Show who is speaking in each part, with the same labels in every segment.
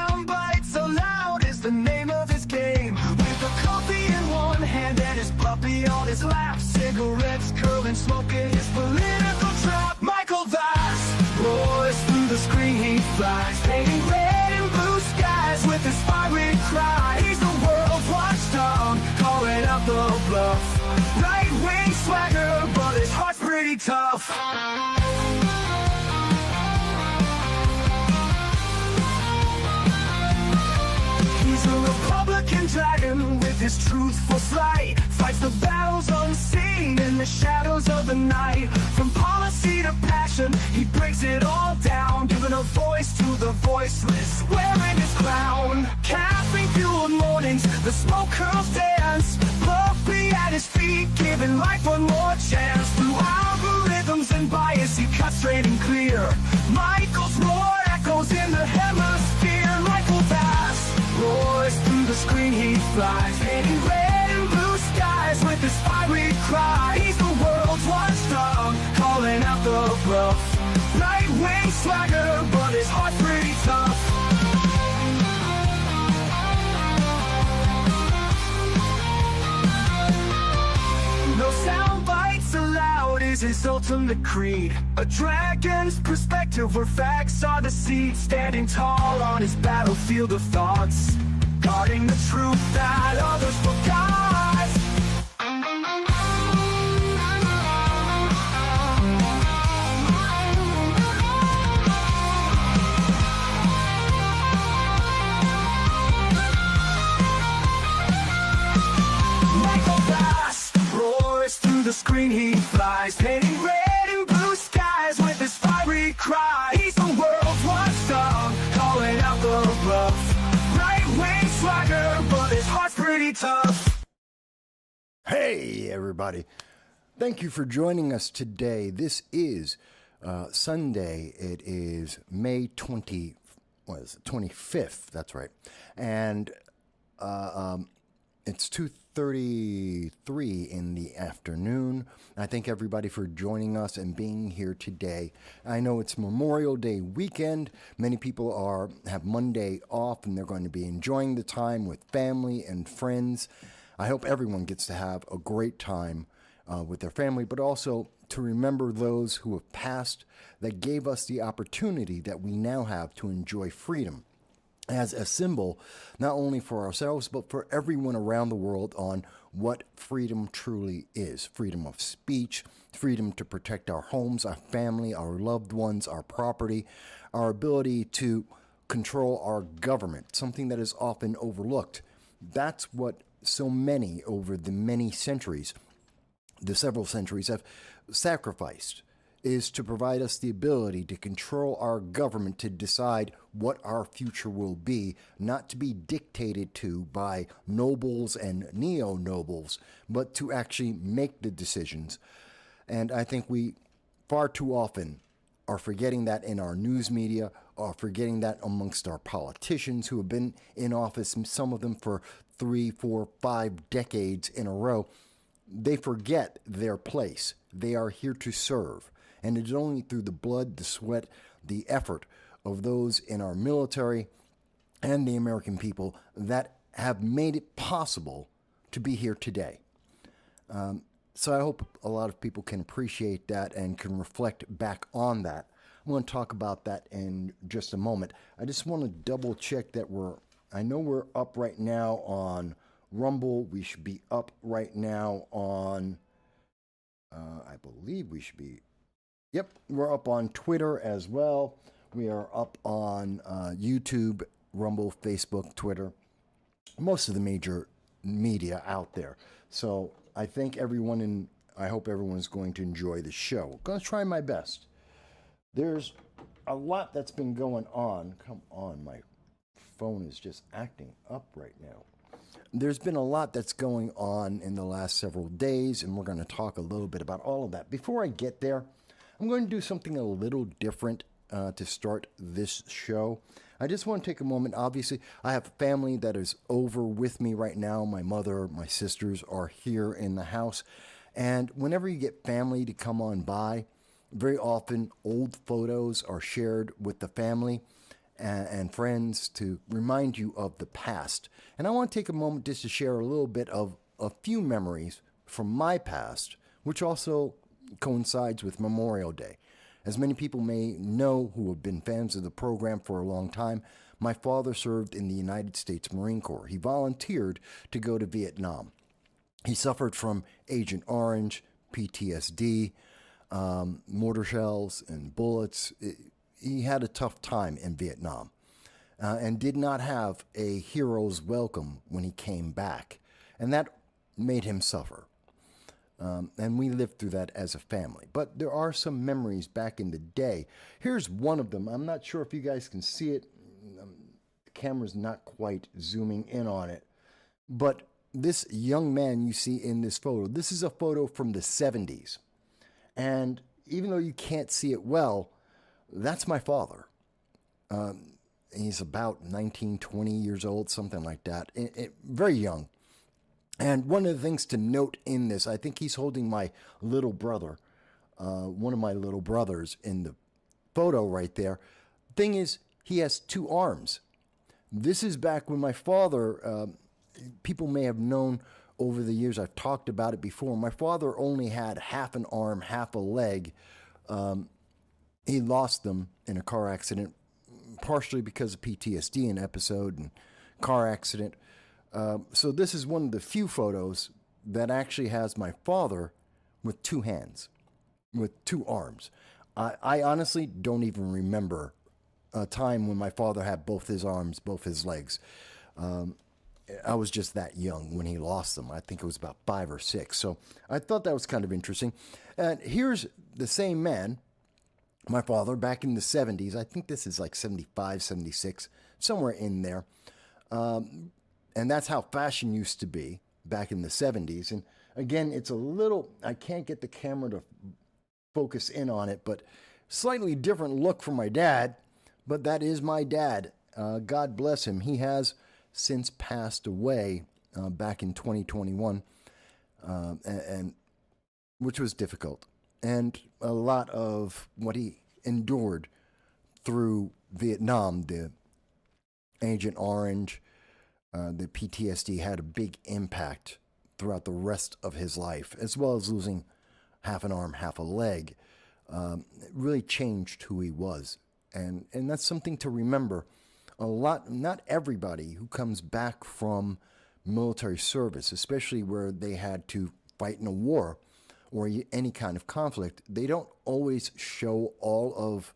Speaker 1: Soundbites aloud is the name of his game. With a coffee in one hand and his puppy on his lap, cigarettes curling, smoking his political trap. Michael Vass roars through the screen, he flies, painting red and blue skies with his fiery cry. He's the world's watchdog, calling out the bluff. Right-wing swagger, but his heart's pretty tough. He's a Republican dragon with his truthful slight, fights the battles unseen in the shadows of the night. From policy to passion, he breaks it all down, giving a voice to the voiceless, wearing his crown. Caffeine-fueled mornings, the smoke curls dance, Fluffy at his feet, giving life one more chance. Through algorithms and bias, he cuts straight and clear. Michael's roar echoes in the hemisphere. Michael Vass roars through the screen, he flies, painting red and blue skies with his fiery cry. He's the world's watchdog, calling out the bluff. Right-wing swagger, but his heart's pretty tough. No sound bites allowed is his ultimate creed. A dragon's perspective where facts are the seed. Standing tall on his battlefield of thoughts, guarding the truth that others forgot. Michael Vass roars through the screen, he flies, painting red and blue skies with his fiery cry. He's the world's watchdog, calling out the bluff. Right-wing swagger, but his heart's pretty tough.
Speaker 2: Hey, everybody. Thank you for joining us today. This is Sunday. It is May 25th. That's right. And it's 2:33 in the afternoon. I thank everybody for joining us and being here today. I know it's Memorial Day weekend. Many people have Monday off and they're going to be enjoying the time with family and friends. I hope everyone gets to have a great time with their family, but also to remember those who have passed that gave us the opportunity that we now have to enjoy freedom as a symbol, not only for ourselves, but for everyone around the world on what freedom truly is. Freedom of speech, freedom to protect our homes, our family, our loved ones, our property, our ability to control our government, something that is often overlooked. That's what so many over the many centuries, the several centuries, have sacrificed, is to provide us the ability to control our government, to decide what our future will be, not to be dictated to by nobles and neo-nobles, but to actually make the decisions. And I think we far too often are forgetting that in our news media, are forgetting that amongst our politicians who have been in office, some of them for 3, 4, 5 decades in a row. They forget their place. They are here to serve. And it is only through the blood, the sweat, the effort of those in our military and the American people that have made it possible to be here today. So I hope a lot of people can appreciate that and can reflect back on that. I'm going to talk about that in just a moment. I just want to double check that I know we're up right now on Rumble. We should be up right now on, I believe we should be, yep, we're up on Twitter as well. We are up on YouTube, Rumble, Facebook, Twitter, most of the major media out there. So I think I hope everyone is going to enjoy the show. I'm going to try my best. There's a lot that's been going on. Come on, my phone is just acting up right now. There's been a lot that's going on in the last several days, and we're going to talk a little bit about all of that. Before I get there, I'm going to do something a little different to start this show. I just want to take a moment. Obviously, I have family that is over with me right now. My mother, my sisters are here in the house. And whenever you get family to come on by, very often old photos are shared with the family. and friends to remind you of the past. And I want to take a moment just to share a little bit of a few memories from my past, which also coincides with Memorial Day. As many people may know who have been fans of the program for a long time, my father served in the United States Marine Corps. He volunteered to go to Vietnam. He suffered from Agent Orange, PTSD, mortar shells, and bullets. He had a tough time in Vietnam and did not have a hero's welcome when he came back. And that made him suffer. And we lived through that as a family. But there are some memories back in the day. Here's one of them. I'm not sure if you guys can see it. The camera's not quite zooming in on it. But this young man you see in this photo, this is a photo from the 70s. And even though you can't see it well, that's my father. He's about 19, 20 years old, something like that. Very young. And one of the things to note in this, I think he's holding my little brother, one of my little brothers in the photo right there. Thing is, he has two arms. This is back when my father, people may have known over the years, I've talked about it before, my father only had half an arm, half a leg. He lost them in a car accident, partially because of PTSD, an episode and car accident. So this is one of the few photos that actually has my father with two hands, with two arms. I honestly don't even remember a time when my father had both his arms, both his legs. I was just that young when he lost them. I think it was about 5 or 6. So I thought that was kind of interesting. And here's the same man, my father, back in the 70s. I think this is like 75, 76, somewhere in there. And that's how fashion used to be back in the 70s. And again, it's a little, I can't get the camera to focus in on it, but slightly different look from my dad. But that is my dad. God bless him. He has since passed away back in 2021, and which was difficult. And a lot of what he endured through Vietnam, the Agent Orange, the PTSD had a big impact throughout the rest of his life, as well as losing half an arm, half a leg. It really changed who he was. And that's something to remember. Not everybody who comes back from military service, especially where they had to fight in a war or any kind of conflict, they don't always show all of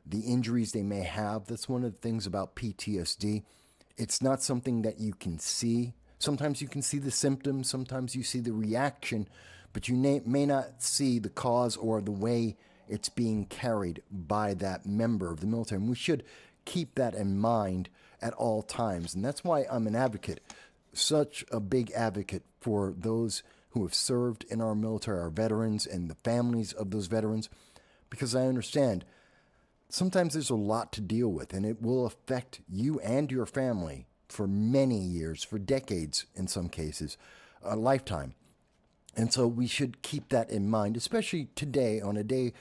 Speaker 2: the injuries they may have. That's one of the things about PTSD. It's not something that you can see. Sometimes you can see the symptoms, sometimes you see the reaction, but you may not see the cause or the way it's being carried by that member of the military. And we should keep that in mind at all times. And that's why I'm an advocate, such a big advocate for those who have served in our military, our veterans, and the families of those veterans, because I understand sometimes there's a lot to deal with, and it will affect you and your family for many years, for decades in some cases, a lifetime. And so we should keep that in mind, especially today on a day,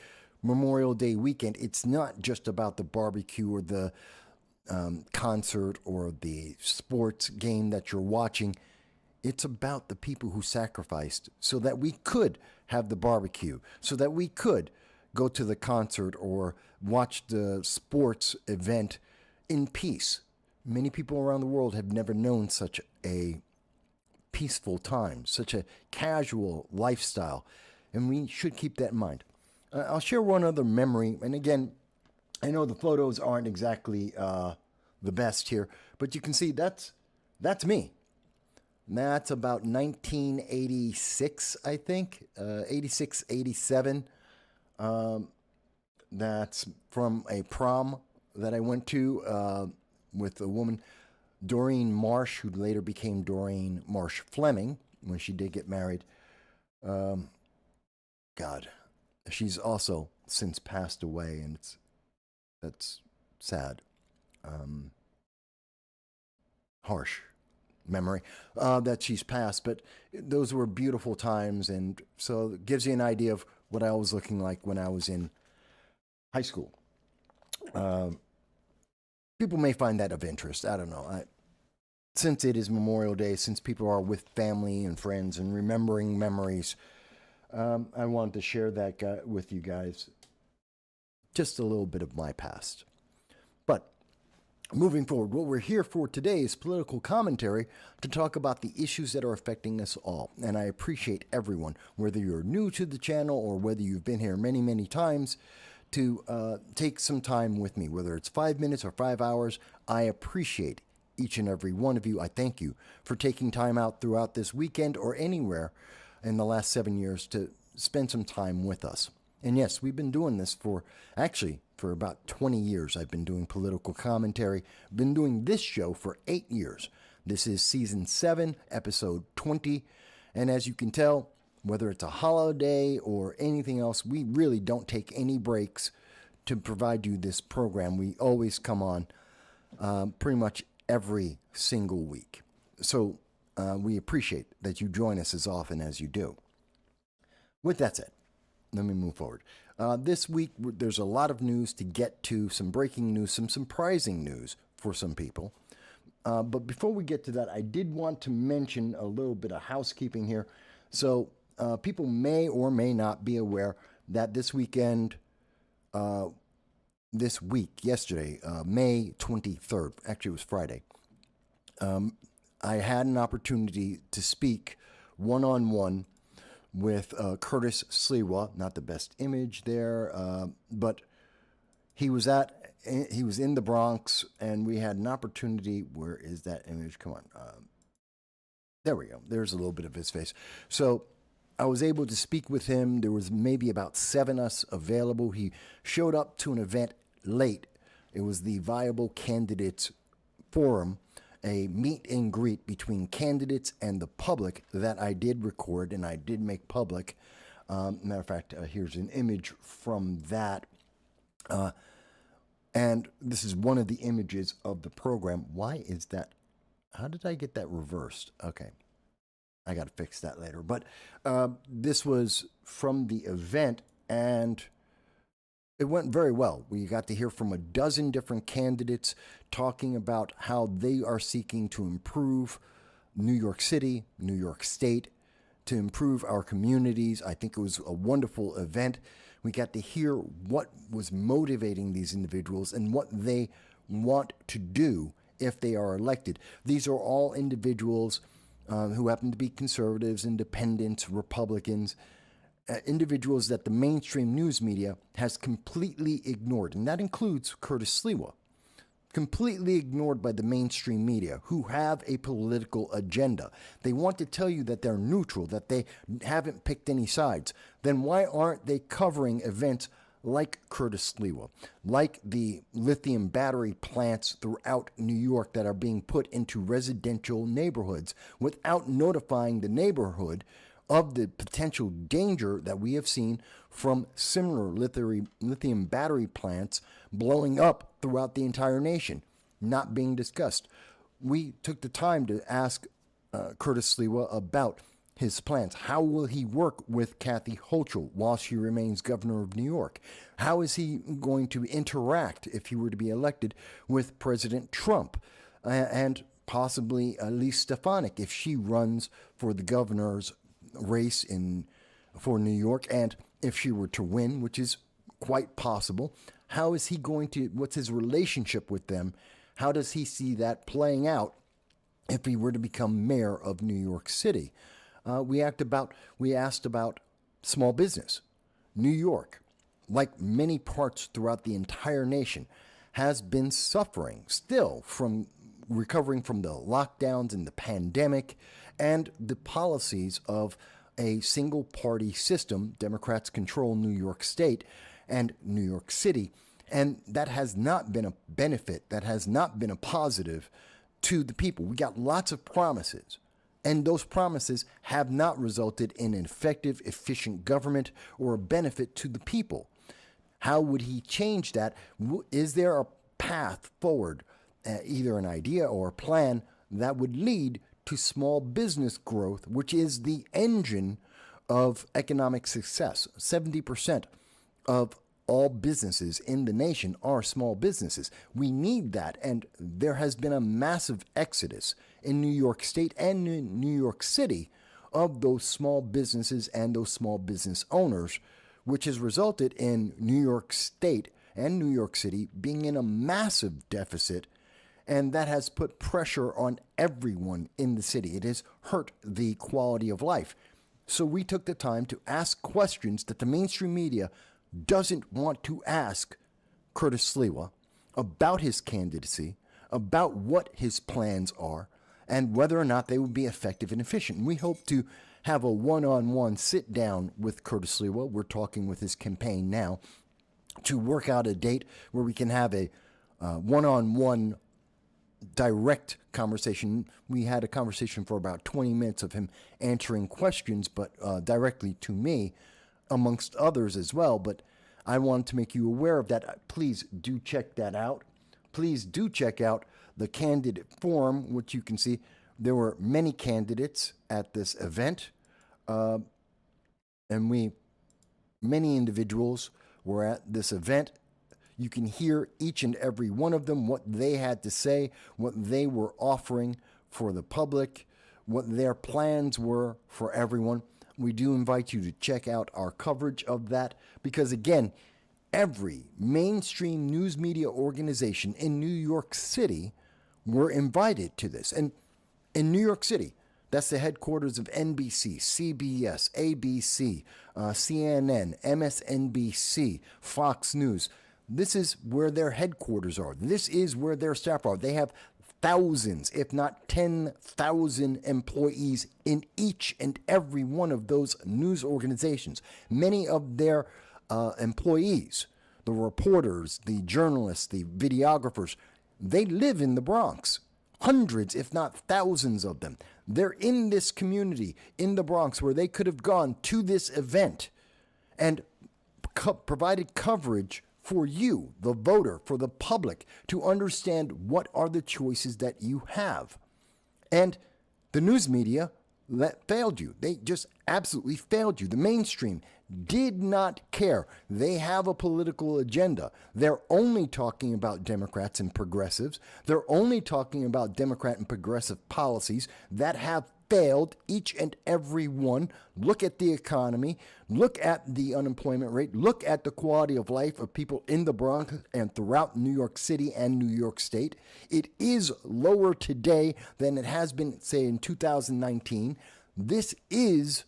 Speaker 2: Memorial Day weekend. It's not just about the barbecue or the concert or the sports game that you're watching. It's about the people who sacrificed so that we could have the barbecue, so that we could go to the concert or watch the sports event in peace. Many people around the world have never known such a peaceful time, such a casual lifestyle, and we should keep that in mind. I'll share one other memory, and again, I know the photos aren't exactly the best here, but you can see that's me. That's about 1986, I think, 86, 87. That's from a prom that I went to with a woman, Doreen Marsh, who later became Doreen Marsh Fleming when she did get married. God, she's also since passed away, and that's sad. Harsh memory that she's passed, but those were beautiful times, and so it gives you an idea of what I was looking like when I was in high school. people may find that of interest. I don't know. Since it is Memorial Day, since people are with family and friends and remembering memories, I wanted to share that with you guys. Just a little bit of my past. But moving forward, what we're here for today is political commentary to talk about the issues that are affecting us all. And I appreciate everyone, whether you're new to the channel or whether you've been here many, many times, to take some time with me, whether it's 5 minutes or 5 hours. I appreciate each and every one of you. I thank you for taking time out throughout this weekend or anywhere in the last 7 years to spend some time with us. And yes, we've been doing this for about 20 years. I've been doing political commentary. Been doing this show for 8 years. This is season 7, episode 20. And as you can tell, whether it's a holiday or anything else, we really don't take any breaks to provide you this program. We always come on pretty much every single week. So we appreciate that you join us as often as you do. With that said, let me move forward. This week, there's a lot of news to get to, some breaking news, some surprising news for some people. But before we get to that, I did want to mention a little bit of housekeeping here. So people may or may not be aware that this weekend, yesterday, May 23rd, actually it was Friday, I had an opportunity to speak one-on-one with Curtis Sliwa. Not the best image there, but he was in the Bronx, and we had an opportunity. Where is that image? Come on. There we go. There's a little bit of his face. So I was able to speak with him. There was maybe about 7 of us available. He showed up to an event late. It was the Viable Candidates Forum, a meet and greet between candidates and the public that I did record and I did make public. Matter of fact, here's an image from that. And this is one of the images of the program. Why is that? How did I get that reversed? Okay. I got to fix that later. But this was from the event, and it went very well. We got to hear from a dozen different candidates talking about how they are seeking to improve New York City, New York State, to improve our communities. I think it was a wonderful event. We got to hear what was motivating these individuals and what they want to do if they are elected. These are all individuals who happen to be conservatives, independents, Republicans, individuals that the mainstream news media has completely ignored. And that includes Curtis Sliwa. Completely ignored by the mainstream media, who have a political agenda. They want to tell you that they're neutral, that they haven't picked any sides. Then why aren't they covering events like Curtis Sliwa, like the lithium battery plants throughout New York that are being put into residential neighborhoods without notifying the neighborhood of the potential danger that we have seen from similar lithium battery plants blowing up throughout the entire nation, not being discussed? We took the time to ask Curtis Sliwa about his plans. How will he work with Kathy Hochul while she remains governor of New York? How is he going to interact, if he were to be elected, with President Trump and possibly Elise Stefanik if she runs for the governor's race for New York, and if she were to win, which is quite possible? How is he going to, what's his relationship with them? How does he see that playing out if he were to become mayor of New York City? We asked about small business. New York, like many parts throughout the entire nation, has been suffering still from recovering from the lockdowns and the pandemic and the policies of a single party system. Democrats control New York State and New York City, and that has not been a benefit, that has not been a positive to the people. We got lots of promises, and those promises have not resulted in an effective, efficient government or a benefit to the people. How would he change that? Is there a path forward, either an idea or a plan that would lead to small business growth, which is the engine of economic success? 70% of all businesses in the nation are small businesses. We need that. And there has been a massive exodus in New York State and in New York City of those small businesses and those small business owners, which has resulted in New York State and New York City being in a massive deficit. And that has put pressure on everyone in the city. It has hurt the quality of life. So we took the time to ask questions that the mainstream media doesn't want to ask Curtis Sliwa about his candidacy, about what his plans are, and whether or not they would be effective and efficient. We hope to have a one-on-one sit-down with Curtis Sliwa. We're talking with his campaign now to work out a date where we can have a one-on-one direct conversation. We had a conversation for about 20 minutes of him answering questions, but directly to me, amongst others as well. But I wanted to make you aware of that. Please do check that out. Please do check out the candidate forum, which you can see. There were many candidates at this event, and many individuals were at this event. You can hear each and every one of them, what they had to say, what they were offering for the public, what their plans were for everyone. We do invite you to check out our coverage of that because, again, every mainstream news media organization in New York City were invited to this. And in New York City, that's the headquarters of NBC, CBS, ABC, CNN, MSNBC, Fox News. This is where their headquarters are. This is where their staff are. They have thousands, if not 10,000 employees in each and every one of those news organizations. Many of their employees, the reporters, the journalists, the videographers, they live in the Bronx. Hundreds, if not thousands of them. They're in this community in the Bronx where they could have gone to this event and provided coverage for you, the voter, for the public, to understand what are the choices that you have. And the news media that failed you. They just absolutely failed you. The mainstream did not care. They have a political agenda. They're only talking about Democrats and progressives. They're only talking about Democrat and progressive policies that have failed, each and every one. Look at the economy. Look at the unemployment rate. Look at the quality of life of people in the Bronx and throughout New York City and New York State. It is lower today than it has been, say, in 2019. This is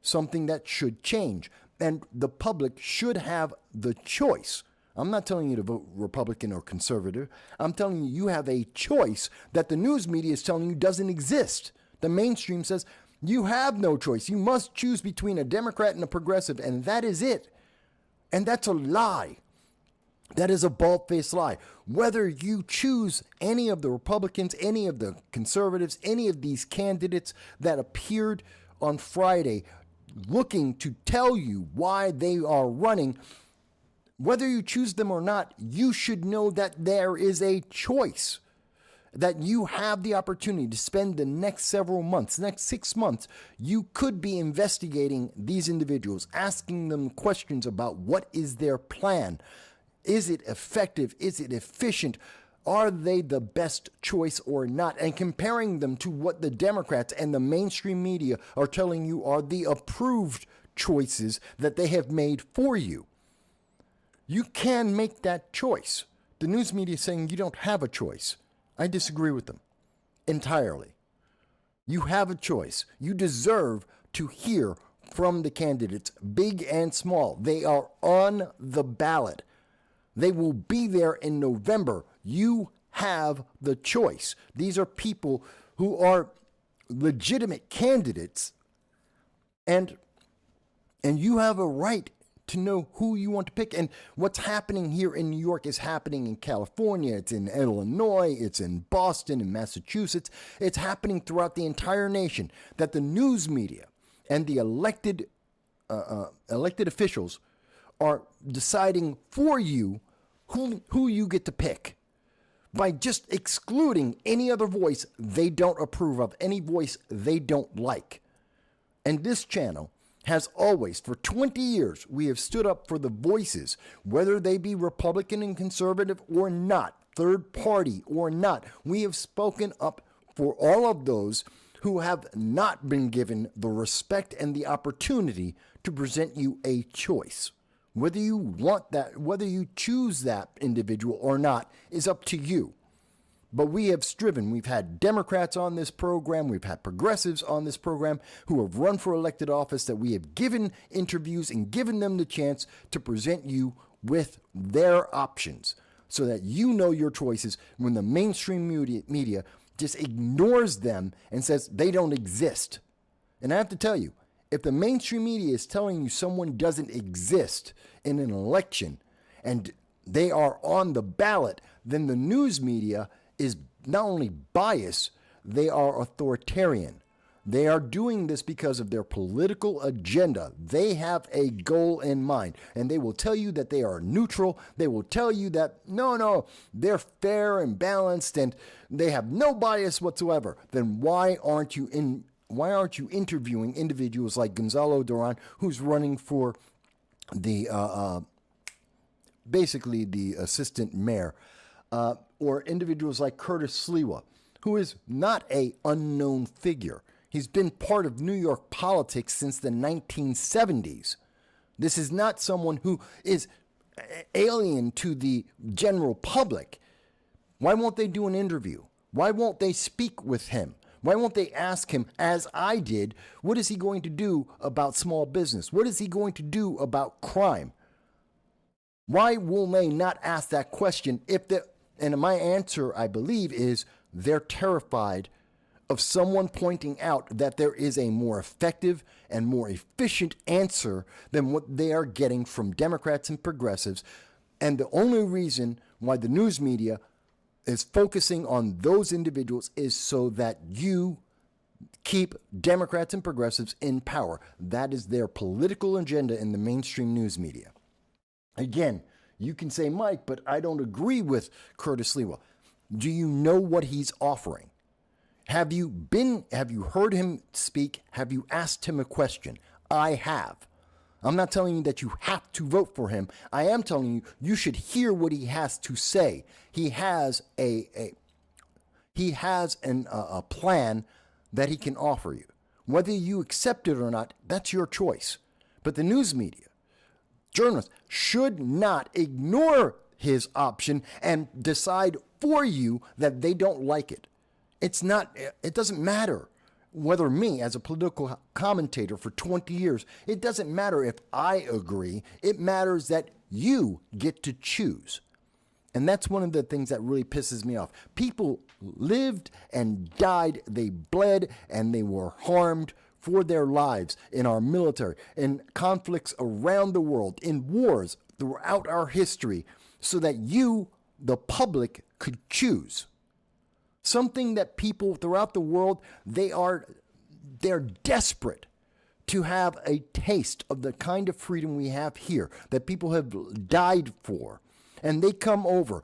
Speaker 2: something that should change. And the public should have the choice. I'm not telling you to vote Republican or conservative. I'm telling you, you have a choice that the news media is telling you doesn't exist. The mainstream says you have no choice. You must choose between a Democrat and a progressive, and that is it. And that's a lie. That is a bald-faced lie. Whether you choose any of the Republicans, any of the conservatives, any of these candidates that appeared on Friday looking to tell you why they are running, whether you choose them or not, you should know that there is a choice. That you have the opportunity to spend the next several months, next 6 months, you could be investigating these individuals, asking them questions about what is their plan. Is it effective? Is it efficient? Are they the best choice or not? And comparing them to what the Democrats and the mainstream media are telling you are the approved choices that they have made for you. You can make that choice. The news media is saying you don't have a choice. I disagree with them entirely. You have a choice. You deserve to hear from the candidates, big and small. They are on the ballot. They will be there in November. You have the choice. These are people who are legitimate candidates, and you have a right to know who you want to pick. And what's happening here in New York is happening in California. It's in Illinois. It's in Boston and Massachusetts. It's happening throughout the entire nation that the news media and the elected officials are deciding for you who you get to pick by just excluding any other voice they don't approve of, any voice they don't like. And this channel has always, for 20 years, we have stood up for the voices, whether they be Republican and conservative or not, third party or not. We have spoken up for all of those who have not been given the respect and the opportunity to present you a choice. Whether you want that, whether you choose that individual or not, is up to you. But we have striven. We've had Democrats on this program. We've had progressives on this program who have run for elected office that we have given interviews and given them the chance to present you with their options so that you know your choices when the mainstream media just ignores them and says they don't exist. And I have to tell you, if the mainstream media is telling you someone doesn't exist in an election and they are on the ballot, then the news media is not only biased, they are authoritarian. They are doing this because of their political agenda. They have a goal in mind, and they will tell you that they are neutral. They will tell you that, no, they're fair and balanced, and they have no bias whatsoever. Then why aren't you interviewing individuals like Gonzalo Duran, who's running for the basically the assistant mayor, or individuals like Curtis Sliwa, who is not an unknown figure. He's been part of New York politics since the 1970s. This is not someone who is alien to the general public. Why won't they do an interview? Why won't they speak with him? Why won't they ask him, as I did, what is he going to do about small business? What is he going to do about crime? Why will they not ask that question and my answer, I believe, is they're terrified of someone pointing out that there is a more effective and more efficient answer than what they are getting from Democrats and progressives. And the only reason why the news media is focusing on those individuals is so that you keep Democrats and progressives in power. That is their political agenda in the mainstream news media. Again, you can say, Mike, but I don't agree with Curtis Sliwa. Do you know what he's offering? Have you heard him speak? Have you asked him a question? I have. I'm not telling you that you have to vote for him. I am telling you, you should hear what he has to say. He has a plan that he can offer you. Whether you accept it or not, that's your choice. But the news media, journalists should not ignore his option and decide for you that they don't like it. It doesn't matter whether me, as a political commentator for 20 years, it doesn't matter if I agree. It matters that you get to choose. And that's one of the things that really pisses me off. People lived and died, they bled, and they were harmed for their lives in our military, in conflicts around the world, in wars throughout our history, so that you, the public, could choose. Something that people throughout the world, they're desperate to have a taste of the kind of freedom we have here, that people have died for. And they come over,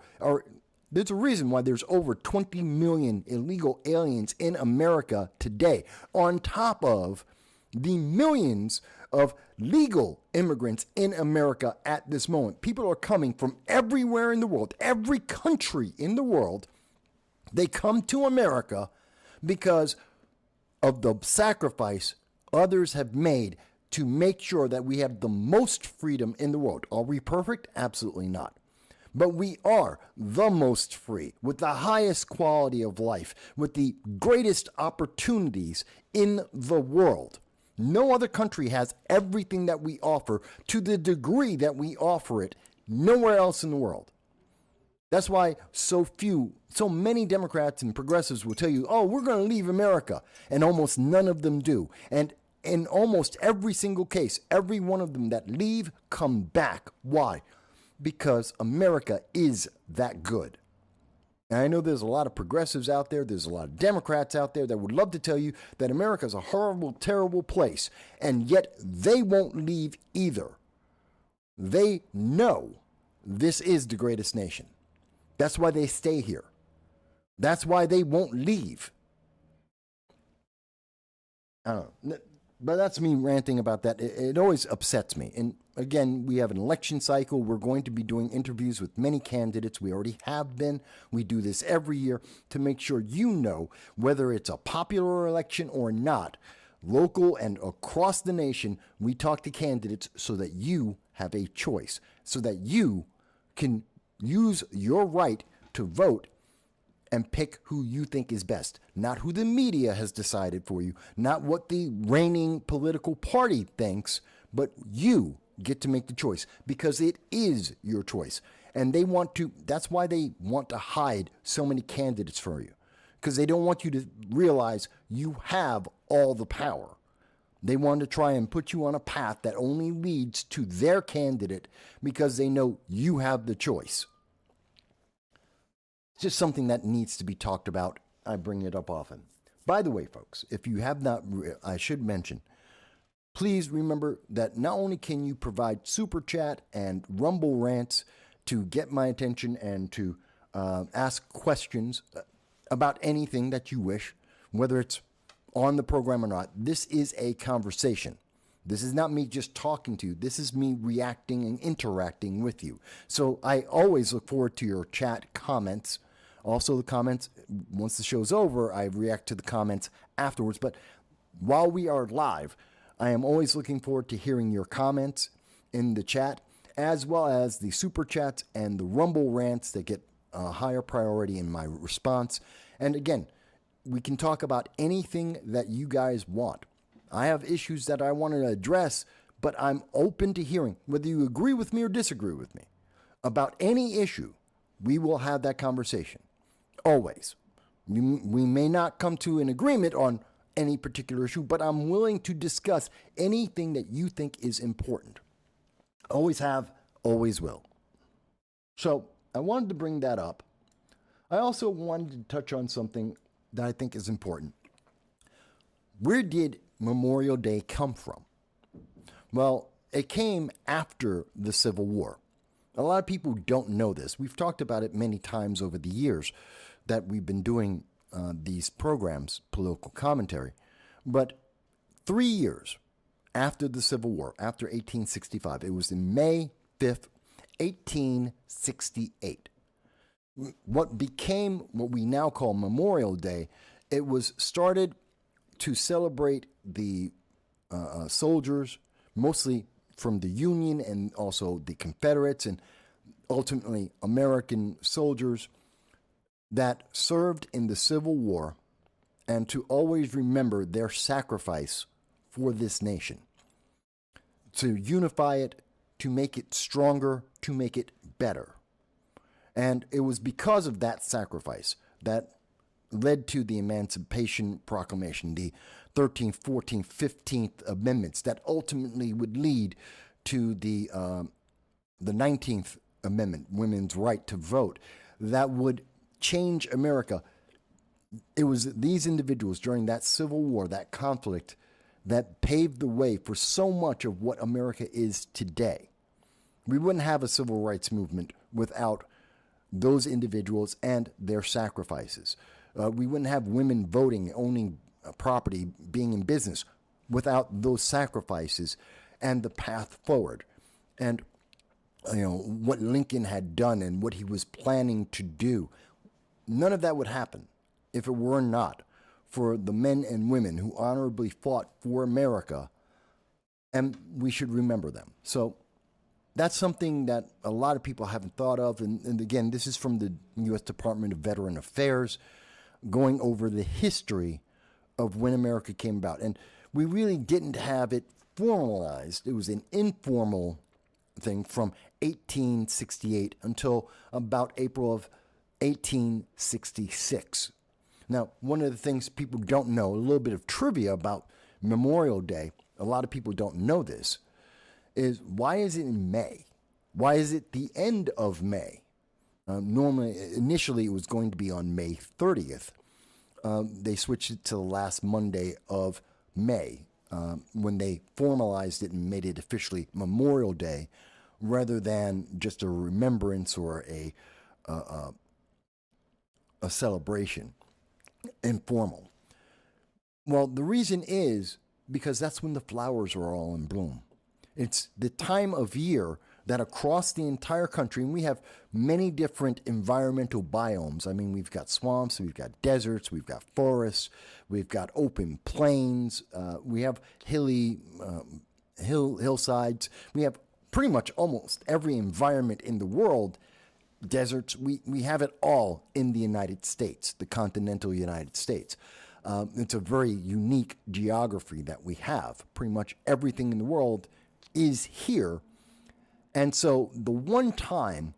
Speaker 2: there's a reason why there's over 20 million illegal aliens in America today, on top of the millions of legal immigrants in America at this moment. People are coming from everywhere in the world, every country in the world. They come to America because of the sacrifice others have made to make sure that we have the most freedom in the world. Are we perfect? Absolutely not. But we are the most free, with the highest quality of life, with the greatest opportunities in the world. No other country has everything that we offer to the degree that we offer it nowhere else in the world. That's why so many Democrats and progressives will tell you, oh, we're going to leave America. And almost none of them do. And in almost every single case, every one of them that leave come back. Why? Because America is that good. And I know there's a lot of progressives out there, there's a lot of Democrats out there that would love to tell you that America is a horrible, terrible place, and yet they won't leave either. They know this is the greatest nation. That's why they stay here. That's why they won't leave. I don't know. But that's me ranting about that. It always upsets me. And again, we have an election cycle. We're going to be doing interviews with many candidates. We already have been. We do this every year to make sure you know whether it's a popular election or not. Local and across the nation, we talk to candidates so that you have a choice, so that you can use your right to vote and pick who you think is best, not who the media has decided for you, not what the reigning political party thinks, but you get to make the choice because it is your choice. And that's why they want to hide so many candidates for you, because they don't want you to realize you have all the power. They want to try and put you on a path that only leads to their candidate because they know you have the choice. It's just something that needs to be talked about. I bring it up often. By the way, folks, if you have not, I should mention, please remember that not only can you provide Super Chat and Rumble rants to get my attention and to ask questions about anything that you wish, whether it's on the program or not. This is a conversation. This is not me just talking to you. This is me reacting and interacting with you. So I always look forward to your chat comments. Also, the comments, once the show's over, I react to the comments afterwards. But while we are live, I am always looking forward to hearing your comments in the chat, as well as the super chats and the Rumble rants that get a higher priority in my response. And again, we can talk about anything that you guys want. I have issues that I want to address, but I'm open to hearing whether you agree with me or disagree with me about any issue. We will have that conversation. Always. We may not come to an agreement on any particular issue, but I'm willing to discuss anything that you think is important. Always have, always will. So I wanted to bring that up. I also wanted to touch on something that I think is important. Where did Memorial Day come from? Well, it came after the Civil War. A lot of people don't know this. We've talked about it many times over the years that we've been doing these programs, political commentary. But 3 years after the Civil War, after 1865, it was in May 5th, 1868. What became what we now call Memorial Day, it was started to celebrate the soldiers, mostly from the Union and also the Confederates and ultimately American soldiers that served in the Civil War, and to always remember their sacrifice for this nation, to unify it, to make it stronger, to make it better. And it was because of that sacrifice that led to the Emancipation Proclamation, the 13th, 14th, 15th Amendments that ultimately would lead to the 19th Amendment, women's right to vote, that would change America. It was these individuals during that Civil War, that conflict, that paved the way for so much of what America is today. We wouldn't have a civil rights movement without those individuals and their sacrifices. We wouldn't have women voting, owning property, being in business without those sacrifices and the path forward. And what Lincoln had done and what he was planning to do. None of that would happen if it were not for the men and women who honorably fought for America, and we should remember them. So that's something that a lot of people haven't thought of. And again, this is from the U.S. Department of Veteran Affairs, going over the history of when America came about. And we really didn't have it formalized. It was an informal thing from 1868 until about April of 1866. Now, one of the things people don't know, a little bit of trivia about Memorial Day, a lot of people don't know this, is why is it in May? Why is it the end of May? Initially, it was going to be on May 30th. They switched it to the last Monday of May when they formalized it and made it officially Memorial Day rather than just a remembrance or a celebration, informal. Well, the reason is because that's when the flowers are all in bloom. It's the time of year that across the entire country, and we have many different environmental biomes. I mean, we've got swamps, we've got deserts, we've got forests, we've got open plains, we have hillsides. We have pretty much almost every environment in the world. Deserts, we have it all in the United States, the continental United States. It's a very unique geography that we have. Pretty much everything in the world is here. And so the one time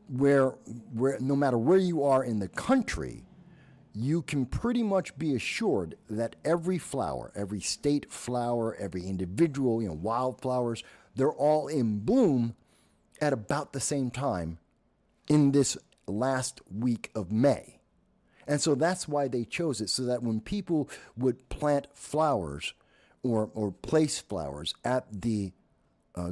Speaker 2: where no matter where you are in the country, you can pretty much be assured that every flower, every state flower, every individual, wildflowers, they're all in bloom at about the same time in this last week of May. And so that's why they chose it, so that when people would plant flowers or place flowers at the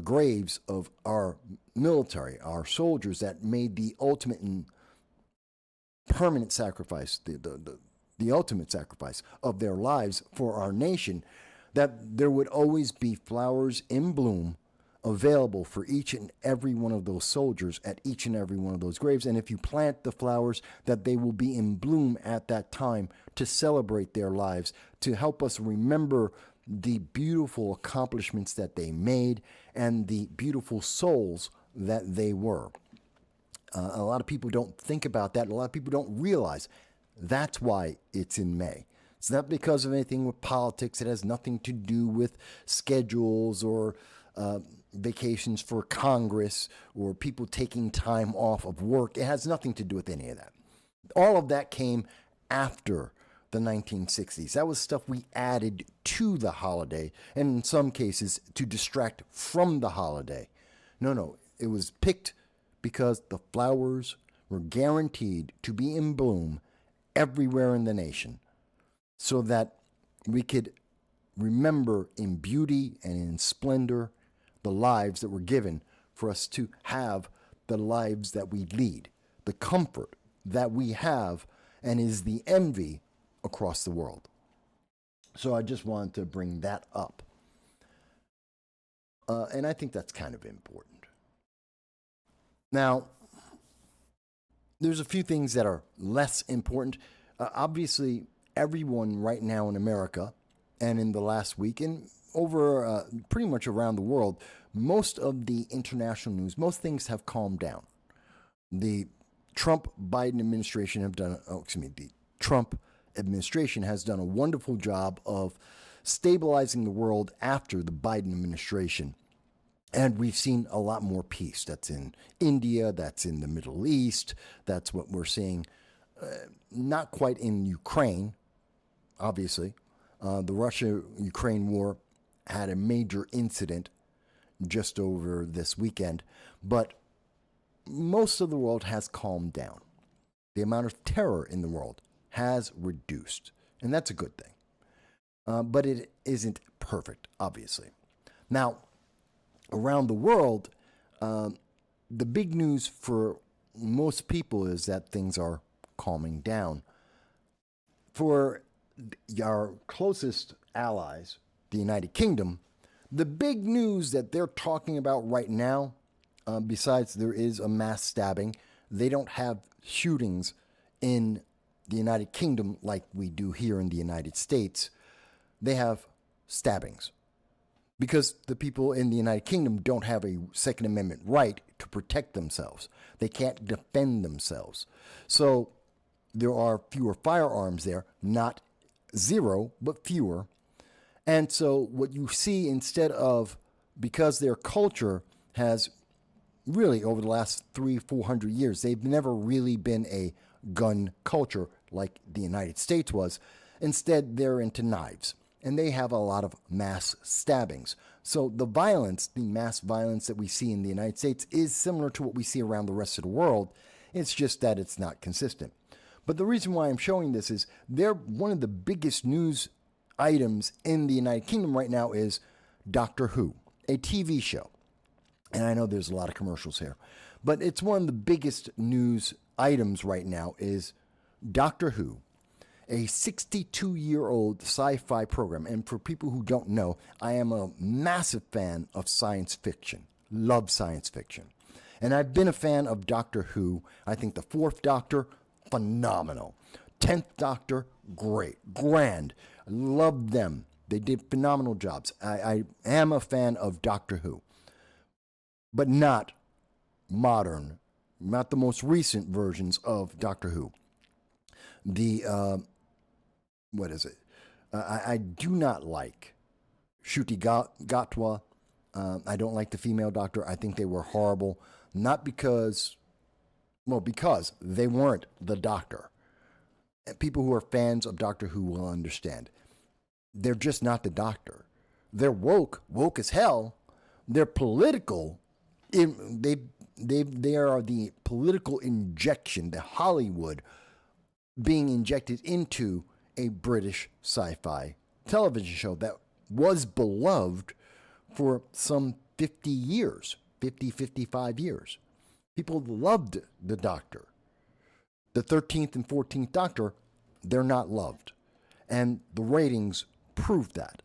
Speaker 2: graves of our military, our soldiers that made the ultimate and permanent sacrifice, the ultimate sacrifice of their lives for our nation, that there would always be flowers in bloom available for each and every one of those soldiers at each and every one of those graves. And if you plant the flowers, that they will be in bloom at that time to celebrate their lives, to help us remember the beautiful accomplishments that they made and the beautiful souls that they were. A lot of people don't think about that. A lot of people don't realize that's why it's in May. It's not because of anything with politics. It has nothing to do with schedules or vacations for Congress or people taking time off of work. It has nothing to do with any of that. All of that came after the 1960s. That was stuff we added to the holiday, and in some cases to distract from the holiday. No, it was picked because the flowers were guaranteed to be in bloom everywhere in the nation, so that we could remember in beauty and in splendor the lives that were given for us to have the lives that we lead, the comfort that we have and is the envy across the world. So I just wanted to bring that up. And I think that's kind of important. Now, there's a few things that are less important. Obviously, everyone right now in America and in the last week and over pretty much around the world, most of the international news, most things have calmed down. The Trump-Biden administration the Trump administration has done a wonderful job of stabilizing the world after the Biden administration. And we've seen a lot more peace. That's in India, that's in the Middle East, that's what we're seeing. Not quite in Ukraine, obviously. The Russia-Ukraine war had a major incident just over this weekend, but most of the world has calmed down. The amount of terror in the world has reduced, and that's a good thing. But it isn't perfect, obviously. Now, around the world, the big news for most people is that things are calming down. For our closest allies, the United Kingdom, the big news that they're talking about right now, besides there is a mass stabbing, they don't have shootings in the United Kingdom like we do here in the United States. They have stabbings because the people in the United Kingdom don't have a Second Amendment right to protect themselves. They can't defend themselves. So there are fewer firearms there, not zero, but fewer. And so what you see instead of, because their culture has really over the last 300-400 years, they've never really been a gun culture like the United States was. Instead, they're into knives, and they have a lot of mass stabbings. So the violence, the mass violence that we see in the United States is similar to what we see around the rest of the world. It's just that it's not consistent. But the reason why I'm showing this is they're one of the biggest news items in the United Kingdom right now is Doctor Who, a TV show. And I know there's a lot of commercials here, but it's one of the biggest news items right now is Doctor Who. a 62-year-old sci-fi program. And for people who don't know, I am a massive fan of science fiction. Love science fiction. And I've been a fan of Doctor Who. I think the Fourth Doctor, phenomenal. 10th Doctor, great. Grand. I love them. They did phenomenal jobs. I am a fan of Doctor Who. But not modern, not the most recent versions of Doctor Who. What is it? I do not like Ncuti Gatwa. I don't like the female doctor. I think they were horrible. Not because, because they weren't the doctor. People who are fans of Doctor Who will understand. They're just not the doctor. They're woke as hell. They're political. They are the political injection, the Hollywood being injected into a British sci-fi television show that was beloved for some 50 years, 55 years. People loved the Doctor. The 13th and 14th Doctor, they're not loved. And the ratings prove that.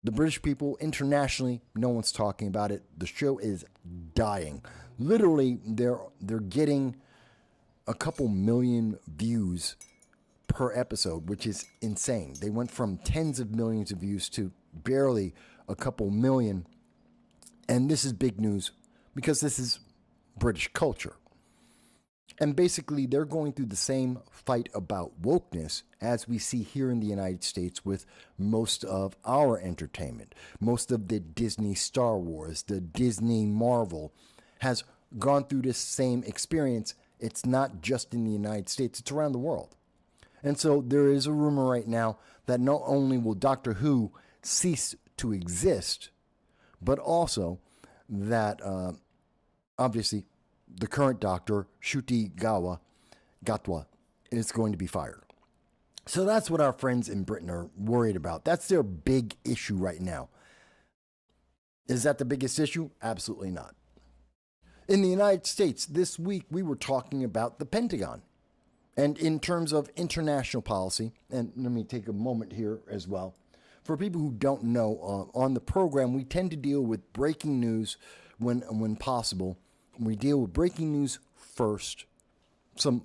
Speaker 2: The British people, internationally, no one's talking about it. The show is dying. Literally, they're getting a couple million views per episode, which is insane. They went from tens of millions of views to barely a couple million. And this is big news because this is British culture. And basically, they're going through the same fight about wokeness as we see here in the United States with most of our entertainment. Most of the Disney Star Wars, the Disney Marvel has gone through this same experience. It's not just in the United States, it's around the world. And so there is a rumor right now that not only will Doctor Who cease to exist, but also that obviously the current doctor, Ncuti Gatwa, is going to be fired. So that's what our friends in Britain are worried about. That's their big issue right now. Is that the biggest issue? Absolutely not. In the United States, this week we were talking about the Pentagon. And in terms of international policy, and let me take a moment here as well. For people who don't know, on the program, we tend to deal with breaking news when possible. We deal with breaking news first, plus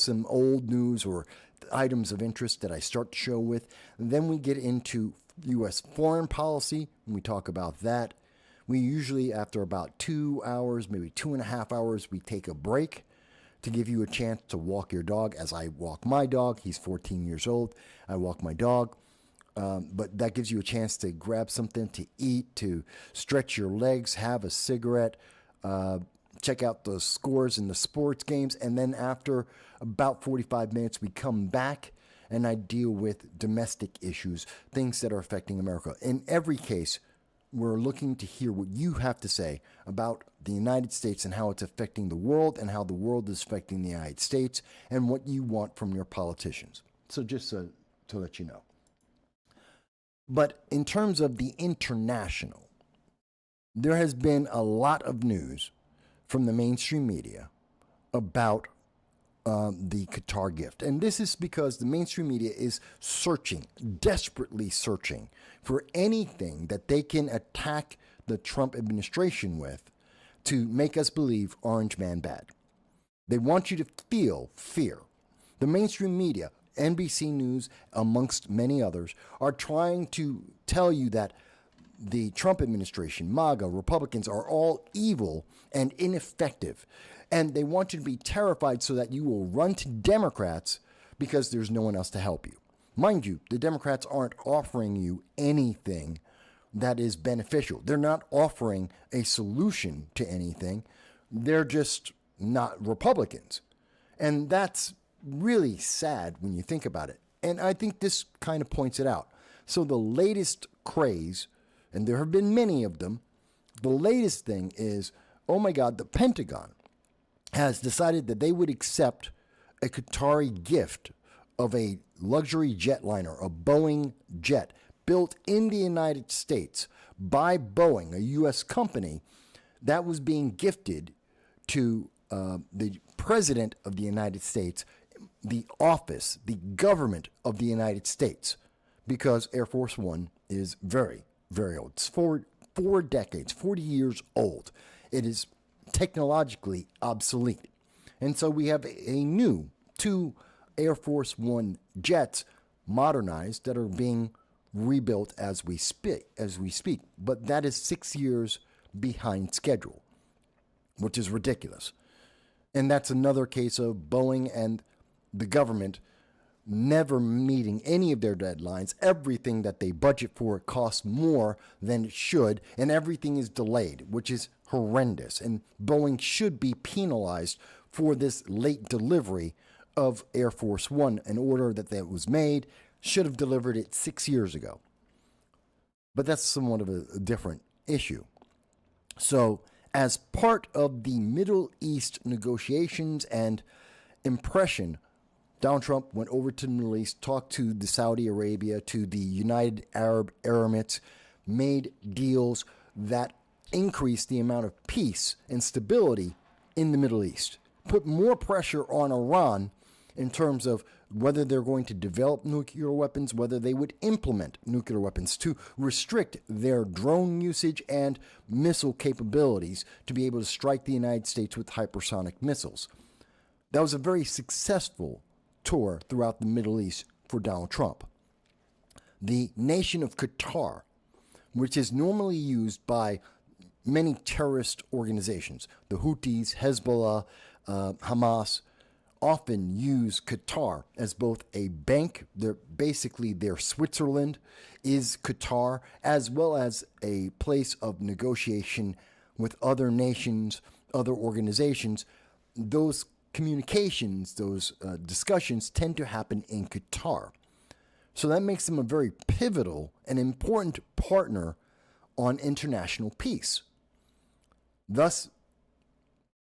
Speaker 2: some old news or items of interest that I start the show with. And then we get into U.S. foreign policy, and we talk about that. We usually, after about 2 hours, maybe 2.5 hours, we take a break to give you a chance to walk your dog as I walk my dog. He's 14 years old. I walk my dog. But that gives you a chance to grab something to eat, to stretch your legs, have a cigarette, check out the scores in the sports games. And then after about 45 minutes, we come back and I deal with domestic issues, things that are affecting America. In every case, we're looking to hear what you have to say about the United States and how it's affecting the world and how the world is affecting the United States and what you want from your politicians. So just to let you know. But in terms of the international, there has been a lot of news from the mainstream media about the Qatar gift. And this is because the mainstream media is searching, desperately searching for anything that they can attack the Trump administration with to make us believe Orange Man bad. They want you to feel fear. The mainstream media, NBC News, amongst many others, are trying to tell you that the Trump administration, MAGA, Republicans are all evil and ineffective. And they want you to be terrified so that you will run to Democrats because there's no one else to help you. Mind you, the Democrats aren't offering you anything that is beneficial. They're not offering a solution to anything. They're just not Republicans. And that's really sad when you think about it. And I think this kind of points it out. So the latest craze, and there have been many of them, the latest thing is, oh my God, the Pentagon has decided that they would accept a Qatari gift of a luxury jetliner, a Boeing jet, built in the United States by Boeing, a U.S. company, that was being gifted to the President of the United States the office, the government of the United States, because Air Force One is very, very old. It's four decades, 40 years old. It is technologically obsolete. And so we have a new 2 Air Force One jets modernized that are being rebuilt as we speak. But that is 6 years behind schedule, which is ridiculous. And that's another case of Boeing and the government never meeting any of their deadlines. Everything that they budget for costs more than it should, and everything is delayed, which is horrendous. And Boeing should be penalized for this late delivery of Air Force One. An order that was made should have delivered it 6 years ago. But that's somewhat of a different issue. So, as part of the Middle East negotiations and impression, Donald Trump went over to the Middle East, talked to the Saudi Arabia, to the United Arab Emirates, made deals that increased the amount of peace and stability in the Middle East, put more pressure on Iran in terms of whether they're going to develop nuclear weapons, whether they would implement nuclear weapons, to restrict their drone usage and missile capabilities to be able to strike the United States with hypersonic missiles. That was a very successful tour throughout the Middle East for Donald Trump. The nation of Qatar, which is normally used by many terrorist organizations, the Houthis, Hezbollah, Hamas, often use Qatar as both a bank, their Switzerland is Qatar, as well as a place of negotiation with other nations, other organizations. Those communications, those discussions tend to happen in Qatar. So that makes them a very pivotal and important partner on international peace. Thus,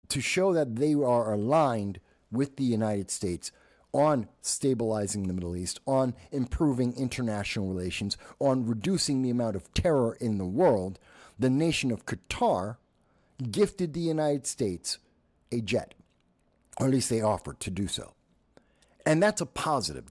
Speaker 2: to show that they are aligned with the United States on stabilizing the Middle East, on improving international relations, on reducing the amount of terror in the world, the nation of Qatar gifted the United States a jet, or at least they offered to do so. And that's a positive.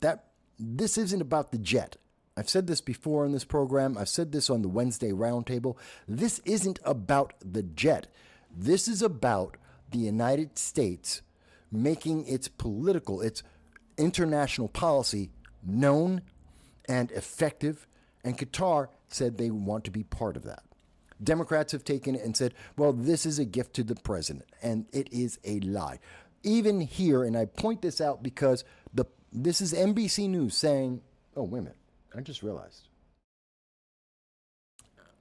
Speaker 2: This isn't about the jet. I've said this before in this program. I've said this on the Wednesday Roundtable. This isn't about the jet. This is about the United States making its political, its international policy known and effective, and Qatar said they want to be part of that. Democrats have taken it and said, well, this is a gift to the president, and it is a lie. Even here, and I point this out because this is NBC News saying, oh, wait a minute, I just realized.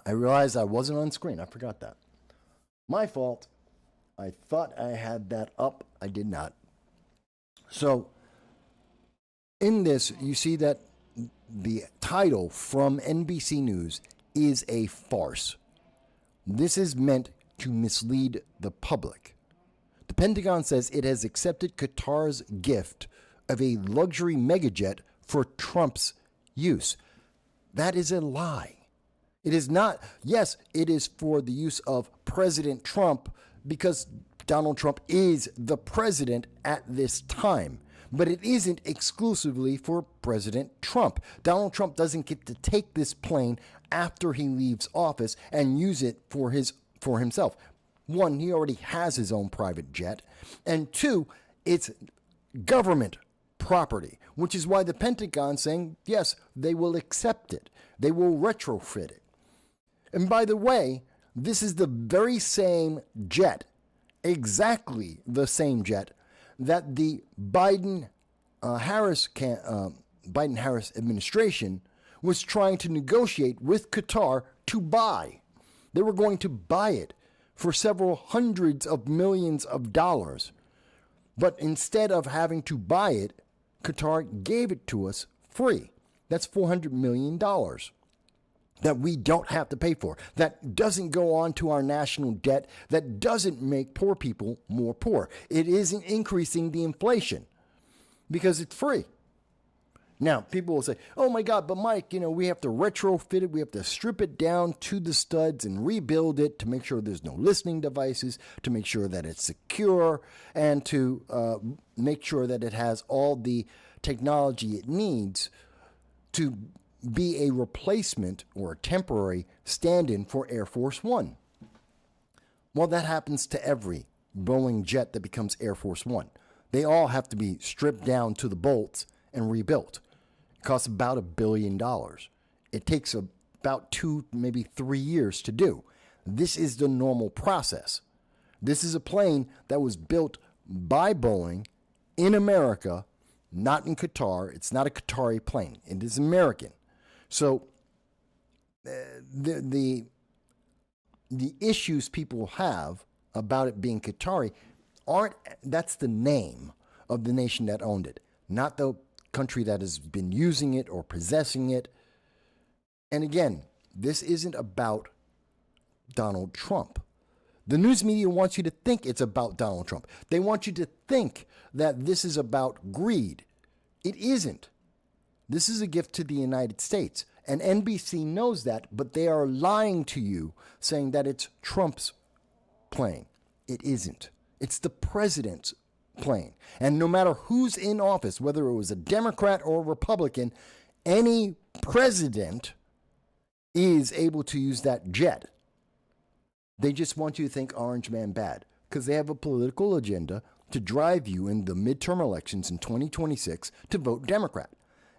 Speaker 2: I realized I wasn't on screen. I forgot that. My fault. I thought I had that up. I did not. So, in this, you see that the title from NBC News is a farce. This is meant to mislead the public. The Pentagon says it has accepted Qatar's gift of a luxury megajet for Trump's use. That is a lie. It is not. Yes, it is for the use of President Trump, because Donald Trump is the president at this time. But it isn't exclusively for President Trump. Donald Trump doesn't get to take this plane after he leaves office and use it for himself. One, he already has his own private jet. And two, it's government property, which is why the Pentagon's saying, yes, they will accept it. They will retrofit it. And by the way, this is the very same jet, exactly the same jet, that the Biden-Harris administration was trying to negotiate with Qatar to buy. They were going to buy it for several hundreds of millions of dollars. But instead of having to buy it, Qatar gave it to us free. That's $400 million that we don't have to pay for. That doesn't go on to our national debt. That doesn't make poor people more poor. It isn't increasing the inflation because it's free. Now, people will say, oh my God, but Mike, we have to retrofit it. We have to strip it down to the studs and rebuild it to make sure there's no listening devices, to make sure that it's secure, and to make sure that it has all the technology it needs to be a replacement or a temporary stand-in for Air Force One. Well, that happens to every Boeing jet that becomes Air Force One. They all have to be stripped down to the bolts and rebuilt. It costs about $1 billion. It takes about 2, maybe 3 years to do. This is the normal process. This is a plane that was built by Boeing in America, not in Qatar. It's not a Qatari plane. It is American. So the issues people have about it being Qatari that's the name of the nation that owned it, not the country that has been using it or possessing it. And again, this isn't about Donald Trump. The news media wants you to think it's about Donald Trump. They want you to think that this is about greed. It isn't. This is a gift to the United States. And NBC knows that, but they are lying to you, saying that it's Trump's plane. It isn't. It's the president's plane. And no matter who's in office, whether it was a Democrat or a Republican, any president is able to use that jet. They just want you to think Orange Man bad because they have a political agenda to drive you in the midterm elections in 2026 to vote Democrat.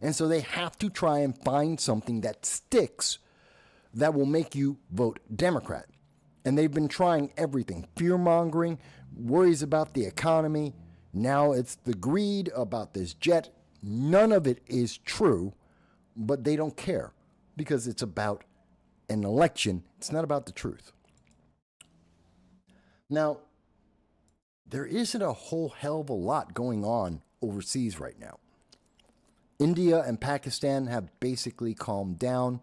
Speaker 2: And so they have to try and find something that sticks that will make you vote Democrat. And they've been trying everything. Fear-mongering, worries about the economy. Now it's the greed about this jet. None of it is true, but they don't care because it's about an election. It's not about the truth. Now, there isn't a whole hell of a lot going on overseas right now. India and Pakistan have basically calmed down.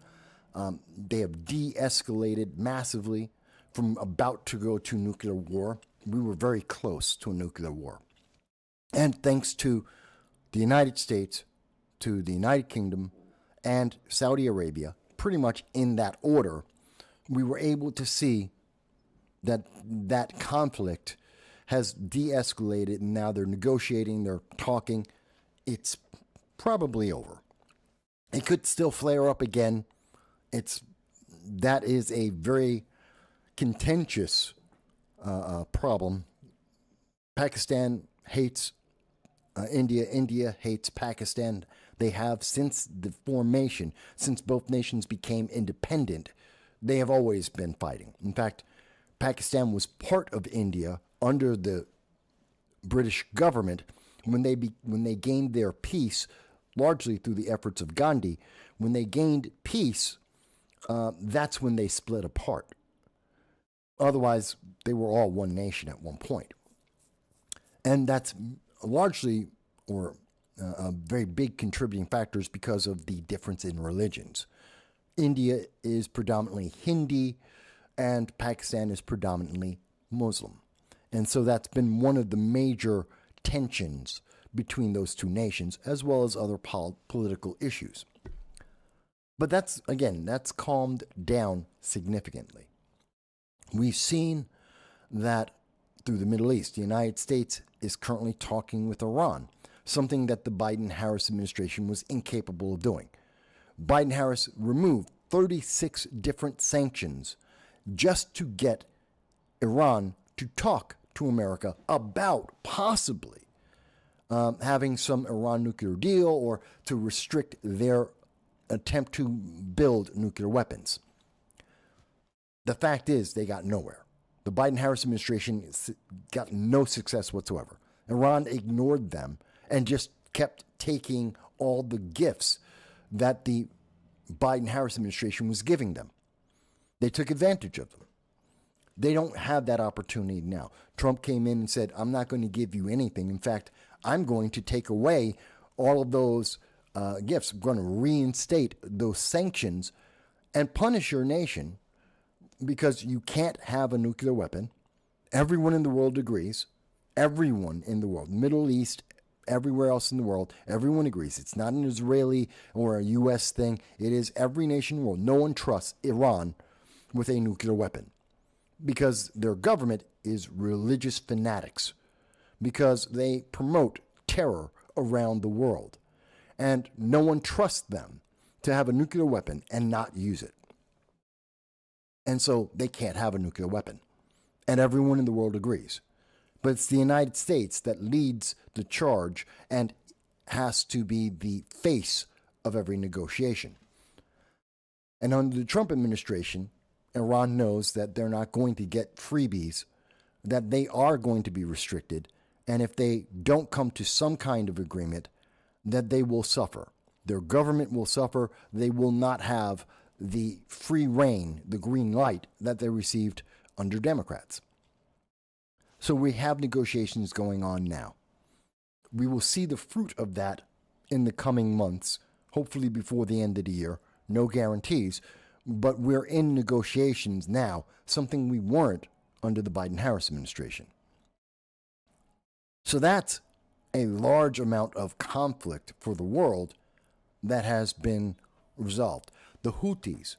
Speaker 2: They have de-escalated massively from about to go to nuclear war. We were very close to a nuclear war. And thanks to the United States, to the United Kingdom, and Saudi Arabia, pretty much in that order, we were able to see that conflict has de-escalated, and now they're negotiating, they're talking. It's probably over. It could still flare up again. That is a very contentious problem. Pakistan hates India. India hates Pakistan. They have since the formation, since both nations became independent, they have always been fighting. In fact, Pakistan was part of India under the British government when they gained their peace, largely through the efforts of Gandhi. When they gained peace, that's when they split apart. Otherwise, they were all one nation at one point. And that's largely, or a very big contributing factor is because of the difference in religions. India is predominantly Hindi, and Pakistan is predominantly Muslim. And so that's been one of the major tensions between those two nations, as well as other political issues. But that's calmed down significantly. We've seen that through the Middle East. The United States is currently talking with Iran, something that the Biden-Harris administration was incapable of doing. Biden-Harris removed 36 different sanctions just to get Iran to talk to America about possibly having some Iran nuclear deal or to restrict their attempt to build nuclear weapons. The fact is they got nowhere. The Biden-Harris administration got no success whatsoever. Iran ignored them and just kept taking all the gifts that the Biden-Harris administration was giving them. They took advantage of them. They don't have that opportunity now. Trump came in and said, I'm not going to give you anything. In fact, I'm going to take away all of those gifts. I'm going to reinstate those sanctions and punish your nation because you can't have a nuclear weapon. Everyone in the world agrees. Everyone in the world, Middle East, everywhere else in the world. Everyone agrees. It's not an Israeli or a U.S. thing. It is every nation in the world. No one trusts Iran with a nuclear weapon because their government is religious fanatics, because they promote terror around the world. And no one trusts them to have a nuclear weapon and not use it. And so they can't have a nuclear weapon. And everyone in the world agrees. But it's the United States that leads the charge and has to be the face of every negotiation. And under the Trump administration, Iran knows that they're not going to get freebies, that they are going to be restricted, and if they don't come to some kind of agreement, that they will suffer. Their government will suffer. They will not have the free reign, the green light that they received under Democrats. So we have negotiations going on now. We will see the fruit of that in the coming months, hopefully before the end of the year. No guarantees, but we're in negotiations now, something we weren't under the Biden-Harris administration. So that's a large amount of conflict for the world that has been resolved. The Houthis,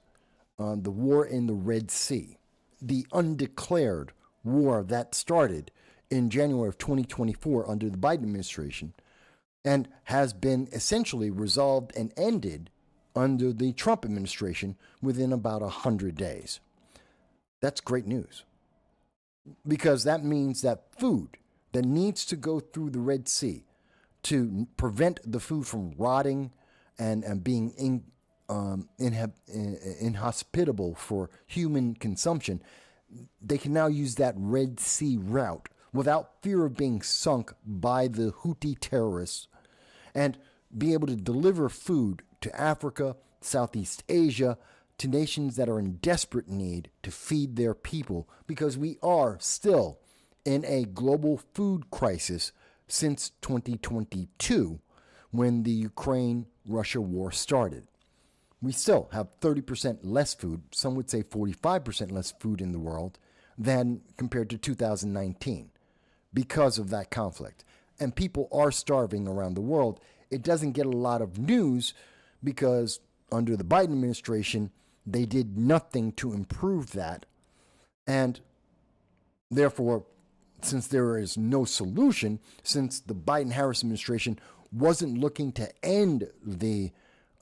Speaker 2: the war in the Red Sea, the undeclared war that started in January of 2024 under the Biden administration and has been essentially resolved and ended under the Trump administration within about 100 days. That's great news, because that means that food that needs to go through the Red Sea to prevent the food from rotting and being inhospitable for human consumption, they can now use that Red Sea route without fear of being sunk by the Houthi terrorists and be able to deliver food to Africa, Southeast Asia, to nations that are in desperate need to feed their people, because we are still in a global food crisis since 2022 when the Ukraine-Russia war started. We still have 30% less food, some would say 45% less food in the world than compared to 2019 because of that conflict. And people are starving around the world. It doesn't get a lot of news because under the Biden administration, they did nothing to improve that. And therefore, since there is no solution, since the Biden-Harris administration wasn't looking to end the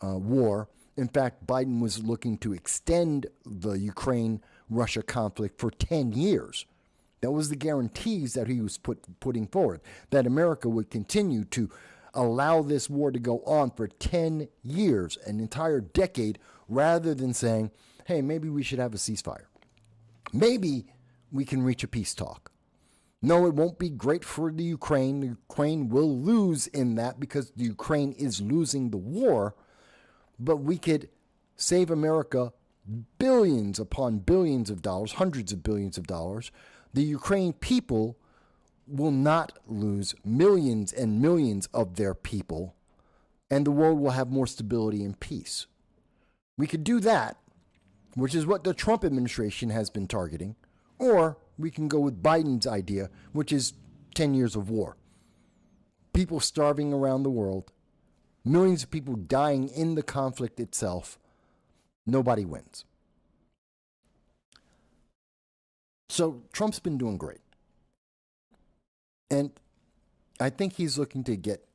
Speaker 2: war, in fact, Biden was looking to extend the Ukraine-Russia conflict for 10 years. That was the guarantees that he was putting forward, that America would continue to allow this war to go on for 10 years, an entire decade, rather than saying, hey, maybe we should have a ceasefire. Maybe we can reach a peace talk. No, it won't be great for the Ukraine. The Ukraine will lose in that because the Ukraine is losing the war. But we could save America billions upon billions of dollars, hundreds of billions of dollars. The Ukraine people will not lose millions and millions of their people, and the world will have more stability and peace. We could do that, which is what the Trump administration has been targeting, or we can go with Biden's idea, which is 10 years of war. People starving around the world, millions of people dying in the conflict itself. Nobody wins. So Trump's been doing great. And I think he's looking to get,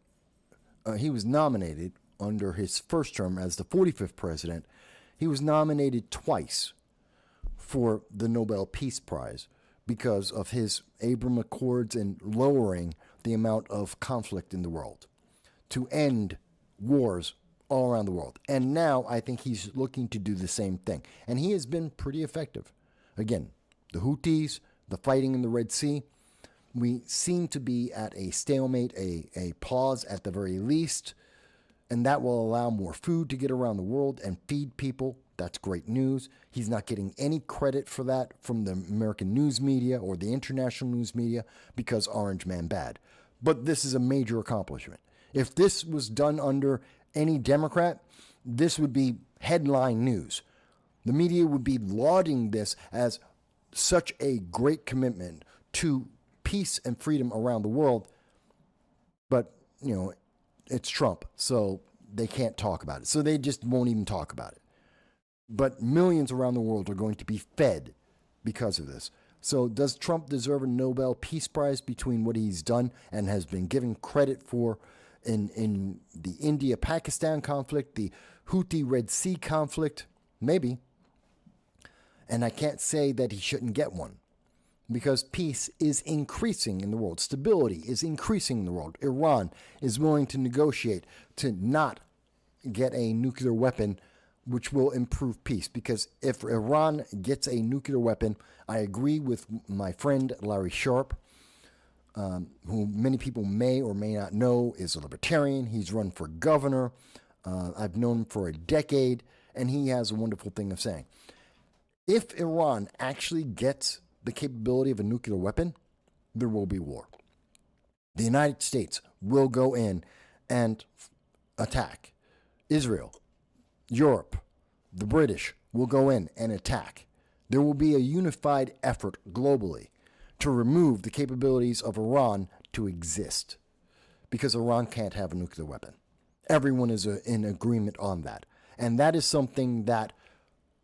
Speaker 2: he was nominated under his first term as the 45th president. He was nominated twice for the Nobel Peace Prize because of his Abraham Accords and lowering the amount of conflict in the world to end wars all around the world. And now I think he's looking to do the same thing. And he has been pretty effective. Again, the Houthis, the fighting in the Red Sea, we seem to be at a stalemate, a pause at the very least, and that will allow more food to get around the world and feed people. That's great news. He's not getting any credit for that from the American news media or the international news media because Orange Man bad. But this is a major accomplishment. If this was done under any Democrat, this would be headline news. The media would be lauding this as such a great commitment to peace and freedom around the world. But it's Trump, so they can't talk about it. So they just won't even talk about it. But millions around the world are going to be fed because of this. So does Trump deserve a Nobel Peace Prize between what he's done and has been given credit for in the India-Pakistan conflict, the Houthi-Red Sea conflict? Maybe. And I can't say that he shouldn't get one, because peace is increasing in the world. Stability is increasing in the world. Iran is willing to negotiate to not get a nuclear weapon, which will improve peace. Because if Iran gets a nuclear weapon, I agree with my friend Larry Sharp, who many people may or may not know is a libertarian. He's run for governor. I've known him for a decade, and he has a wonderful thing of saying. If Iran actually gets the capability of a nuclear weapon, there will be war. The United States will go in and attack. Israel, Europe, the British will go in and attack. There will be a unified effort globally to remove the capabilities of Iran to exist, because Iran can't have a nuclear weapon. Everyone is in agreement on that. And that is something that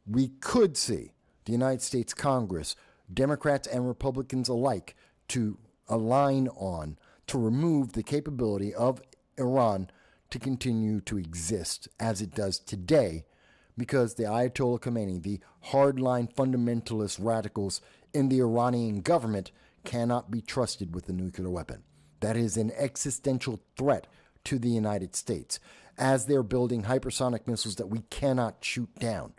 Speaker 2: we could see the United States Congress, Democrats and Republicans alike, to align on, to remove the capability of Iran to continue to exist as it does today, because the Ayatollah Khomeini, the hardline fundamentalist radicals in the Iranian government, cannot be trusted with a nuclear weapon. That is an existential threat to the United States, as they're building hypersonic missiles that we cannot shoot down.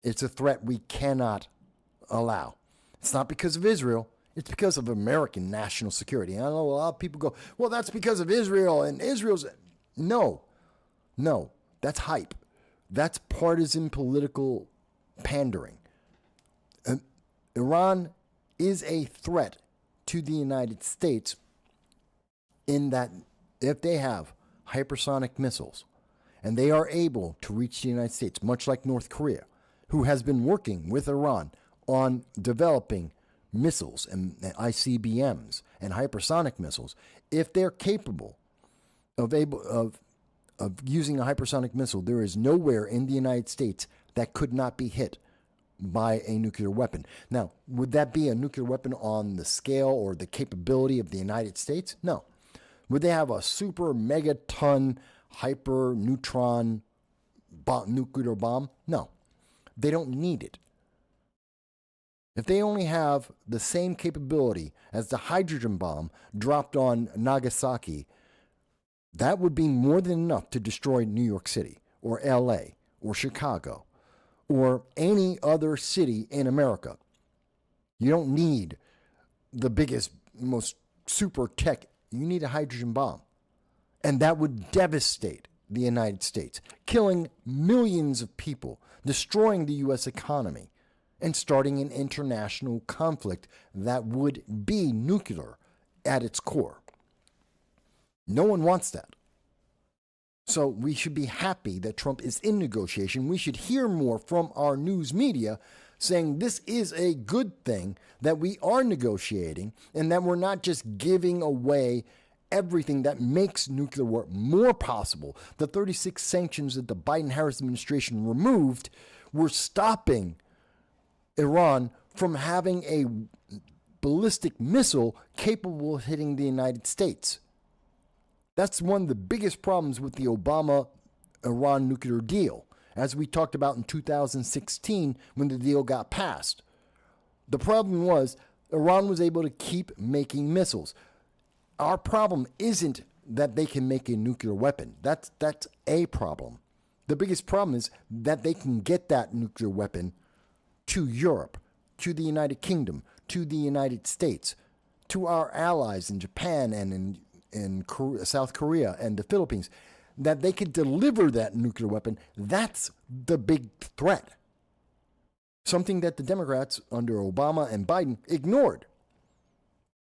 Speaker 2: It's a threat we cannot allow. It's not because of Israel. It's because of American national security. And I know a lot of people go, well, that's because of Israel and Israel's. No, that's hype. That's partisan political pandering. Iran is a threat to the United States in that if they have hypersonic missiles and they are able to reach the United States, much like North Korea, who has been working with Iran on developing missiles and ICBMs and hypersonic missiles, if they're capable of using a hypersonic missile, there is nowhere in the United States that could not be hit by a nuclear weapon. Now, would that be a nuclear weapon on the scale or the capability of the United States? No. Would they have a super megaton hyper neutron nuclear bomb? No. They don't need it. If they only have the same capability as the hydrogen bomb dropped on Nagasaki, that would be more than enough to destroy New York City or LA or Chicago or any other city in America. You don't need the biggest, most super tech. You need a hydrogen bomb. And that would devastate the United States, killing millions of people, destroying the U.S. economy, and starting an international conflict that would be nuclear at its core. No one wants that. So we should be happy that Trump is in negotiation. We should hear more from our news media saying this is a good thing, that we are negotiating, and that we're not just giving away everything that makes nuclear war more possible. The 36 sanctions that the Biden-Harris administration removed were stopping Iran from having a ballistic missile capable of hitting the United States. That's one of the biggest problems with the Obama-Iran nuclear deal, as we talked about in 2016 when the deal got passed. The problem was Iran was able to keep making missiles. Our problem isn't that they can make a nuclear weapon. That's a problem. The biggest problem is that they can get that nuclear weapon to Europe, to the United Kingdom, to the United States, to our allies in Japan and in South Korea and the Philippines, that they could deliver that nuclear weapon. That's the big threat. Something that the Democrats under Obama and Biden ignored.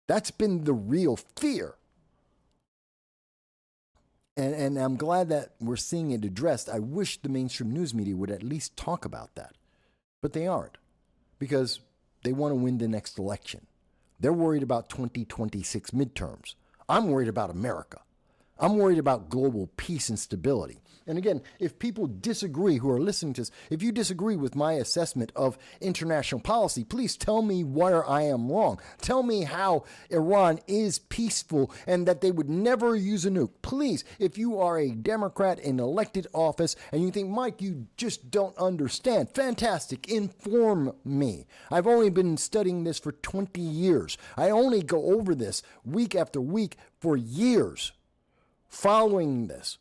Speaker 2: That's been the real fear. And I'm glad that we're seeing it addressed. I wish the mainstream news media would at least talk about that. But they aren't, because they want to win the next election. They're worried about 2026 midterms. I'm worried about America. I'm worried about global peace and stability. And again, if people disagree who are listening to this, if you disagree with my assessment of international policy, please tell me where I am wrong. Tell me how Iran is peaceful and that they would never use a nuke. Please, if you are a Democrat in elected office and you think, Mike, you just don't understand, fantastic, inform me. I've only been studying this for 20 years. I only go over this week after week for years. Following this,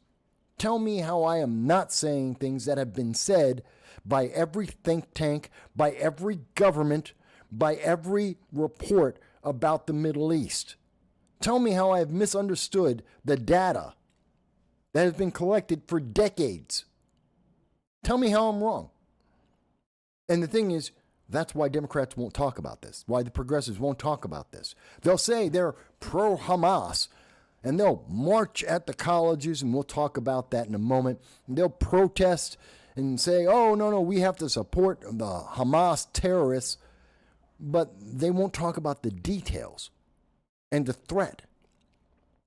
Speaker 2: tell me how I am not saying things that have been said by every think tank, by every government, by every report about the Middle East. Tell me how I have misunderstood the data that has been collected for decades. Tell me how I'm wrong. And the thing is, that's why Democrats won't talk about this, why the progressives won't talk about this. They'll say they're pro-Hamas, and they'll march at the colleges, and we'll talk about that in a moment. And they'll protest and say, oh, no, we have to support the Hamas terrorists. But they won't talk about the details and the threat.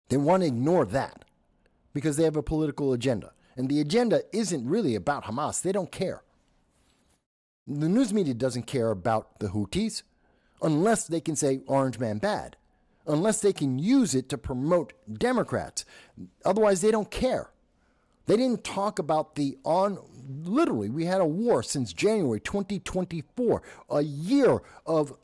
Speaker 2: They want to ignore that because they have a political agenda. And the agenda isn't really about Hamas. They don't care. The news media doesn't care about the Houthis unless they can say Orange Man bad. Unless they can use it to promote Democrats. Otherwise, they don't care. They didn't talk about literally, we had a war since January 2024, a year of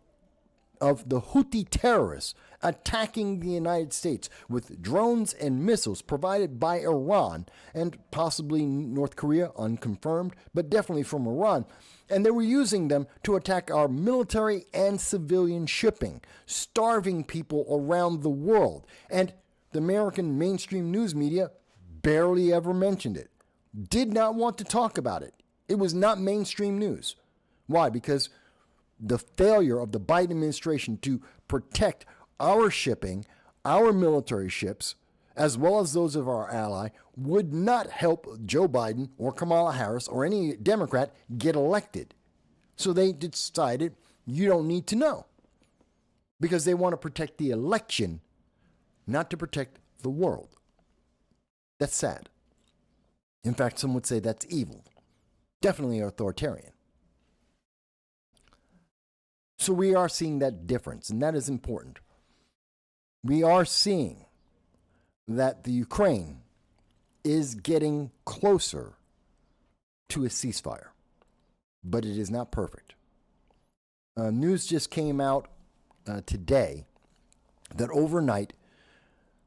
Speaker 2: the Houthi terrorists attacking the United States with drones and missiles provided by Iran and possibly North Korea, unconfirmed, but definitely from Iran. And they were using them to attack our military and civilian shipping, starving people around the world. And the American mainstream news media barely ever mentioned it, did not want to talk about it. It was not mainstream news. Why? Because the failure of the Biden administration to protect our shipping, our military ships, as well as those of our ally, would not help Joe Biden or Kamala Harris or any Democrat get elected. So they decided you don't need to know because they want to protect the election, not to protect the world. That's sad. In fact, some would say that's evil. Definitely authoritarian. So we are seeing that difference, and that is important. We are seeing that the Ukraine is getting closer to a ceasefire, but it is not perfect. News just came out today that overnight,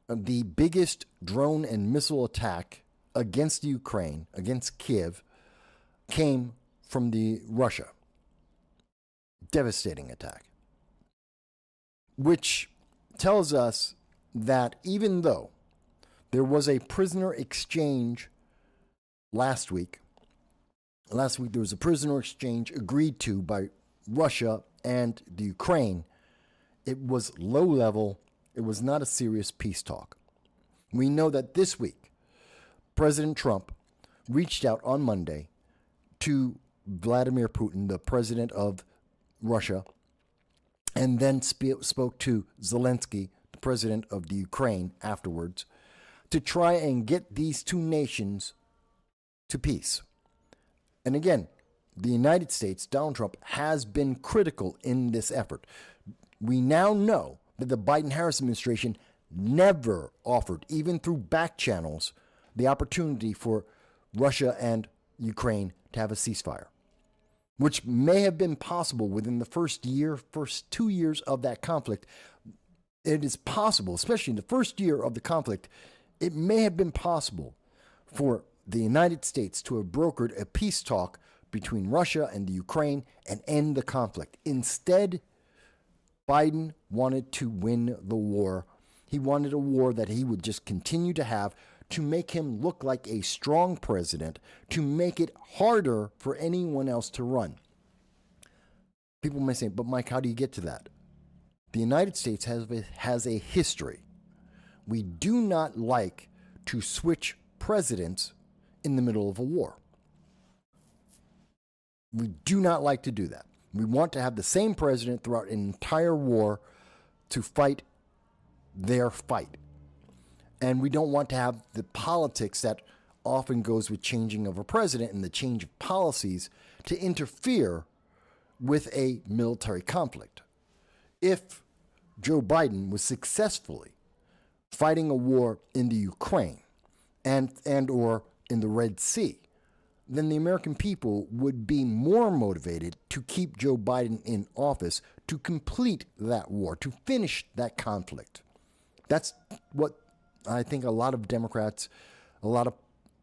Speaker 2: the biggest drone and missile attack against Ukraine, against Kiev, came from Russia. Devastating attack. Which tells us that even though there was a prisoner exchange last week there was a prisoner exchange agreed to by Russia and the Ukraine, it was low level. It was not a serious peace talk. We know that this week, President Trump reached out on Monday to Vladimir Putin, the president of Russia, and then spoke to Zelensky, the president of the Ukraine, afterwards, to try and get these two nations to peace. And again, the United States, Donald Trump, has been critical in this effort. We now know that the Biden-Harris administration never offered, even through back channels, the opportunity for Russia and Ukraine to have a ceasefire, which may have been possible within the first 2 years of that conflict. It is possible, especially in the first year of the conflict, it may have been possible for the United States to have brokered a peace talk between Russia and the Ukraine and end the conflict. Instead, Biden wanted to win the war. He wanted a war that he would just continue to have to make him look like a strong president, to make it harder for anyone else to run. People may say, but Mike, how do you get to that? The United States has a history. We do not like to switch presidents in the middle of a war. We do not like to do that. We want to have the same president throughout an entire war to fight their fight. And we don't want to have the politics that often goes with changing of a president and the change of policies to interfere with a military conflict. If Joe Biden was successfully fighting a war in the Ukraine and or in the Red Sea, then the American people would be more motivated to keep Joe Biden in office to complete that war, to finish that conflict. That's what I think a lot of Democrats, a lot of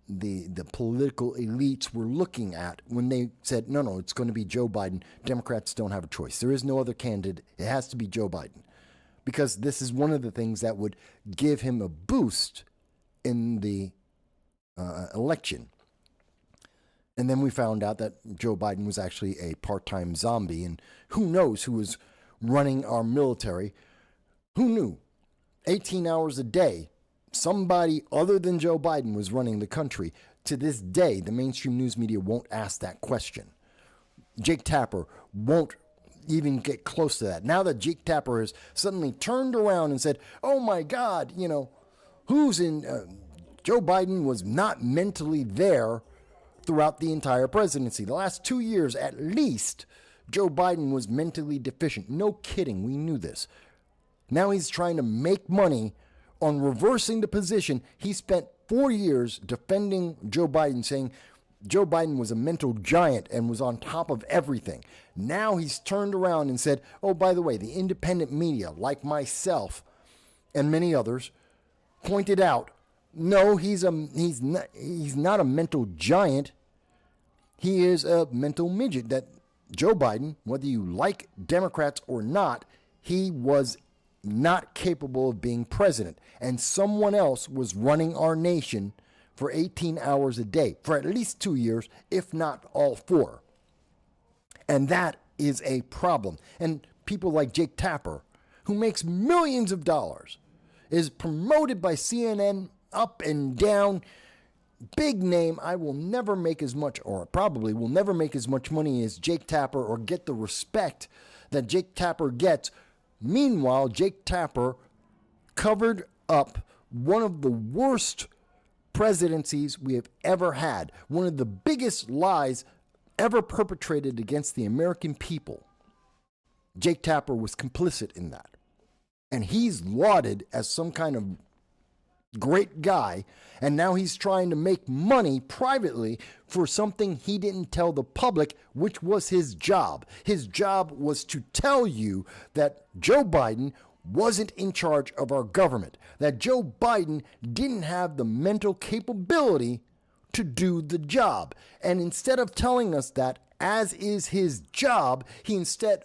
Speaker 2: the political elites were looking at when they said, no, it's going to be Joe Biden. Democrats don't have a choice. There is no other candidate. It has to be Joe Biden. Because this is one of the things that would give him a boost in the election. And then we found out that Joe Biden was actually a part-time zombie. And who knows who was running our military? Who knew? 18 hours a day, somebody other than Joe Biden was running the country. To this day, the mainstream news media won't ask that question. Jake Tapper won't even get close to that. Now that Jake Tapper has suddenly turned around and said, oh my God, who's in... Joe Biden was not mentally there throughout the entire presidency. The last 2 years, at least, Joe Biden was mentally deficient. No kidding, we knew this. Now he's trying to make money on reversing the position. He spent 4 years defending Joe Biden, saying Joe Biden was a mental giant and was on top of everything. Now he's turned around and said, oh, by the way, the independent media, like myself and many others, pointed out, no, he's not a mental giant. He is a mental midget. That Joe Biden, whether you like Democrats or not, he was not capable of being president. And someone else was running our nation for 18 hours a day for at least 2 years, if not all 4. And that is a problem. And people like Jake Tapper, who makes millions of dollars, is promoted by CNN up and down. Big name. I will never make as much, or probably will never make as much money as Jake Tapper or get the respect that Jake Tapper gets. Meanwhile, Jake Tapper covered up one of the worst presidencies we have ever had, one of the biggest lies ever perpetrated against the American people. Jake Tapper was complicit in that. And he's lauded as some kind of great guy, and now he's trying to make money privately for something he didn't tell the public, which was his job. His job was to tell you that Joe Biden wasn't in charge of our government, that Joe Biden didn't have the mental capability to do the job. And instead of telling us that, as is his job, he instead,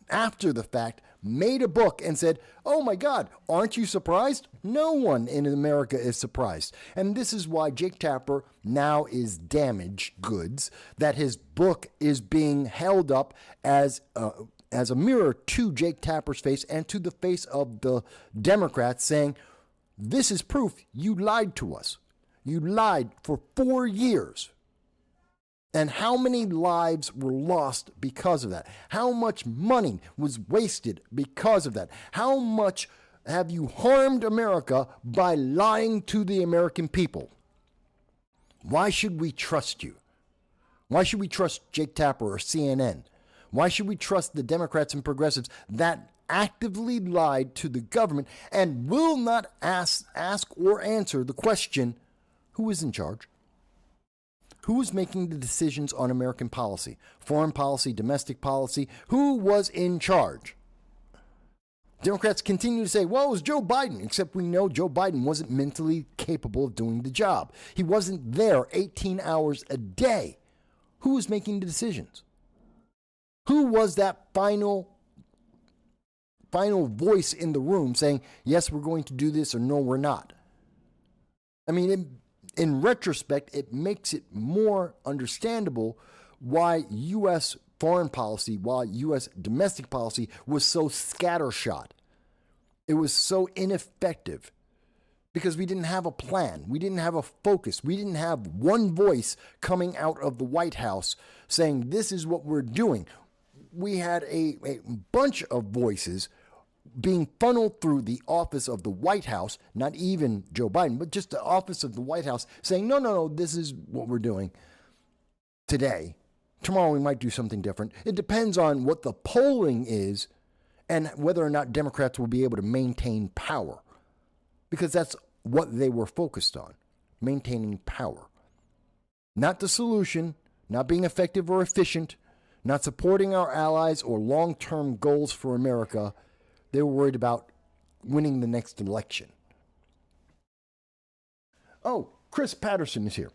Speaker 2: after the fact, made a book and said, oh my God, aren't you surprised? No one in America is surprised. And this is why Jake Tapper now is damaged goods, that his book is being held up as a mirror to Jake Tapper's face and to the face of the Democrats, saying, this is proof you lied to us. You lied for 4 years. And how many lives were lost because of that? How much money was wasted because of that? How much have you harmed America by lying to the American people? Why should we trust you? Why should we trust Jake Tapper or CNN? Why should we trust the Democrats and progressives that actively lied to the government and will not ask or answer the question, who is in charge? Who was making the decisions on American policy, foreign policy, domestic policy? Who was in charge? Democrats continue to say, well, it was Joe Biden, except we know Joe Biden wasn't mentally capable of doing the job. He wasn't there 18 hours a day. Who was making the decisions? Who was that final voice in the room saying, yes, we're going to do this, or no, we're not? I mean, in retrospect, it makes it more understandable why U.S. foreign policy, why U.S. domestic policy was so scattershot. It was so ineffective because we didn't have a plan. We didn't have a focus. We didn't have one voice coming out of the White House saying, this is what we're doing. We had a bunch of voices being funneled through the office of the White House, not even Joe Biden, but just the office of the White House, saying, no, this is what we're doing today. Tomorrow we might do something different. It depends on what the polling is and whether or not Democrats will be able to maintain power, because that's what they were focused on, maintaining power. Not the solution, not being effective or efficient, not supporting our allies or long-term goals for America. They were worried about winning the next election. Oh, Chris Patterson is here.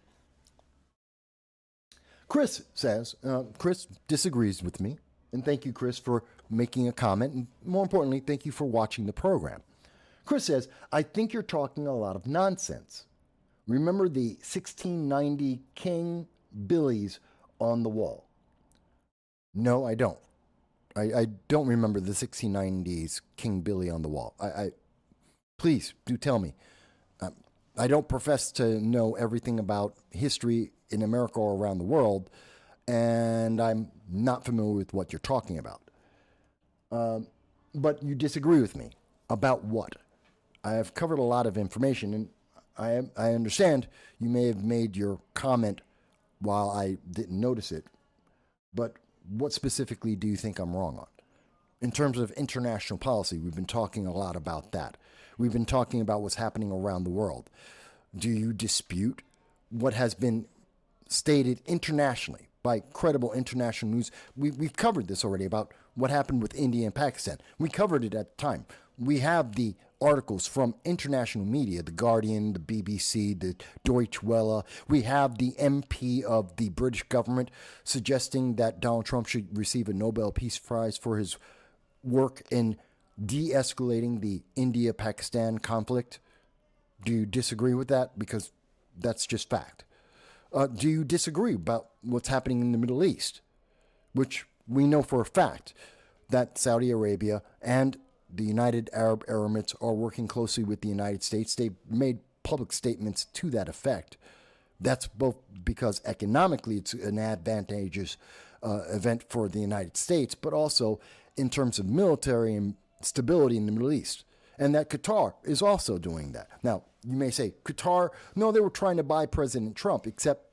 Speaker 2: Chris says, Chris disagrees with me. And thank you, Chris, for making a comment. And more importantly, thank you for watching the program. Chris says, I think you're talking a lot of nonsense. Remember the 1690 King Billies on the wall? No, I don't. I don't remember the 1690s King Billy on the wall. Please do tell me. I don't profess to know everything about history in America or around the world, and I'm not familiar with what you're talking about. But you disagree with me. About what? I have covered a lot of information, and I understand you may have made your comment while I didn't notice it, but what specifically do you think I'm wrong on? In terms of international policy, we've been talking a lot about that. We've been talking about what's happening around the world. Do you dispute what has been stated internationally by credible international news? We've covered this already about what happened with India and Pakistan. We covered it at the time. We have the articles from international media, The Guardian, the BBC, the Deutsche Welle. We have the MP of the British government suggesting that Donald Trump should receive a Nobel Peace Prize for his work in de-escalating the India-Pakistan conflict. Do you disagree with that? Because that's just fact. Do you disagree about what's happening in the Middle East, which we know for a fact that Saudi Arabia and the United Arab Emirates are working closely with the United States? They've made public statements to that effect. That's both because economically it's an advantageous event for the United States, but also in terms of military and stability in the Middle East. And that Qatar is also doing that. Now, you may say, Qatar, no, they were trying to buy President Trump, except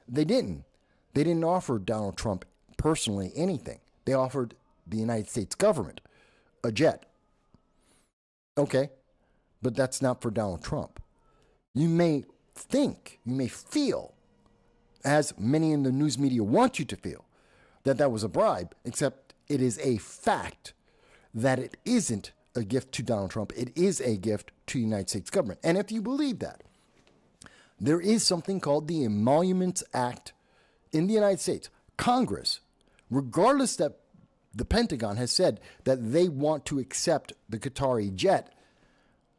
Speaker 2: they didn't. They didn't offer Donald Trump personally anything. They offered the United States government a jet. Okay, but that's not for Donald Trump. You may think, you may feel, as many in the news media want you to feel, that that was a bribe, except it is a fact that it isn't a gift to Donald Trump. It is a gift to the United States government. And if you believe that, there is something called the Emoluments Act in the United States. Congress, regardless that the Pentagon has said that they want to accept the Qatari jet,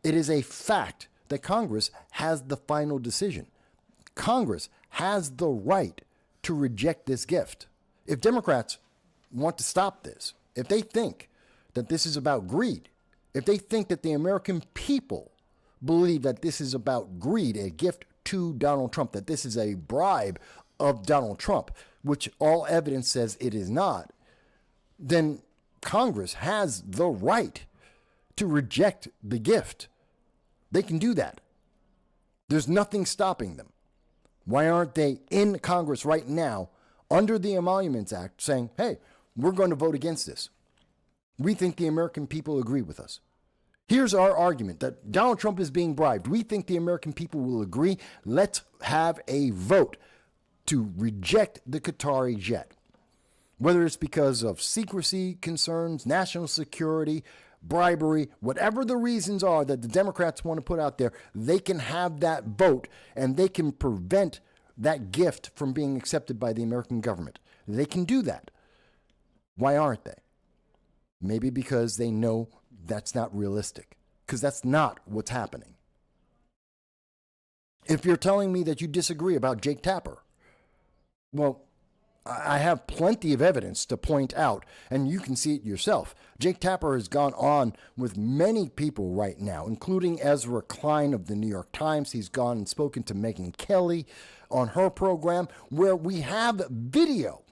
Speaker 2: it is a fact that Congress has the final decision. Congress has the right to reject this gift. If Democrats want to stop this, if they think that this is about greed, if they think that the American people believe that this is about greed, a gift to Donald Trump, that this is a bribe of Donald Trump, which all evidence says it is not, then Congress has the right to reject the gift. They can do that. There's nothing stopping them. Why aren't they in Congress right now under the Emoluments Act saying, hey, we're going to vote against this? We think the American people agree with us. Here's our argument that Donald Trump is being bribed. We think the American people will agree. Let's have a vote to reject the Qatari jet. Whether it's because of secrecy concerns, national security, bribery, whatever the reasons are that the Democrats want to put out there, they can have that vote and they can prevent that gift from being accepted by the American government. They can do that. Why aren't they? Maybe because they know that's not realistic, because that's not what's happening. If you're telling me that you disagree about Jake Tapper, well, I have plenty of evidence to point out, and you can see it yourself. Jake Tapper has gone on with many people right now, including Ezra Klein of the New York Times. He's gone and spoken to Megyn Kelly on her program, where we have video,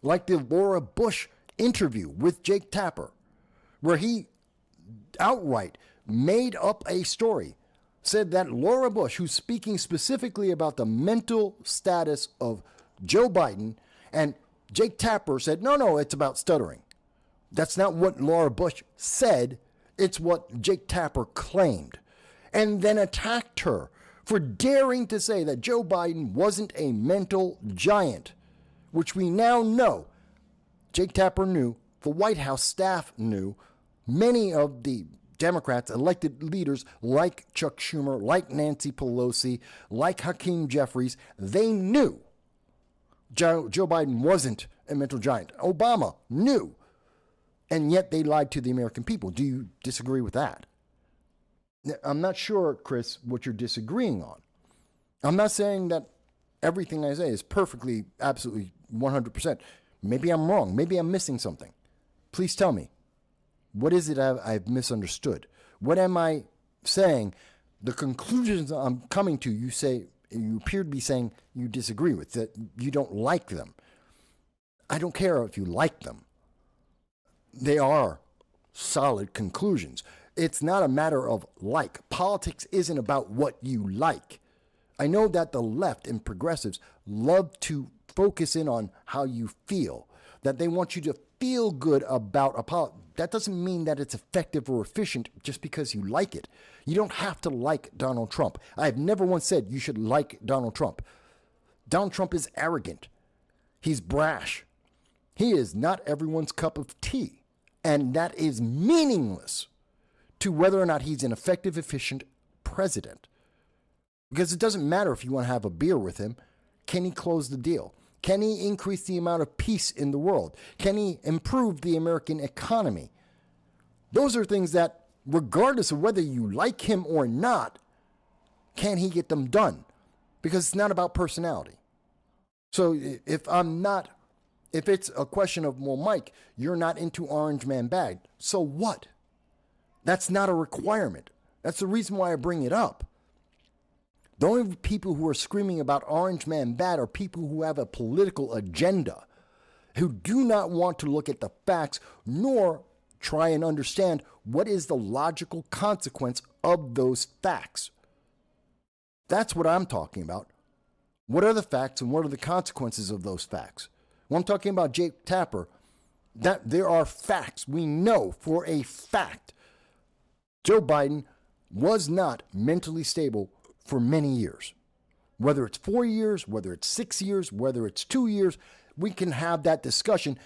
Speaker 2: like the Laura Bush interview with Jake Tapper, where he outright made up a story, said that Laura Bush, who's speaking specifically about the mental status of Joe Biden, and Jake Tapper said, no, it's about stuttering. That's not what Laura Bush said. It's what Jake Tapper claimed. And then attacked her for daring to say that Joe Biden wasn't a mental giant, which we now know. Jake Tapper knew, the White House staff knew, many of the Democrats, elected leaders like Chuck Schumer, like Nancy Pelosi, like Hakeem Jeffries, they knew Joe Biden wasn't a mental giant. Obama knew. And yet they lied to the American people. Do you disagree with that? I'm not sure, Chris, what you're disagreeing on. I'm not saying that everything I say is perfectly, absolutely 100%. Maybe I'm wrong. Maybe I'm missing something. Please tell me. What is it I've misunderstood? What am I saying? The conclusions I'm coming to, you appear to be saying you disagree with, that you don't like them. I don't care if you like them. They are solid conclusions. It's not a matter of like. Politics isn't about what you like. I know that the left and progressives love to focus in on how you feel, that they want you to feel good about a politics. That doesn't mean that it's effective or efficient just because you like it. You don't have to like Donald Trump. I've never once said you should like Donald Trump. Donald Trump is arrogant. He's brash. He is not everyone's cup of tea. And that is meaningless to whether or not he's an effective, efficient president. Because it doesn't matter if you want to have a beer with him. Can he close the deal? Can he increase the amount of peace in the world? Can he improve the American economy? Those are things that, regardless of whether you like him or not, can he get them done? Because it's not about personality. So if it's a question of, well, Mike, you're not into Orange Man Bag, so what? That's not a requirement. That's the reason why I bring it up. The only people who are screaming about Orange Man Bad are people who have a political agenda, who do not want to look at the facts, nor try and understand what is the logical consequence of those facts. That's what I'm talking about. What are the facts and what are the consequences of those facts? When I'm talking about Jake Tapper, that there are facts. We know for a fact Joe Biden was not mentally stable for many years. Whether it's 4 years, whether it's 6 years, whether it's 2 years, we can have that discussion.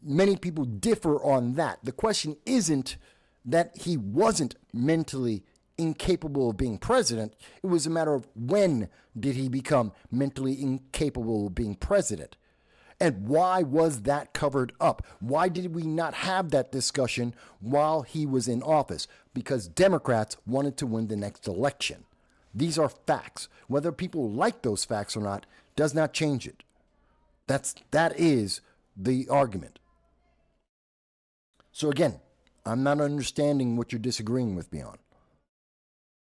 Speaker 2: Many people differ on that. The question isn't that he wasn't mentally incapable of being president. It was a matter of when did he become mentally incapable of being president? And why was that covered up? Why did we not have that discussion while he was in office? Because Democrats wanted to win the next election. These are facts. Whether people like those facts or not does not change it. That is the argument. So again, I'm not understanding what you're disagreeing with me on.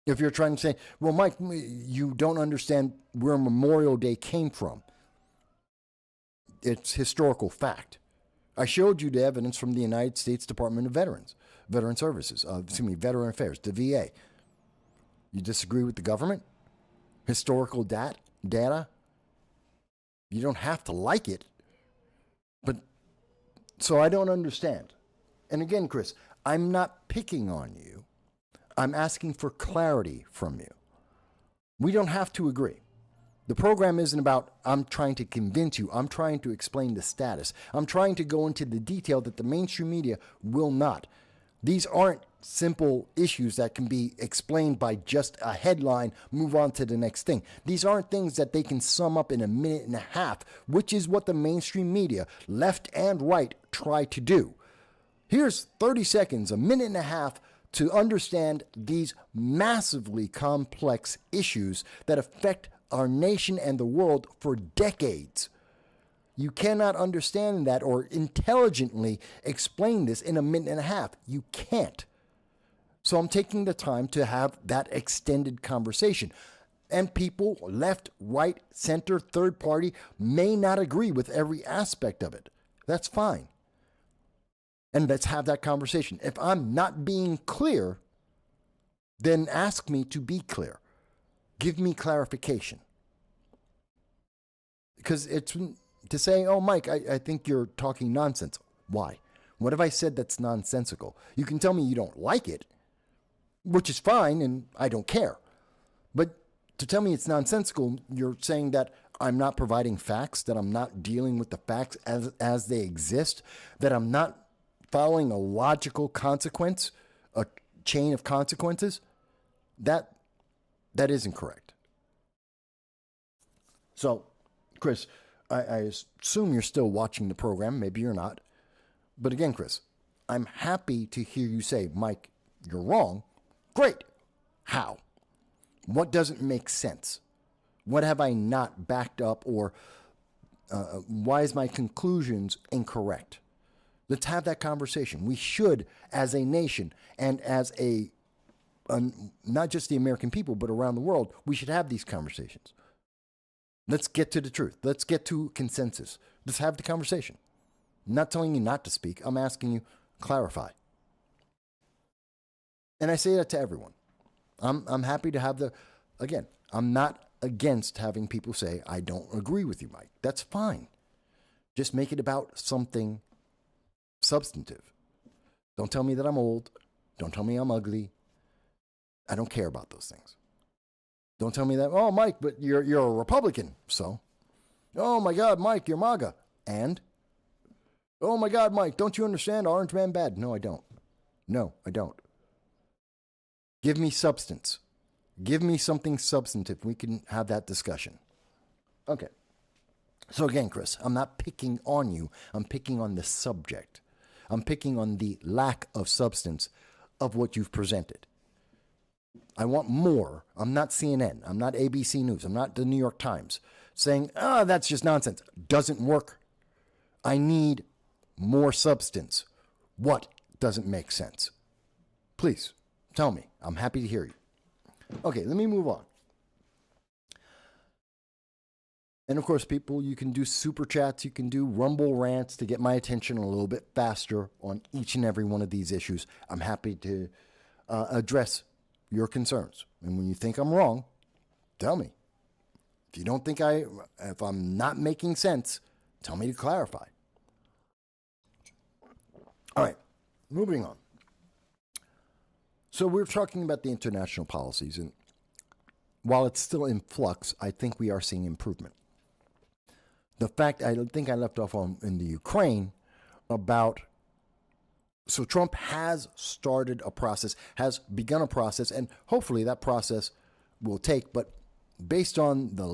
Speaker 2: If you're trying to say, well, Mike, you don't understand where Memorial Day came from. It's historical fact. I showed you the evidence from the United States Department of Veteran Services, Veteran Affairs, the VA. You disagree with the government? Historical data? You don't have to like it. But, so I don't understand. And again, Chris, I'm not picking on you. I'm asking for clarity from you. We don't have to agree. The program isn't about, I'm trying to convince you. I'm trying to explain the status. I'm trying to go into the detail that the mainstream media will not. These aren't simple issues that can be explained by just a headline, move on to the next thing. These aren't things that they can sum up in a minute and a half, which is what the mainstream media, left and right, try to do. Here's 30 seconds, a minute and a half, to understand these massively complex issues that affect our nation and the world for decades. You cannot understand that or intelligently explain this in a minute and a half. You can't. So I'm taking the time to have that extended conversation. And people, left, right, center, third party, may not agree with every aspect of it. That's fine. And let's have that conversation. If I'm not being clear, then ask me to be clear. Give me clarification. Because it's to say, oh, Mike, I think you're talking nonsense. Why? What have I said that's nonsensical? You can tell me you don't like it, which is fine, and I don't care. But to tell me it's nonsensical, you're saying that I'm not providing facts, that I'm not dealing with the facts as they exist, that I'm not following a logical consequence, a chain of consequences. That isn't correct. So, Chris, I assume you're still watching the program. Maybe you're not. But again, Chris, I'm happy to hear you say, Mike, you're wrong. Great. How? What doesn't make sense? What have I not backed up, or why is my conclusions incorrect? Let's have that conversation. We should, as a nation and as not just the American people, but around the world, we should have these conversations. Let's get to the truth. Let's get to consensus. Let's have the conversation. I'm not telling you not to speak. I'm asking you, clarify. And I say that to everyone. I'm happy to have again, I'm not against having people say, I don't agree with you, Mike. That's fine. Just make it about something substantive. Don't tell me that I'm old. Don't tell me I'm ugly. I don't care about those things. Don't tell me that, oh, Mike, but you're a Republican. So, oh my God, Mike, you're MAGA. And, oh my God, Mike, don't you understand? Orange man bad. No, I don't. No, I don't. Give me substance. Give me something substantive. We can have that discussion. Okay. So again, Chris, I'm not picking on you. I'm picking on the subject. I'm picking on the lack of substance of what you've presented. I want more. I'm not CNN. I'm not ABC News. I'm not the New York Times saying, that's just nonsense. Doesn't work. I need more substance. What doesn't make sense? Please tell me. I'm happy to hear you. Okay, let me move on. And of course, people, you can do super chats. You can do Rumble rants to get my attention a little bit faster on each and every one of these issues. I'm happy to address your concerns. And when you think I'm wrong, tell me. If you don't think if I'm not making sense, tell me to clarify. All right, moving on. So we're talking about the international policies, and while it's still in flux, I think we are seeing improvement. The fact I think I left off in the Ukraine about, so Trump has started a process, has begun a process, and hopefully that process will take, but based on the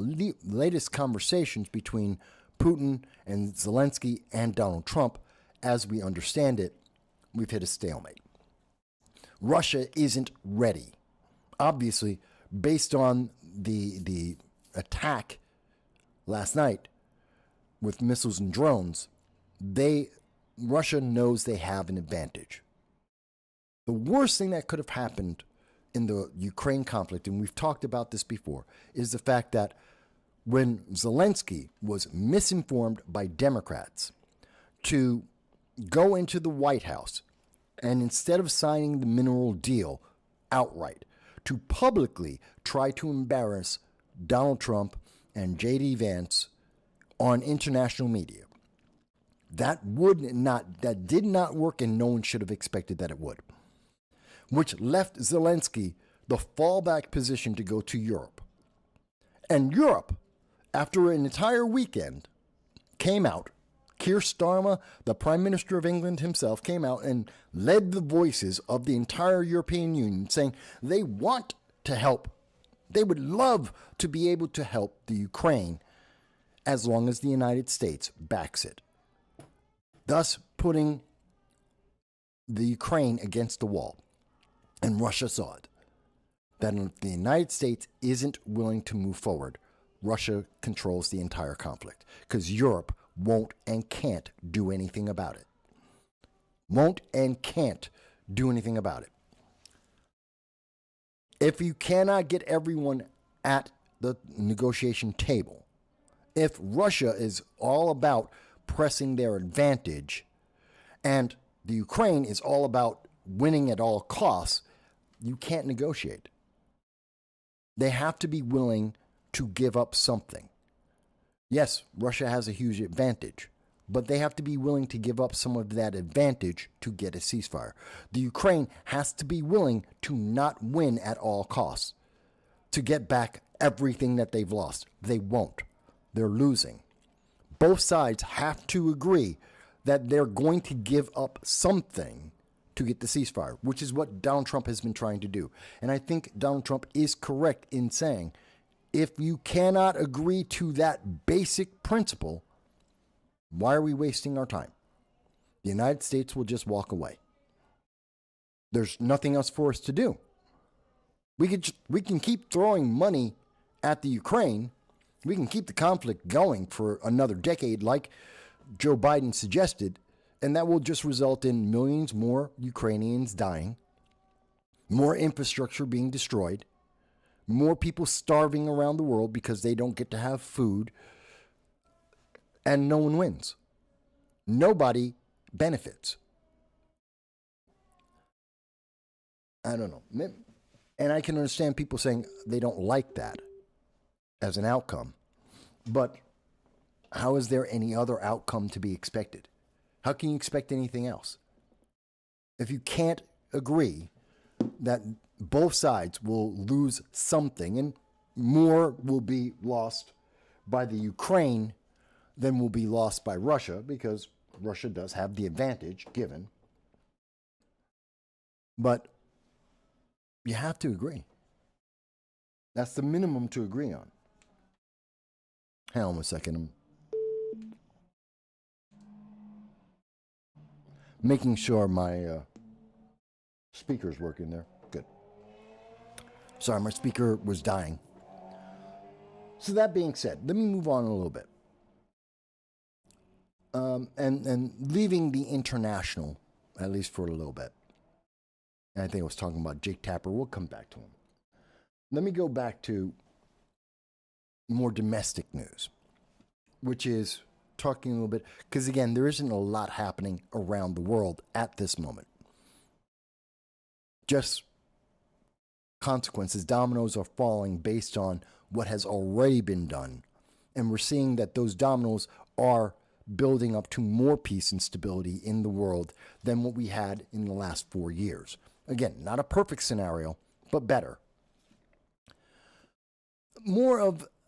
Speaker 2: latest conversations between Putin and Zelensky and Donald Trump, as we understand it, we've hit a stalemate. Russia isn't ready. Obviously, based on the attack last night with missiles and drones, Russia knows they have an advantage. The worst thing that could have happened in the Ukraine conflict, and we've talked about this before, is the fact that when Zelensky was misinformed by Democrats to go into the White House and instead of signing the mineral deal outright, to publicly try to embarrass Donald Trump and J.D. Vance on international media. That did not work, and no one should have expected that it would. Which left Zelensky the fallback position to go to Europe. And Europe, after an entire weekend, came out. Keir Starmer, the Prime Minister of England himself, came out and led the voices of the entire European Union, saying they want to help. They would love to be able to help the Ukraine as long as the United States backs it, thus putting the Ukraine against the wall. And Russia saw it, that if the United States isn't willing to move forward, Russia controls the entire conflict, because Europe won't and can't do anything about it. Won't and can't do anything about it. If you cannot get everyone at the negotiation table, if Russia is all about pressing their advantage and the Ukraine is all about winning at all costs, you can't negotiate. They have to be willing to give up something. Yes, Russia has a huge advantage, but they have to be willing to give up some of that advantage to get a ceasefire. The Ukraine has to be willing to not win at all costs, to get back everything that they've lost. They won't. They're losing. Both sides have to agree that they're going to give up something to get the ceasefire, which is what Donald Trump has been trying to do. And I think Donald Trump is correct in saying, if you cannot agree to that basic principle, why are we wasting our time? The United States will just walk away. There's nothing else for us to do. We can keep throwing money at the Ukraine. We can keep the conflict going for another decade like Joe Biden suggested, and that will just result in millions more Ukrainians dying, more infrastructure being destroyed, more people starving around the world because they don't get to have food, and no one wins. Nobody benefits. I don't know. And I can understand people saying they don't like that as an outcome, but how is there any other outcome to be expected? How can you expect anything else? If you can't agree that both sides will lose something and more will be lost by the Ukraine than will be lost by Russia, because Russia does have the advantage given. But you have to agree. That's the minimum to agree on. Hang on a second. I'm making sure my speaker's working there. Good. Sorry, my speaker was dying. So that being said, let me move on a little bit. And leaving the international, at least for a little bit. And I think I was talking about Jake Tapper. We'll come back to him. Let me go back to more domestic news, which is talking a little bit, because again, there isn't a lot happening around the world at this moment. Just consequences, dominoes are falling based on what has already been done. And we're seeing that those dominoes are building up to more peace and stability in the world than what we had in the last 4 years. Again, not a perfect scenario, but better.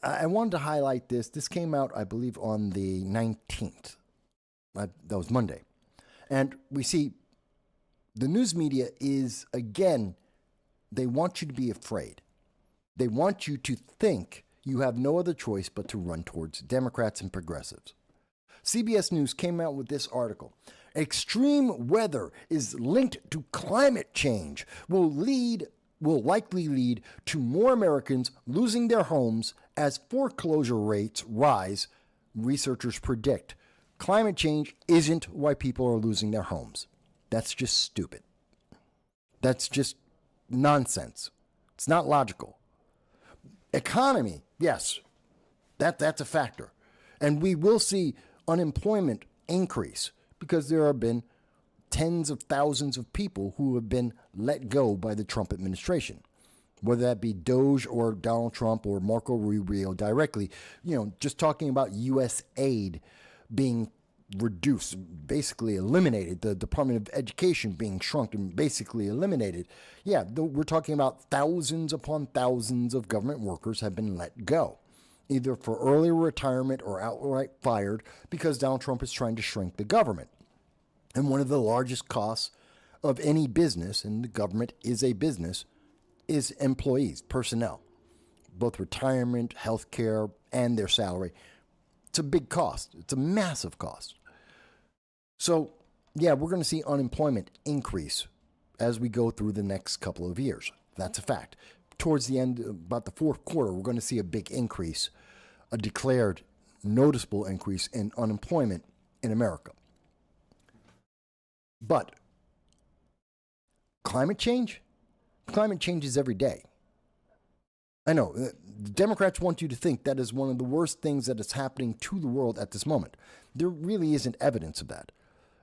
Speaker 2: I wanted to highlight this. This came out, I believe, on the 19th. That was Monday. And we see the news media is, again, they want you to be afraid. They want you to think you have no other choice but to run towards Democrats and progressives. CBS News came out with this article. Extreme weather is linked to climate change, will likely lead to more Americans losing their homes as foreclosure rates rise, researchers predict. Climate change isn't why people are losing their homes. That's just stupid. That's just nonsense. It's not logical. Economy, yes, that's a factor. And we will see unemployment increase because there have been tens of thousands of people who have been let go by the Trump administration, whether that be Doge or Donald Trump or Marco Rubio directly. Just talking about U.S. aid being reduced, basically eliminated, the Department of Education being shrunk and basically eliminated. Yeah, we're talking about thousands upon thousands of government workers have been let go, either for early retirement or outright fired because Donald Trump is trying to shrink the government. And one of the largest costs of any business, and the government is a business, is employees, personnel, both retirement, health care, and their salary. It's a big cost. It's a massive cost. So, yeah, we're going to see unemployment increase as we go through the next couple of years. That's a fact. Towards the end, about the fourth quarter, we're going to see a big increase, a declared noticeable increase in unemployment in America. But climate change? Climate changes every day. I know, the Democrats want you to think that is one of the worst things that is happening to the world at this moment. There really isn't evidence of that.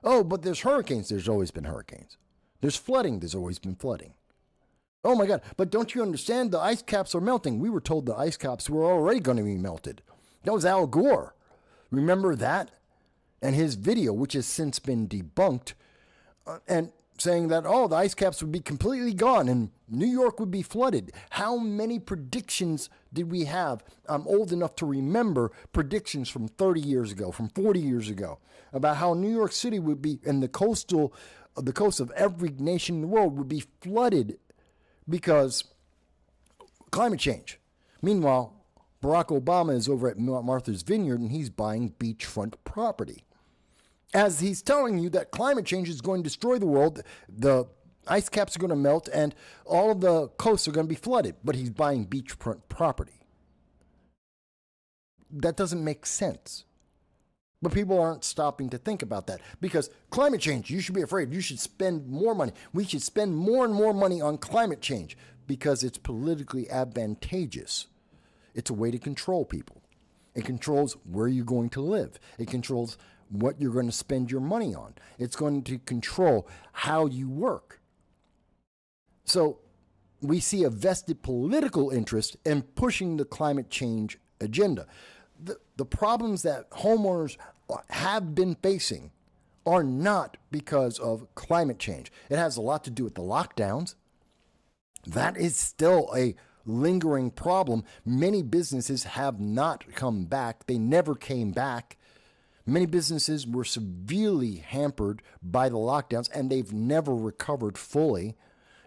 Speaker 2: Oh, but there's hurricanes. There's always been hurricanes. There's flooding. There's always been flooding. Oh my God. But don't you understand? The ice caps are melting. We were told the ice caps were already going to be melted. That was Al Gore. Remember that? And his video, which has since been debunked, and saying that, oh, the ice caps would be completely gone and New York would be flooded. How many predictions did we have? I'm old enough to remember predictions from 30 years ago, from 40 years ago, about how New York City would be, and the coast of every nation in the world would be flooded because climate change. Meanwhile, Barack Obama is over at Martha's Vineyard and he's buying beachfront property. As he's telling you that climate change is going to destroy the world, the ice caps are going to melt, and all of the coasts are going to be flooded, but he's buying beachfront property. That doesn't make sense. But people aren't stopping to think about that, because climate change, you should be afraid. You should spend more money. We should spend more and more money on climate change because it's politically advantageous. It's a way to control people. It controls where you're going to live. It controls what you're going to spend your money on. It's going to control how you work. So we see a vested political interest in pushing the climate change agenda. The problems that homeowners have been facing are not because of climate change. It has a lot to do with the lockdowns. That is still a lingering problem. Many businesses have not come back. They never came back. Many businesses were severely hampered by the lockdowns, and they've never recovered fully.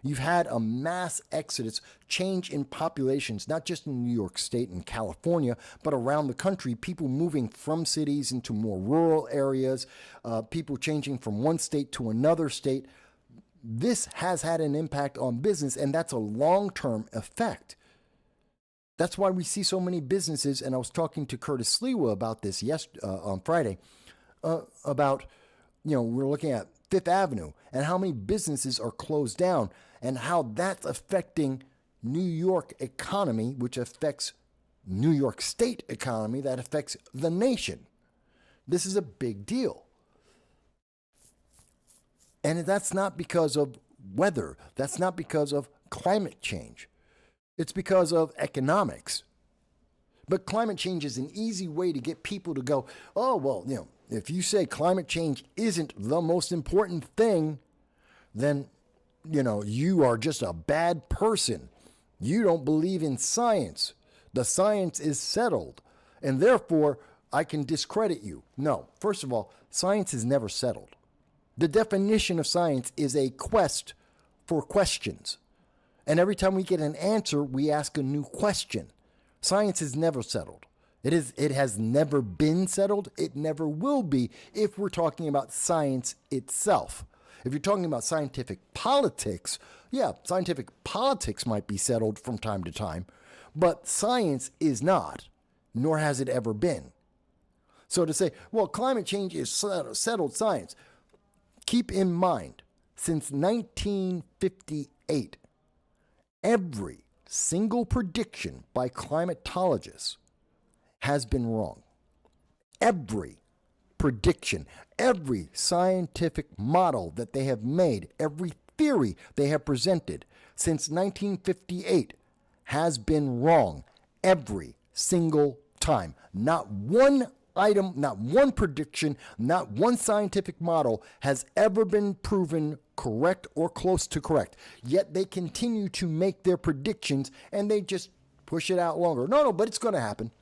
Speaker 2: You've had a mass exodus, change in populations, not just in New York State and California, but around the country. People moving from cities into more rural areas, people changing from one state to another state. This has had an impact on business, and that's a long-term effect. That's why we see so many businesses, and I was talking to Curtis Sliwa about this on Friday, about, we're looking at Fifth Avenue and how many businesses are closed down and how that's affecting New York economy, which affects New York State economy, that affects the nation. This is a big deal. And that's not because of weather. That's not because of climate change. It's because of economics. But climate change is an easy way to get people to go, oh, well, if you say climate change isn't the most important thing, then, you are just a bad person. You don't believe in science. The science is settled, and therefore I can discredit you. No, first of all, science is never settled. The definition of science is a quest for questions. And every time we get an answer, we ask a new question. Science is never settled. It has never been settled. It never will be if we're talking about science itself. If you're talking about scientific politics, yeah, scientific politics might be settled from time to time, but science is not, nor has it ever been. So to say, well, climate change is settled science. Keep in mind, since 1958, every single prediction by climatologists has been wrong. Every prediction, every scientific model that they have made, every theory they have presented since 1958 has been wrong every single time. Not one item, not one prediction, not one scientific model has ever been proven correct or close to correct. Yet they continue to make their predictions and they just push it out longer. No, but it's going to happen.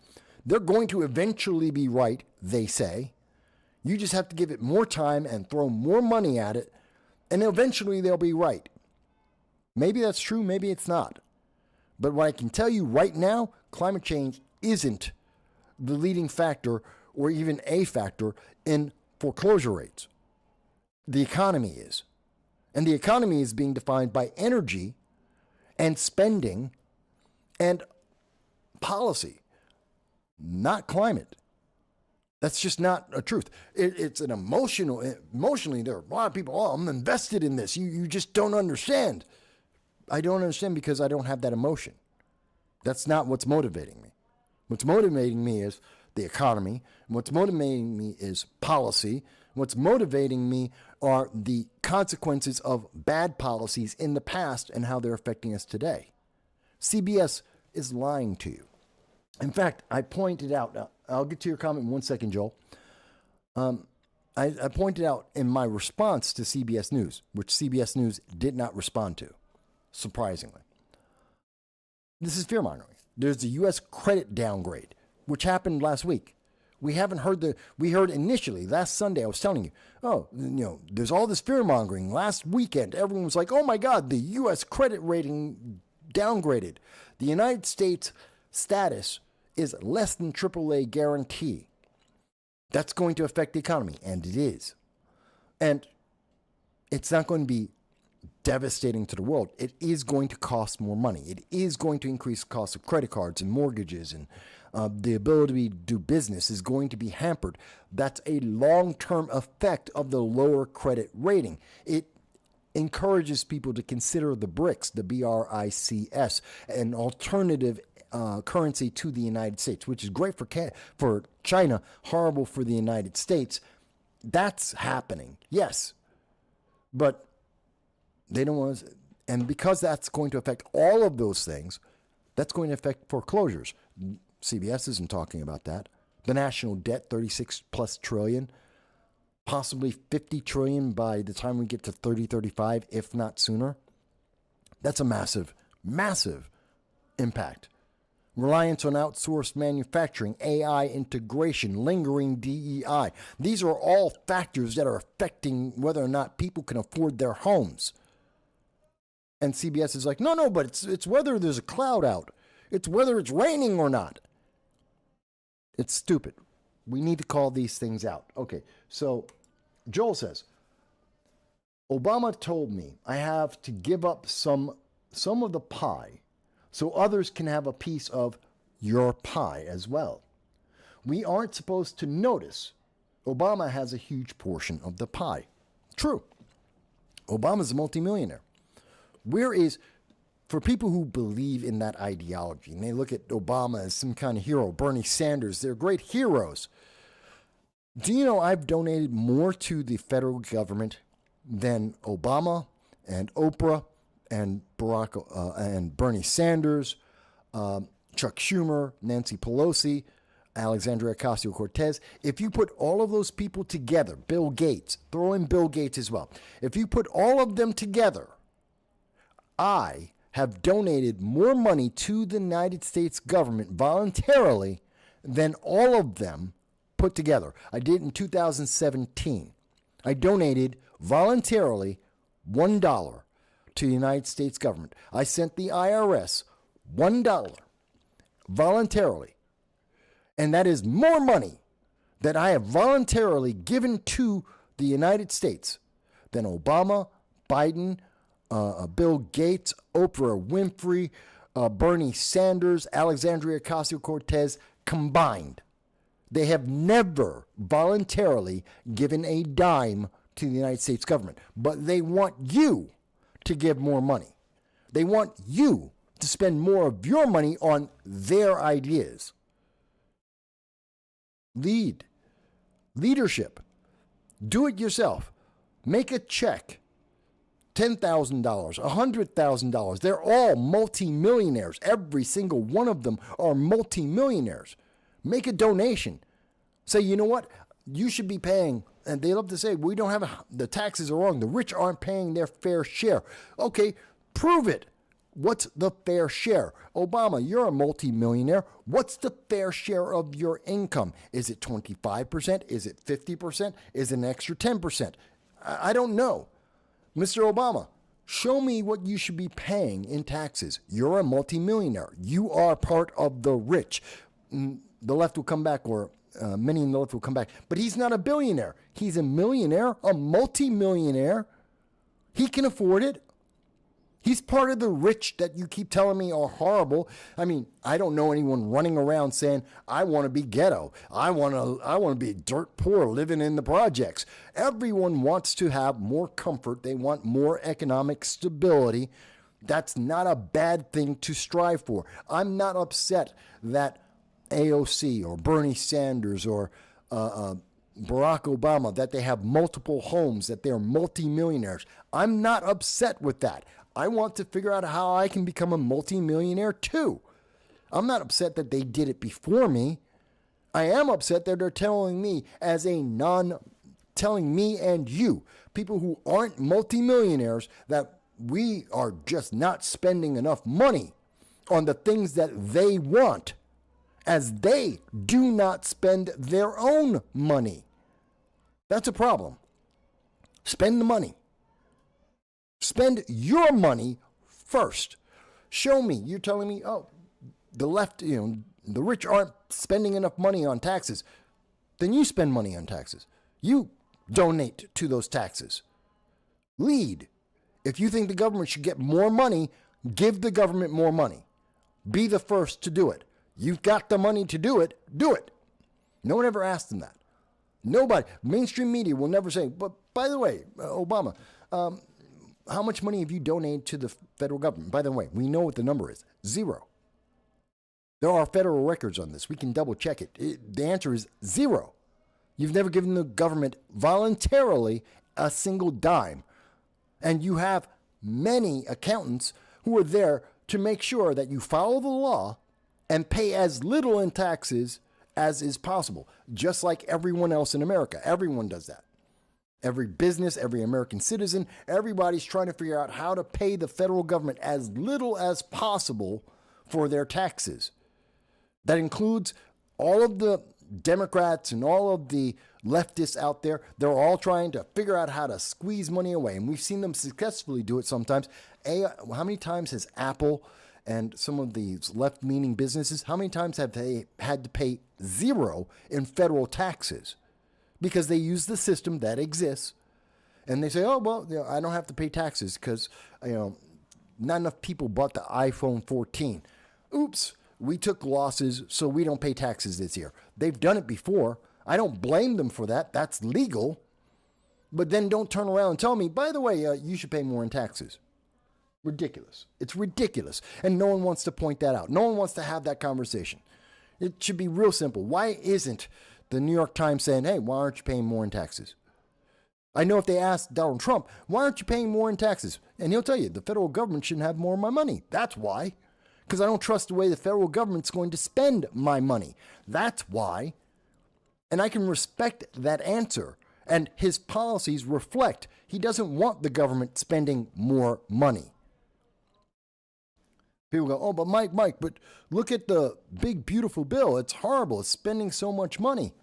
Speaker 2: They're going to eventually be right, they say. You just have to give it more time and throw more money at it, and eventually they'll be right. Maybe that's true, maybe it's not. But what I can tell you right now, climate change isn't the leading factor or even a factor in foreclosure rates. The economy is. And the economy is being defined by energy and spending and policy, not climate. That's just not a truth. It's an emotionally, there are a lot of people, oh, I'm invested in this. You just don't understand. I don't understand because I don't have that emotion. That's not what's motivating me. What's motivating me is the economy. What's motivating me is policy. What's motivating me are the consequences of bad policies in the past and how they're affecting us today. CBS is lying to you. In fact, I pointed out, I'll get to your comment in 1 second, Joel. I pointed out in my response to CBS News, which CBS News did not respond to, surprisingly. This is fear-mongering. There's the U.S. credit downgrade, which happened last week. We haven't heard we heard initially, last Sunday, I was telling you, there's all this fear-mongering. Last weekend, everyone was like, oh my God, the U.S. credit rating downgraded. The United States status is less than AAA guarantee. That's going to affect the economy, and it is. And it's not going to be devastating to the world. It is going to cost more money. It is going to increase the cost of credit cards and mortgages, and the ability to do business is going to be hampered. That's a long-term effect of the lower credit rating. It encourages people to consider the BRICS, the BRICS, an alternative currency to the United States, which is great for China, horrible for the United States. That's happening, yes, but they don't want to, and because that's going to affect all of those things, that's going to affect foreclosures. CBS isn't talking about that. The national debt, 36 plus trillion, possibly 50 trillion by the time we get to 35, if not sooner. That's a massive, massive impact. Reliance on outsourced manufacturing, AI integration, lingering DEI. These are all factors that are affecting whether or not people can afford their homes. And CBS is like, no, but it's whether there's a cloud out. It's whether it's raining or not. It's stupid. We need to call these things out. Okay, so Joel says, Obama told me I have to give up some of the pie so others can have a piece of your pie as well. We aren't supposed to notice Obama has a huge portion of the pie. True. Obama's a multimillionaire. For people who believe in that ideology, and they look at Obama as some kind of hero, Bernie Sanders, they're great heroes. Do you know I've donated more to the federal government than Obama and Oprah and and Bernie Sanders, Chuck Schumer, Nancy Pelosi, Alexandria Ocasio-Cortez? If you put all of those people together, Bill Gates, throw in Bill Gates as well. If you put all of them together, I have donated more money to the United States government voluntarily than all of them put together. I did in 2017. I donated voluntarily $1 to the United States government. I sent the IRS $1 voluntarily. And that is more money that I have voluntarily given to the United States than Obama, Biden, Bill Gates, Oprah Winfrey, Bernie Sanders, Alexandria Ocasio-Cortez combined. They have never voluntarily given a dime to the United States government, but they want you to give more money. They want you to spend more of your money on their ideas. Leadership. Do it yourself. Make a check. $10,000, $100,000. They're all multimillionaires. Every single one of them are multimillionaires. Make a donation. Say, you know what? You should be paying. And they love to say, we don't have the taxes are wrong. The rich aren't paying their fair share. Okay, prove it. What's the fair share? Obama, you're a multimillionaire. What's the fair share of your income? Is it 25%? Is it 50%? Is it an extra 10%? I don't know. Mr. Obama, show me what you should be paying in taxes. You're a multimillionaire. You are part of the rich. The left will come back, or many in the left will come back. But he's not a billionaire. He's a millionaire, a multimillionaire. He can afford it. He's part of the rich that you keep telling me are horrible. I mean, I don't know anyone running around saying, I want to be ghetto. I want to be dirt poor living in the projects. Everyone wants to have more comfort. They want more economic stability. That's not a bad thing to strive for. I'm not upset that AOC or Bernie Sanders or Barack Obama, that they have multiple homes, that they're multimillionaires. I'm not upset with that. I want to figure out how I can become a multimillionaire too. I'm not upset that they did it before me. I am upset that they're telling me telling me and you, people who aren't multimillionaires, that we are just not spending enough money on the things that they want, as they do not spend their own money. That's a problem. Spend the money. Spend your money first. Show me. You're telling me, oh, the left, the rich aren't spending enough money on taxes. Then you spend money on taxes. You donate to those taxes. Lead. If you think the government should get more money, give the government more money. Be the first to do it. You've got the money to do it. Do it. No one ever asked them that. Nobody. Mainstream media will never say, but by the way, Obama, how much money have you donated to the federal government? By the way, we know what the number is. 0. There are federal records on this. We can double check it. The answer is 0. You've never given the government voluntarily a single dime. And you have many accountants who are there to make sure that you follow the law and pay as little in taxes as is possible, just like everyone else in America. Everyone does that. Every business, every American citizen, everybody's trying to figure out how to pay the federal government as little as possible for their taxes. That includes all of the Democrats and all of the leftists out there. They're all trying to figure out how to squeeze money away, and we've seen them successfully do it sometimes. How many times has Apple and some of these left-leaning businesses, how many times have they had to pay 0 in federal taxes? Because they use the system that exists, and they say, oh, well, I don't have to pay taxes because not enough people bought the iPhone 14. Oops, we took losses, so we don't pay taxes this year. They've done it before. I don't blame them for that. That's legal. But then don't turn around and tell me, by the way, you should pay more in taxes. Ridiculous. It's ridiculous. And no one wants to point that out. No one wants to have that conversation. It should be real simple. Why isn't the New York Times saying, hey, why aren't you paying more in taxes? I know if they ask Donald Trump, why aren't you paying more in taxes? And he'll tell you, the federal government shouldn't have more of my money. That's why. Because I don't trust the way the federal government's going to spend my money. That's why. And I can respect that answer. And his policies reflect he doesn't want the government spending more money. People go, oh, but Mike, but look at the big, beautiful bill. It's horrible. It's spending so much money.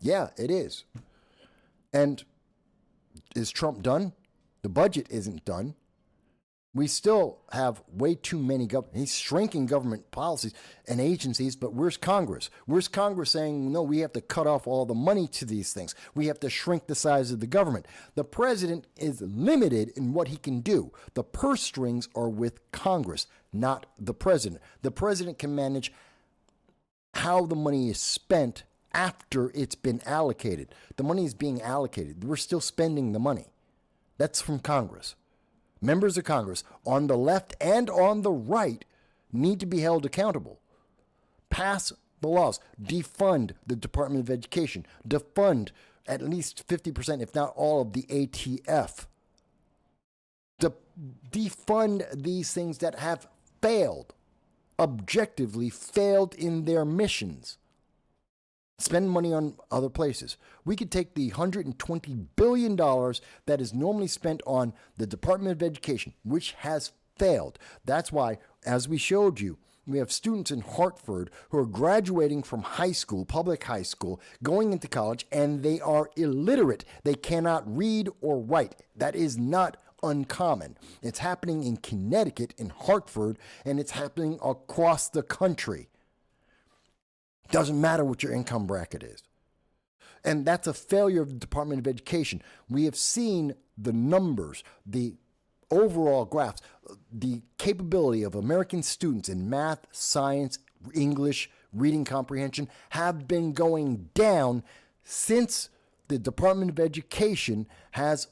Speaker 2: Yeah, it is. And is Trump done? The budget isn't done. We still have way too many he's shrinking government policies and agencies, but where's Congress? Where's Congress saying, no, we have to cut off all the money to these things. We have to shrink the size of the government. The president is limited in what he can do. The purse strings are with Congress, not the president. The president can manage how the money is spent after it's been allocated. The money is being allocated. We're still spending the money. That's from Congress. Members of Congress on the left and on the right need to be held accountable. Pass the laws. Defund the Department of Education. Defund at least 50%, if not all, of the ATF. Defund these things that have failed, objectively failed in their missions. Spend money on other places. We could take the $120 billion that is normally spent on the Department of Education, which has failed. That's why, as we showed you, we have students in Hartford who are graduating from high school, public high school, going into college, and they are illiterate. They cannot read or write. That is not uncommon. It's happening in Connecticut, in Hartford, and it's happening across the country. Doesn't matter what your income bracket is. And that's a failure of the Department of Education. We have seen the numbers, the overall graphs, the capability of American students in math, science, English, reading comprehension have been going down since the Department of Education has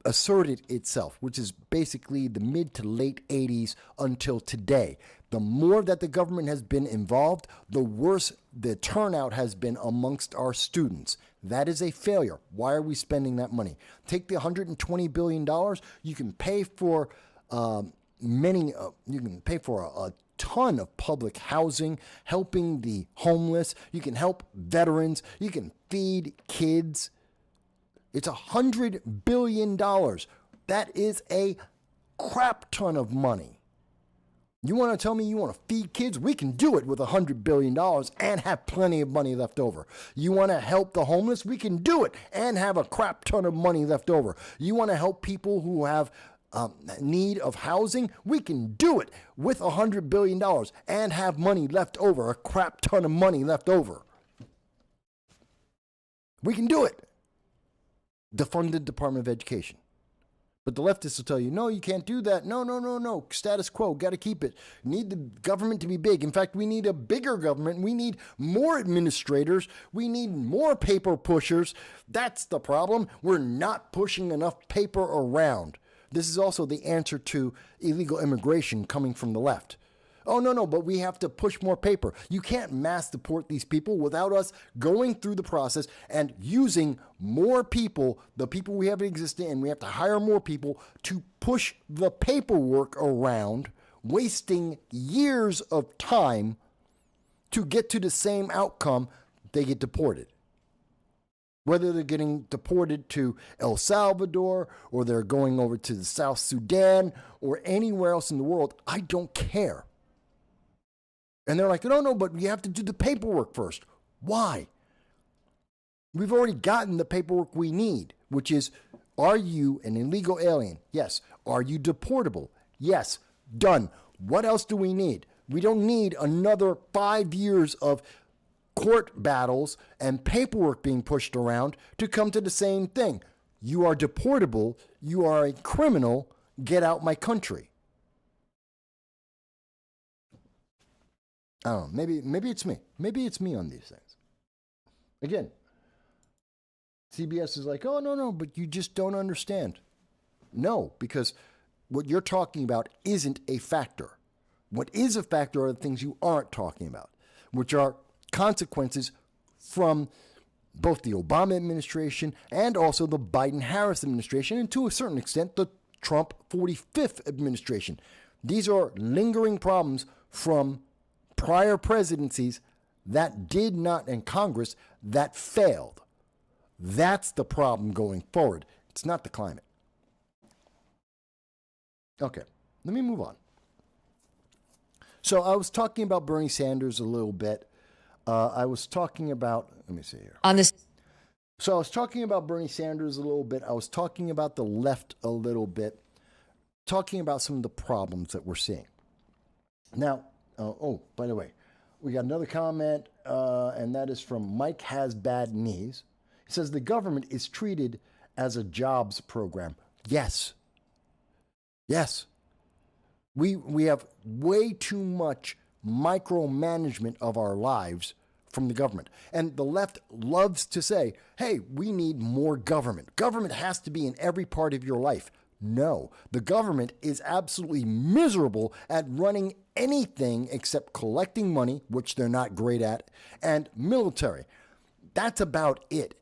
Speaker 2: asserted itself, which is basically the mid to late 80s until today. The more that the government has been involved, the worse the turnout has been amongst our students. That is a failure. Why are we spending that money? Take the $120 billion. You can pay for you can pay for a ton of public housing, helping the homeless. You can help veterans. You can feed kids. It's $100 billion. That is a crap ton of money. You want to tell me you want to feed kids? We can do it with $100 billion and have plenty of money left over. You want to help the homeless? We can do it and have a crap ton of money left over. You want to help people who have need of housing? We can do it with $100 billion and have money left over, a crap ton of money left over. We can do it. Defund the Department of Education. But the leftists will tell you, no, you can't do that. No. Status quo. Got to keep it. Need the government to be big. In fact, we need a bigger government. We need more administrators. We need more paper pushers. That's the problem. We're not pushing enough paper around. This is also the answer to illegal immigration coming from the left. Oh, no, but we have to push more paper. You can't mass deport these people without us going through the process and using more people, the people we have existing, and we have to hire more people to push the paperwork around, wasting years of time to get to the same outcome. They get deported. Whether they're getting deported to El Salvador or they're going over to the South Sudan or anywhere else in the world, I don't care. And they're like, no, but you have to do the paperwork first. Why? We've already gotten the paperwork we need, which is, are you an illegal alien? Yes. Are you deportable? Yes. Done. What else do we need? We don't need another 5 years of court battles and paperwork being pushed around to come to the same thing. You are deportable. You are a criminal. Get out my country. I don't know. Maybe it's me. Maybe it's me on these things. Again, CBS is like, oh, no, but you just don't understand. No, because what you're talking about isn't a factor. What is a factor are the things you aren't talking about, which are consequences from both the Obama administration and also the Biden-Harris administration, and to a certain extent, the Trump 45th administration. These are lingering problems from prior presidencies that did not, and Congress that failed. That's the problem going forward. It's not the climate. Okay, let me move on. So I was talking about Bernie Sanders a little bit. I was talking about, let me see here. So I was talking about Bernie Sanders a little bit. I was talking about the left a little bit, talking about some of the problems that we're seeing. Now, by the way, we got another comment, and that is from Mike Has Bad Knees. He says the government is treated as a jobs program. Yes. We have way too much micromanagement of our lives from the government. And the left loves to say, hey, we need more government. Government has to be in every part of your life. No, the government is absolutely miserable at running anything except collecting money, which they're not great at, and military. That's about it.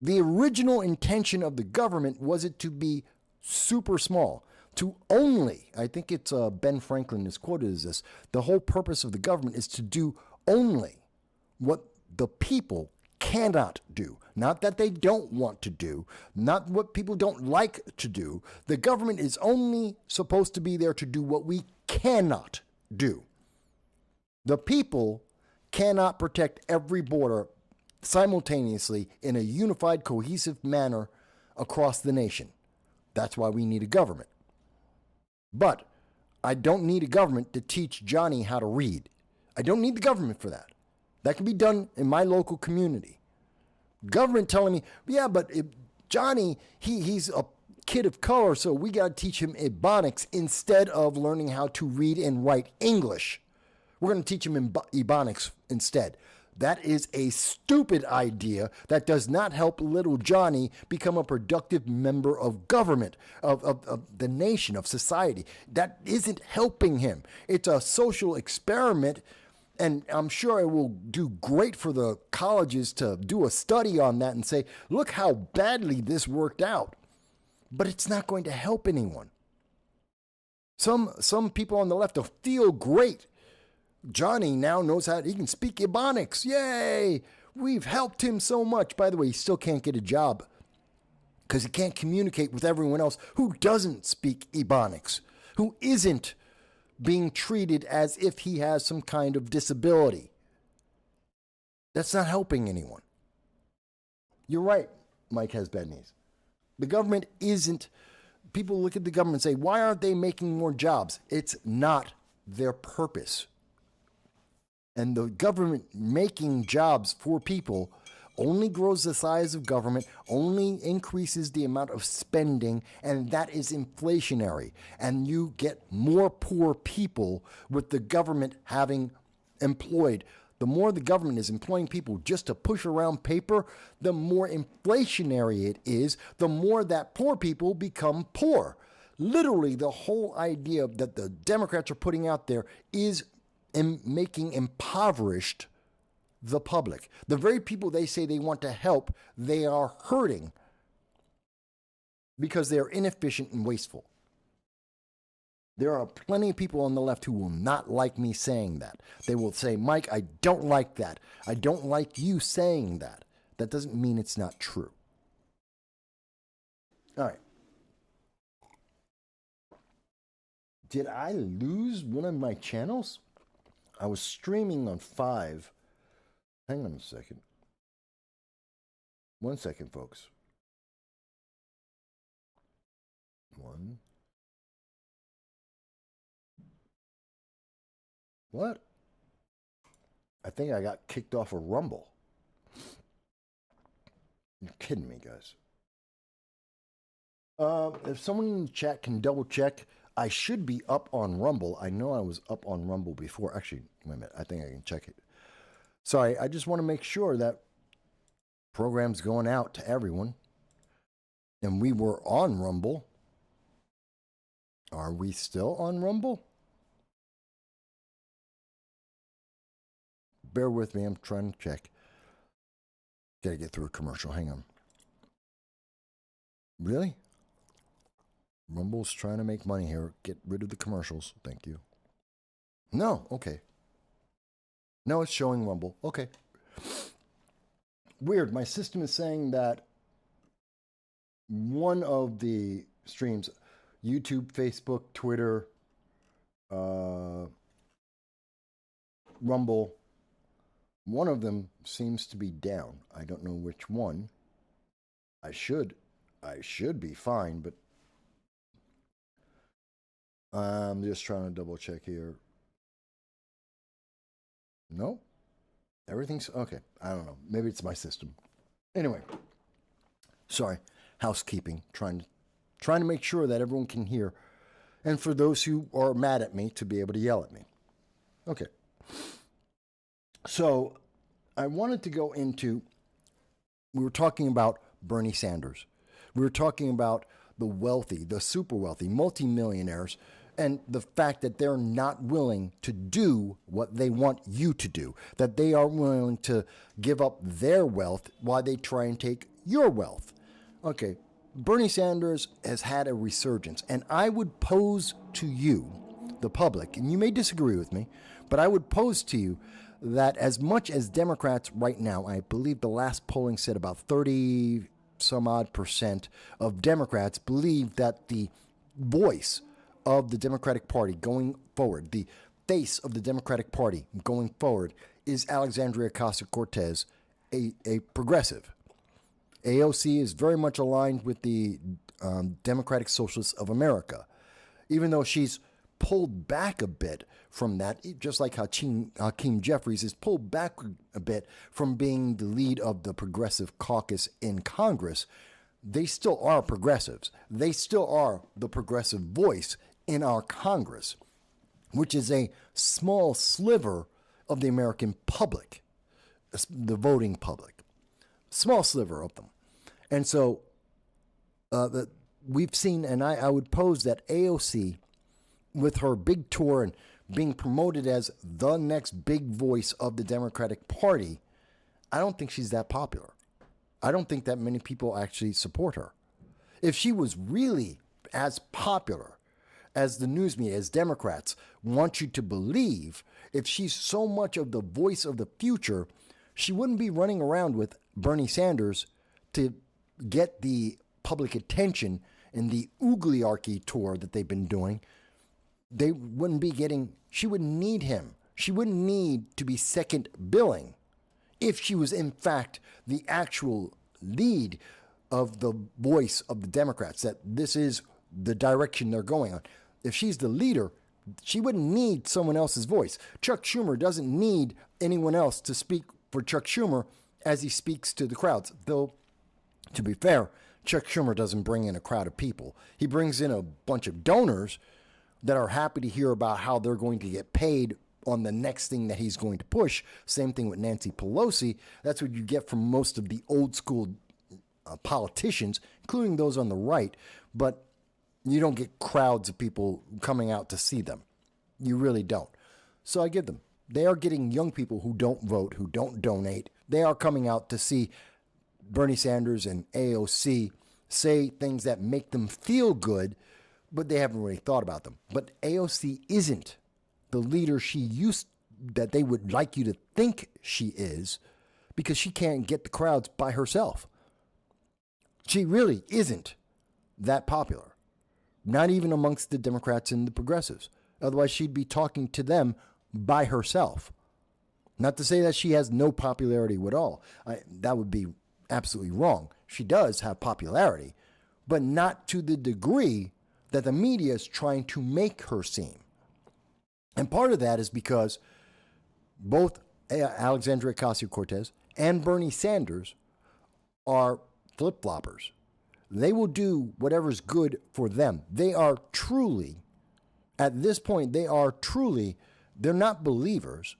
Speaker 2: The original intention of the government was it to be super small, to only, I think it's Ben Franklin is quoted as this, the whole purpose of the government is to do only what the people cannot do. Not that they don't want to do, not what people don't like to do. The government is only supposed to be there to do what we cannot do. The people cannot protect every border simultaneously in a unified, cohesive manner across the nation. That's why we need a government. But I don't need a government to teach Johnny how to read. I don't need the government for that. That can be done in my local community. Government telling me, yeah, but Johnny, he's a kid of color, so we got to teach him Ebonics instead of learning how to read and write English. We're going to teach him Ebonics instead. That is a stupid idea that does not help little Johnny become a productive member of government, of the nation, of society. That isn't helping him. It's a social experiment, and I'm sure it will do great for the colleges to do a study on that and say, look how badly this worked out. But it's not going to help anyone. Some people on the left will feel great. Johnny now knows how he can speak Ebonics. Yay! We've helped him so much. By the way, he still can't get a job because he can't communicate with everyone else who doesn't speak Ebonics, who isn't being treated as if he has some kind of disability. That's not helping anyone. You're right, Mike has bad knees. The government isn't. People look at the government and say, why aren't they making more jobs? It's not their purpose. And the government making jobs for people only grows the size of government, only increases the amount of spending, and that is inflationary. And you get more poor people with the government having employed. The more the government is employing people just to push around paper, the more inflationary it is, the more that poor people become poor. Literally, the whole idea that the Democrats are putting out there is making impoverished the public. The very people they say they want to help, they are hurting because they are inefficient and wasteful. There are plenty of people on the left who will not like me saying that. They will say, Mike, I don't like that. I don't like you saying that. That doesn't mean it's not true. All right. Did I lose one of my channels? I was streaming on 5. Hang on a second. 1 second, folks. 1. What? I think I got kicked off of Rumble. You're kidding me, guys. If someone in the chat can double check, I should be up on Rumble. I know I was up on Rumble before. Actually, wait a minute. I think I can check it. Sorry, I just want to make sure that program's going out to everyone. And we were on Rumble. Are we still on Rumble? Bear with me. I'm trying to check. Gotta get through a commercial. Hang on. Really? Rumble's trying to make money here. Get rid of the commercials. Thank you. No. Okay. No, it's showing Rumble. Okay. Weird. My system is saying that one of the streams, YouTube, Facebook, Twitter, Rumble, one of them seems to be down. I don't know which one. I should be fine, but I'm just trying to double check here. No? Everything's okay. I don't know. Maybe it's my system. Anyway. Sorry. Housekeeping. Trying to make sure that everyone can hear. And for those who are mad at me to be able to yell at me. Okay. So I wanted to go into, we were talking about Bernie Sanders. We were talking about the wealthy, the super wealthy, multimillionaires, and the fact that they're not willing to do what they want you to do, that they are willing to give up their wealth while they try and take your wealth. Okay, Bernie Sanders has had a resurgence, and I would pose to you, the public, and you may disagree with me, but I would pose to you that as much as Democrats right now, I believe the last polling said about 30 some odd % of Democrats believe that the voice of the Democratic Party going forward, the face of the Democratic Party going forward, is Alexandria Ocasio-Cortez, a progressive. AOC is very much aligned with the Democratic Socialists of America, even though she's pulled back a bit from that, just like Hakeem Jeffries is pulled back a bit from being the lead of the progressive caucus in Congress. They still are progressives. They still are the progressive voice in our Congress, which is a small sliver of the American public. the voting public, small sliver of them. And so we've seen, and I would pose that AOC, with her big tour and being promoted as the next big voice of the Democratic Party, I don't think she's that popular. I don't think that many people actually support her. If she was really as popular as the news media, as Democrats want you to believe, if she's so much of the voice of the future, she wouldn't be running around with Bernie Sanders to get the public attention in the Oogliarchy tour that they've been doing. They wouldn't be getting, she wouldn't need him. She wouldn't need to be second billing if she was in fact the actual lead of the voice of the Democrats, that this is the direction they're going on. If she's the leader, she wouldn't need someone else's voice. Chuck Schumer doesn't need anyone else to speak for Chuck Schumer as he speaks to the crowds. Though, to be fair, Chuck Schumer doesn't bring in a crowd of people. He brings in a bunch of donors that are happy to hear about how they're going to get paid on the next thing that he's going to push. Same thing with Nancy Pelosi. That's what you get from most of the old school politicians, including those on the right. But you don't get crowds of people coming out to see them. You really don't. So I give them. They are getting young people who don't vote, who don't donate. They are coming out to see Bernie Sanders and AOC say things that make them feel good, but they haven't really thought about them. But AOC isn't the leader that they would like you to think she is, because she can't get the crowds by herself. She really isn't that popular, not even amongst the Democrats and the progressives. Otherwise, she'd be talking to them by herself. Not to say that she has no popularity at all. That would be absolutely wrong. She does have popularity, but not to the degree that the media is trying to make her seem. And part of that is because both Alexandria Ocasio-Cortez and Bernie Sanders are flip-floppers. They will do whatever's good for them. They are truly, at this point, they're not believers.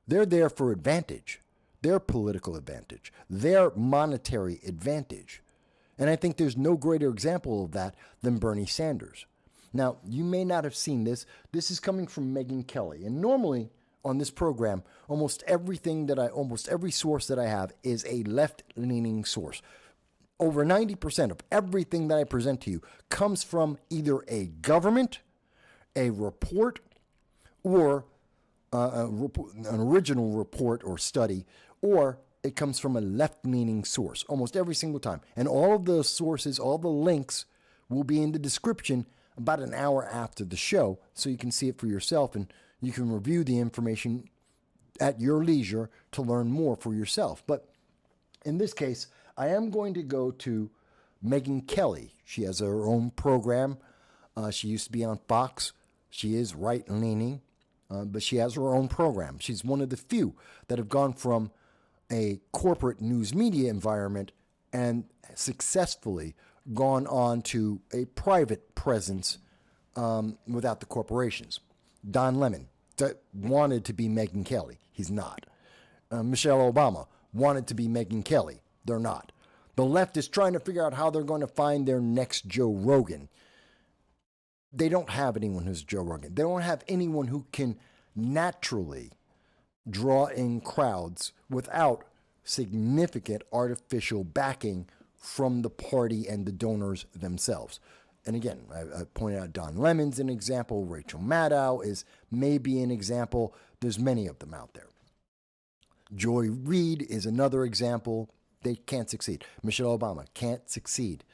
Speaker 2: They're there for advantage, their political advantage, their monetary advantage. And I think there's no greater example of that than Bernie Sanders. Now, you may not have seen this. This is coming from Megyn Kelly. And normally on this program, almost every source that I have is a left-leaning source. Over 90% of everything that I present to you comes from either a government, a report, or an original report or study, or it comes from a left-leaning source almost every single time. And all of those sources, all the links will be in the description about an hour after the show, so you can see it for yourself and you can review the information at your leisure to learn more for yourself. But in this case, I am going to go to Megyn Kelly. She has her own program. She used to be on Fox. She is right-leaning, but she has her own program. She's one of the few that have gone from a corporate news media environment and successfully gone on to a private presence without the corporations. Don Lemon wanted to be Megyn Kelly. He's not. Michelle Obama wanted to be Megyn Kelly. They're not. The left is trying to figure out how they're going to find their next Joe Rogan. They don't have anyone who's Joe Rogan. They don't have anyone who can naturally draw in crowds without significant artificial backing from the party and the donors themselves. And again, I pointed out Don Lemon's an example. Rachel Maddow is maybe an example. There's many of them out there. Joy Reid is another example. They can't succeed. Michelle Obama can't succeed.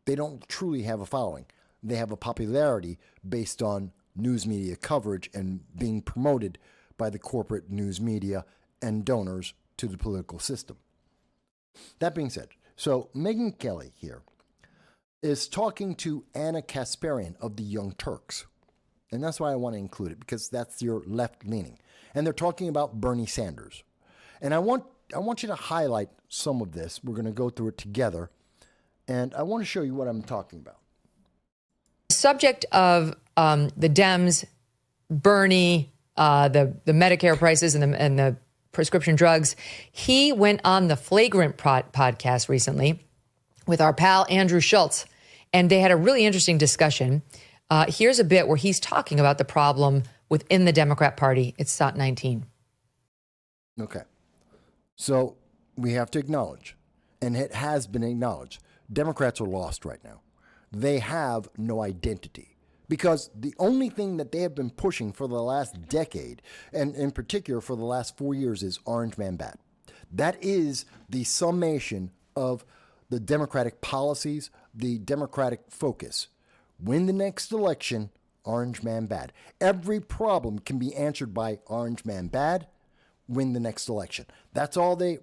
Speaker 2: They don't truly have a following. They have a popularity based on news media coverage and being promoted by the corporate news media and donors to the political system. That being said, so Megyn Kelly here is talking to Anna Kasparian of the Young Turks. And that's why I want to include it, because that's your left-leaning. And they're talking about Bernie Sanders. And I want you to highlight some of this. We're going to go through it together. And I want to show you what I'm talking about.
Speaker 3: Subject of the Dems, Bernie, the Medicare prices and the prescription drugs. He went on the Flagrant podcast recently with our pal Andrew Schultz, and they had a really interesting discussion. Here's a bit where he's talking about the problem within the Democrat Party. It's SOT 19.
Speaker 2: Okay. So we have to acknowledge, and it has been acknowledged, Democrats are lost right now. They have no identity because the only thing that they have been pushing for the last decade, and in particular for the last 4 years, is Orange Man Bad. That is the summation of the Democratic policies, the Democratic focus. Win the next election, Orange Man Bad. Every problem can be answered by Orange Man Bad, win the next election. That's all they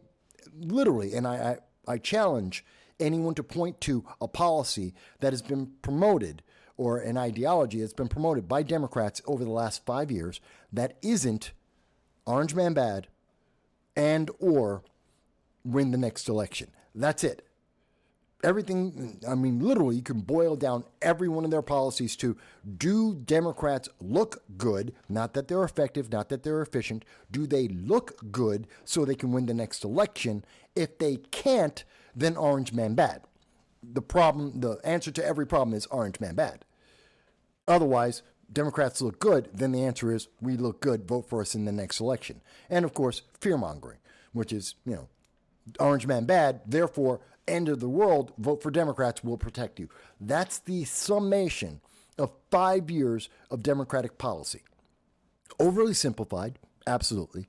Speaker 2: literally, and I challenge anyone to point to a policy that has been promoted or an ideology that's been promoted by Democrats over the last 5 years that isn't Orange Man Bad and or win the next election. That's it. Everything, I mean, literally, you can boil down every one of their policies to, do Democrats look good? Not that they're effective, not that they're efficient. Do they look good so they can win the next election? If they can't, then Orange Man Bad. The answer to every problem is Orange Man Bad. Otherwise, Democrats look good, then the answer is, we look good, vote for us in the next election. And of course, fear-mongering, which is, Orange Man Bad, therefore, end of the world, vote for Democrats, will protect you. That's the summation of 5 years of Democratic policy. Overly simplified, absolutely.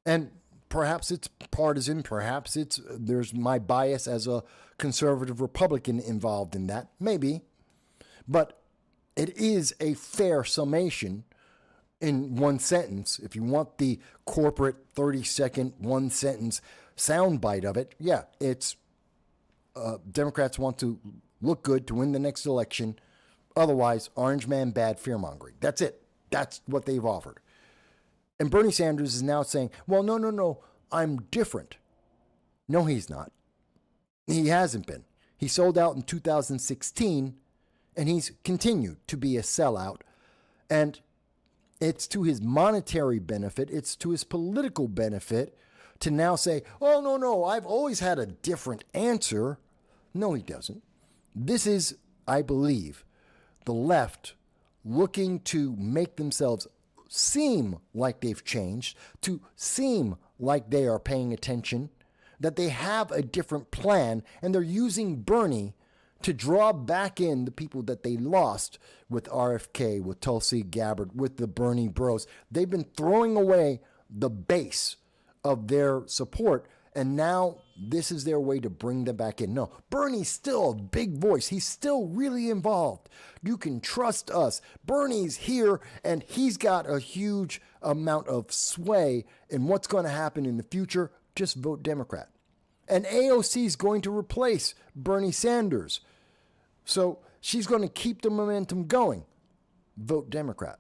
Speaker 2: And perhaps it's partisan, perhaps there's my bias as a conservative Republican involved in that, maybe. But it is a fair summation in one sentence. If you want the corporate 30-second, one sentence soundbite of it, yeah, it's Democrats want to look good to win the next election. Otherwise, Orange Man Bad, fear-mongering. That's it. That's what they've offered. And Bernie Sanders is now saying, well, no, I'm different. No, he's not. He hasn't been. He sold out in 2016, and he's continued to be a sellout. And it's to his monetary benefit, it's to his political benefit to now say, oh, no, I've always had a different answer. No, he doesn't. This is, I believe, the left looking to make themselves seem like they've changed, to seem like they are paying attention, that they have a different plan, and they're using Bernie to draw back in the people that they lost with RFK, with Tulsi Gabbard, with the Bernie bros. They've been throwing away the base of their support, and now this is their way to bring them back in. No, Bernie's still a big voice. He's still really involved. You can trust us. Bernie's here, and he's got a huge amount of sway in what's going to happen in the future. Just vote Democrat. And AOC is going to replace Bernie Sanders. So she's going to keep the momentum going. Vote Democrat.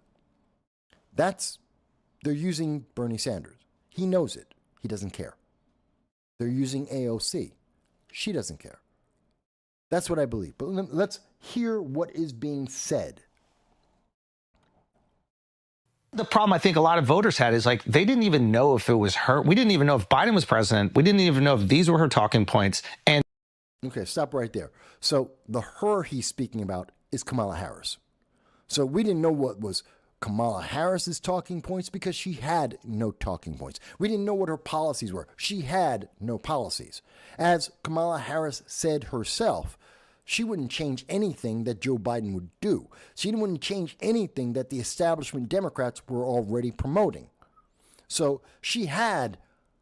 Speaker 2: They're using Bernie Sanders. He knows it. He doesn't care. They're using AOC. She doesn't care. That's what I believe. But let's hear what is being said.
Speaker 4: The problem I think a lot of voters had is like they didn't even know if it was her. We didn't even know if Biden was president. We didn't even know if these were her talking points. And
Speaker 2: okay, stop right there. So the her he's speaking about is Kamala Harris. So we didn't know what was Kamala Harris's talking points because she had no talking points. We didn't know what her policies were. She had no policies. As Kamala Harris said herself, she wouldn't change anything that Joe Biden would do. She wouldn't change anything that the establishment Democrats were already promoting. So she had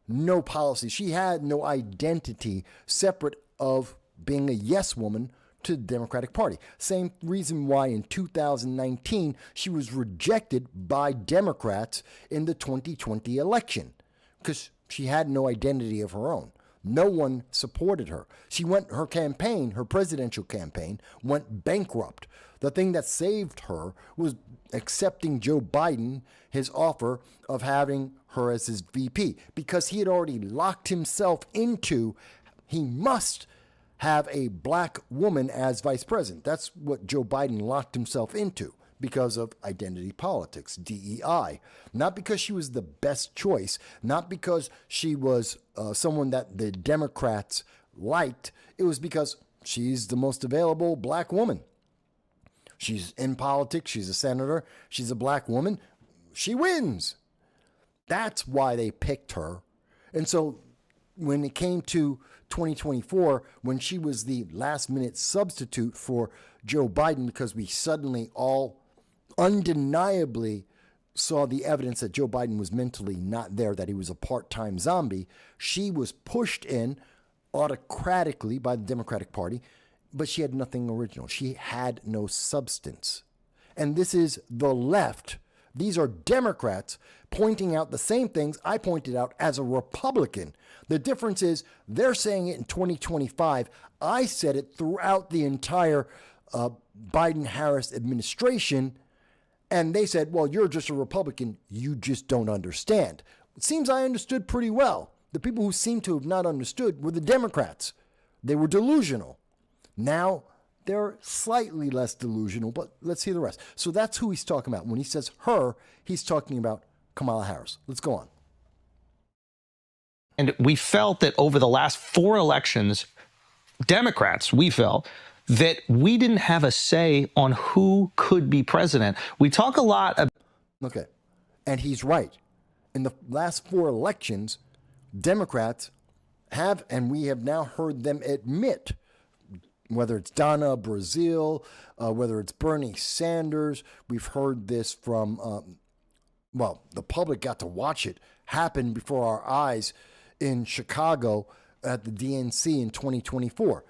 Speaker 2: no policy. She had no identity separate of being a yes woman to the Democratic Party. Same reason why in 2019 she was rejected by Democrats in the 2020 election, because she had no identity of her own. No one supported her. Her campaign, her presidential campaign, went bankrupt. The thing that saved her was accepting Joe Biden, his offer of having her as his VP, because he had already locked himself into, he must have a black woman as vice president. That's what Joe Biden locked himself into, because of identity politics, DEI. Not because she was the best choice, not because she was someone that the Democrats liked. It was because she's the most available black woman. She's in politics. She's a senator. She's a black woman. She wins. That's why they picked her. And so when it came to 2024, when she was the last minute substitute for Joe Biden, because we suddenly all undeniably saw the evidence that Joe Biden was mentally not there, that he was a part-time zombie, she was pushed in autocratically by the Democratic Party, but she had nothing original. She had no substance. And this is the left. These are Democrats pointing out the same things I pointed out as a Republican. The difference is they're saying it in 2025. I said it throughout the entire Biden-Harris administration. And they said, well, you're just a Republican. You just don't understand. It seems I understood pretty well. The people who seem to have not understood were the Democrats. They were delusional. Now they're slightly less delusional, but let's hear the rest. So that's who he's talking about. When he says her, he's talking about Kamala Harris. Let's go on.
Speaker 4: And we felt that over the last 4 elections, Democrats, we felt that we didn't have a say on who could be president. We talk a lot about...
Speaker 2: Okay. And he's right. In the last 4 elections, Democrats have, and we have now heard them admit, whether it's Donna Brazile, whether it's Bernie Sanders, we've heard this from, the public got to watch it happen before our eyes in Chicago at the DNC in 2024.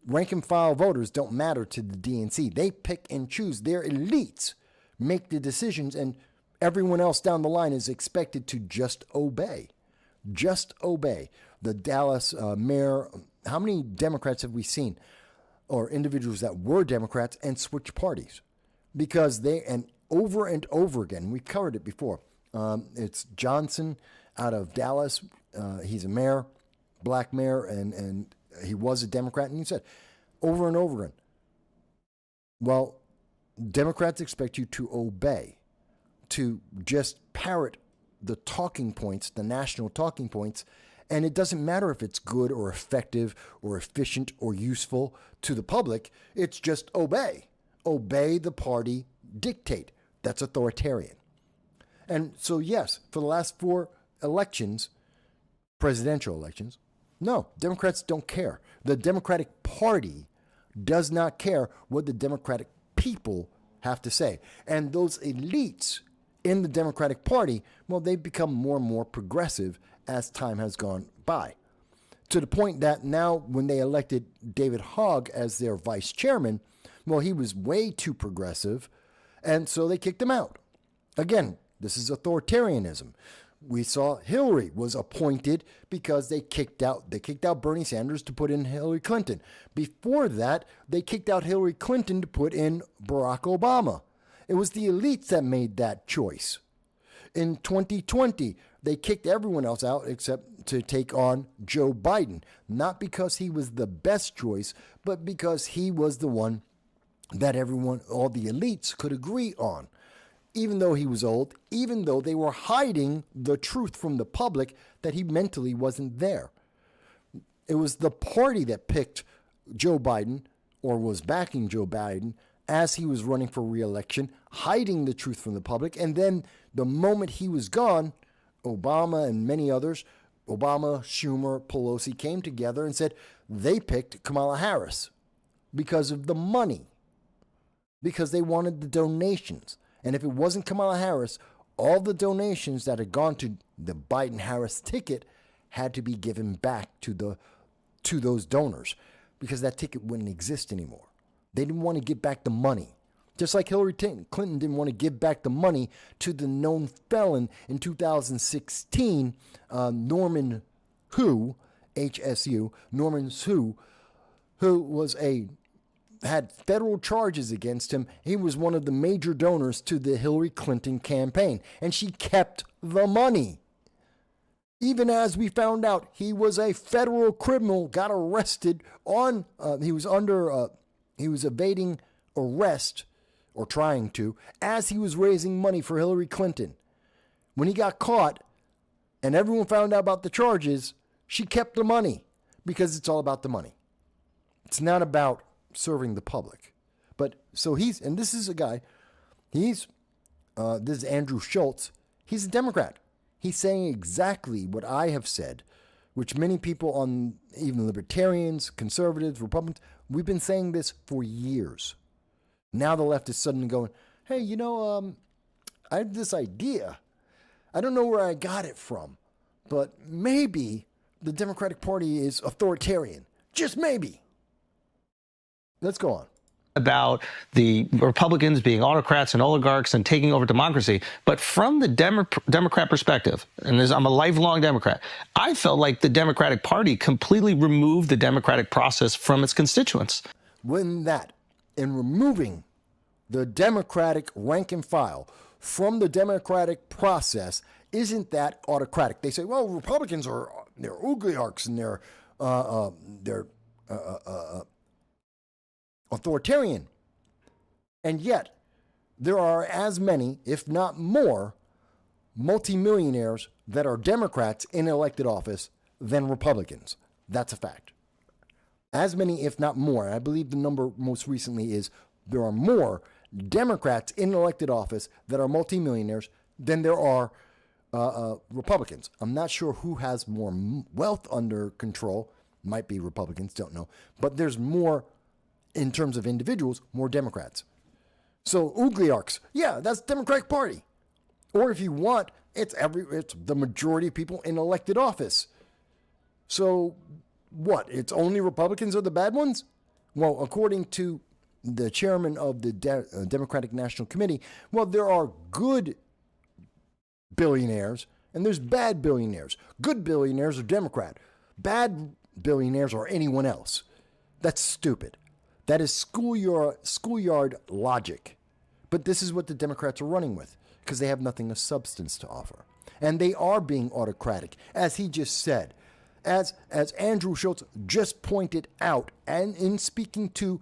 Speaker 2: Rank and file voters don't matter to the DNC. They pick and choose. Their elites make the decisions, and everyone else down the line is expected to just obey. Just obey. The Dallas mayor, how many Democrats have we seen, or individuals that were Democrats and switched parties? Because and over again, we covered it before. It's Johnson out of Dallas. He's a mayor, black mayor, and he was a Democrat. And he said over and over again, well, Democrats expect you to obey, to just parrot the talking points, the national talking points. And it doesn't matter if it's good or effective or efficient or useful to the public. It's just obey. Obey the party dictate. That's authoritarian. And so, yes, for the last 4 elections, presidential elections, no, Democrats don't care. The Democratic Party does not care what the Democratic people have to say. And those elites in the Democratic Party, well, they've become more and more progressive as time has gone by, to the point that now when they elected David Hogg as their vice chairman, well, he was way too progressive, and so they kicked him out. Again, this is authoritarianism. We saw Hillary was appointed because they kicked out Bernie Sanders to put in Hillary Clinton. Before that, they kicked out Hillary Clinton to put in Barack Obama. It was the elites that made that choice. In 2020, they kicked everyone else out except to take on Joe Biden, not because he was the best choice, but because he was the one that all the elites could agree on. Even though he was old, even though they were hiding the truth from the public that he mentally wasn't there. It was the party that picked Joe Biden, or was backing Joe Biden, as he was running for re-election, hiding the truth from the public. And then the moment he was gone, Obama and many others, Obama, Schumer, Pelosi, came together and said they picked Kamala Harris because of the money, because they wanted the donations. And if it wasn't Kamala Harris, all the donations that had gone to the Biden-Harris ticket had to be given back to those donors, because that ticket wouldn't exist anymore. They didn't want to give back the money. Just like Hillary Clinton didn't want to give back the money to the known felon in 2016, Norman Hu, HSU, Norman Hu, who had federal charges against him. He was one of the major donors to the Hillary Clinton campaign, and she kept the money. Even as we found out, he was a federal criminal, got arrested he was evading arrest or trying to, as he was raising money for Hillary Clinton. When he got caught and everyone found out about the charges, she kept the money because it's all about the money. It's not about serving the public. But so and this is a guy, this is Andrew Schultz. He's a Democrat. He's saying exactly what I have said, which many people on, even libertarians, conservatives, Republicans, we've been saying this for years. Now the left is suddenly going, hey, I have this idea. I don't know where I got it from, but maybe the Democratic Party is authoritarian. Just maybe. Let's go on.
Speaker 4: About the Republicans being autocrats and oligarchs and taking over democracy. But from the Democrat perspective, and I'm a lifelong Democrat, I felt like the Democratic Party completely removed the democratic process from its constituents.
Speaker 2: In removing the Democratic rank and file from the democratic process, isn't that autocratic? They say, well, Republicans they're oligarchs and they're authoritarian. And yet, there are as many, if not more, multimillionaires that are Democrats in elected office than Republicans. That's a fact. As many, if not more. I believe the number most recently is there are more Democrats in elected office that are multimillionaires than there are Republicans. I'm not sure who has more wealth under control. Might be Republicans, don't know. But there's more, in terms of individuals, more Democrats. So oligarchs, yeah, that's the Democratic Party. Or if you want, it's the majority of people in elected office. So what? It's only Republicans are the bad ones? Well, according to the chairman of the Democratic National Committee, well, there are good billionaires and there's bad billionaires. Good billionaires are Democrat. Bad billionaires are anyone else. That's stupid. That is schoolyard logic. But this is what the Democrats are running with because they have nothing of substance to offer. And they are being autocratic, as he just said. As Andrew Schultz just pointed out, and in speaking to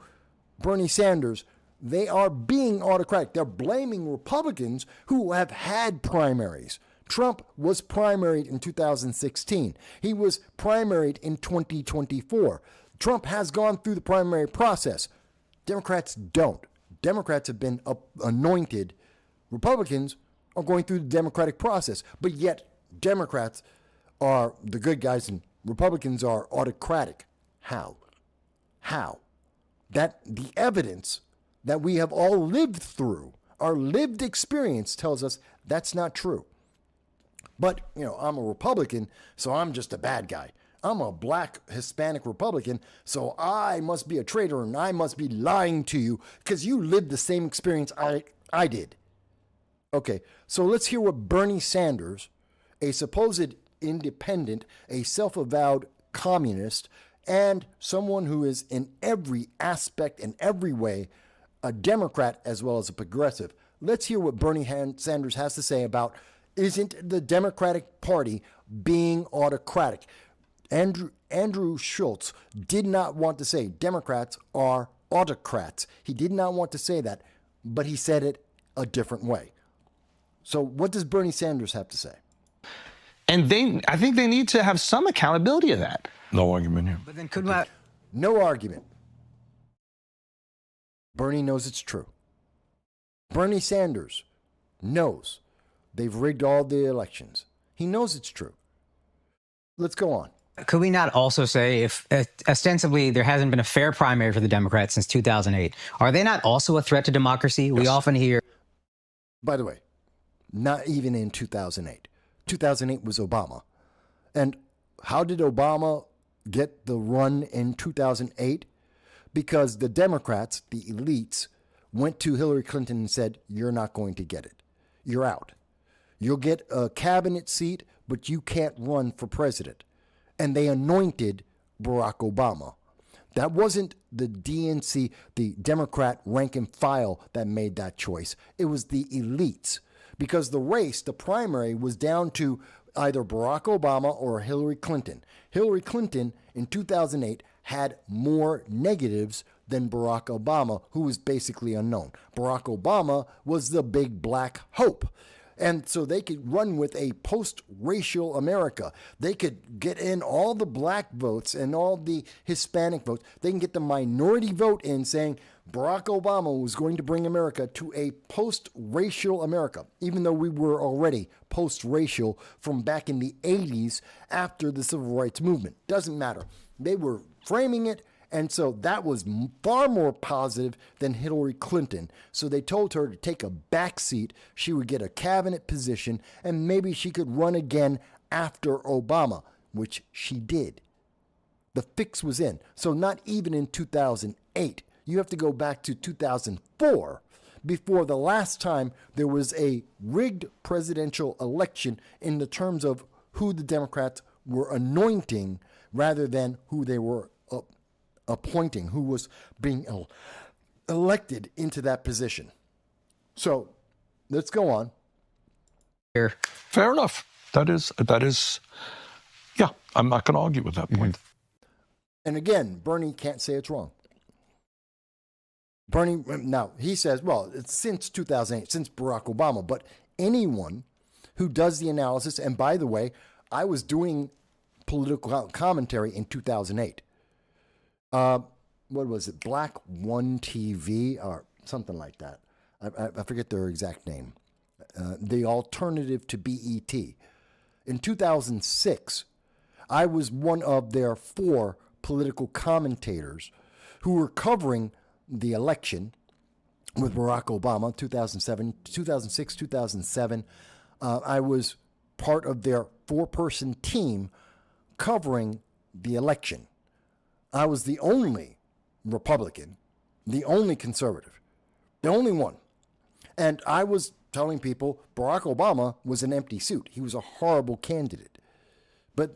Speaker 2: Bernie Sanders, they are being autocratic. They're blaming Republicans who have had primaries. Trump was primaried in 2016. He was primaried in 2024. Trump has gone through the primary process. Democrats don't. Democrats have been anointed. Republicans are going through the democratic process. But yet, Democrats are the good guys and Republicans are autocratic. How? That the evidence that we have all lived through, our lived experience tells us that's not true. But, I'm a Republican, so I'm just a bad guy. I'm a black Hispanic Republican, so I must be a traitor and I must be lying to you because you lived the same experience I did. Okay, so let's hear what Bernie Sanders, a supposed independent, a self-avowed communist, and someone who is in every aspect and every way a Democrat as well as a progressive. Let's hear what Bernie Sanders has to say about isn't the Democratic Party being autocratic? Andrew Schultz did not want to say Democrats are autocrats. He did not want to say that, but he said it a different way. So what does Bernie Sanders have to say?
Speaker 4: And I think they need to have some accountability of that.
Speaker 5: No argument here.
Speaker 6: But then could not.
Speaker 2: No argument. Bernie knows it's true. Bernie Sanders knows they've rigged all the elections. He knows it's true. Let's go on.
Speaker 6: Could we not also say if ostensibly there hasn't been a fair primary for the Democrats since 2008, are they not also a threat to democracy? Yes. We often hear.
Speaker 2: By the way, not even in 2008. 2008 was Obama. And how did Obama get the run in 2008? Because the Democrats, the elites, went to Hillary Clinton and said, you're not going to get it. You're out. You'll get a cabinet seat, but you can't run for president. And they anointed Barack Obama. That wasn't the DNC, the Democrat rank and file, that made that choice. It was the elites. Because the race, the primary, was down to either Barack Obama or Hillary Clinton. Hillary Clinton in 2008 had more negatives than Barack Obama, who was basically unknown. Barack Obama was the big black hope. And so they could run with a post-racial America. They could get in all the black votes and all the Hispanic votes. They can get the minority vote in saying Barack Obama was going to bring America to a post-racial America, even though we were already post-racial from back in the 80s after the Civil Rights Movement. Doesn't matter. They were framing it. And so that was far more positive than Hillary Clinton. So they told her to take a back seat. She would get a cabinet position, and maybe she could run again after Obama, which she did. The fix was in. So not even in 2008. You have to go back to 2004 before the last time there was a rigged presidential election in the terms of who the Democrats were anointing rather than who they were appointing, who was being elected into that position. So let's go on.
Speaker 6: Here.
Speaker 5: Fair enough. That is, yeah, I'm not going to argue with that point.
Speaker 2: And again, Bernie can't say it's wrong. Bernie, now, he says, well, it's since 2008, since Barack Obama, but anyone who does the analysis, and by the way, I was doing political commentary in 2008. What was it? Black One TV or something like that. I forget their exact name. The alternative to BET. In 2006, I was one of their 4 political commentators who were covering the election with Barack Obama, 2006, 2007. I was part of their 4-person team covering the election. I was the only Republican, the only conservative, the only one. And I was telling people Barack Obama was an empty suit. He was a horrible candidate. But,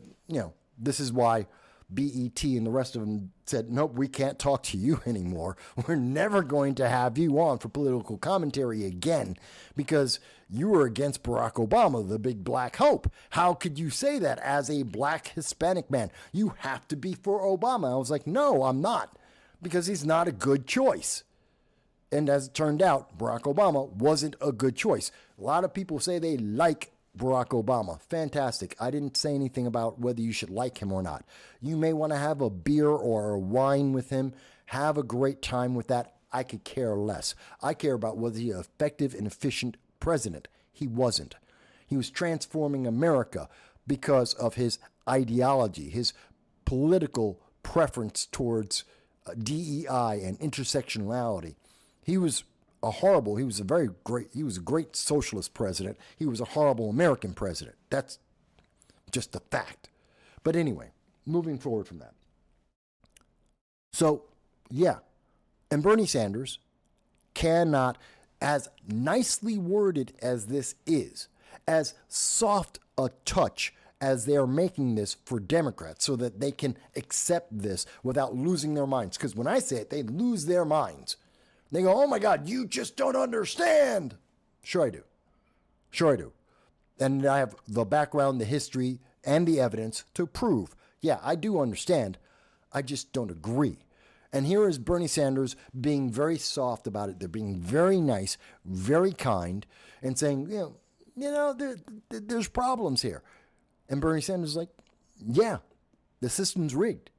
Speaker 2: this is why BET and the rest of them said, nope, we can't talk to you anymore. We're never going to have you on for political commentary again because you were against Barack Obama, the big black hope. How could you say that as a black Hispanic man? You have to be for Obama. I was like, no, I'm not, because he's not a good choice. And as it turned out, Barack Obama wasn't a good choice. A lot of people say they like Barack Obama. Fantastic. I didn't say anything about whether you should like him or not. You may want to have a beer or a wine with him. Have a great time with that. I could care less. I care about whether he's an effective and efficient president. He wasn't. He was transforming America because of his ideology, his political preference towards DEI and intersectionality. He was a great socialist president. He was a horrible American president. That's just a fact. But anyway, moving forward from that. So, yeah. And Bernie Sanders cannot, as nicely worded as this is, as soft a touch as they are making this for Democrats so that they can accept this without losing their minds. Because when I say it, they lose their minds. They go, oh my God, you just don't understand. Sure I do. Sure I do. And I have the background, the history, and the evidence to prove, yeah, I do understand. I just don't agree. And here is Bernie Sanders being very soft about it. They're being very nice, very kind, and saying, there's problems here. And Bernie Sanders is like, yeah, the system's rigged.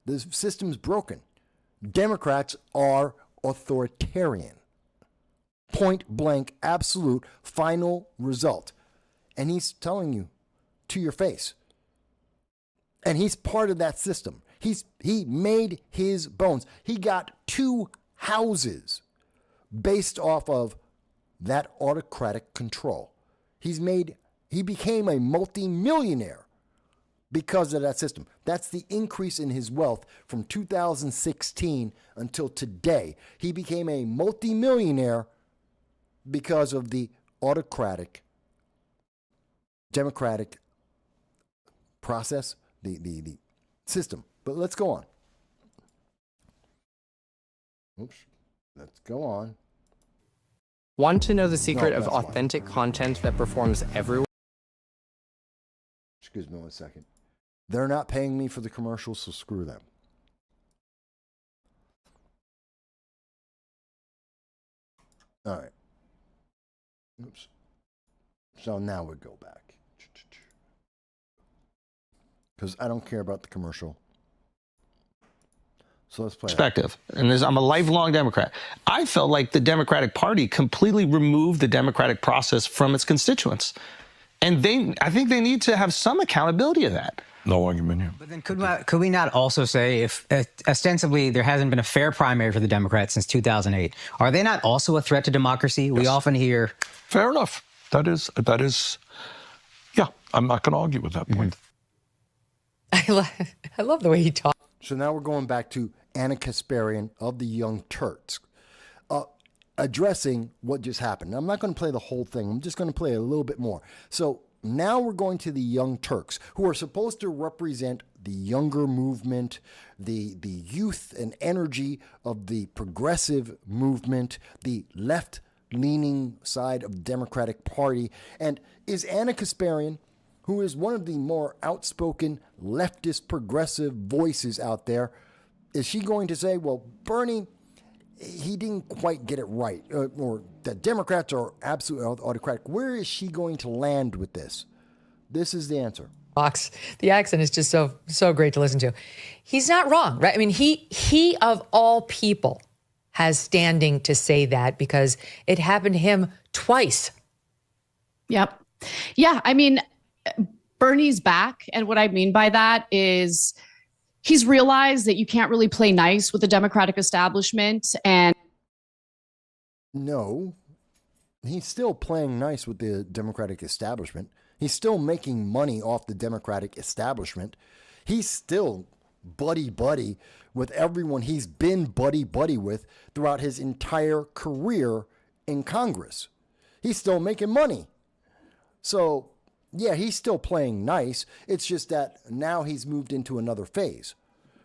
Speaker 2: The system's broken. Democrats are authoritarian. Point blank, absolute, final result. And he's telling you to your face. And he's part of that system. He made his bones. He got 2 houses based off of that autocratic control. He became a multimillionaire because of that system. That's the increase in his wealth from 2016 until today. He became a multimillionaire because of the autocratic, democratic process, the system. But let's go on. Oops. Let's go on.
Speaker 7: Want to know the secret of
Speaker 2: that's fine.
Speaker 7: authentic content that performs everywhere?
Speaker 2: Excuse me 1 second. They're not paying me for the commercials, so screw them. All right. Oops. So now we go back. Because I don't care about the commercial. So let's play
Speaker 4: perspective, and I'm a lifelong Democrat. I felt like the Democratic Party completely removed the democratic process from its constituents. And I think they need to have some accountability of that.
Speaker 5: No argument here.
Speaker 6: But then could we not also say if ostensibly there hasn't been a fair primary for the Democrats since 2008, are they not also a threat to democracy? Yes. We often hear.
Speaker 5: Fair enough. That is, yeah, I'm not going to argue with that point.
Speaker 3: I love the way he talks.
Speaker 2: So now we're going back to Anna Kasparian of the Young Turks, addressing what just happened. Now, I'm not going to play the whole thing. I'm just going to play a little bit more. So now we're going to the Young Turks, who are supposed to represent the younger movement, the youth and energy of the progressive movement, the left-leaning side of the Democratic Party. And is Anna Kasparian, who is one of the more outspoken leftist progressive voices out there, is she going to say, well, Bernie, he didn't quite get it right, or that Democrats are absolutely autocratic? Where is she going to land with this? This is the answer.
Speaker 3: The accent is just so great to listen to. He's not wrong, right? I mean, he of all people has standing to say that because it happened to him twice.
Speaker 8: Yep. Yeah, I mean, Bernie's back. And what I mean by that is he's realized that you can't really play nice with the Democratic establishment. And
Speaker 2: no, he's still playing nice with the Democratic establishment. He's still making money off the Democratic establishment. He's still buddy-buddy with everyone he's been buddy-buddy with throughout his entire career in Congress. He's still making money. So, yeah, he's still playing nice. It's just that now he's moved into another phase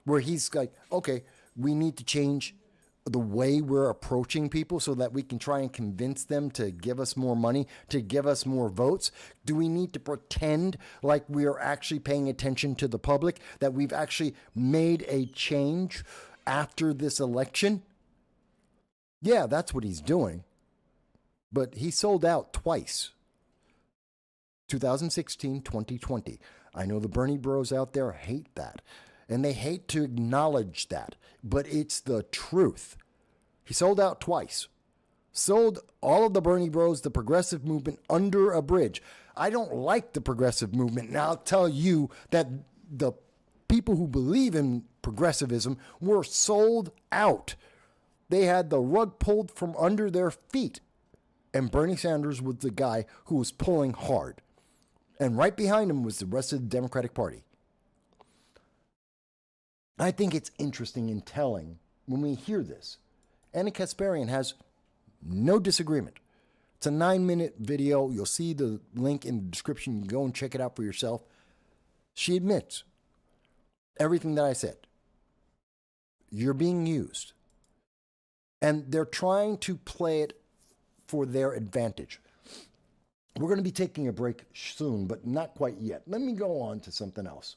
Speaker 2: where he's like, okay, we need to change the way we're approaching people so that we can try and convince them to give us more money, to give us more votes. Do we need to pretend like we are actually paying attention to the public, that we've actually made a change after this election? Yeah, that's what he's doing. But he sold out twice. 2016, 2020. I know the Bernie bros out there hate that, and they hate to acknowledge that, but it's the truth. He sold out twice. Sold all of the Bernie bros, the progressive movement, under a bridge. I don't like the progressive movement, and I'll tell you that the people who believe in progressivism were sold out. They had the rug pulled from under their feet, and Bernie Sanders was the guy who was pulling hard. And right behind him was the rest of the Democratic Party. I think it's interesting and telling when we hear this. Anna Kasparian has no disagreement. It's a 9-minute video. You'll see the link in the description. You can go and check it out for yourself. She admits everything that I said. You're being used. And they're trying to play it for their advantage. We're going to be taking a break soon, but not quite yet. Let me go on to something else.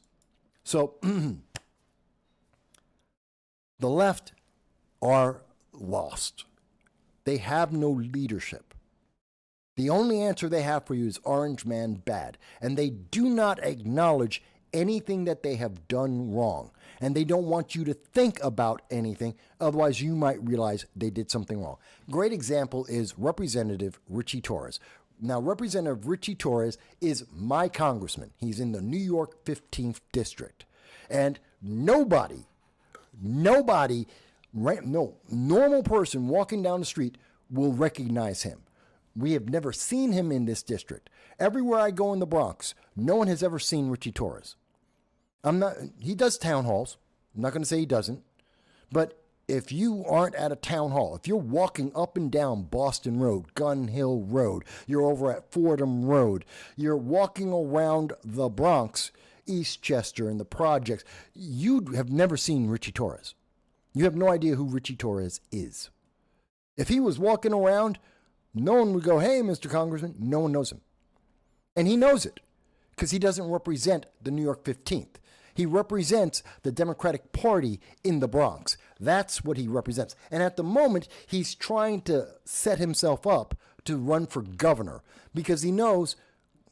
Speaker 2: So, the left are lost. They have no leadership. The only answer they have for you is Orange Man bad. And they do not acknowledge anything that they have done wrong. And they don't want you to think about anything. Otherwise, you might realize they did something wrong. Great example is Representative Ritchie Torres. Now, Representative Ritchie Torres is my congressman. He's in the New York 15th District. And nobody, no normal person walking down the street will recognize him. We have never seen him in this district. Everywhere I go in the Bronx, no one has ever seen Ritchie Torres. He does town halls. I'm not going to say he doesn't. But if you aren't at a town hall, if you're walking up and down Boston Road, Gun Hill Road, you're over at Fordham Road, you're walking around the Bronx, Eastchester and the projects, you have never seen Ritchie Torres. You have no idea who Ritchie Torres is. If he was walking around, no one would go, hey, Mr. Congressman. No one knows him. And he knows it because he doesn't represent the New York 15th. He represents the Democratic Party in the Bronx. That's what he represents. And at the moment, he's trying to set himself up to run for governor because he knows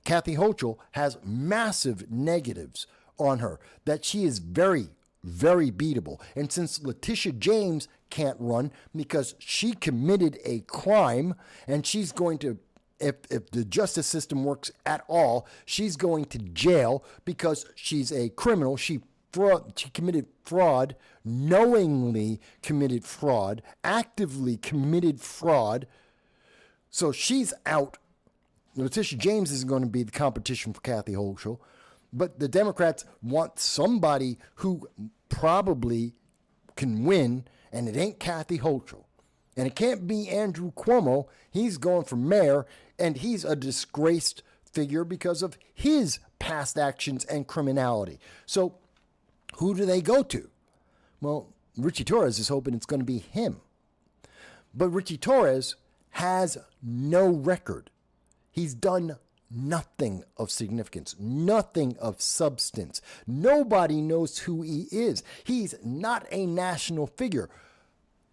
Speaker 2: Kathy Hochul has massive negatives on her, that she is very, very beatable. And since Letitia James can't run because she committed a crime and she's going to, if the justice system works at all, she's going to jail because she's a criminal. She committed fraud, knowingly committed fraud, actively committed fraud. So she's out. Letitia James is going to be the competition for Kathy Hochul. But the Democrats want somebody who probably can win, and it ain't Kathy Hochul. And it can't be Andrew Cuomo. He's going for mayor, and he's a disgraced figure because of his past actions and criminality. So who do they go to? Well, Ritchie Torres is hoping it's going to be him. But Ritchie Torres has no record. He's done nothing of significance, nothing of substance. Nobody knows who he is. He's not a national figure.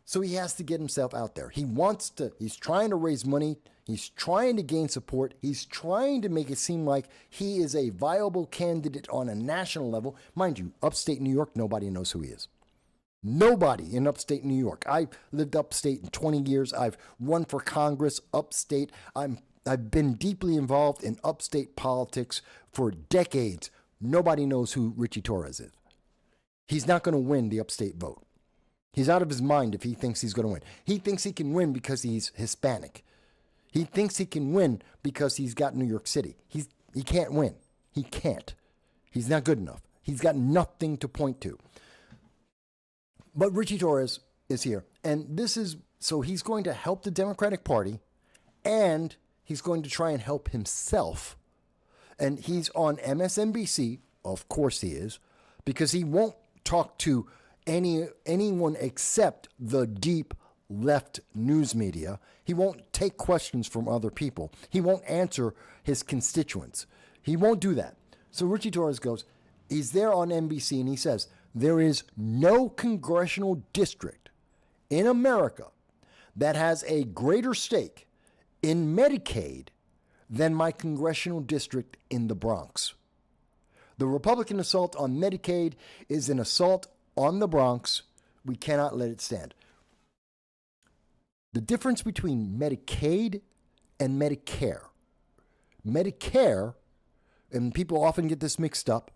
Speaker 2: So he has to get himself out there. He's trying to raise money. He's trying to gain support. He's trying to make it seem like he is a viable candidate on a national level. Mind you, upstate New York, nobody knows who he is. Nobody in upstate New York. I lived upstate in 20 years. I've run for Congress upstate. I've been deeply involved in upstate politics for decades. Nobody knows who Ritchie Torres is. He's not going to win the upstate vote. He's out of his mind if he thinks he's going to win. He thinks he can win because he's Hispanic. He thinks he can win because he's got New York City. He can't win. He can't. He's not good enough. He's got nothing to point to. But Ritchie Torres is here. And so he's going to help the Democratic Party, and he's going to try and help himself. And he's on MSNBC. Of course he is, because he won't talk to anyone except the deep left news media. He won't take questions from other people. He won't answer his constituents. He won't do that. So Ritchie Torres he's there on NBC, and he says, there is no congressional district in America that has a greater stake in Medicaid than my congressional district in the Bronx. The Republican assault on Medicaid is an assault on the Bronx. We cannot let it stand. The difference between Medicaid and Medicare. Medicare, and people often get this mixed up,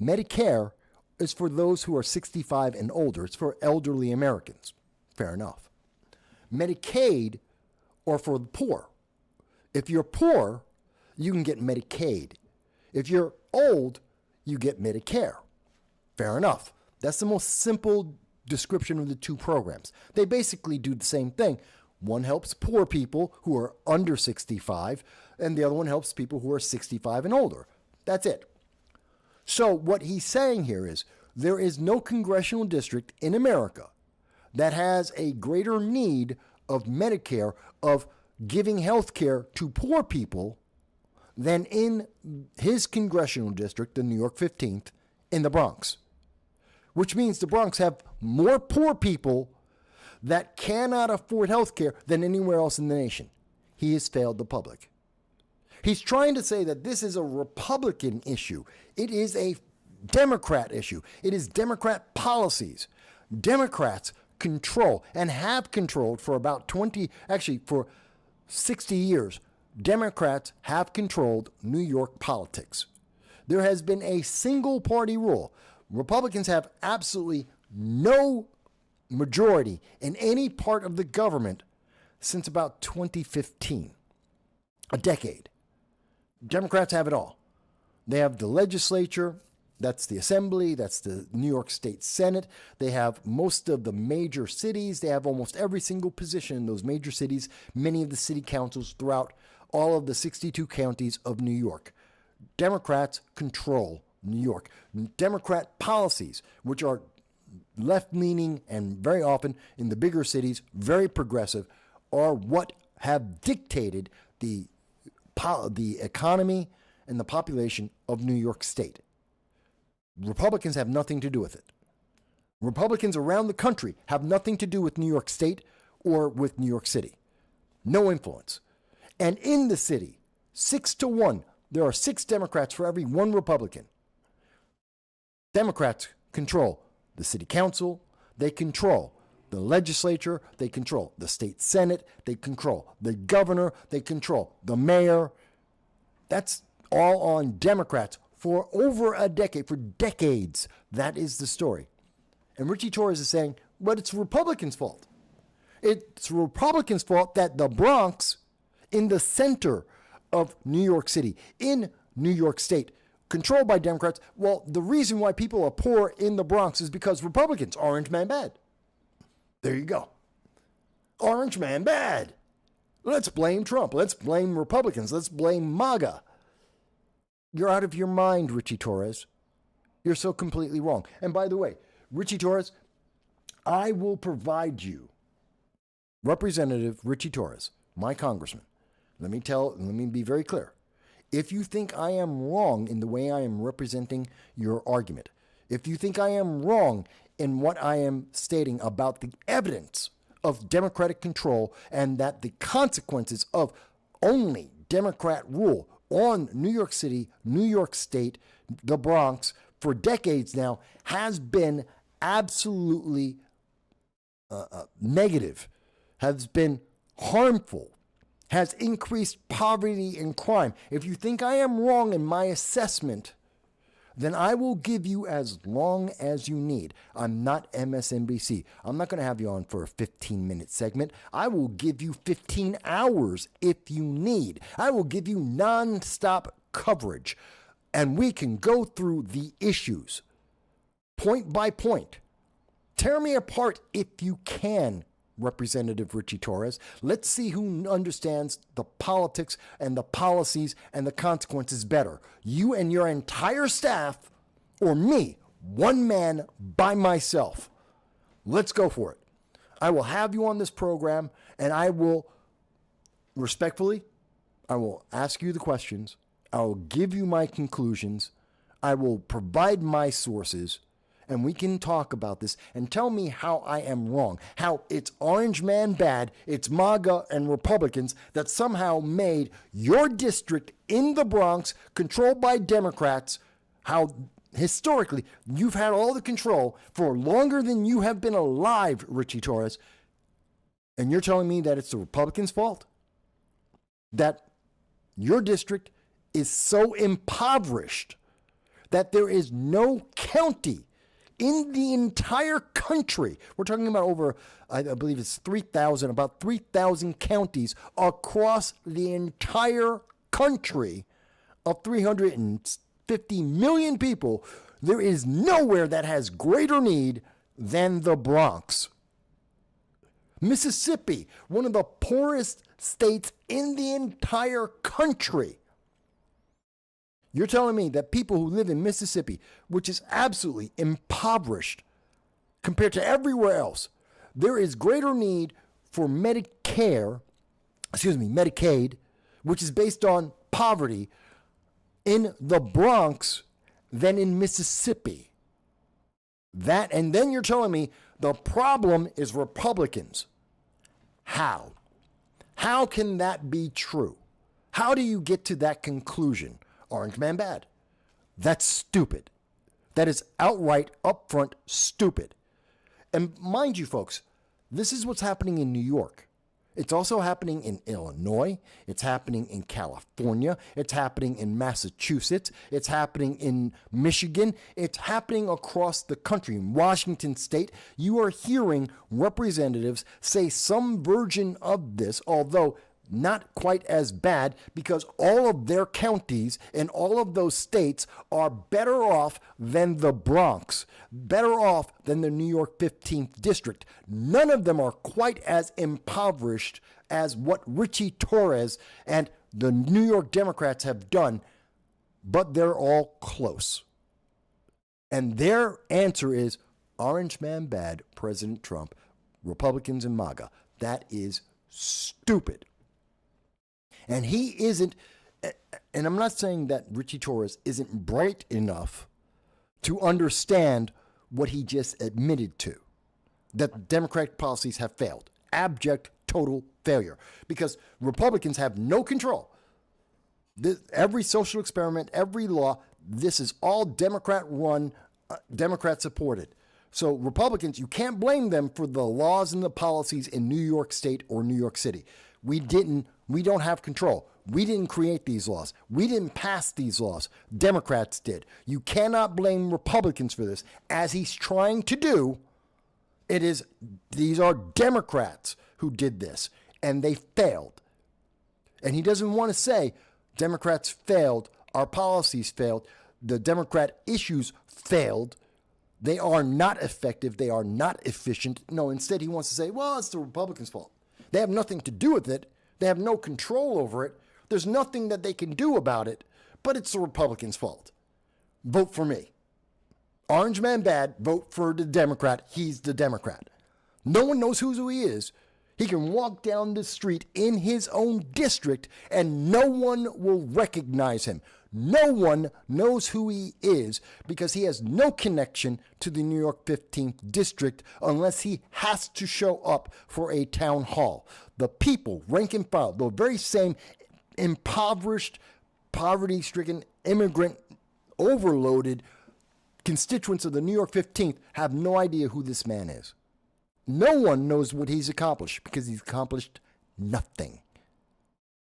Speaker 2: Medicare is for those who are 65 and older. It's for elderly Americans. Fair enough. Medicaid are for the poor. If you're poor, you can get Medicaid. If you're old, you get Medicare. Fair enough. That's the most simple description of the two programs. They basically do the same thing. One helps poor people who are under 65, and the other one helps people who are 65 and older. That's it. So what he's saying here is there is no congressional district in America that has a greater need of Medicare, of giving health care to poor people, than in his congressional district, the New York 15th, in the Bronx. Which means the Bronx have more poor people that cannot afford health care than anywhere else in the nation. He has failed the public. He's trying to say that this is a Republican issue. It is a Democrat issue. It is Democrat policies. Democrats control and have controlled for about for 60 years. Democrats have controlled New York politics. There has been a single party rule. Republicans have absolutely no majority in any part of the government since about 2015, a decade. Democrats have it all. They have the legislature, that's the assembly, that's the New York State Senate. They have most of the major cities. They have almost every single position in those major cities, many of the city councils throughout all of the 62 counties of New York. Democrats control New York. Democrat policies, which are left-leaning and very often in the bigger cities, very progressive, are what have dictated the economy and the population of New York State. Republicans have nothing to do with it. Republicans around the country have nothing to do with New York State or with New York City. No influence. And in the city, 6-1, there are 6 Democrats for every 1 Republican. Democrats control the city council, they control the legislature, they control the state senate, they control the governor, they control the mayor. That's all on Democrats for over a decade, for decades. That is the story. And Ritchie Torres is saying, but it's Republicans' fault. It's Republicans' fault that the Bronx, in the center of New York City, in New York State, controlled by Democrats. Well, the reason why people are poor in the Bronx is because Republicans, orange man bad. There you go. Orange man bad. Let's blame Trump. Let's blame Republicans. Let's blame MAGA. You're out of your mind, Ritchie Torres. You're so completely wrong. And by the way, Ritchie Torres, I will provide you, Representative Ritchie Torres, my congressman. Let me be very clear. If you think I am wrong in the way I am representing your argument, if you think I am wrong in what I am stating about the evidence of Democratic control and that the consequences of only Democrat rule on New York City, New York State, the Bronx for decades now has been absolutely negative, has been harmful, has increased poverty and crime. If you think I am wrong in my assessment, then I will give you as long as you need. I'm not MSNBC. I'm not going to have you on for a 15-minute segment. I will give you 15 hours if you need. I will give you nonstop coverage, and we can go through the issues point by point. Tear me apart if you can, Representative Ritchie Torres. Let's see who understands the politics and the policies and the consequences better. You and your entire staff, or me, one man by myself. Let's go for it. I will have you on this program, and I will respectfully, I will ask you the questions. I will give you my conclusions. I will provide my sources. And we can talk about this and tell me how I am wrong, how it's orange man bad, it's MAGA and Republicans that somehow made your district in the Bronx controlled by Democrats, how historically you've had all the control for longer than you have been alive, Ritchie Torres, and you're telling me that it's the Republicans' fault? That your district is so impoverished that there is no county in the entire country. We're talking about over, I believe it's 3,000, about 3,000 counties across the entire country of 350 million people. There is nowhere that has greater need than the Bronx. Mississippi, one of the poorest states in the entire country. You're telling me that people who live in Mississippi, which is absolutely impoverished compared to everywhere else, there is greater need for Medicaid, which is based on poverty, in the Bronx than in Mississippi. And then you're telling me the problem is Republicans. How? How can that be true? How do you get to that conclusion? Orange man bad. That's stupid. That is outright, upfront stupid. And mind you, folks, this is what's happening in New York. It's also happening in Illinois. It's happening in California. It's happening in Massachusetts. It's happening in Michigan. It's happening across the country. In Washington State, you are hearing representatives say some version of this, although not quite as bad, because all of their counties and all of those states are better off than the Bronx, better off than the New York 15th district. None of them are quite as impoverished as what Ritchie Torres and the New York Democrats have done, but they're all close. And their answer is orange man bad, President Trump, Republicans and MAGA. That is stupid. And he isn't, and I'm not saying that Ritchie Torres isn't bright enough to understand what he just admitted to, that Democratic policies have failed. Abject, total failure. Because Republicans have no control. Every social experiment, every law, this is all Democrat run, Democrat supported. So Republicans, you can't blame them for the laws and the policies in New York State or New York City. We don't have control. We didn't create these laws. We didn't pass these laws. Democrats did. You cannot blame Republicans for this, as he's trying to do. These are Democrats who did this, and they failed. And he doesn't want to say Democrats failed, our policies failed, the Democrat issues failed. They are not effective. They are not efficient. No, instead he wants to say, well, it's the Republicans' fault. They have nothing to do with it. They have no control over it. There's nothing that they can do about it, but it's the Republicans' fault. Vote for me. Orange man bad, vote for the Democrat. He's the Democrat. No one knows who he is. He can walk down the street in his own district and no one will recognize him. No one knows who he is because he has no connection to the New York 15th district unless he has to show up for a town hall. The people, rank and file, the very same impoverished, poverty-stricken, immigrant, overloaded constituents of the New York 15th have no idea who this man is. No one knows what he's accomplished because he's accomplished nothing.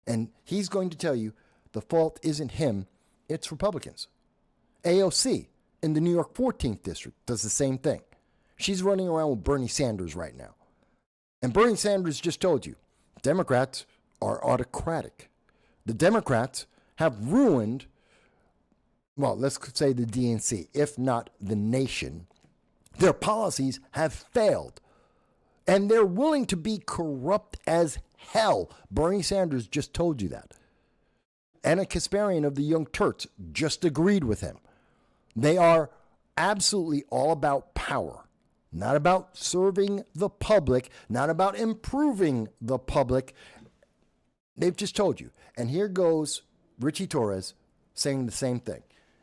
Speaker 2: And he's going to tell you the fault isn't him, it's Republicans. AOC in the New York 14th district does the same thing. She's running around with Bernie Sanders right now. And Bernie Sanders just told you, Democrats are autocratic. The Democrats have ruined, well, let's say the DNC, if not the nation. Their policies have failed. And they're willing to be corrupt as hell. Bernie Sanders just told you that. Anna Kasparian of the Young Turks just agreed with him. They are absolutely all about power, not about serving the public, not about improving the public. They've just told you. And here goes Ritchie Torres saying the same thing,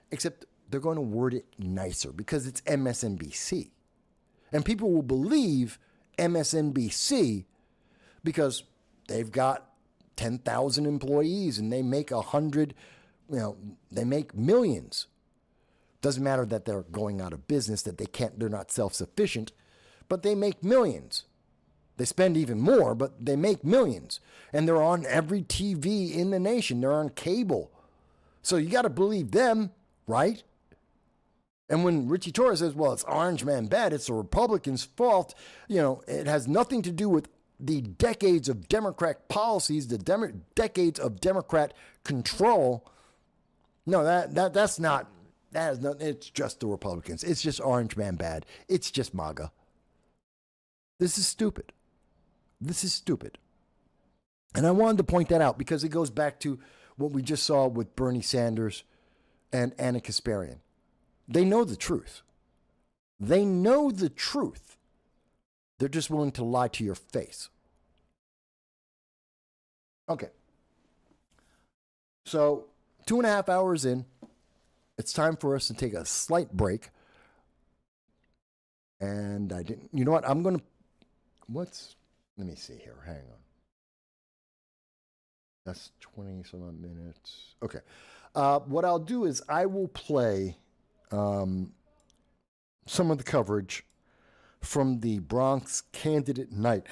Speaker 2: except they're going to word it nicer because it's MSNBC. And people will believe MSNBC because they've got 10,000 employees and they make 100, they make millions. Doesn't matter that they're going out of business, that they're not self-sufficient, but they make millions. They spend even more, but they make millions. And they're on every TV in the nation. They're on cable. So you got to believe them, right? And when Ritchie Torres says, well, it's Orange Man bad, it's the Republicans' fault, it has nothing to do with the decades of Democrat policies, the decades of Democrat control. No, that's not, it's just the Republicans. It's just Orange Man bad. It's just MAGA. This is stupid. This is stupid. And I wanted to point that out because it goes back to what we just saw with Bernie Sanders and Anna Kasparian. They know the truth. They know the truth. They're just willing to lie to your face. Okay. So 2.5 hours in, it's time for us to take a slight break. And I didn't, you know what? Let me see here. Hang on. That's 20 some odd minutes. Okay. What I'll do is I will play some of the coverage from the Bronx candidate night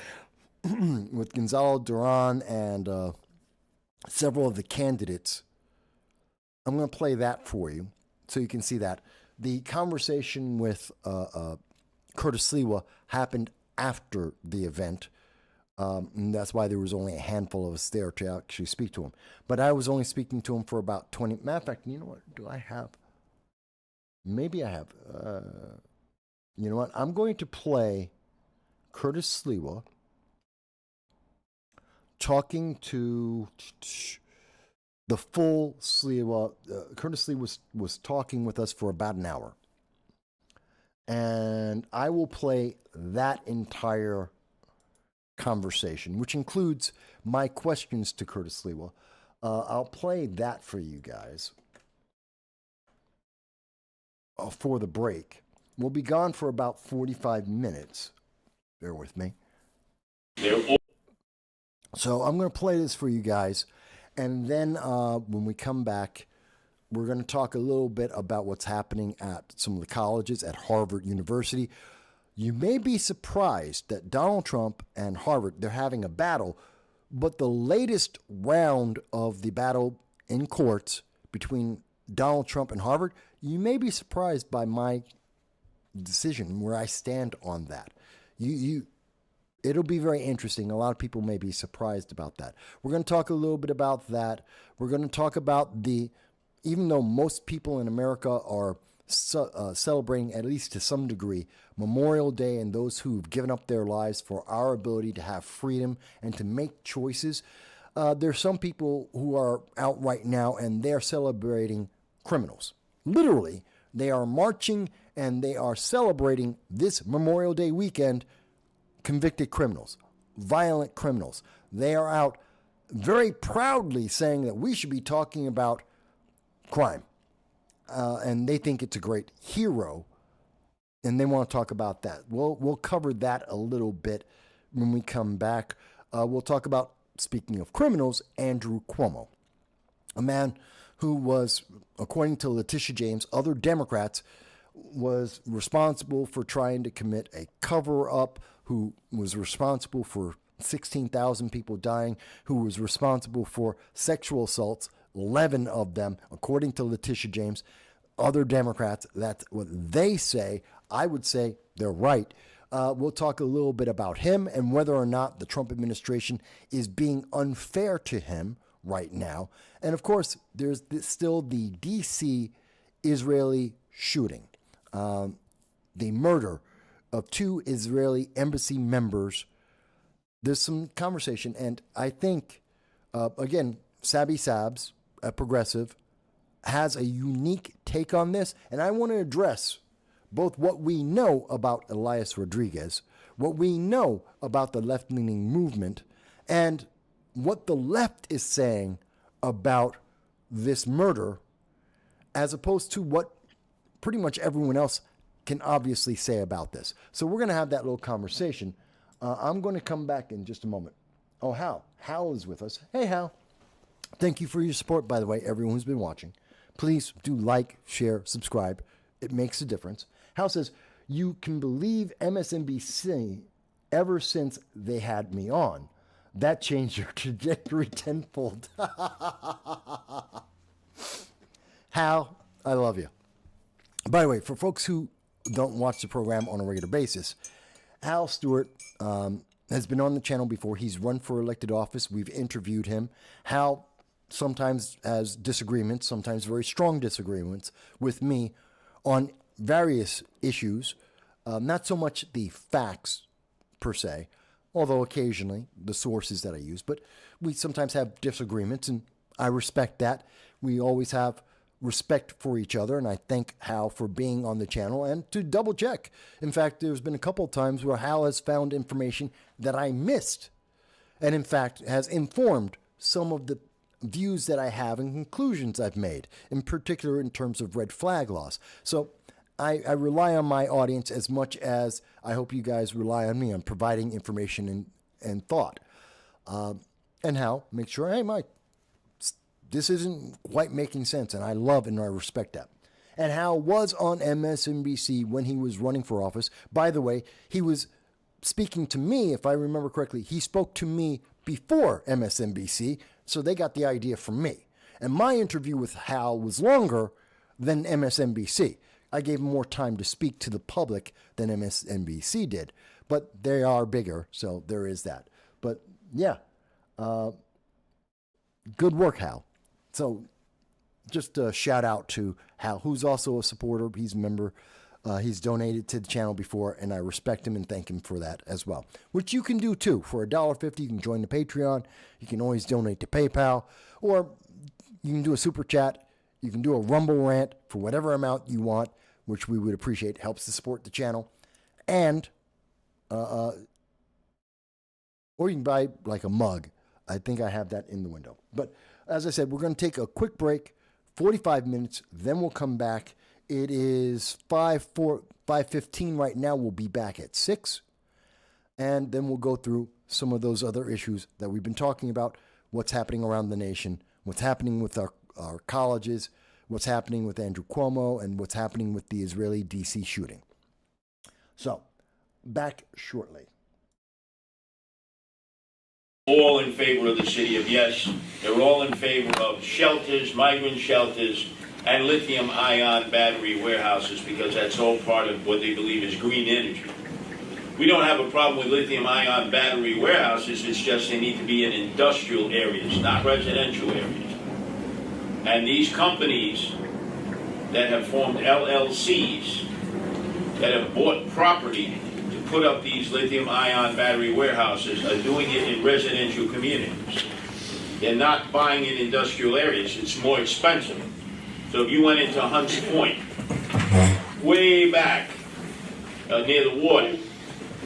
Speaker 2: with Gonzalo Duran and several of the candidates. I'm going to play that for you so you can see that. The conversation with Curtis Sliwa happened after the event. And that's why there was only a handful of us there to actually speak to him. But I was only speaking to him for about 20. Matter of fact, you know what? Do I have? Maybe I have. You know what? I'm going to play Curtis Sliwa talking to the full Sliwa. Curtis Sliwa was talking with us for about an hour. And I will play that entire conversation, which includes my questions to Curtis Sliwa. I'll play that for you guys. for the break. We'll be gone for about 45 minutes. Bear with me. So I'm going to play this for you guys. And then when we come back, we're going to talk a little bit about what's happening at some of the colleges at Harvard University. You may be surprised that Donald Trump and Harvard, they're having a battle, but the latest round of the battle in courts between Donald Trump and Harvard, you may be surprised by my decision, where I stand on that. It'll be very interesting. A lot of people may be surprised about that. We're going to talk a little bit about that. We're going to talk about even though most people in America are celebrating, at least to some degree, Memorial Day and those who've given up their lives for our ability to have freedom and to make choices, there's some people who are out right now and they're celebrating criminals. Literally, they are marching and they are celebrating this Memorial Day weekend convicted criminals, violent criminals. They are out very proudly saying that we should be talking about crime. And they think it's a great hero, and they want to talk about that. We'll cover that a little bit when we come back. We'll talk about, speaking of criminals, Andrew Cuomo, a man who was, according to Letitia James, other Democrats, was responsible for trying to commit a cover-up, who was responsible for 16,000 people dying, who was responsible for sexual assaults, 11 of them, according to Letitia James. Other Democrats, that's what they say. I would say they're right. We'll talk a little bit about him and whether or not the Trump administration is being unfair to him right now. And of course, there's still the D.C. Israeli shooting, the murder of 2 Israeli embassy members. There's some conversation, and I think, again, Sabby Sabs, a progressive, has a unique take on this, and I want to address both what we know about Elias Rodriguez, what we know about the left-leaning movement, and what the left is saying about this murder, as opposed to what pretty much everyone else can obviously say about this. So we're going to have that little conversation. I'm going to come back in just a moment. Oh, Hal. Hal is with us. Hey, Hal. Thank you for your support, by the way, everyone who's been watching. Please do like, share, subscribe. It makes a difference. Hal says, you can believe MSNBC ever since they had me on. That changed your trajectory tenfold. Hal, I love you. By the way, for folks who don't watch the program on a regular basis, Hal Stewart has been on the channel before. He's run for elected office. We've interviewed him. Hal sometimes has disagreements, sometimes very strong disagreements with me on various issues. Not so much the facts per se, although occasionally the sources that I use, but we sometimes have disagreements, and I respect that. We always have respect for each other, and I thank Hal for being on the channel and to double check. In fact, there's been a couple of times where Hal has found information that I missed, and in fact has informed some of the views that I have and conclusions I've made, in particular in terms of red flag laws. So I rely on my audience as much as I hope you guys rely on me on providing information and thought. And Hal, make sure, hey, Mike, this isn't quite making sense, and I love and I respect that. And Hal was on MSNBC when he was running for office. By the way, he was speaking to me, if I remember correctly. He spoke to me before MSNBC, so they got the idea from me. And my interview with Hal was longer than MSNBC. I gave him more time to speak to the public than MSNBC did, but they are bigger, so there is that. But yeah, good work, Hal. So just a shout out to Hal, who's also a supporter. He's a member. He's donated to the channel before, and I respect him and thank him for that as well, which you can do too. For $1.50, you can join the Patreon. You can always donate to PayPal, or you can do a super chat. You can do a Rumble rant for whatever amount you want, which we would appreciate. It helps to support the channel. And, or you can buy like a mug. I think I have that in the window. But as I said, we're going to take a quick break, 45 minutes, then we'll come back It is 5:15 right now. We'll be back at 6. And then we'll go through some of those other issues that we've been talking about, what's happening around the nation, what's happening with our colleges, what's happening with Andrew Cuomo, and what's happening with the Israeli DC shooting. So, back shortly.
Speaker 9: All in favor of the city of yes. They're all in favor of shelters, migrant shelters, and lithium-ion battery warehouses, because that's all part of what they believe is green energy. We don't have a problem with lithium-ion battery warehouses. It's just they need to be in industrial areas, not residential areas. And these companies that have formed LLCs that have bought property to put up these lithium-ion battery warehouses are doing it in residential communities. They're not buying in industrial areas. It's more expensive. So if you went into Hunts Point, way back near the water,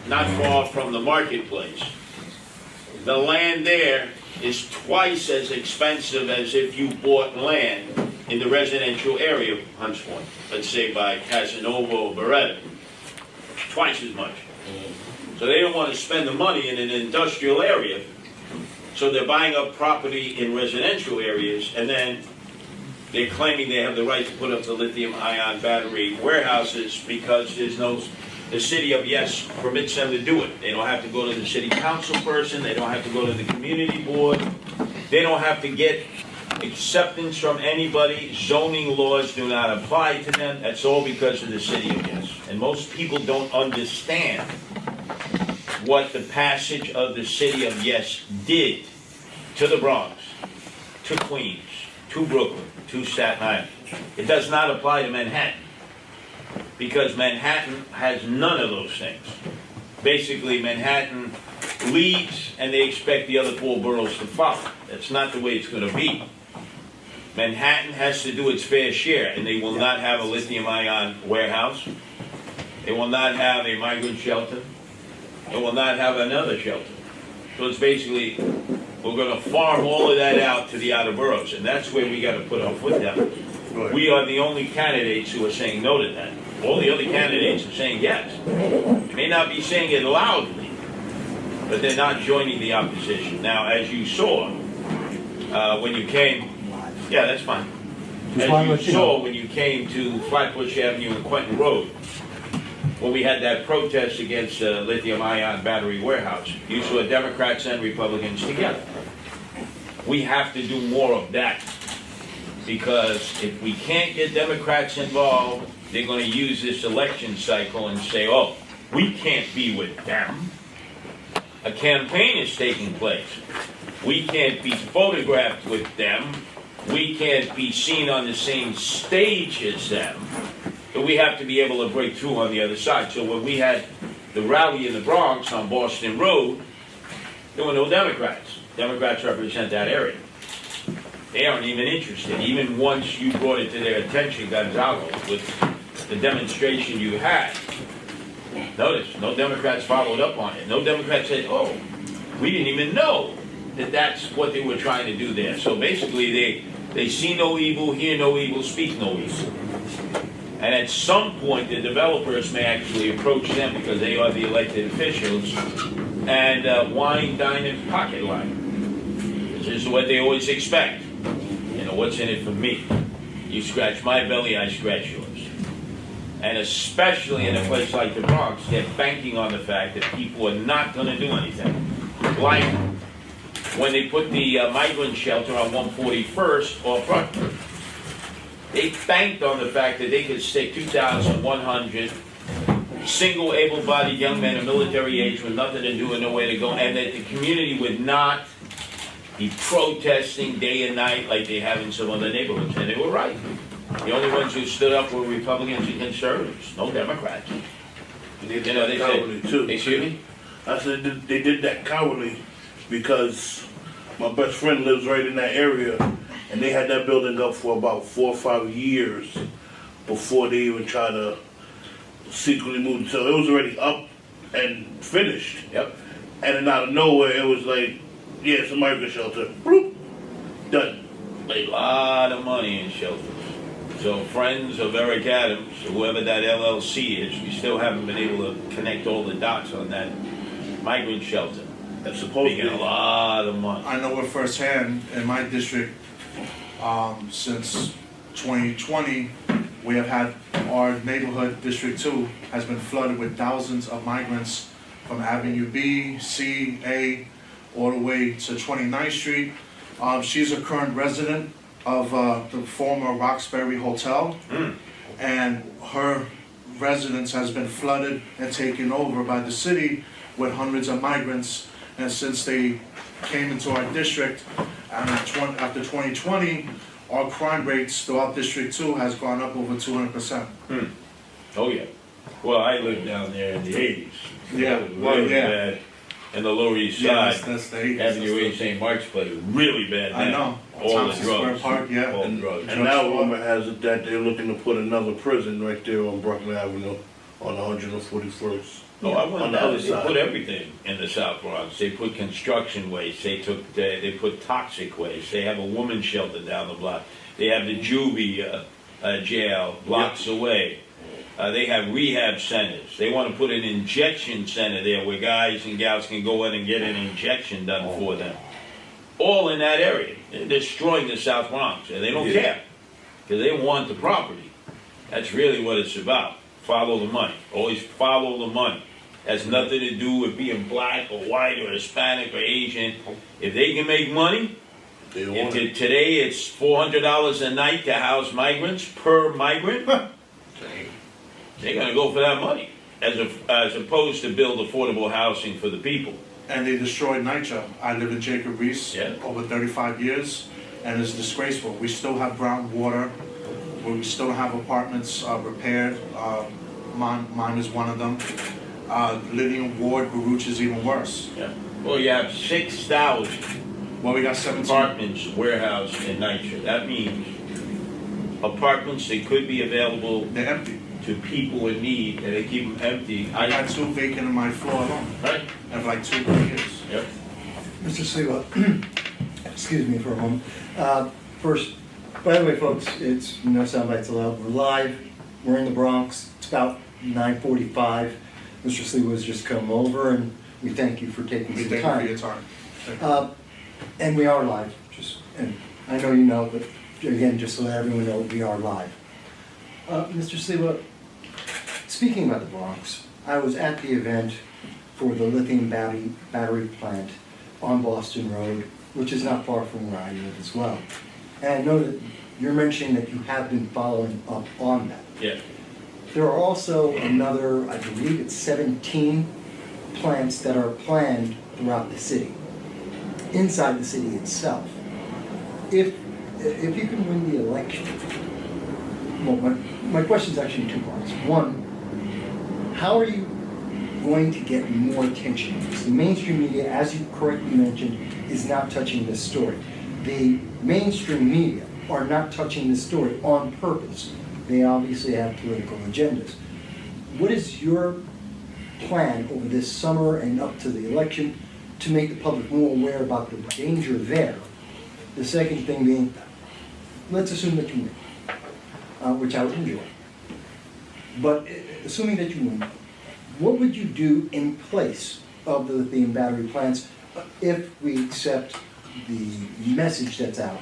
Speaker 9: not far from the marketplace, the land there is twice as expensive as if you bought land in the residential area of Hunts Point, let's say by Casanova or Beretta. Twice as much. So they don't want to spend the money in an industrial area, so they're buying up property in residential areas, and then they're claiming they have the right to put up the lithium-ion battery warehouses because the city of yes permits them to do it. They don't have to go to the city council person. They don't have to go to the community board. They don't have to get acceptance from anybody. Zoning laws do not apply to them. That's all because of the city of yes. And most people don't understand what the passage of the city of yes did to the Bronx, to Queens, to Brooklyn, to Staten Island. It does not apply to Manhattan, because Manhattan has none of those things. Basically, Manhattan leads and they expect the other 4 boroughs to follow. That's not the way it's going to be. Manhattan has to do its fair share, and they will not have a lithium-ion warehouse. They will not have a migrant shelter. They will not have another shelter. So it's basically, we're going to farm all of that out to the outer boroughs, and that's where we got to put our foot down. We are the only candidates who are saying no to that. All the other candidates are saying yes. They may not be saying it loudly, but they're not joining the opposition. Now, as you saw when you came, yeah, that's fine. As you saw when you came to Flatbush Avenue and Quentin Road, when we had that protest against the lithium-ion battery warehouse, you saw Democrats and Republicans together. We have to do more of that, because if we can't get Democrats involved, they're going to use this election cycle and say, oh, we can't be with them. A campaign is taking place. We can't be photographed with them. We can't be seen on the same stage as them. But we have to be able to break through on the other side. So when we had the rally in the Bronx on Boston Road, there were no Democrats. Democrats represent that area. They aren't even interested. Even once you brought it to their attention, Gonzalo, with the demonstration you had, notice, no Democrats followed up on it. No Democrats said, oh, we didn't even know that that's what they were trying to do there. So basically, they see no evil, hear no evil, speak no evil. And at some point, the developers may actually approach them, because they are the elected officials, and wine, dine, and pocket line. This is what they always expect. You know, what's in it for me? You scratch my belly, I scratch yours. And especially in a place like the Bronx, they're banking on the fact that people are not going to do anything. Like when they put the migrant shelter on 141st off Rutgers. They banked on the fact that they could stick 2,100 single able-bodied young men of military age with nothing to do and nowhere to go, and that the community would not be protesting day and night like they have in some other neighborhoods. And they were right. The only ones who stood up were Republicans and conservatives, no Democrats.
Speaker 10: They did that cowardly too.
Speaker 9: Excuse me?
Speaker 10: I said they did that cowardly because my best friend lives right in that area, and they had that building up for about 4 or 5 years before they even tried to secretly move it. So it was already up and finished.
Speaker 9: Yep.
Speaker 10: And then out of nowhere, it was like, yeah, it's a migrant shelter. Bloop. Done.
Speaker 9: A lot of money in shelters. So friends of Eric Adams, whoever that LLC is, we still haven't been able to connect all the dots on that migrant shelter.
Speaker 10: That's supposed to
Speaker 9: Making
Speaker 10: be
Speaker 9: a lot of money.
Speaker 11: I know it firsthand in my district. Since 2020, we have had our neighborhood, District 2, has been flooded with thousands of migrants from Avenue B, C, A, all the way to 29th Street. She's a current resident of the former Roxbury Hotel, and her residence has been flooded and taken over by the city with hundreds of migrants. And since they came into our district after 2020, our crime rates throughout District 2 has gone up over 200%.
Speaker 9: Oh yeah. Well, I lived down there in the 80s.
Speaker 11: Yeah,
Speaker 9: It was
Speaker 11: well,
Speaker 9: really
Speaker 11: yeah.
Speaker 9: bad. In the Lower East
Speaker 11: Yeah,
Speaker 9: Side,
Speaker 11: that's the 80s.
Speaker 9: Avenue
Speaker 11: That's
Speaker 9: A, St. Mark's Place, really bad.
Speaker 11: I
Speaker 9: man.
Speaker 11: know.
Speaker 9: All the
Speaker 11: Thompson Square
Speaker 9: drugs.
Speaker 11: Park, yeah.
Speaker 9: All the drugs.
Speaker 10: And now rumor has it that they're looking to put another prison right there on Brooklyn Avenue on 141st.
Speaker 9: Oh, I went
Speaker 10: on the
Speaker 9: down.
Speaker 10: other
Speaker 9: They
Speaker 10: side.
Speaker 9: put everything in the South Bronx. They put construction waste. They put toxic waste. They have a woman's shelter down the block. They have the juvie jail blocks away. They have rehab centers. They want to put an injection center there where guys and gals can go in and get an injection done for them. All in that area. They're destroying the South Bronx, and they don't care because they want the property. That's really what it's about. Follow the money. Always follow the money. Has nothing to do with being black or white or Hispanic or Asian. If they can make money, today it's $400 a night to house migrants per migrant. They're going to go for that money, as opposed to build affordable housing for the people.
Speaker 11: And they destroyed NYCHA. I lived in Jacob Reese
Speaker 9: Yeah.
Speaker 11: over 35 years, and it's disgraceful. We still have brown water. We still have apartments repaired. Mine is one of them. Lydian Ward, Baruch is even worse.
Speaker 9: Yeah. Well, you have 6,000
Speaker 11: Well, we got 17.
Speaker 9: apartments warehoused in NYCHA. That means apartments that could be available
Speaker 11: They're empty.
Speaker 9: to people in need, and they keep them empty.
Speaker 11: I got 2 vacant in my floor alone.
Speaker 9: Right?
Speaker 11: And for like 2 years.
Speaker 9: Yep.
Speaker 12: Mr. Sliwa, excuse me for a moment. First, by the way, folks, it's no soundbites allowed. We're live. We're in the Bronx. It's about 9:45. Mr. Sliwa's just come over, and we thank you for taking
Speaker 11: We
Speaker 12: some
Speaker 11: thank you
Speaker 12: time.
Speaker 11: for your time. Thank you.
Speaker 12: And we are live. And I know you know, but again, just to let everyone know, we are live. Mr. Sliwa, speaking about the Bronx, I was at the event for the lithium battery plant on Boston Road, which is not far from where I live as well. And I know that you're mentioning that you have been following up on that.
Speaker 9: Yeah.
Speaker 12: There are also another, I believe it's 17 plants that are planned throughout the city, inside the city itself. If you can win the election, well, my question is actually in 2 parts. One, how are you going to get more attention? Because the mainstream media, as you correctly mentioned, is not touching this story. The mainstream media are not touching this story on purpose. They obviously have political agendas. What is your plan over this summer and up to the election to make the public more aware about the danger there? The second thing being, let's assume that you win, which I would enjoy. But assuming that you win, what would you do in place of the lithium battery plants if we accept the message that's out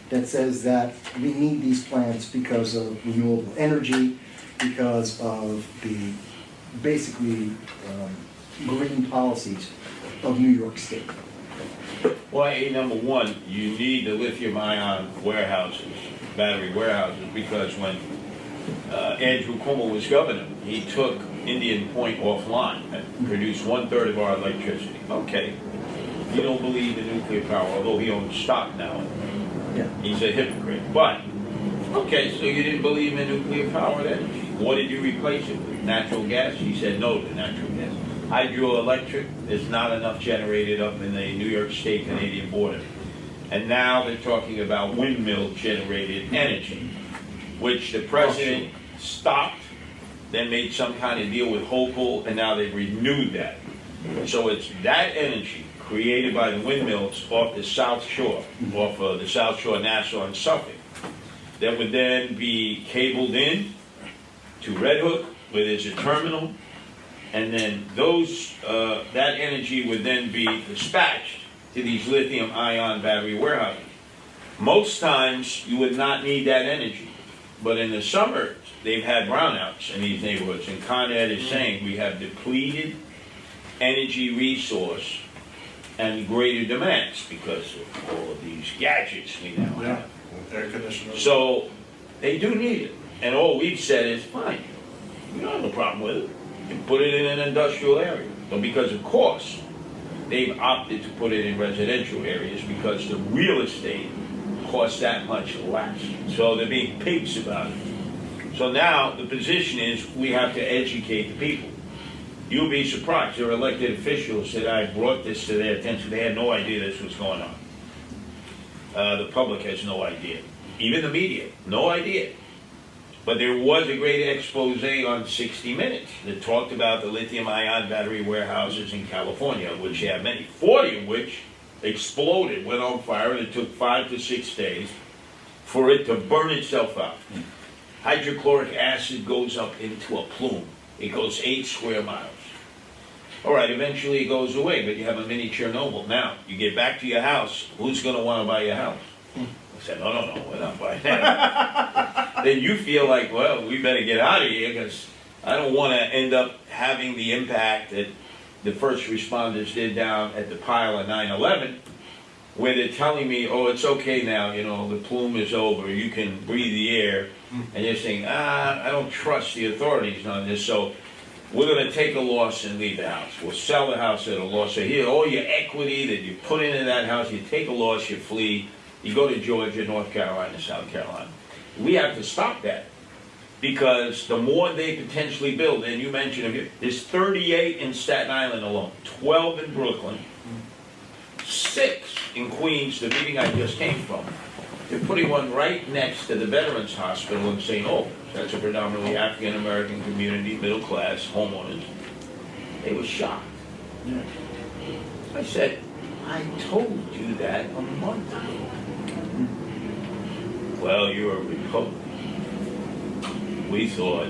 Speaker 12: that says that we need these plants because of renewable energy, because of the basically green policies of New York State?
Speaker 9: Well, number one, you need the lithium-ion warehouses, battery warehouses, because when Andrew Cuomo was governor, he took Indian Point offline and produced 1/3 of our electricity. Okay, you don't believe in nuclear power, although he owns stock now.
Speaker 12: Yeah.
Speaker 9: He's a hypocrite. But, okay, so you didn't believe in nuclear powered energy. What did you replace it with? Natural gas? He said no to natural gas. Hydroelectric, there's not enough generated up in the New York State-Canadian border. And now they're talking about windmill-generated energy, which the president stopped, then made some kind of deal with Hochul, and now they've renewed that. So it's that energy created by the windmills off the South Shore, off of the South Shore, Nassau, and Suffolk. that would then be cabled in to Red Hook, where there's a terminal, and then that energy would then be dispatched to these lithium-ion battery warehouses. Most times, you would not need that energy, but in the summer, they've had brownouts in these neighborhoods, and Con Ed is saying we have depleted energy resource and greater demands because of all of these gadgets we now have.
Speaker 11: Air conditioners.
Speaker 9: So they do need it. And all we've said is, fine, we don't have a problem with it. You put it in an industrial area. But because of cost, they've opted to put it in residential areas because the real estate costs that much less. So they're being pigs about it. So now the position is we have to educate the people. You'll be surprised. There are elected officials that I brought this to their attention. They had no idea this was going on. The public has no idea. Even the media, no idea. But there was a great expose on 60 Minutes that talked about the lithium-ion battery warehouses in California, which have many, 40 of which exploded, went on fire, and it took 5 to 6 days for it to burn itself out. Hydrochloric acid goes up into a plume. It goes 8 square miles. All right, eventually it goes away, but you have a mini Chernobyl. Now, you get back to your house, who's going to want to buy your house? I said, no, we're not buying that. Then you feel like, well, we better get out of here because I don't want to end up having the impact that the first responders did down at the pile of 9/11, where they're telling me, oh, it's okay now, the plume is over, you can breathe the air, and you're saying, I don't trust the authorities on this, so we're going to take a loss and leave the house. We'll sell the house at a loss. So here, all your equity that you put into that house, you take a loss, you flee, you go to Georgia, North Carolina, South Carolina. We have to stop that because the more they potentially build, and you mentioned there's 38 in Staten Island alone, 12 in Brooklyn, 6 in Queens, the meeting I just came from. They're putting one right next to the Veterans Hospital in St. Albans. That's a predominantly African-American community, middle-class homeowners. They were shocked. I said, I told you that a month ago. Well, you're a Republican. We thought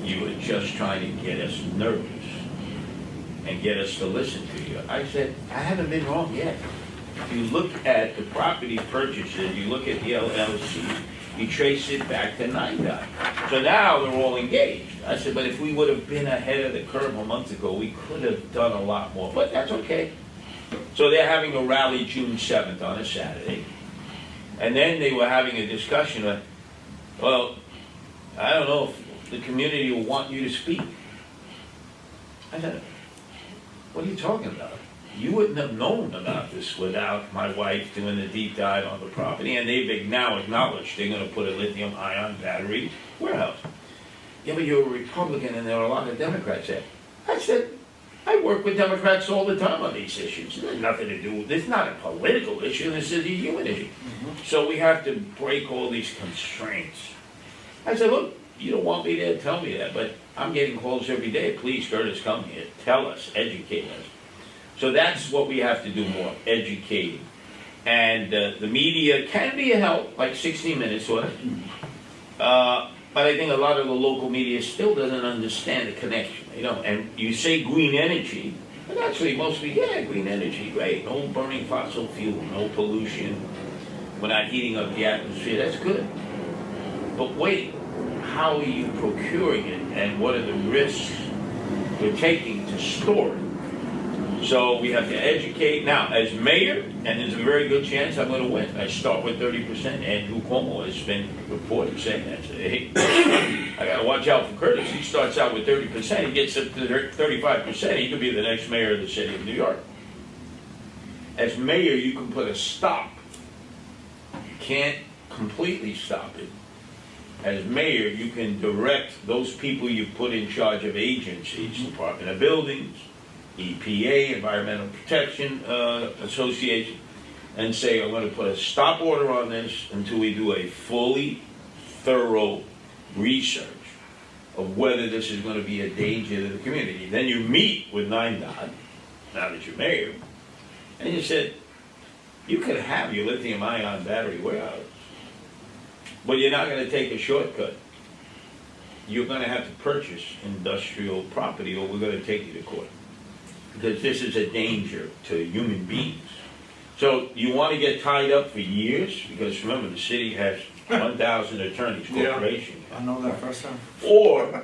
Speaker 9: you were just trying to get us nervous and get us to listen to you. I said, I haven't been wrong yet. If you look at the property purchases, you look at the LLC, you trace it back to 9/9. So now they're all engaged. I said, but if we would have been ahead of the curve a month ago, we could have done a lot more. But that's okay. So they're having a rally June 7th on a Saturday. And then they were having a discussion of, well, I don't know if the community will want you to speak. I said, what are you talking about? You wouldn't have known about this without my wife doing the deep dive on the property, and they've now acknowledged they're going to put a lithium-ion battery warehouse. Yeah, but you're a Republican, and there are a lot of Democrats there. I said, I work with Democrats all the time on these issues. It has nothing to do with this. It's not a political issue. This is a human issue. So we have to break all these constraints. I said, look, you don't want me there, tell me that, but I'm getting calls every day. Please, Curtis, come here. Tell us, educate us. So that's what we have to do more, educating. And the media can be a help, like 60 Minutes was. But I think a lot of the local media still doesn't understand the connection, And you say green energy, and actually most people, green energy, great. No burning fossil fuel, no pollution. We're not heating up the atmosphere, that's good. But wait, how are you procuring it, and what are the risks we're taking to store it? So we have to educate. Now, as mayor, and there's a very good chance I'm going to win. I start with 30%. Andrew Cuomo has been reported saying that. Hey, I got to watch out for Curtis. He starts out with 30%. He gets up to 35%. He could be the next mayor of the city of New York. As mayor, you can put a stop. You can't completely stop it. As mayor, you can direct those people you put in charge of agencies, Department of Buildings, EPA, Environmental Protection Association, and say, I'm going to put a stop order on this until we do a fully thorough research of whether this is going to be a danger to the community. Then you meet with 9/9, now that you're mayor, and you said, you could have your lithium-ion battery warehouse, But you're not going to take a shortcut. You're going to have to purchase industrial property, or we're going to take you to court. Because this is a danger to human beings. So you want to get tied up for years? Because remember, the city has 1,000 attorneys, corporation.
Speaker 11: I know that first time.
Speaker 9: Or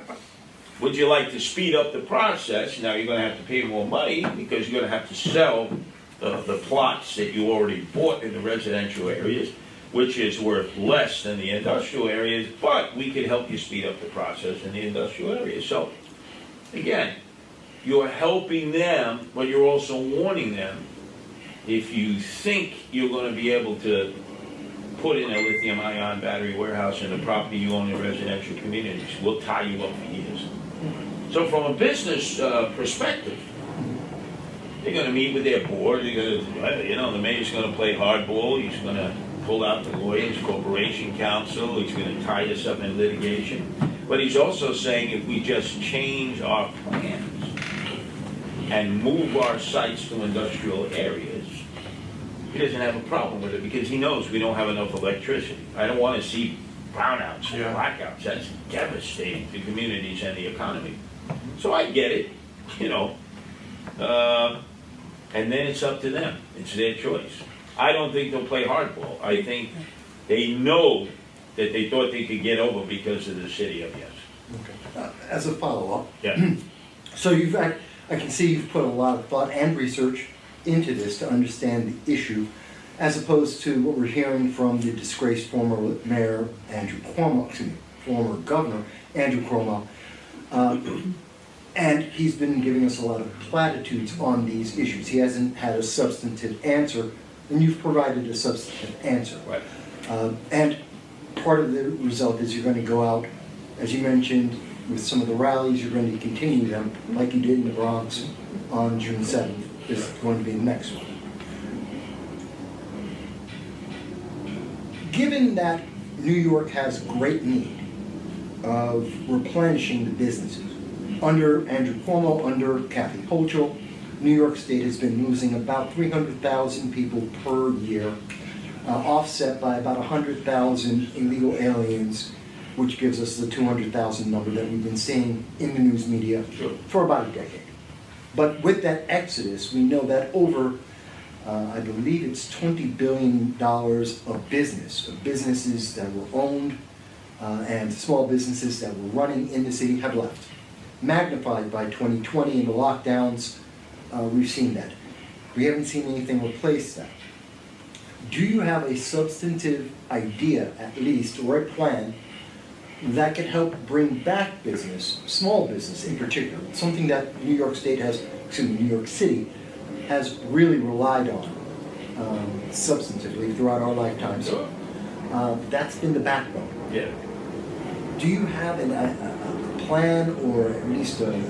Speaker 9: would you like to speed up the process? Now you're going to have to pay more money because you're going to have to sell the plots that you already bought in the residential areas, which is worth less than the industrial areas, but we could help you speed up the process in the industrial areas. So, again, you're helping them, but you're also warning them. If you think you're going to be able to put in a lithium-ion battery warehouse in the property you own in residential communities, we'll tie you up for years. So from a business perspective, they're going to meet with their board. They're going to, the mayor's going to play hardball. He's going to pull out the lawyers, corporation counsel. He's going to tie us up in litigation. But he's also saying if we just change our plans and move our sites to industrial areas, he doesn't have a problem with it because he knows we don't have enough electricity. I don't want to see brownouts and blackouts. That's devastating to communities and the economy. So I get it, and then it's up to them. It's their choice. I don't think they'll play hardball. I think they know that they thought they could get over because of the city of yes.
Speaker 12: Okay. As a follow-up,
Speaker 9: Yeah.
Speaker 12: so I can see you've put a lot of thought and research into this to understand the issue, as opposed to what we're hearing from the disgraced former mayor Andrew Cuomo, former governor Andrew Cuomo, and he's been giving us a lot of platitudes on these issues. He hasn't had a substantive answer, and you've provided a substantive answer.
Speaker 9: Right.
Speaker 12: And part of the result is you're going to go out, as you mentioned, with some of the rallies. You're going to continue them like you did in the Bronx on June 7th. Is going to be the next one. Given that New York has great need of replenishing the businesses, under Andrew Cuomo, under Kathy Hochul, New York State has been losing about 300,000 people per year, offset by about 100,000 illegal aliens, which gives us the 200,000 number that we've been seeing in the news media for about a decade. But with that exodus, we know that over, I believe it's $20 billion of businesses that were owned and small businesses that were running in the city have left. Magnified by 2020 and the lockdowns, we've seen that. We haven't seen anything replace that. Do you have a substantive idea, at least, or a plan that can help bring back business, small business in particular, something that New York City has really relied on substantively throughout our lifetimes. That's been the backbone.
Speaker 9: Yeah.
Speaker 12: Do you have a plan or at least a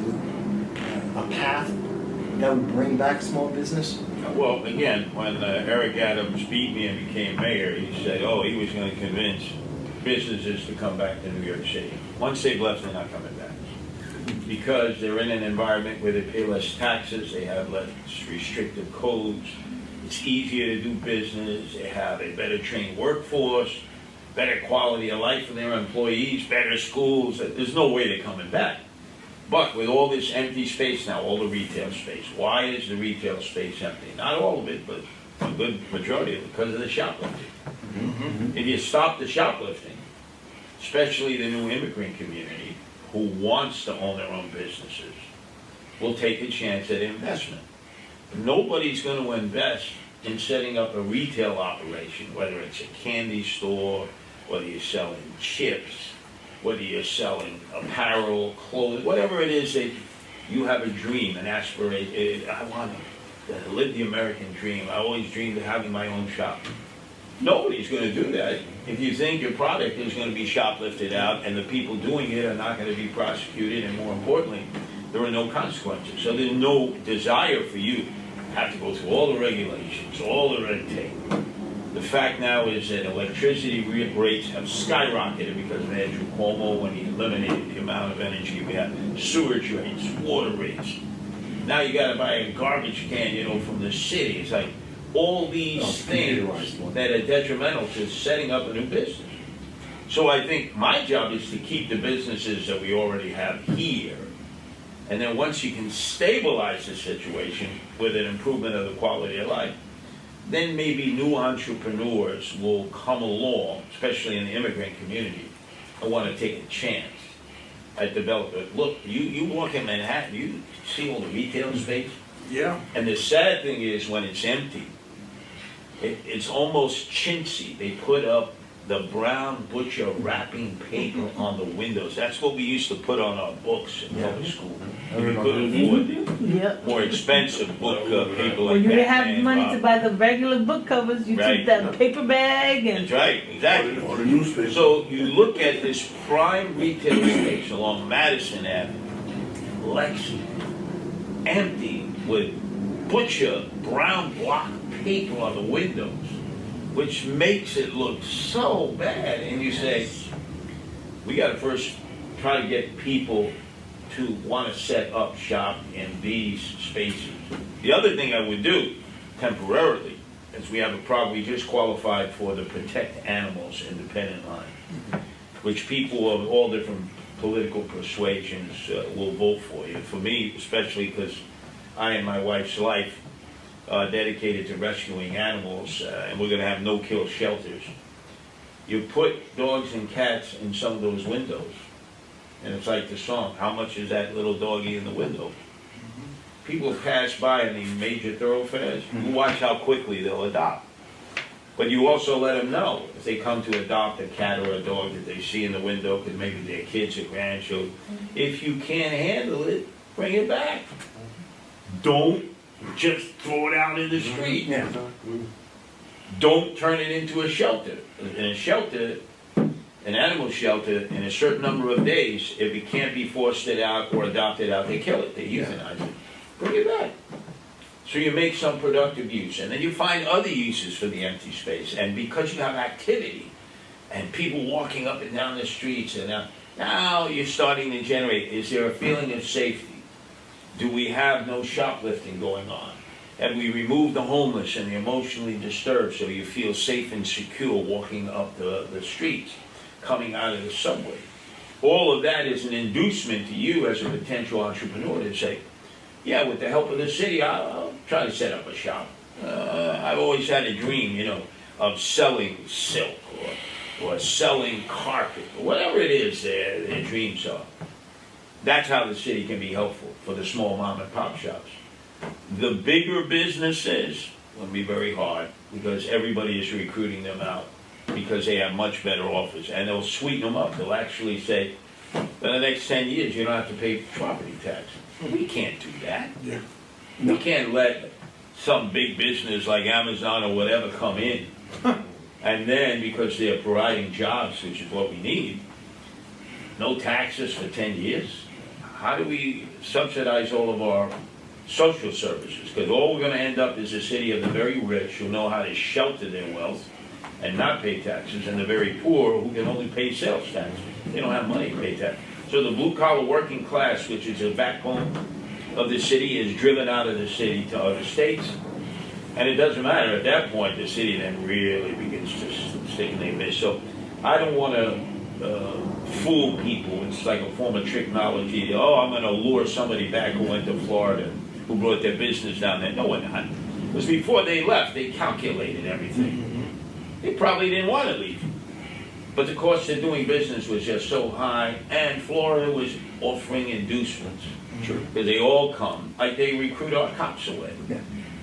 Speaker 12: path that would bring back small business?
Speaker 9: Well, again, when Eric Adams beat me and became mayor, he said, he was going to convince businesses to come back to New York City. Once they've left, they're not coming back. Because they're in an environment where they pay less taxes, they have less restrictive codes, it's easier to do business, they have a better trained workforce, better quality of life for their employees, better schools. There's no way they're coming back. But with all this empty space now, all the retail space, why is the retail space empty? Not all of it, but a good majority of it, because of the shoplifting. Mm-hmm. If you stop the shoplifting, especially the new immigrant community who wants to own their own businesses, will take a chance at investment. Nobody's going to invest in setting up a retail operation, whether it's a candy store, whether you're selling chips, whether you're selling apparel, clothing, whatever it is that you have a dream, an aspiration. I want to live the American dream. I always dreamed of having my own shop. Nobody's going to do that if you think your product is going to be shoplifted out and the people doing it are not going to be prosecuted, and more importantly, there are no consequences. So there's no desire for you to have to go through all the regulations, all the red tape. The fact now is that electricity rates have skyrocketed because of Andrew Cuomo when he eliminated the amount of energy we have. Sewage rates, water rates. Now you got to buy a garbage can, from the city. It's like all these things that are detrimental to setting up a new business. So I think my job is to keep the businesses that we already have here. And then once you can stabilize the situation with an improvement of the quality of life, then maybe new entrepreneurs will come along, especially in the immigrant community, and want to take a chance at development. Look, you walk in Manhattan, you see all the retail space.
Speaker 11: Yeah.
Speaker 9: And the sad thing is when it's empty, it's almost chintzy. They put up the brown butcher wrapping paper on the windows. That's what we used to put on our books in public school. We couldn't afford the more expensive book paper like
Speaker 13: When you
Speaker 9: that.
Speaker 13: didn't have money to buy the regular book covers, you took that paper bag and...
Speaker 9: That's right, exactly.
Speaker 10: Or the newspaper.
Speaker 9: So you look at this prime retail space along Madison Avenue, Lexi, empty with butcher brown block paper on the windows, which makes it look so bad. And you say, we got to first try to get people to want to set up shop in these spaces. The other thing I would do temporarily is we have a problem. We just qualified for the Protect Animals Independent Line, which people of all different political persuasions will vote for you. For me, especially because I and my wife's life dedicated to rescuing animals, and we're going to have no-kill shelters. You put dogs and cats in some of those windows, and it's like the song, how much is that little doggy in the window? People pass by in these major thoroughfares, you watch how quickly they'll adopt. But you also let them know, if they come to adopt a cat or a dog that they see in the window, because maybe they're kids or grandchildren, if you can't handle it, bring it back. Don't just throw it out in the street. Don't turn it into a shelter. In a shelter, an animal shelter, in a certain number of days, if it can't be fostered out or adopted out, they kill it, they euthanize it. Bring it back. So you make some productive use, and then you find other uses for the empty space. And because you have activity and people walking up and down the streets, and now you're starting to generate, is there a feeling of safety? Do we have no shoplifting going on? Have we removed the homeless and the emotionally disturbed so you feel safe and secure walking up the streets, coming out of the subway? All of that is an inducement to you as a potential entrepreneur to say, yeah, with the help of the city, I'll try to set up a shop. I've always had a dream, of selling silk or selling carpet, or whatever it is their dreams are. That's how the city can be helpful for the small mom and pop shops. The bigger businesses will be very hard because everybody is recruiting them out because they have much better offers, and they'll sweeten them up. They'll actually say, for the next 10 years, you don't have to pay property tax. We can't do that.
Speaker 10: Yeah.
Speaker 9: We can't let some big business like Amazon or whatever come in, and then because they're providing jobs, which is what we need, no taxes for 10 years. How do we subsidize all of our social services? Because all we're going to end up is a city of the very rich who know how to shelter their wealth and not pay taxes, and the very poor who can only pay sales tax. They don't have money to pay tax. So the blue-collar working class, which is the backbone of the city, is driven out of the city to other states. And it doesn't matter. At that point, the city then really begins to stick in their midst. So I don't want to fool people. It's like a form of tricknology. Oh, I'm going to lure somebody back who went to Florida, who brought their business down there. No, we're not. Because before they left, they calculated everything. They probably didn't want to leave. But the cost of doing business was just so high, and Florida was offering inducements. Because they all come, like they recruit our cops away.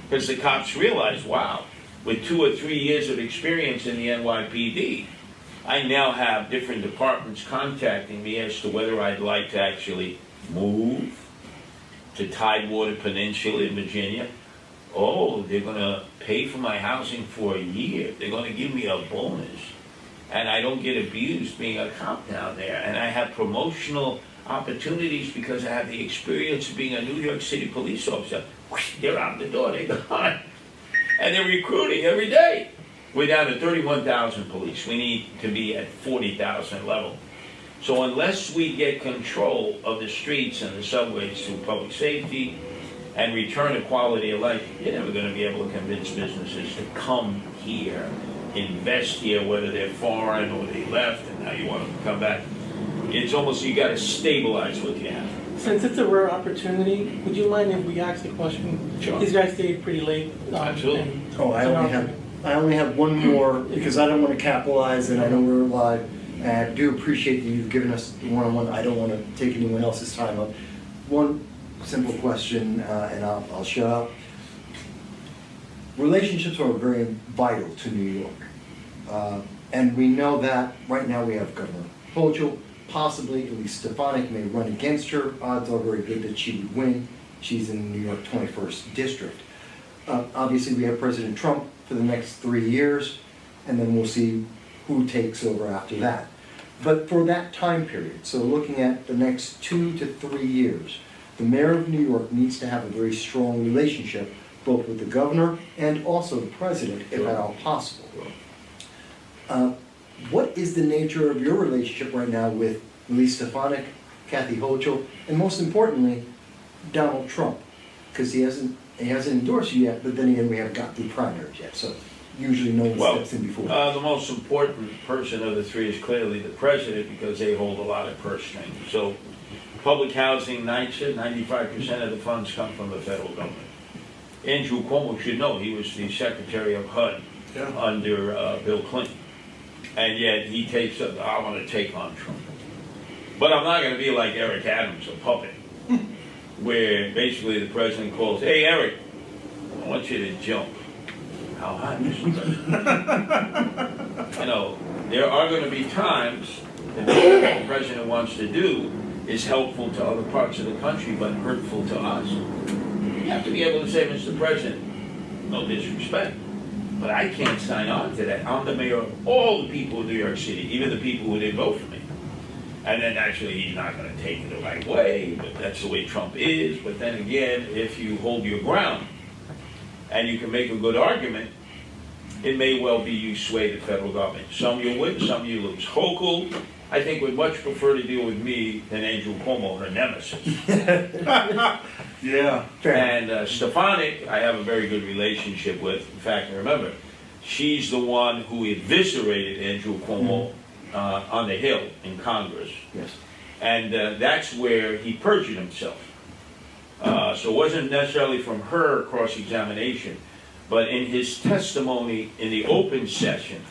Speaker 9: Because the cops realize, wow, with 2 or 3 years of experience in the NYPD, I now have different departments contacting me as to whether I'd like to actually move to Tidewater Peninsula in Virginia. Oh, they're going to pay for my housing for a year. They're going to give me a bonus. And I don't get abused being a cop down there. And I have promotional opportunities because I have the experience of being a New York City police officer. They're out the door, they're gone. And they're recruiting every day. We're down to 31,000 police. We need to be at 40,000 level. So unless we get control of the streets and the subways through public safety and return to quality of life, you're never going to be able to convince businesses to come here invest here, whether they're foreign or they left and now you want them to come back. It's almost, you got to stabilize what you have.
Speaker 14: Since it's a rare opportunity, would you mind if we ask the question?
Speaker 9: Sure.
Speaker 14: These guys stayed pretty late.
Speaker 9: Absolutely.
Speaker 12: Oh, I only have one more because I don't want to capitalize, and I know we're live. And I do appreciate that you've given us the one-on-one. I don't want to take anyone else's time up. One simple question, and I'll shut up. Relationships are very vital to New York, and we know that right now we have Governor Hochul. Possibly, at least Stefanik may run against her. Odds are very good that she would win. She's in New York 21st District. Obviously, we have President Trump for the next 3 years, and then we'll see who takes over after that. But for that time period, so looking at the next 2 to 3 years, the mayor of New York needs to have a very strong relationship, both with the governor and also the president, if at all possible. What is the nature of your relationship right now with Elise Stefanik, Kathy Hochul, and most importantly, Donald Trump? Because he hasn't endorsed you yet, but then again, we haven't got through primaries yet, so usually no one steps in before.
Speaker 9: The most important person of the three is clearly the president because they hold a lot of purse strings. So public housing, 95% of the funds come from the federal government. Andrew Cuomo should know he was the Secretary of HUD under Bill Clinton. And yet he takes up, I want to take on Trump. But I'm not going to be like Eric Adams, a puppet, where basically the president calls, hey, Eric, I want you to jump. How high, Mr. President? You know, there are going to be times that what the president wants to do is helpful to other parts of the country, but hurtful to us. You have to be able to say, Mr. President, no disrespect, but I can't sign on to that. I'm the mayor of all the people of New York City, even the people who didn't vote for me. And then actually he's not going to take it the right way, but that's the way Trump is. But then again, if you hold your ground and you can make a good argument, it may well be you sway the federal government. Some you win, some you lose. Hochul, I think, would much prefer to deal with me than Andrew Cuomo, her nemesis.
Speaker 11: Yeah.
Speaker 9: And Stefanik, I have a very good relationship with. In fact, remember, she's the one who eviscerated Andrew Cuomo on the Hill in Congress.
Speaker 12: Yes.
Speaker 9: And that's where he perjured himself. So it wasn't necessarily from her cross-examination, but in his testimony in the open session,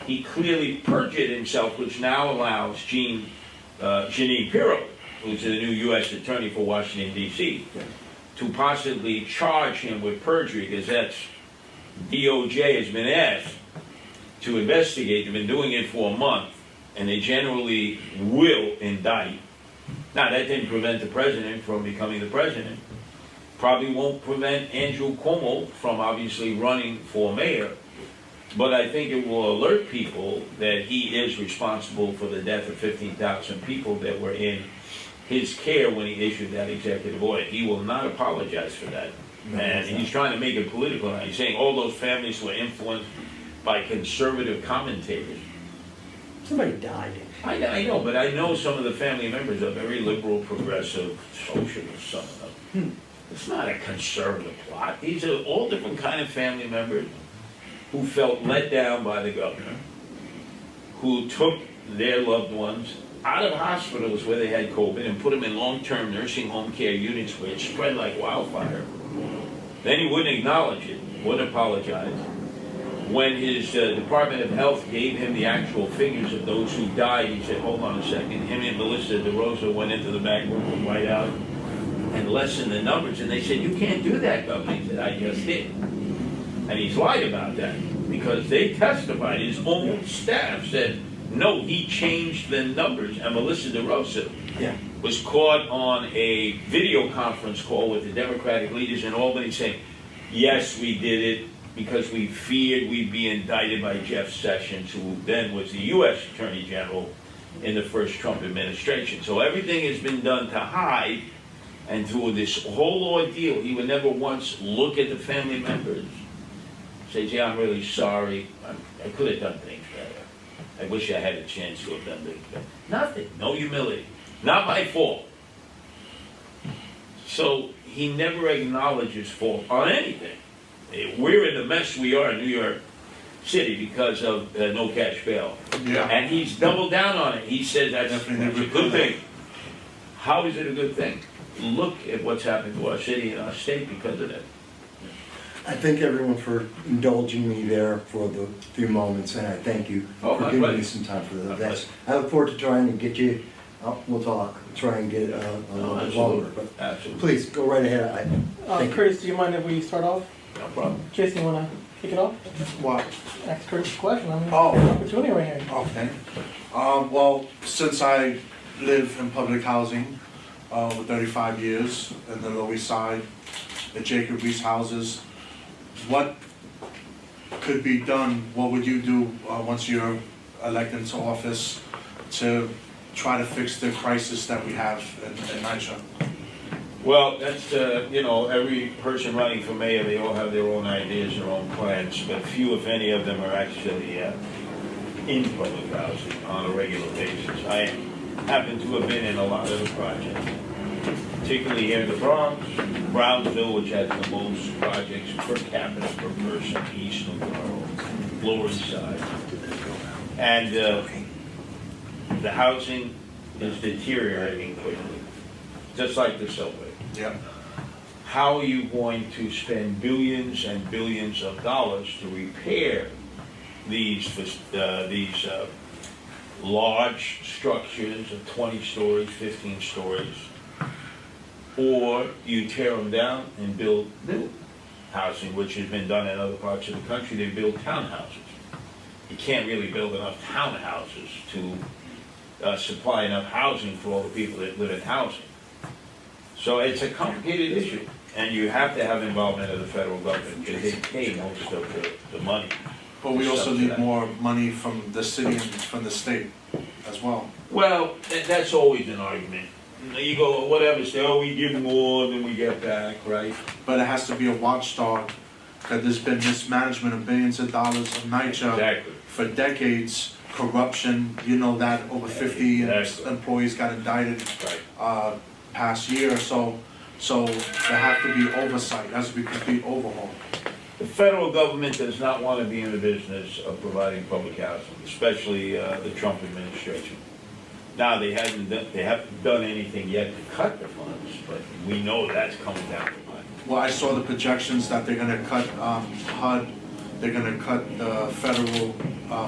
Speaker 9: he clearly perjured himself, which now allows Jeanine Pirro, who's the new U.S. Attorney for Washington, D.C., to possibly charge him with perjury, because that's DOJ has been asked to investigate. They've been doing it for a month, and they generally will indict. Now, that didn't prevent the president from becoming the president. Probably won't prevent Andrew Cuomo from obviously running for mayor. But I think it will alert people that he is responsible for the death of 15,000 people that were in his care when he issued that executive order. He will not apologize for that. And he's trying to make it political now. He's saying all those families were influenced by conservative commentators.
Speaker 12: Somebody died.
Speaker 9: I know, but I know some of the family members are very liberal, progressive, socialist, some of them. It's not a conservative plot. These are all different kind of family members who felt let down by the governor, who took their loved ones out of hospitals where they had COVID and put them in long-term nursing home care units where it spread like wildfire. Then he wouldn't acknowledge it, wouldn't apologize. When his Department of Health gave him the actual figures of those who died, he said, hold on a second. Him and Melissa DeRosa went into the back room of the White House and lessened the numbers. And they said, you can't do that, Governor. He said, I just did. And he's lied about that because they testified. His own staff said, no, he changed the numbers. And Melissa DeRosa was caught on a video conference call with the Democratic leaders in Albany saying, yes, we did it because we feared we'd be indicted by Jeff Sessions, who then was the U.S. Attorney General in the first Trump administration. So everything has been done to hide, and through this whole ordeal, he would never once look at the family members, say, gee, I'm really sorry, I could have done things better. I wish I had a chance to have done things better. Nothing, no humility, not my fault. So he never acknowledges fault on anything. We're in the mess we are in New York city because of no cash bail.
Speaker 11: Yeah.
Speaker 9: And he's doubled down on it. He says that's a good thing. How is it a good thing? Look at what's happened to our city and our state because of that.
Speaker 12: I thank everyone for indulging me there for the few moments, and I thank you
Speaker 9: Oh,
Speaker 12: for
Speaker 9: my
Speaker 12: giving me
Speaker 9: pleasure.
Speaker 12: some time for
Speaker 9: My
Speaker 12: that. I look forward to trying to get you, we'll talk, try and get a little bit longer. But
Speaker 9: Absolutely.
Speaker 12: please, go right ahead. Thank you.
Speaker 14: Curtis, do you mind if we start off?
Speaker 9: No problem.
Speaker 14: Jason, you want to kick it off?
Speaker 11: What?
Speaker 14: Ask Curtis a question. I mean,
Speaker 11: Oh.
Speaker 14: an opportunity right here.
Speaker 11: Okay. Well, since I live in public housing over 35 years in the Lower East Side, the Jacob Reese houses, what could be done, what would you do once you're elected into office to try to fix the crisis that we have in NYCHA?
Speaker 9: Well, that's, every person running for mayor, they all have their own ideas, their own plans, but few, if any of them, are actually in public housing on a regular basis. I happen to have been in a lot of the projects, particularly here in the Bronx, Brownsville, which has the most projects per capita per person east of the borough, Lower East Side. And the housing is deteriorating quickly, just like the subway.
Speaker 11: Yeah.
Speaker 9: How are you going to spend billions and billions of dollars to repair these large structures of 20 stories, 15 stories, or you tear them down and build new housing, which has been done in other parts of the country? They build townhouses. You can't really build enough townhouses to supply enough housing for all the people that live in housing. So it's a complicated issue, and you have to have involvement of the federal government because they pay most of the money.
Speaker 11: But we also need more money from the city and from the state as well.
Speaker 9: Well, that's always an argument. You go, whatever, say, oh, we give more than we get back, right?
Speaker 11: But it has to be a watchdog, because there's been mismanagement of billions of dollars of NYCHA for decades, corruption, you know that, over 50 employees got indicted past year, so there have to be oversight, there has to be complete overhaul.
Speaker 9: The federal government does not want to be in the business of providing public housing, especially the Trump administration. Now, they haven't done anything yet to cut the funds, but we know that's coming down the line.
Speaker 11: Well, I saw the projections that they're gonna cut HUD, they're gonna cut the federal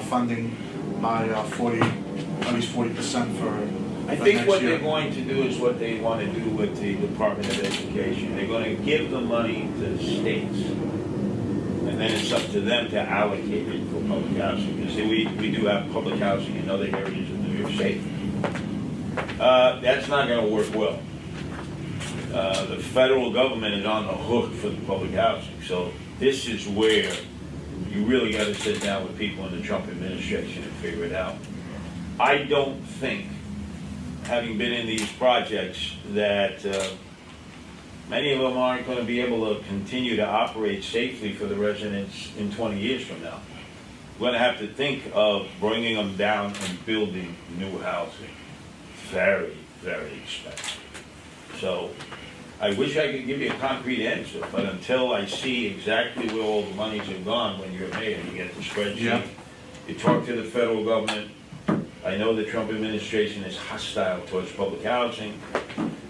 Speaker 11: funding by at least 40% for
Speaker 9: I think what they're going to do is what they want to do with the Department of Education. They're going to give the money to the states, and then it's up to them to allocate it for public housing. Because we do have public housing in other areas of New York State. That's not going to work well. The federal government is on the hook for the public housing. So this is where you really got to sit down with people in the Trump administration and figure it out. I don't think, having been in these projects, that many of them aren't going to be able to continue to operate safely for the residents in 20 years from now. We're going to have to think of bringing them down and building new housing. Very, very expensive. So I wish I could give you a concrete answer, but until I see exactly where all the monies have gone, when you're mayor, you get the spreadsheet, you talk to the federal government. I know the Trump administration is hostile towards public housing.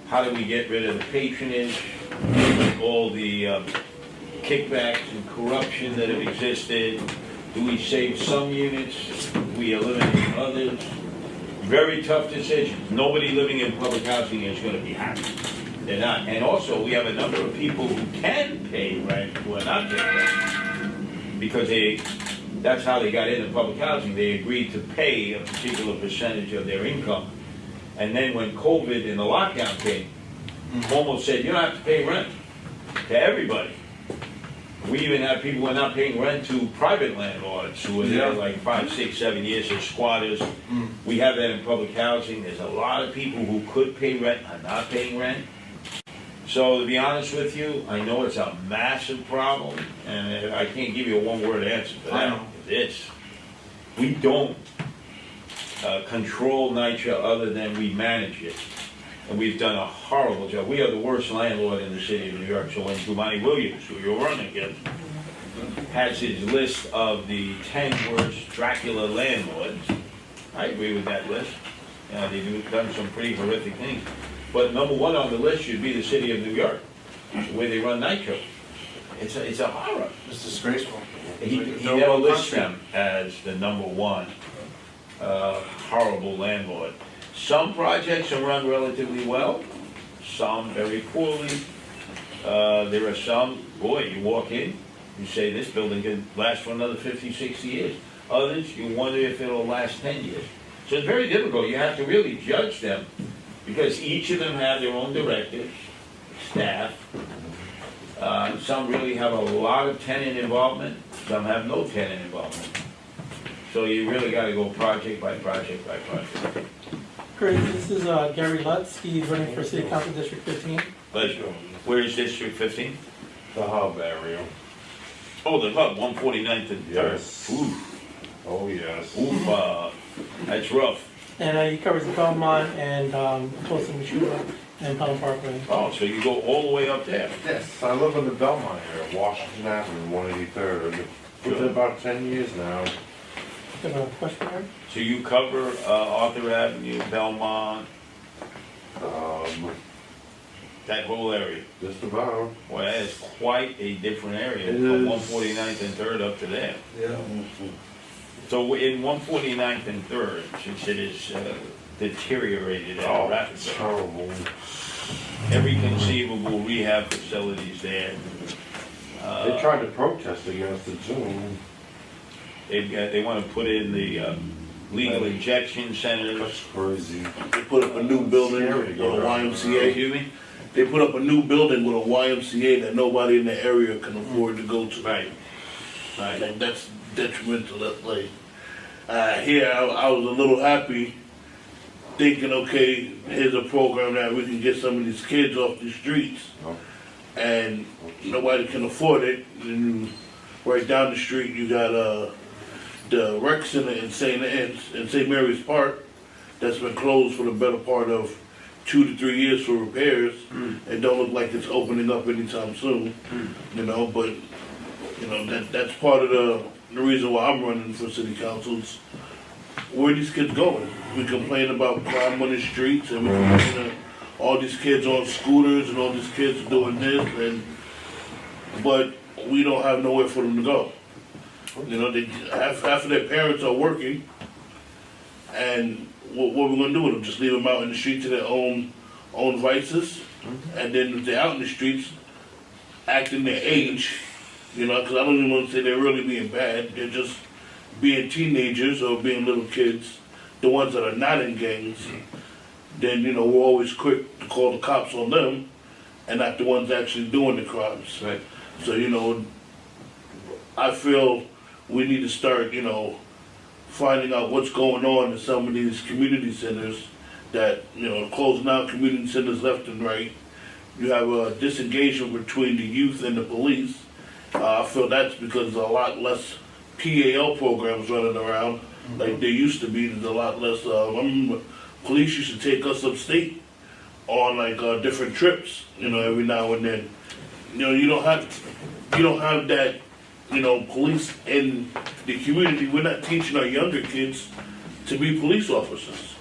Speaker 9: How do we get rid of the patronage, all the kickbacks and corruption that have existed? Do we save some units? Do we eliminate others? Very tough decisions. Nobody living in public housing is going to be happy. They're not. And also, we have a number of people who can pay rent who are not getting rent because that's how they got into public housing. They agreed to pay a particular percentage of their income. And then when COVID and the lockdown came, Cuomo said, you don't have to pay rent to everybody. We even have people who are not paying rent to private landlords who are there like 5, 6, 7 years as squatters. We have that in public housing. There's a lot of people who could pay rent are not paying rent. So to be honest with you, I know it's a massive problem, and I can't give you a one-word answer for that. We don't control NYCHA other than we manage it. And we've done a horrible job. We are the worst landlord in the city of New York. So when Jumaane Williams, who you're running against, has his list of the 10 worst Dracula landlords. I agree with that list. They've done some pretty horrific things. But number one on the list should be the city of New York, where they run nightclubs. It's a horror.
Speaker 11: It's disgraceful.
Speaker 9: He never lists them as the number one horrible landlord. Some projects are run relatively well, some very poorly. There are some, boy, you walk in, you say this building can last for another 50, 60 years. Others, you wonder if it'll last 10 years. So it's very difficult. You have to really judge them because each of them have their own directives, staff. Some really have a lot of tenant involvement. Some have no tenant involvement. So you really got to go project by project by project.
Speaker 14: Great. This is Gary Lutz. He's running for City Council District 15.
Speaker 9: Let's go. Where is District 15?
Speaker 15: The hub area.
Speaker 9: Oh, the hub, 149th and 3rd.
Speaker 15: Yes.
Speaker 9: Oof.
Speaker 15: Oh, yes.
Speaker 9: Oof, that's rough.
Speaker 14: And he covers Belmont and close to Meshuggah and Pelham Parkway.
Speaker 9: Oh, so you go all the way up there?
Speaker 15: Yes, I live in the Belmont area, Washington Avenue, 183rd. It's been about 10 years now.
Speaker 14: You have a question there?
Speaker 9: So you cover Arthur Avenue, Belmont, that whole area?
Speaker 15: Just about.
Speaker 9: Well, that is quite a different area
Speaker 15: It
Speaker 9: from
Speaker 15: is.
Speaker 9: 149th and 3rd up to there.
Speaker 15: Yeah.
Speaker 9: So in 149th and 3rd, since it is deteriorated at a rapid rate,
Speaker 15: terrible.
Speaker 9: every conceivable rehab facilities there.
Speaker 15: They tried to protest against it too.
Speaker 9: They want to put in the legal injection centers.
Speaker 15: That's crazy.
Speaker 10: They put up a new building with a YMCA.
Speaker 9: Excuse me?
Speaker 10: They put up a new building with a YMCA that nobody in the area can afford to go to.
Speaker 9: Right. Right.
Speaker 10: Like that's detrimental. That's like here I was a little happy, thinking, okay, here's a program that we can get some of these kids off the streets, and nobody can afford it. And right down the street, you got the rec center in St. Mary's Park that's been closed for the better part of 2 to 3 years for repairs. It don't look like it's opening up anytime soon. But that's part of the reason why I'm running for city councils. Where are these kids going? We complain about crime on the streets, and we complain all these kids on scooters and all these kids doing this, but we don't have nowhere for them to go. Half of their parents are working, and what we're gonna do with them? Just leave them out in the streets to their own vices, and then if they're out in the streets, acting their age, because I don't even want to say they're really being bad. They're just being teenagers or being little kids, the ones that are not in gangs. Then we're always quick to call the cops on them, and not the ones actually doing the crimes.
Speaker 9: Right.
Speaker 10: So I feel we need to start finding out what's going on in some of these community centers that closing down community centers left and right. You have a disengagement between the youth and the police. I feel that's because there's a lot less PAL programs running around like there used to be. There's a lot less. I remember police used to take us upstate on different trips, every now and then. You don't have that, police in the community. We're not teaching our younger kids to be police officers.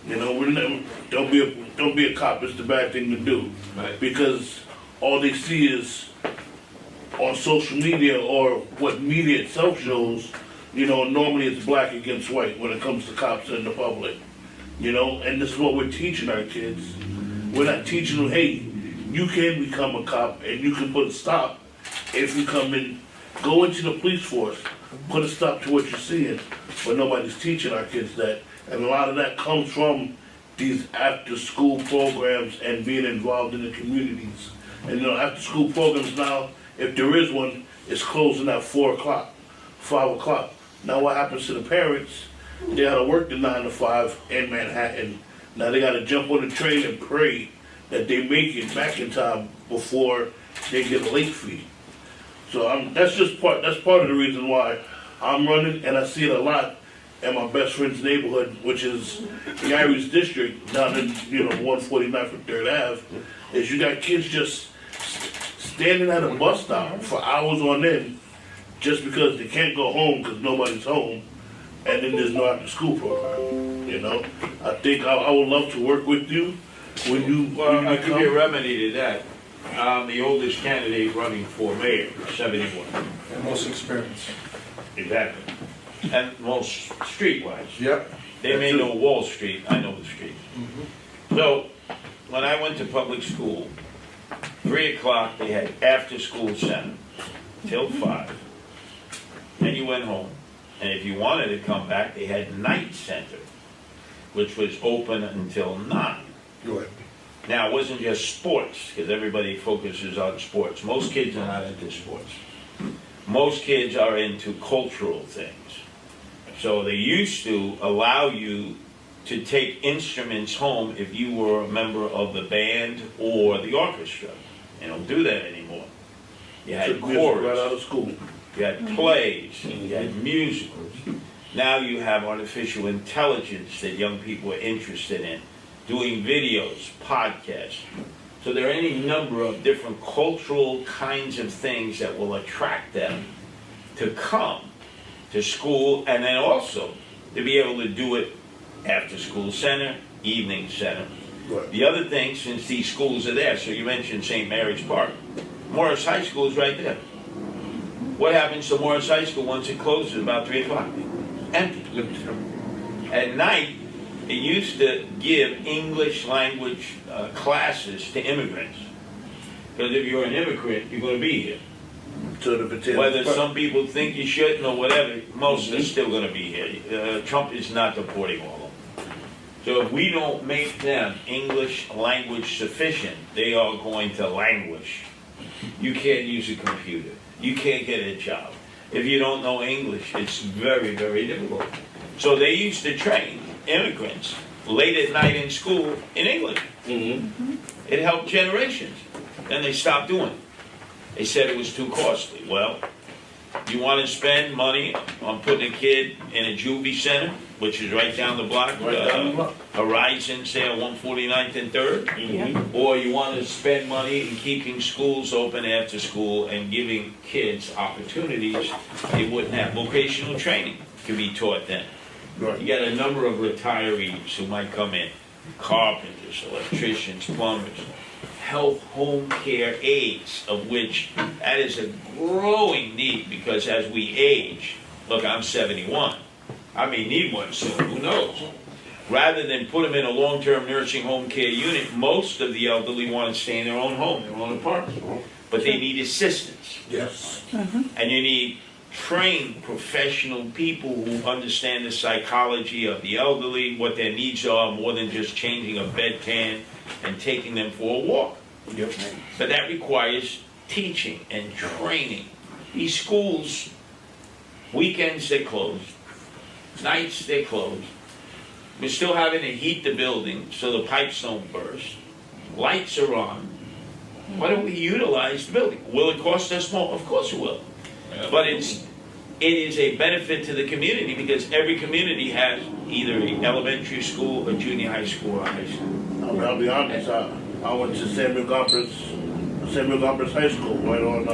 Speaker 10: Don't be a cop. It's the bad thing to do.
Speaker 9: Right.
Speaker 10: Because all they see is on social media or what media itself shows. Normally it's black against white when it comes to cops and the public. And this is what we're teaching our kids. We're not teaching them, hey, you can become a cop and you can put a stop if you come in, go into the police force, put a stop to what you're seeing. But nobody's teaching our kids that. And a lot of that comes from these after school programs and being involved in the communities. And after school programs now, if there is one, it's closing at 4 o'clock, 5 o'clock. Now what happens to the parents? They gotta work the 9 to 5 in Manhattan. Now they gotta jump on the train and pray that they make it back in time before they get a late fee. So that's part of the reason why I'm running, and I see it a lot in my best friend's neighborhood, which is Gary's district down in 149th and 3rd Ave. Is you got kids just standing at a bus stop for hours on end, just because they can't go home because nobody's home, and then there's no after school program. You know, I think I would love to work with you when you.
Speaker 9: Well,
Speaker 10: when
Speaker 9: I
Speaker 10: you
Speaker 9: could be a remedy to that. I'm the oldest candidate running for mayor, 71.
Speaker 11: And most experienced.
Speaker 9: Exactly. And most streetwise.
Speaker 15: Yep.
Speaker 9: They may know Wall Street, I know the streets. So, when I went to public school, 3 o'clock they had after school center till 5. Then you went home. And if you wanted to come back, they had night center, which was open until 9.
Speaker 10: Right.
Speaker 9: Now, it wasn't just sports, because everybody focuses on sports. Most kids are not into sports. Most kids are into cultural things. So they used to allow you to take instruments home if you were a member of the band or the orchestra. They don't do that anymore. You had chorus.
Speaker 10: Right out of school.
Speaker 9: You had plays. You had musicals. Now you have artificial intelligence that young people are interested in. Doing videos, podcasts. So there are any number of different cultural kinds of things that will attract them to come to school, and then also to be able to do it after school center, evening center.
Speaker 10: Right.
Speaker 9: The other thing, since these schools are there, so you mentioned St. Mary's Park, Morris High School is right there. What happens to Morris High School once it closes about 3 o'clock? Empty. At night, it used to give English language classes to immigrants. Because if you're an immigrant, you're going to be here. Whether some people think you shouldn't or whatever, most are still going to be here. Trump is not deporting all of them. So if we don't make them English language sufficient, they are going to languish. You can't use a computer. You can't get a job. If you don't know English, it's very, very difficult. So they used to train immigrants late at night in school in English. It helped generations. Then they stopped doing it. They said it was too costly. Well, you want to spend money on putting a kid in a juvie center, which is right down the block, Horizon, say on 149th and 3rd, or you want to spend money in keeping schools open after school and giving kids opportunities they wouldn't have. Vocational training can be taught then.
Speaker 10: Right.
Speaker 9: You got a number of retirees who might come in, carpenters, electricians, plumbers, health home care aides, of which that is a growing need, because as we age, look, I'm 71, I may need one soon, who knows? Rather than put them in a long-term nursing home care unit, most of the elderly want to stay in their own home, their own apartment, but they need assistance.
Speaker 10: Yes.
Speaker 9: And you need trained professional people who understand the psychology of the elderly, what their needs are, more than just changing a bedpan and taking them for a walk.
Speaker 10: Yep.
Speaker 9: But that requires teaching and training. These schools, weekends they're closed, nights they're closed. We're still having to heat the building so the pipes don't burst. Lights are on. Why don't we utilize the building? Will it cost us more? Of course it will. But it is a benefit to the community, because every community has either an elementary school, a junior high school, or a high school.
Speaker 10: I'll be honest, I went to Samuel Gompers High School, right on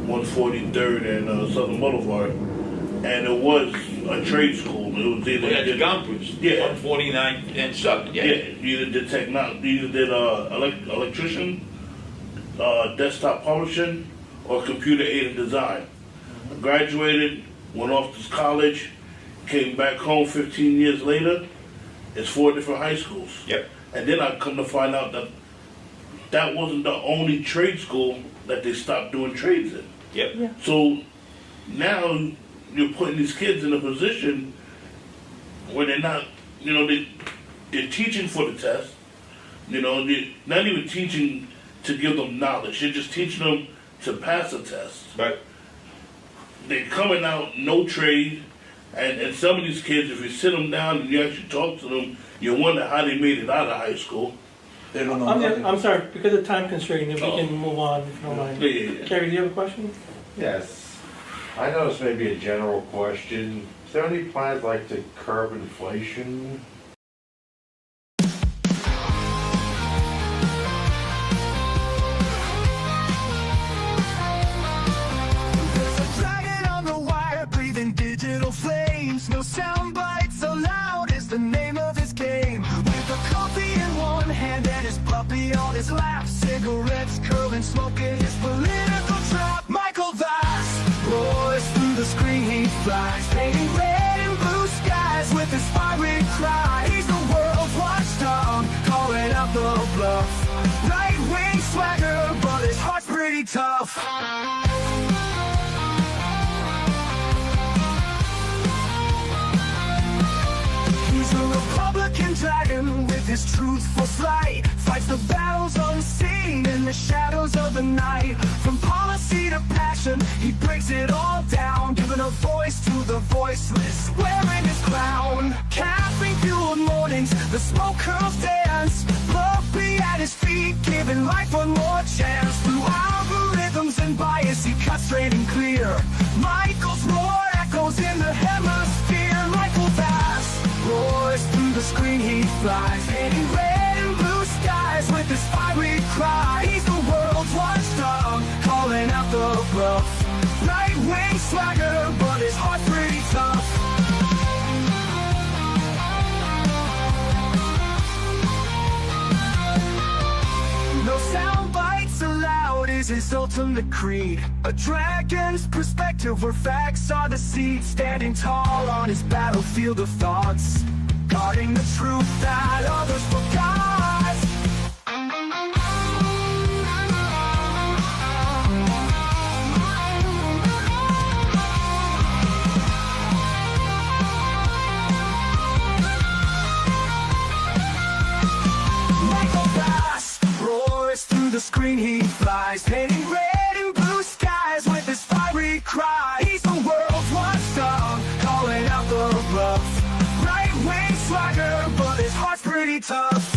Speaker 10: 143rd and Southern Boulevard, and it was a trade school. It was either
Speaker 9: the Gompers, 149 and Southern.
Speaker 10: Yeah, you either did electrician, desktop publishing, or computer aided design. I graduated, went off to college, came back home 15 years later. It's 4 different high schools.
Speaker 9: Yep.
Speaker 10: And then I come to find out that that wasn't the only trade school that they stopped doing trades in.
Speaker 9: Yep. Yeah.
Speaker 10: So now you're putting these kids in a position where they're not, they're teaching for the test. They're not even teaching to give them knowledge. You're just teaching them to pass a test.
Speaker 9: Right.
Speaker 10: They're coming out, no trade, and some of these kids, if you sit them down and you actually talk to them, you wonder how they made it out of high school.
Speaker 11: They don't know.
Speaker 14: I'm sorry, because of time constraint, if we can move on, if you don't mind.
Speaker 10: Yeah.
Speaker 14: Kerry, do you have a question?
Speaker 15: Yes. I know this may be a general question. Is there any plans like to curb inflation?
Speaker 1: There's a dragon flags, painting red and blue skies with his fiery cry. He's the world's watchdog, calling out the bluff. Right-wing swagger, but his heart's pretty tough. He's a Republican dragon with his truthful slight. Fights the battles unseen in the shadows of the night. From policy to passion, he breaks it all down, giving a voice to the voiceless, wearing his crown. Caffeine-fueled mornings, the smoke curls dance. Fluffy at his feet, giving life one more chance. Through algorithms and bias, he cuts straight and clear. Michael's roar echoes in the hemisphere. Michael Bass roars through the screen, he flies, painting red and blue skies with his fiery cry. He's the world's watchdog, calling out the bluff. Right-wing swagger, but his heart's pretty tough. No sound bites allowed is his ultimate creed. A dragon's perspective where facts are the seed. Standing tall on his battlefield of thoughts, guarding the truth that others forgot. Michael Bass roars through the screen, he flies, painting red and blue skies with his fiery cry. He's the world's watchdog, calling out the bluff. Right-wing swagger, but his heart's pretty tough.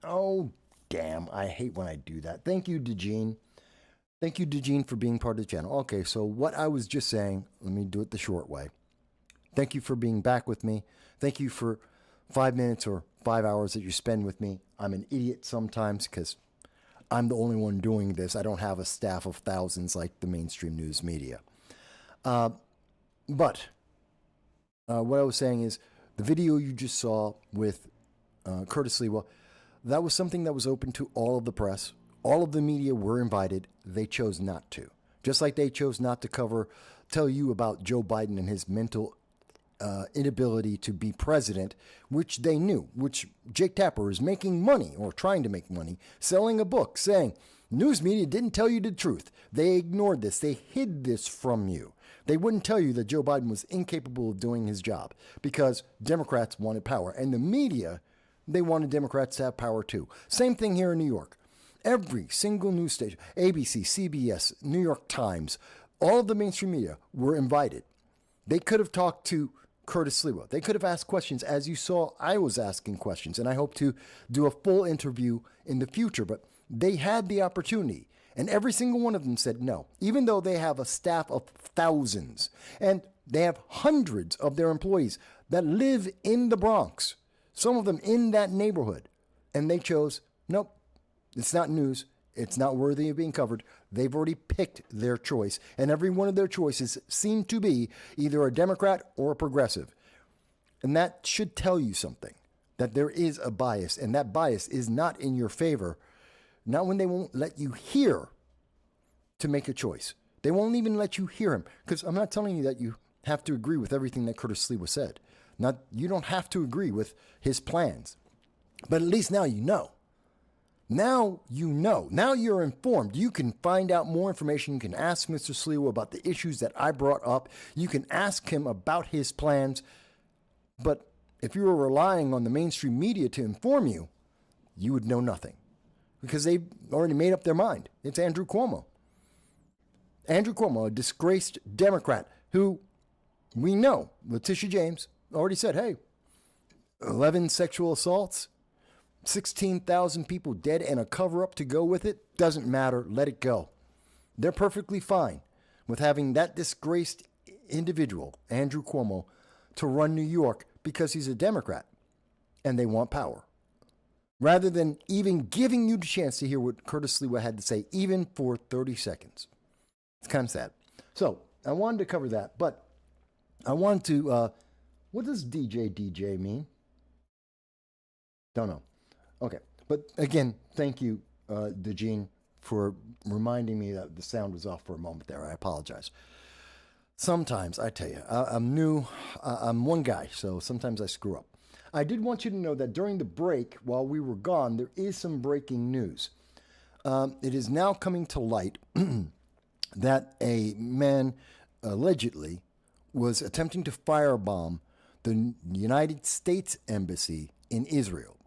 Speaker 2: Oh, damn. I hate when I do that. Thank you, DeJean. Thank you, DeJean, for being part of the channel. Okay, so what I was just saying, let me do it the short way. Thank you for being back with me. Thank you for 5 minutes or 5 hours that you spend with me. I'm an idiot sometimes because I'm the only one doing this. I don't have a staff of thousands like the mainstream news media. But what I was saying is the video you just saw with Curtis Sliwa, that was something that was open to all of the press. All of the media were invited. They chose not to. Just like they chose not to tell you about Joe Biden and his mental inability to be president, which they knew, which Jake Tapper is making money or trying to make money, selling a book saying news media didn't tell you the truth. They ignored this. They hid this from you. They wouldn't tell you that Joe Biden was incapable of doing his job because Democrats wanted power. And the media, they wanted Democrats to have power too. Same thing here in New York. Every single news station, ABC, CBS, New York Times, all of the mainstream media were invited. They could have talked to Curtis Sliwa. They could have asked questions. As you saw, I was asking questions, and I hope to do a full interview in the future, but they had the opportunity, and every single one of them said no, even though they have a staff of thousands, and they have hundreds of their employees that live in the Bronx, some of them in that neighborhood, and they chose, nope, it's not news. It's not worthy of being covered. They've already picked their choice, and every one of their choices seemed to be either a Democrat or a progressive. And that should tell you something, that there is a bias, and that bias is not in your favor, not when they won't let you hear to make a choice. They won't even let you hear him, because I'm not telling you that you have to agree with everything that Curtis Sliwa said. You don't have to agree with his plans, but at least now you know. Now you know. Now you're informed. You can find out more information. You can ask Mr. Sliwa about the issues that I brought up. You can ask him about his plans. But if you were relying on the mainstream media to inform you, you would know nothing because they've already made up their mind. It's Andrew Cuomo. Andrew Cuomo, a disgraced Democrat who we know, Letitia James already said, hey, 11 sexual assaults, 16,000 people dead and a cover-up to go with it, doesn't matter. Let it go. They're perfectly fine with having that disgraced individual, Andrew Cuomo, to run New York because he's a Democrat and they want power. Rather than even giving you the chance to hear what Curtis Sliwa had to say, even for 30 seconds. It's kind of sad. So I wanted to cover that, but I wanted to, what does DJ mean? Don't know. Okay, but again, thank you, DeJean, for reminding me that the sound was off for a moment there. I apologize. Sometimes, I tell you, I'm new. I'm one guy, so sometimes I screw up. I did want you to know that during the break, while we were gone, there is some breaking news. It is now coming to light that a man allegedly was attempting to firebomb the United States Embassy in Israel.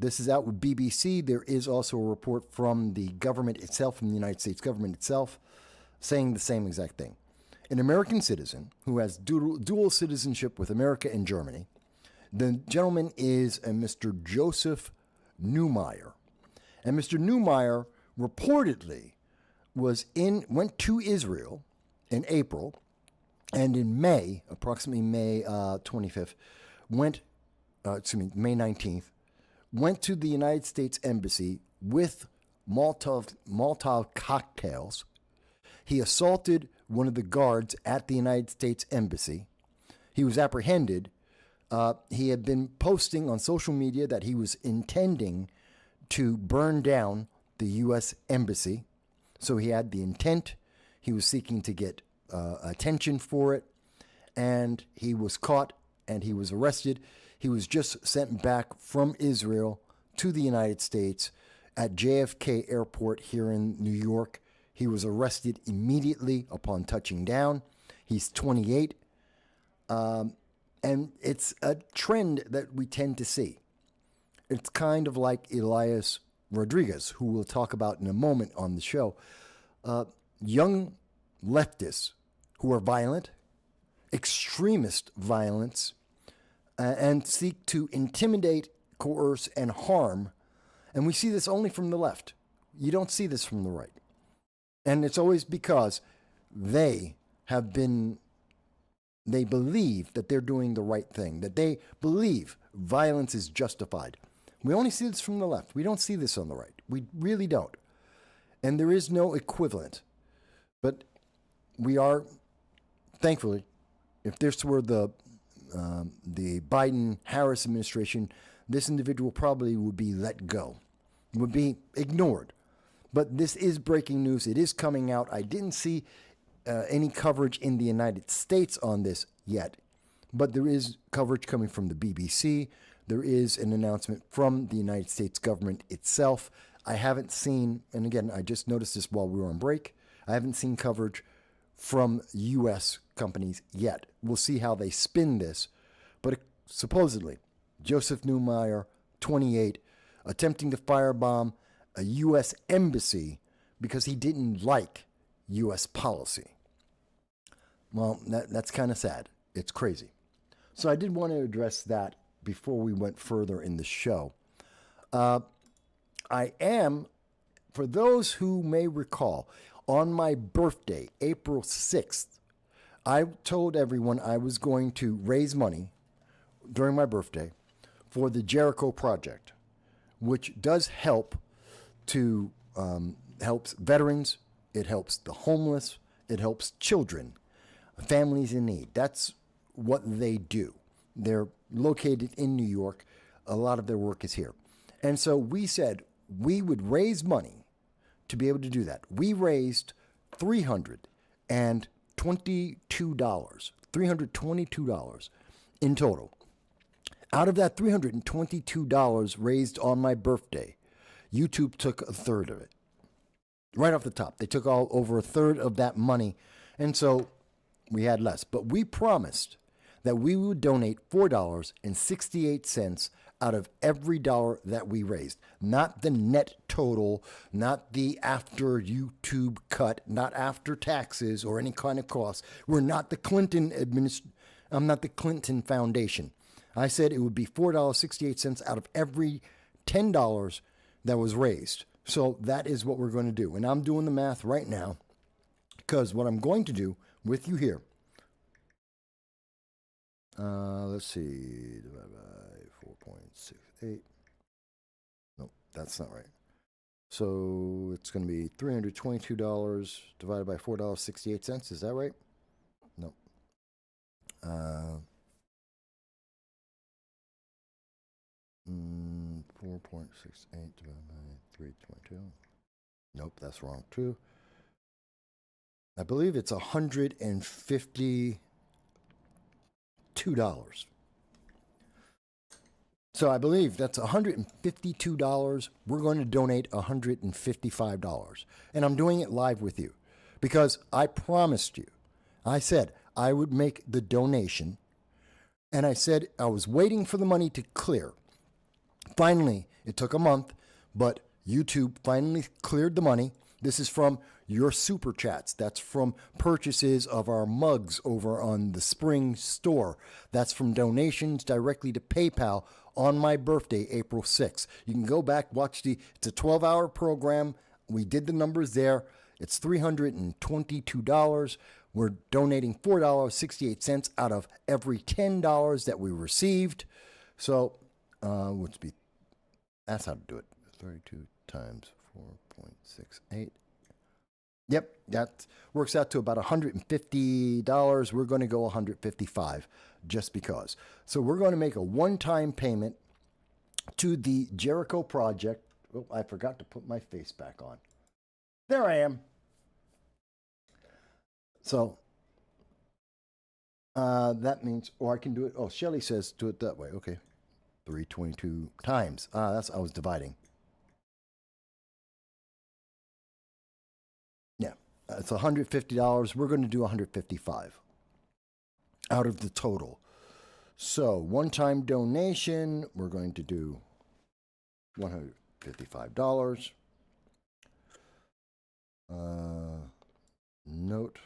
Speaker 2: This is out with BBC. There is also a report from the government itself, from the United States government itself, saying the same exact thing. An American citizen who has dual citizenship with America and Germany. The gentleman is a Mr. Joseph Neumeyer. And Mr. Neumeyer reportedly went to Israel in April, and in May, approximately May 25th, May 19th, went to the United States Embassy with Molotov cocktails. He assaulted one of the guards at the United States Embassy. He was apprehended. He had been posting on social media that he was intending to burn down the U.S. Embassy. So he had the intent. He was seeking to get attention for it. And he was caught and he was arrested. He was just sent back from Israel to the United States at JFK Airport here in New York. He was arrested immediately upon touching down. He's 28. And it's a trend that we tend to see. It's kind of like Elias Rodriguez, who we'll talk about in a moment on the show. Young leftists who are violent, extremist violence, and seek to intimidate coerce, and harm. And we see this only from the left. You don't see this from the right. And it's always because they believe that they're doing the right thing, that they believe violence is justified. We only see this from the left. We don't see this on the right. We really don't. And there is no equivalent. But we are, thankfully, if this were the Biden-Harris administration, this individual probably would be let go, would be ignored. But this is breaking news. It is coming out. I didn't see any coverage in the United States on this yet, but there is coverage coming from the BBC. There is an announcement from the United States government itself. I haven't seen, and again, I just noticed this while we were on break, I haven't seen coverage from U.S. companies yet. We'll see how they spin this. But supposedly, Joseph Neumeier, 28, attempting to firebomb a U.S. embassy because he didn't like U.S. policy. Well, that's kind of sad. It's crazy. So I did want to address that before we went further in the show. I am, for those who may recall, on my birthday, April 6th, I told everyone I was going to raise money during my birthday for the Jericho Project, which does help to helps veterans, it helps the homeless, it helps children, families in need. That's what they do. They're located in New York. A lot of their work is here. And so we said we would raise money to be able to do that. We raised $322 in total. Out of that $322 raised on my birthday, YouTube took a third of it. Right off the top. They took all over a third of that money. And so we had less. But we promised that we would donate $4.68 out of every dollar that we raised. Not the net total, not the after YouTube cut, not after taxes or any kind of costs. We're not the I'm not the Clinton Foundation. I said it would be $4.68 out of every $10 that was raised. So that is what we're going to do. And I'm doing the math right now because what I'm going to do with you here, let's see, divided by 4.68. Nope, that's not right. So it's going to be $322 divided by $4.68. Is that right? Nope. 4.68 divided by 322. Nope, that's wrong too. I believe it's $152. So I believe that's $152. We're going to donate $155. And I'm doing it live with you because I promised you. I said I would make the donation. And I said I was waiting for the money to clear. Finally, it took a month, but YouTube finally cleared the money. This is from your super chats. That's from purchases of our mugs over on the Spring store. That's from donations directly to PayPal on my birthday, April 6th. You can go back, watch it's a 12-hour program. We did the numbers there. It's $322. We're donating $4.68 out of every $10 that we received. So, that's how to do it. 32 times 4.68. Yep, that works out to about $150. We're going to go $155 just because. So we're going to make a one-time payment to the Jericho Project. Oh, I forgot to put my face back on. There I am. So that means, or I can do it. Oh, Shelly says do it that way. Okay. 322 times. I was dividing. Yeah, it's $150. We're going to do $155 out of the total. So one-time donation, we're going to do $155. Note.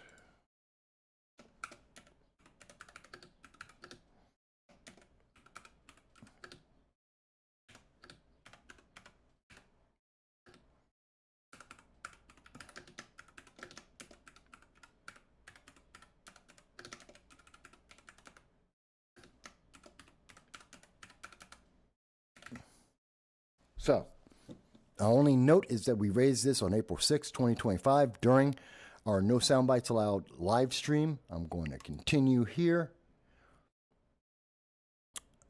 Speaker 2: So, our only note is that we raised this on April 6, 2025 during our No Soundbites Allowed live stream. I'm going to continue here.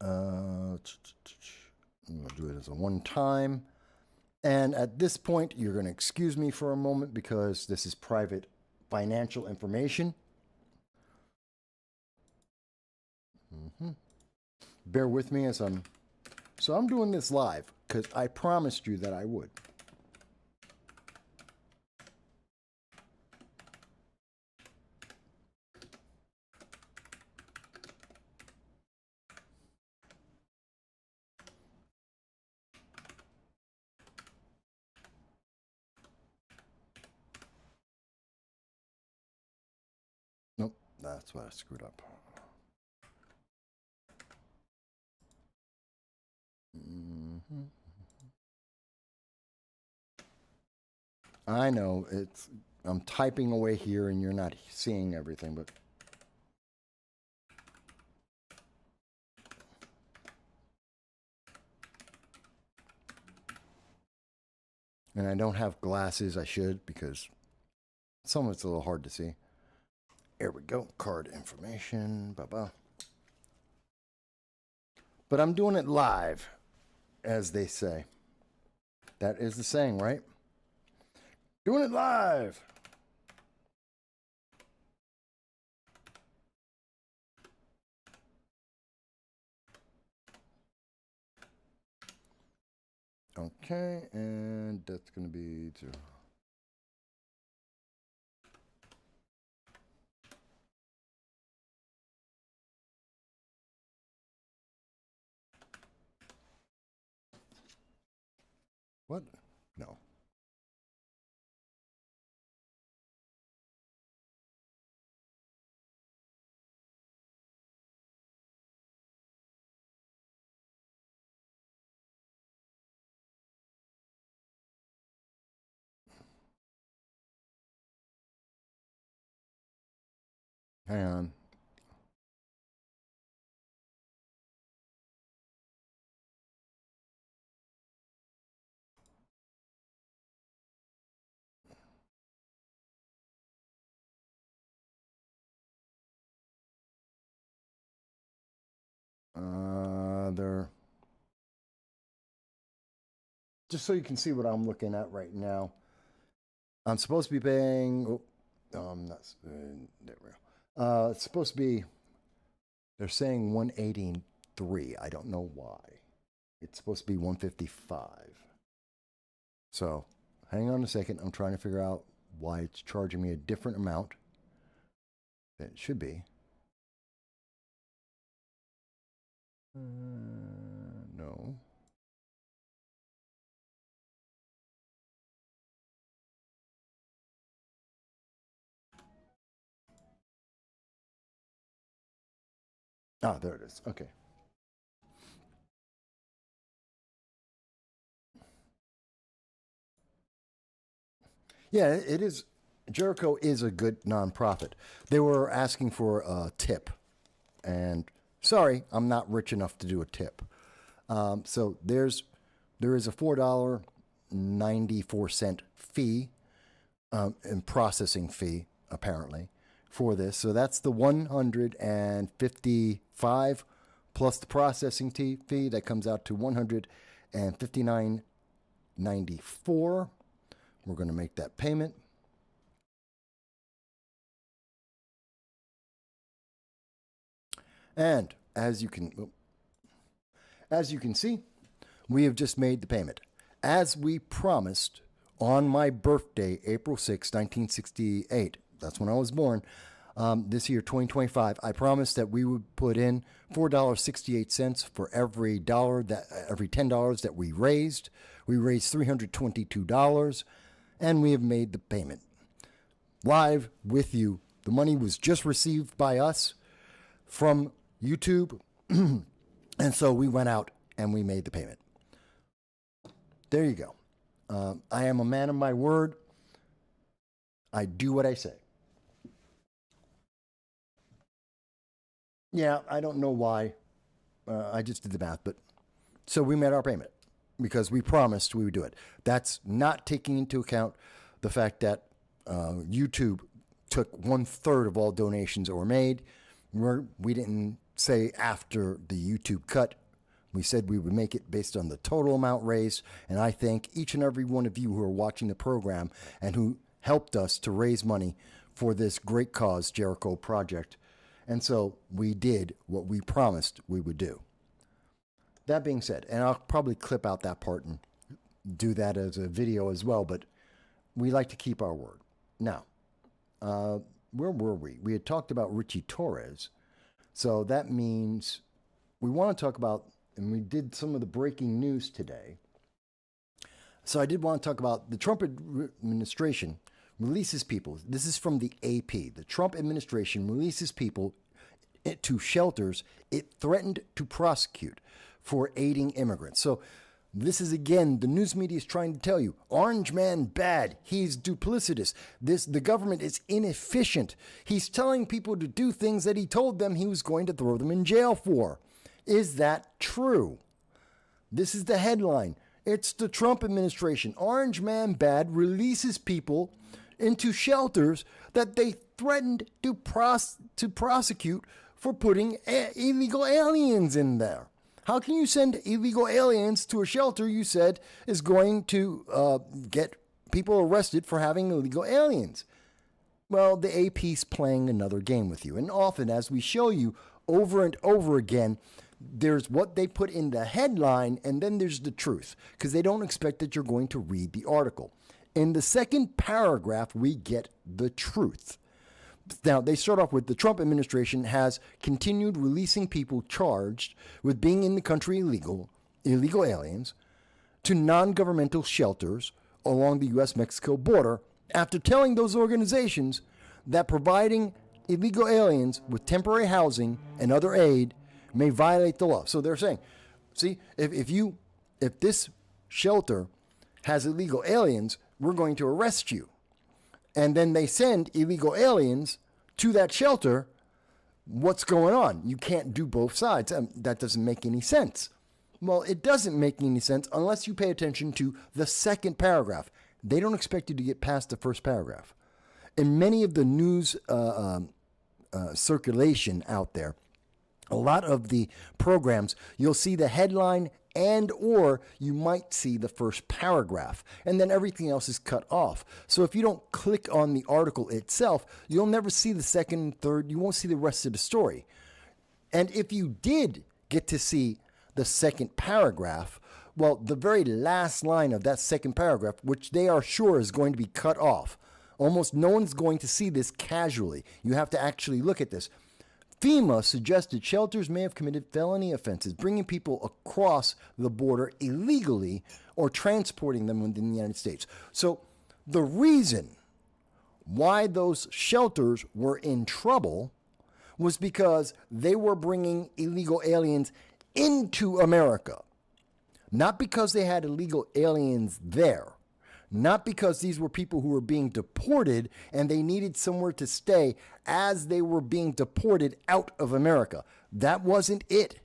Speaker 2: I'm going to do it as a one time. And at this point, you're going to excuse me for a moment because this is private financial information. Bear with me as I'm doing this live because I promised you that I would. Nope, that's what I screwed up. I know I'm typing away here and you're not seeing everything, but and I don't have glasses. I should because some of it's a little hard to see. Here we go. Card information. Bye-bye. But I'm doing it live, as they say. That is the saying, right? Doing it live. Okay, and that's going to be 0. What? No. Hang on. They're just so you can see what I'm looking at right now. I'm supposed to be paying. I'm not. There we go. It's supposed to be. They're saying 183. I don't know why. It's supposed to be 155. So, hang on a second. I'm trying to figure out why it's charging me a different amount than it should be. No. Ah, there it is. Okay. Yeah, it is. Jericho is a good nonprofit. They were asking for a tip, and sorry, I'm not rich enough to do a tip. So there is a $4.94 fee, and processing fee apparently for this. So that's the 155 plus the processing fee that comes out to 159.94. We're going to make that payment. And as you can see, we have just made the payment. As we promised on my birthday, April 6, 1968, that's when I was born, this year, 2025, I promised that we would put in $4.68 for every $10 that we raised. We raised $322, and we have made the payment. Live with you. The money was just received by us from YouTube, and so we went out and we made the payment. There you go. I am a man of my word. I do what I say. Yeah, I don't know why. I just did the math, but so we made our payment. because we promised we would do it. That's not taking into account the fact that YouTube took 1/3 of all donations that were made. We didn't say after the YouTube cut. We said we would make it based on the total amount raised. And I thank each and every one of you who are watching the program and who helped us to raise money for this great cause, Jericho Project. And so we did what we promised we would do. That being said, and I'll probably clip out that part and do that as a video as well, but we like to keep our word. Now, where were we? We had talked about Ritchie Torres. So that means we want to talk about, and we did some of the breaking news today. So I did want to talk about the Trump administration releases people. This is from the AP. The Trump administration releases people to shelters it threatened to prosecute for aiding immigrants. So this is, again, the news media is trying to tell you, Orange Man bad. He's duplicitous. The government is inefficient. He's telling people to do things that he told them he was going to throw them in jail for. Is that true? This is the headline. It's the Trump administration. Orange Man bad releases people into shelters that they threatened to prosecute for putting illegal aliens in there. How can you send illegal aliens to a shelter you said is going to get people arrested for having illegal aliens? Well, the AP's playing another game with you. And often, as we show you over and over again, there's what they put in the headline, and then there's the truth, because they don't expect that you're going to read the article. In the second paragraph, we get the truth. Now, they start off with the Trump administration has continued releasing people charged with being in the country illegal aliens, to non-governmental shelters along the U.S.-Mexico border after telling those organizations that providing illegal aliens with temporary housing and other aid may violate the law. So they're saying, see, if this shelter has illegal aliens, we're going to arrest you. And then they send illegal aliens to that shelter. What's going on? You can't do both sides. That doesn't make any sense. Well, it doesn't make any sense unless you pay attention to the second paragraph. They don't expect you to get past the first paragraph. In many of the news circulation out there, a lot of the programs, you'll see the headline and or you might see the first paragraph, and then everything else is cut off. So if you don't click on the article itself, you'll never see the second and third. You won't see the rest of the story. And if you did get to see the second paragraph, well, the very last line of that second paragraph, which they are sure is going to be cut off. Almost no one's going to see this casually. You have to actually look at this. FEMA suggested shelters may have committed felony offenses, bringing people across the border illegally or transporting them within the United States. So the reason why those shelters were in trouble was because they were bringing illegal aliens into America. Not because they had illegal aliens there. Not because these were people who were being deported and they needed somewhere to stay as they were being deported out of America. That wasn't it.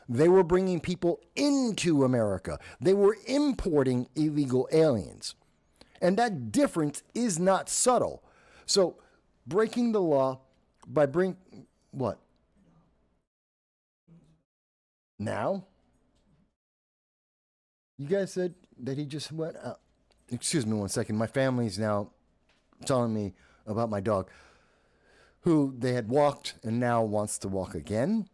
Speaker 2: They were bringing people into America. They were importing illegal aliens. And that difference is not subtle. So breaking the law by what? Now? You guys said that he just went out. Excuse me one second. My family's now telling me about my dog, who they had walked and now wants to walk again.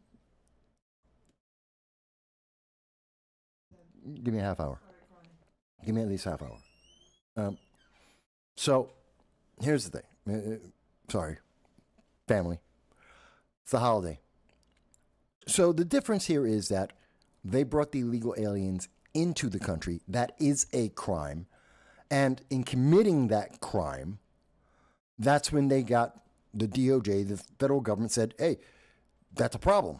Speaker 2: Give me a half hour. Give me at least half hour. So here's the thing. Sorry, family. It's the holiday. So the difference here is that they brought the illegal aliens into the country. That is a crime. And in committing that crime, that's when they got the DOJ, the federal government said, hey, that's a problem.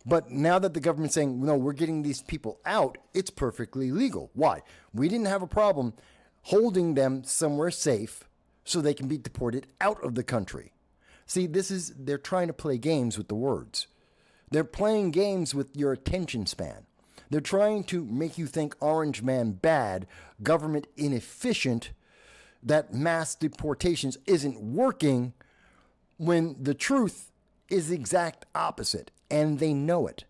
Speaker 2: But now that the government's saying, no, we're getting these people out, it's perfectly legal. Why? We didn't have a problem holding them somewhere safe so they can be deported out of the country. See, they're trying to play games with the words. They're playing games with your attention span. They're trying to make you think Orange Man bad, government inefficient, that mass deportations isn't working, when the truth is the exact opposite, and they know it.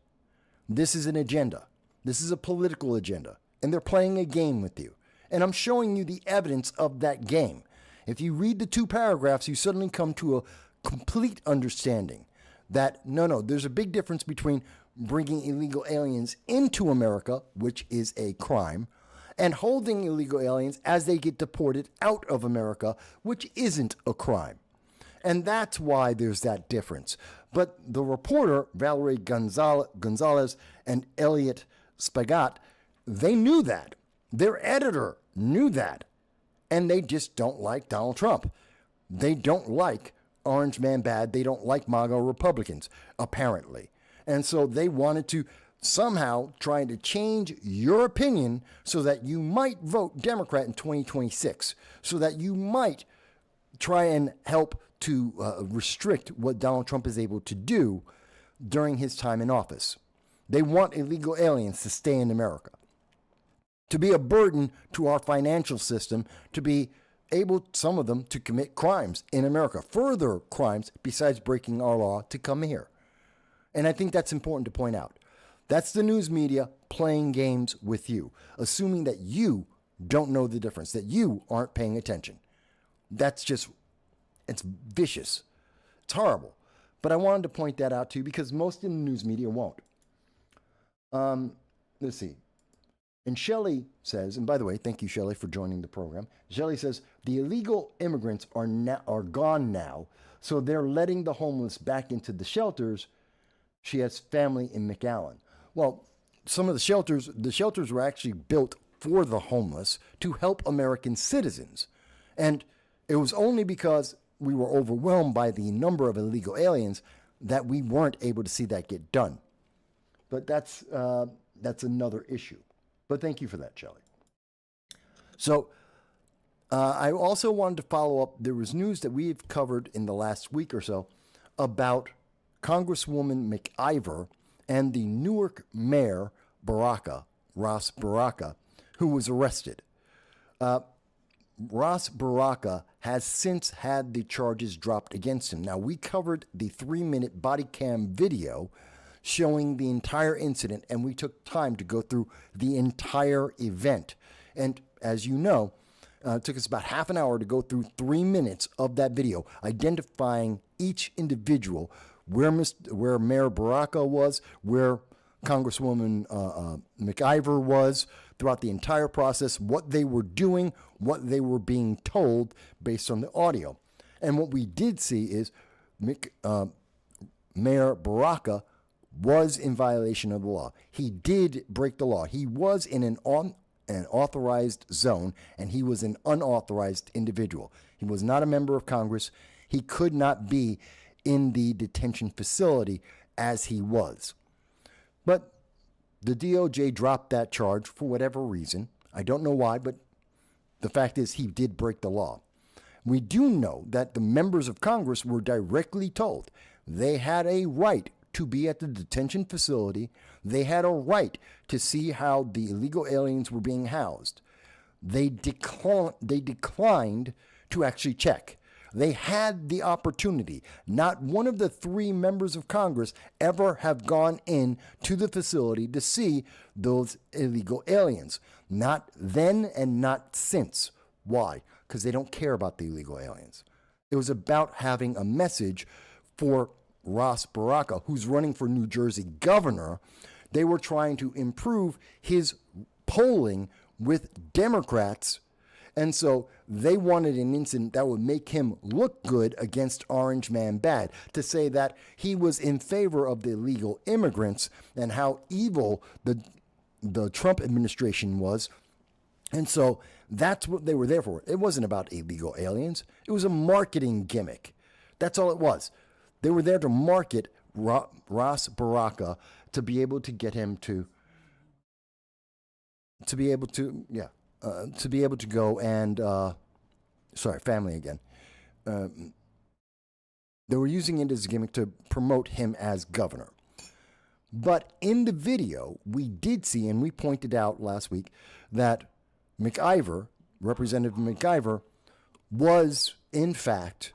Speaker 2: This is an agenda. This is a political agenda, and they're playing a game with you. And I'm showing you the evidence of that game. If you read the 2 paragraphs, you suddenly come to a complete understanding that no, there's a big difference between bringing illegal aliens into America, which is a crime, and holding illegal aliens as they get deported out of America, which isn't a crime. And that's why there's that difference. But the reporter, Valerie Gonzalez and Elliot Spagat, they knew that. Their editor knew that. And they just don't like Donald Trump. They don't like Orange Man bad. They don't like MAGA Republicans, apparently. And so they wanted to somehow try to change your opinion so that you might vote Democrat in 2026, so that you might try and help to restrict what Donald Trump is able to do during his time in office. They want illegal aliens to stay in America, to be a burden to our financial system, to be able, some of them, to commit crimes in America, further crimes besides breaking our law to come here. And I think that's important to point out. That's the news media playing games with you, assuming that you don't know the difference, that you aren't paying attention. That's just, it's vicious. It's horrible. But I wanted to point that out to you because most in the news media won't. Let's see. And Shelley says, and by the way, thank you, Shelley, for joining the program. Shelley says, the illegal immigrants are gone now, so they're letting the homeless back into the shelters. She has family in McAllen. Well, some of the shelters were actually built for the homeless to help American citizens. And it was only because we were overwhelmed by the number of illegal aliens that we weren't able to see that get done. But that's another issue. But thank you for that, Shelley. So I also wanted to follow up. There was news that we've covered in the last week or so about Congresswoman McIver and the Newark mayor, Ross Baraka, who was arrested. Ross Baraka has since had the charges dropped against him. Now, we covered the 3-minute body cam video showing the entire incident, and we took time to go through the entire event. And as you know, it took us about half an hour to go through 3 minutes of that video, identifying each individual, where Mayor Baraka was, where Congresswoman McIver was, throughout the entire process, what they were doing, what they were being told based on the audio. And what we did see is Mayor Baraka was in violation of the law. He did break the law. He was in an authorized zone, and he was an unauthorized individual. He was not a member of Congress. He could not be in the detention facility as he was. But the DOJ dropped that charge for whatever reason. I don't know why, but the fact is he did break the law. We do know that the members of Congress were directly told they had a right to be at the detention facility. They had a right to see how the illegal aliens were being housed. They declined to actually check. They had the opportunity. Not one of the 3 members of Congress ever have gone in to the facility to see those illegal aliens. Not then and not since. Why? Because they don't care about the illegal aliens. It was about having a message for Ross Baraka, who's running for New Jersey governor. They were trying to improve his polling with Democrats. And so they wanted an incident that would make him look good against Orange Man bad, to say that he was in favor of the illegal immigrants and how evil the Trump administration was. And so that's what they were there for. It wasn't about illegal aliens. It was a marketing gimmick. That's all it was. They were there to market Ross Baraka to be able to get him to be able to go and, family again. They were using it as a gimmick to promote him as governor. But in the video, we did see, and we pointed out last week, that McIver, Representative McIver, was in fact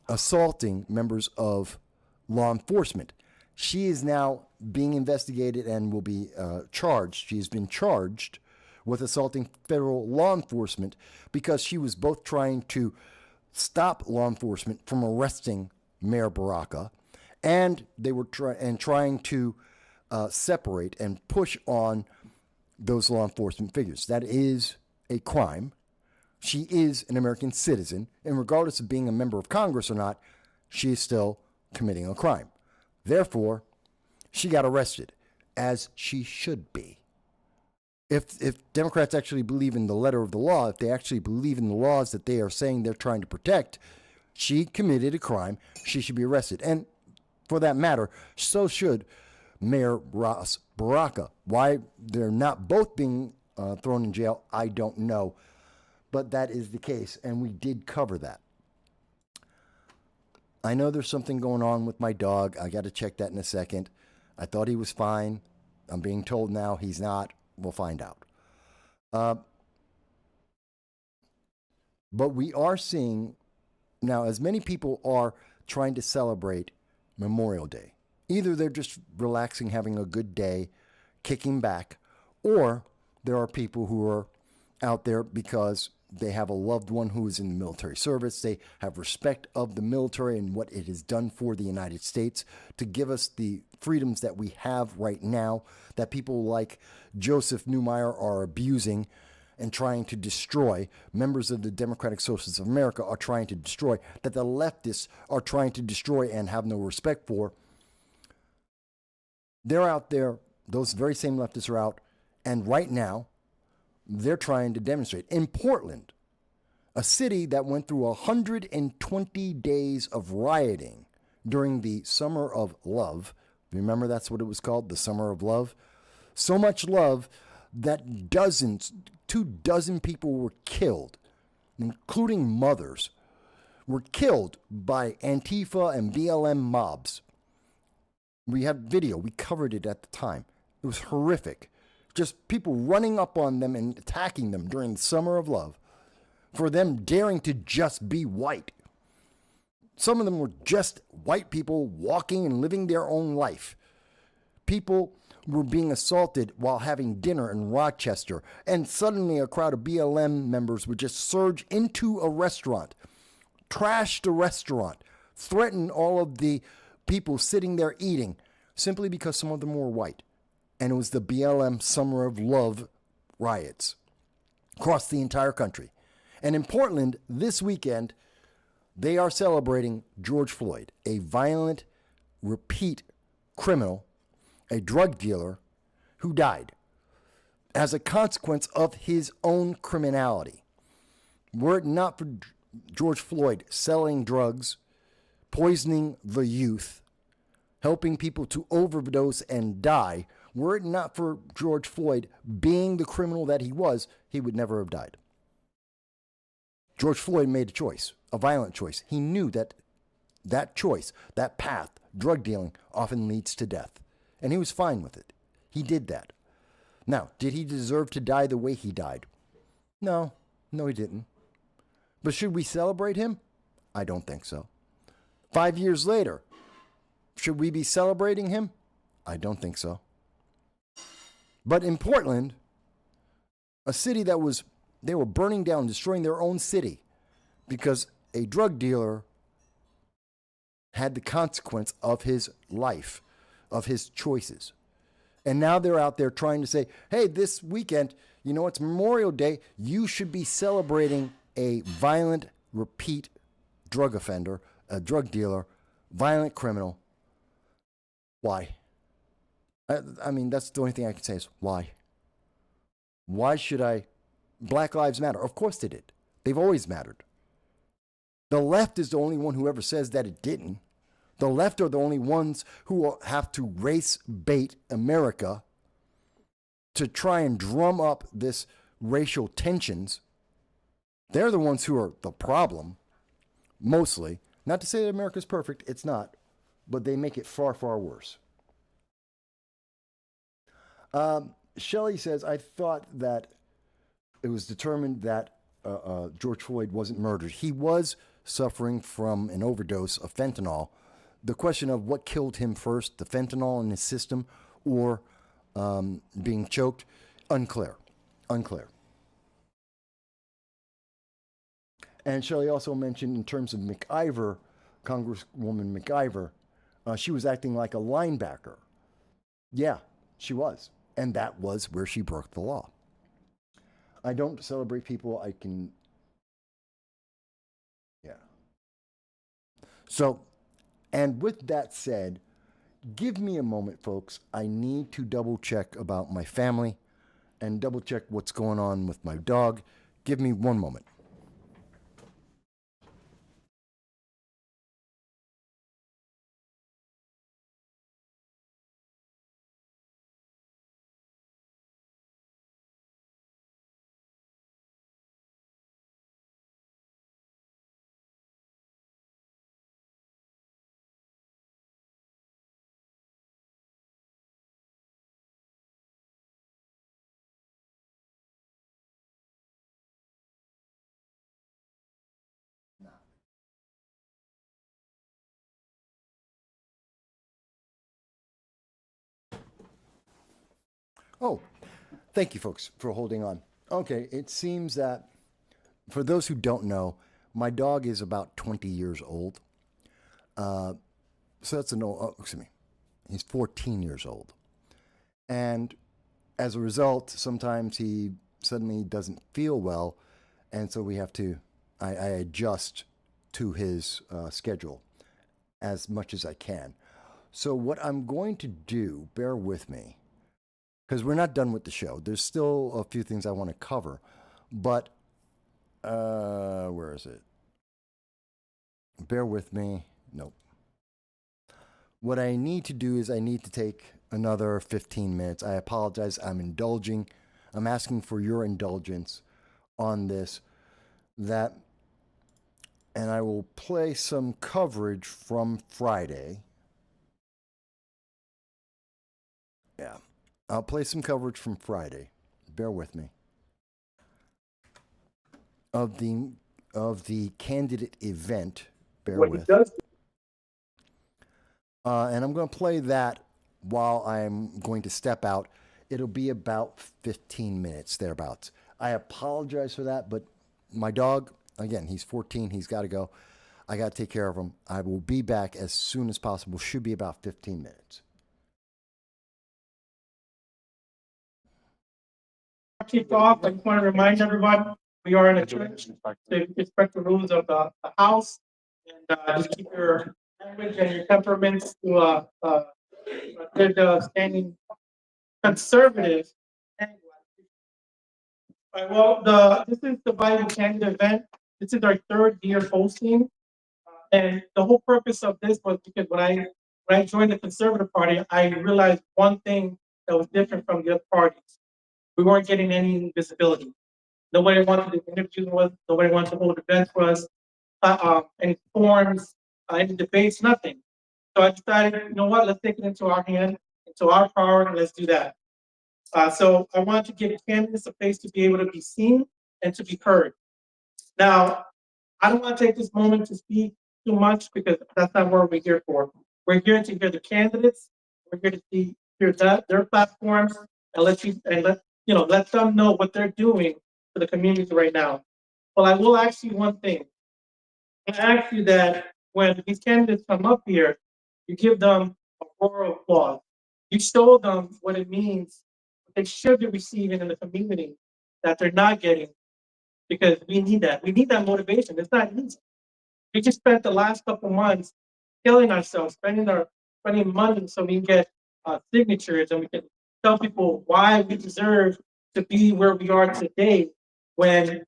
Speaker 2: assaulting members of law enforcement. She is now being investigated and will be charged. She has been charged with assaulting federal law enforcement because she was both trying to stop law enforcement from arresting Mayor Baraka, and they were trying to separate and push on those law enforcement figures. That is a crime. She is an American citizen, and regardless of being a member of Congress or not, she is still committing a crime. Therefore, she got arrested, as she should be. If Democrats actually believe in the letter of the law, if they actually believe in the laws that they are saying they're trying to protect, she committed a crime. She should be arrested. And for that matter, so should Mayor Ras Baraka. Why they're not both being thrown in jail, I don't know. But that is the case, and we did cover that. I know there's something going on with my dog. I got to check that in a second. I thought he was fine. I'm being told now he's not. We'll find out. But we are seeing now, as many people are trying to celebrate Memorial Day. Either they're just relaxing, having a good day, kicking back, or there are people who are out there because they have a loved one who is in the military service. They have respect of the military and what it has done for the United States to give us the freedoms that we have right now, that people like Joseph Neumeier are abusing and trying to destroy. Members of the Democratic Socialists of America are trying to destroy, that the leftists are trying to destroy and have no respect for. They're out there, those very same leftists are out, and right now, they're trying to demonstrate. In Portland, a city that went through 120 days of rioting during the Summer of Love. Remember that's what it was called, the Summer of Love? So much love that 24 people were killed, including mothers, were killed by Antifa and BLM mobs. We have video. We covered it at the time. It was horrific. Just people running up on them and attacking them during the Summer of Love for them daring to just be white. Some of them were just white people walking and living their own life. People were being assaulted while having dinner in Rochester, and suddenly a crowd of BLM members would just surge into a restaurant, trash the restaurant, threaten all of the people sitting there eating, simply because some of them were white. And it was the BLM Summer of Love riots across the entire country. And in Portland, this weekend, they are celebrating George Floyd, a violent, repeat criminal, a drug dealer who died as a consequence of his own criminality. Were it not for George Floyd selling drugs, poisoning the youth, helping people to overdose and die, were it not for George Floyd being the criminal that he was, he would never have died. George Floyd made a choice, a violent choice. He knew that that choice, that path, drug dealing, often leads to death. And he was fine with it. He did that. Now, did he deserve to die the way he died? No, he didn't. But should we celebrate him? I don't think so. 5 years later, should we be celebrating him? I don't think so. But in Portland, a city that they were burning down, destroying their own city because a drug dealer had the consequence of his life, of his choices. And now they're out there trying to say, hey, this weekend, it's Memorial Day. You should be celebrating a violent, repeat drug offender, a drug dealer, violent criminal. Why? I mean, that's the only thing I can say is why? Why should I? Black Lives Matter. Of course they did. They've always mattered. The left is the only one who ever says that it didn't. The left are the only ones who have to race bait America to try and drum up this racial tensions. They're the ones who are the problem, mostly. Not to say that America's perfect. It's not. But they make it far, far worse. Shelley says, I thought that it was determined that George Floyd wasn't murdered. He was suffering from an overdose of fentanyl. The question of what killed him first, the fentanyl in his system or being choked, unclear. Unclear. And Shelley also mentioned in terms of McIver, Congresswoman McIver, she was acting like a linebacker. Yeah, she was. And that was where she broke the law. I don't celebrate people I can... Yeah. So, and with that said, give me a moment, folks. I need to double check about my family and double check what's going on with my dog. Give me one moment. Oh, thank you, folks, for holding on. Okay, it seems that for those who don't know, my dog is about 20 years old. So that's an old, excuse me, he's 14 years old. And as a result, sometimes he suddenly doesn't feel well. And so we have to, I adjust to his schedule as much as I can. So what I'm going to do, bear with me, because we're not done with the show. There's still a few things I want to cover, but where is it? Bear with me. Nope. What I need to do is I need to take another 15 minutes. I apologize. I'm indulging. I'm asking for your indulgence on this. And I will play some coverage from Friday. Yeah. I'll play some coverage from Friday. Bear with me. Of the candidate event. Bear with. And I'm going to play that while I'm going to step out. It'll be about 15 minutes, thereabouts. I apologize for that, but my dog, again, he's 14. He's got to go. I got to take care of him. I will be back as soon as possible. Should be about 15 minutes.
Speaker 14: Kick off, I just want to remind everyone, we are in a church, to respect the rules of the house, and just keep your language and your temperaments to a good standing conservative. Well, this is the Bible Candidate event. This is our third year hosting, and the whole purpose of this was because when I joined the Conservative Party, I realized one thing that was different from the other parties. We weren't getting any visibility. Nobody wanted to interview with us. Nobody wanted to hold events for us. Any forums, any debates, nothing. So I decided, you know what? Let's take it into our hand, into our power, and let's do that. So I wanted to give candidates a place to be able to be seen and to be heard. Now, I don't want to take this moment to speak too much because that's not what we're here for. We're here to hear the candidates. We're here to hear their platforms and let them know what they're doing for the community right now. Well, I will ask you one thing. I ask you that when these candidates come up here, you give them a roar of applause. You show them what it means, what they should be receiving in the community that they're not getting, because we need that. We need that motivation. It's not easy. We just spent the last couple months killing ourselves, spending money so we can get signatures and we can tell people why we deserve to be where we are today when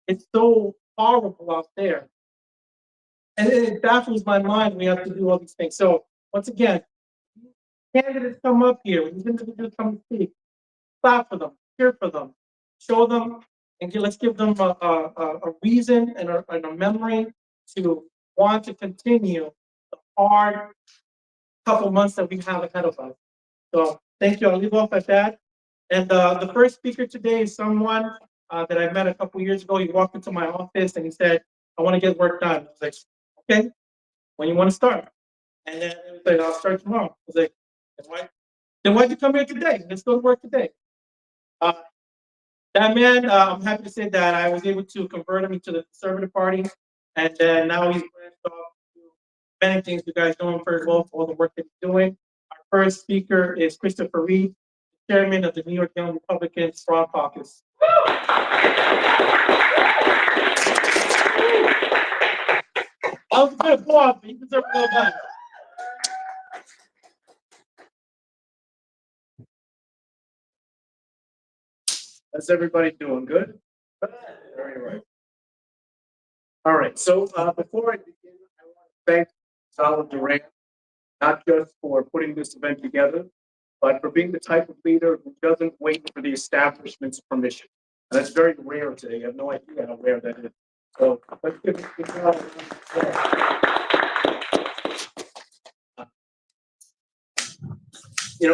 Speaker 14: it's so horrible out there. And it baffles my mind we have to do all these things. So once again, candidates come up here, these individuals come to speak, clap for them, cheer for them, show them, and let's give them a reason and a memory to want to continue the hard couple months that we have ahead of us. So thank you. I'll leave off at that. And the first speaker today is someone that I met a couple years ago. He walked into my office and he said, "I want to get work done." I was like, "Okay, when you want to start?" And then he was like, "I'll start tomorrow." I was like, "Why'd you come here today? Let's go to work today." That man, I'm happy to say that I was able to convert him into the Conservative Party, and then now he's branched off to many things. You guys know him very well for all the work that he's doing. Our first speaker is Christopher Reed, chairman of the New York Young Republicans Fraud Caucus. I was a good applause, but you deserve a little better. How's everybody doing? Good? Very right. All right, so before I begin, I want to thank Solid Durant, not just for putting this event together, but for being the type of leader who doesn't wait for the establishment's permission. And that's very rare today. You have no idea how rare that is. So let's give it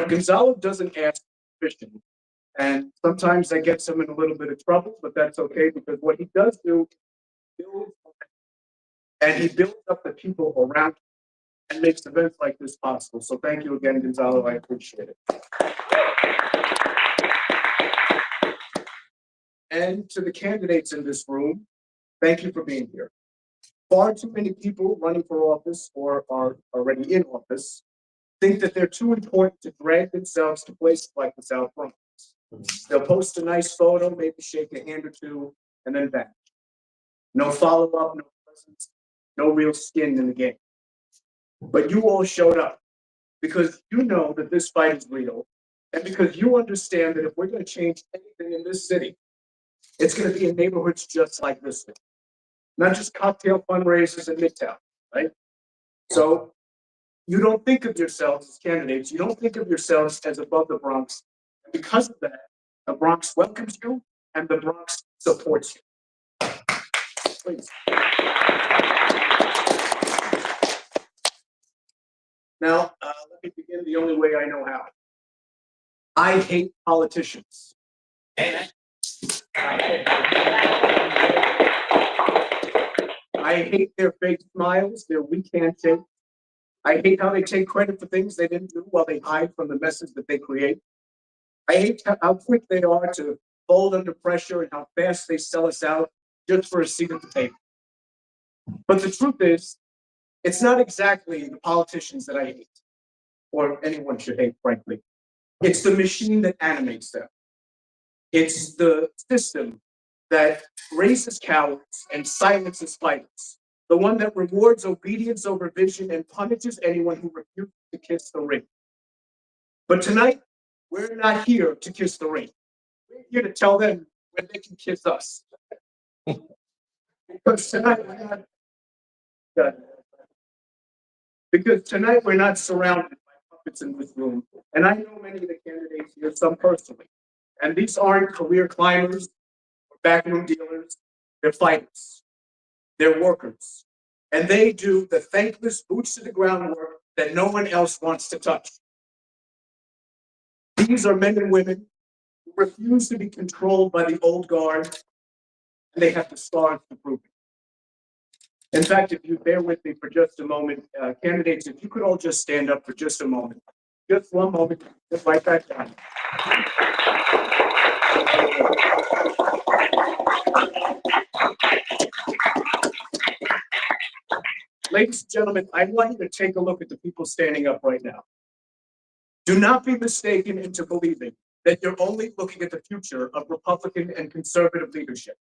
Speaker 14: Gonzalo doesn't ask permission. And sometimes that gets him in a little bit of trouble, but that's okay because what he does do, he builds up the people around him and makes events like this possible. So thank you again, Gonzalo. I appreciate it. And to the candidates in this room, thank you for being here. Far too many people running for office or are already in office think that they're too important to drag themselves to places like the South Bronx. They'll post a nice photo, maybe shake a hand or two, and then vanish. No follow-up, no presence, no real skin in the game. But you all showed up because you know that this fight is real, and because you understand that if we're going to change anything in this city, it's going to be in neighborhoods just like this one. Not just cocktail fundraisers in Midtown, right? So you don't think of yourselves as candidates. You don't think of yourselves as above the Bronx. And because of that, the Bronx welcomes you and the Bronx supports you. Please. Now, let me begin the only way I know how. I hate politicians. I hate their fake smiles, their weak handshakes. I hate how they take credit for things they didn't do while they hide from the messes that they create. I hate how quick they are to fold under pressure and how fast they sell us out just for a seat at the table. But the truth is, it's not exactly the politicians that I hate, or anyone should hate, frankly. It's the machine that animates them. It's the system that raises cowards and silences fighters. The one that rewards obedience over vision and punishes anyone who refuses to kiss the ring. But tonight, we're not here to kiss the ring. We're here to tell them when they can kiss us. Because tonight we're not surrounded by puppets in this room. And I know many of the candidates here, some personally. And these aren't career climbers or backroom dealers. They're fighters. They're workers. And they do the thankless boots to the ground work that no one else wants to touch. These are men and women who refuse to be controlled by the old guard, and they have the scars to prove it. In fact, if you bear with me for just a moment, candidates, if you could all just stand up for just a moment. Just one moment, just right back down. Ladies and gentlemen, I want you to take a look at the people standing up right now. Do not be mistaken into believing that you're only looking at the future of Republican and conservative leadership.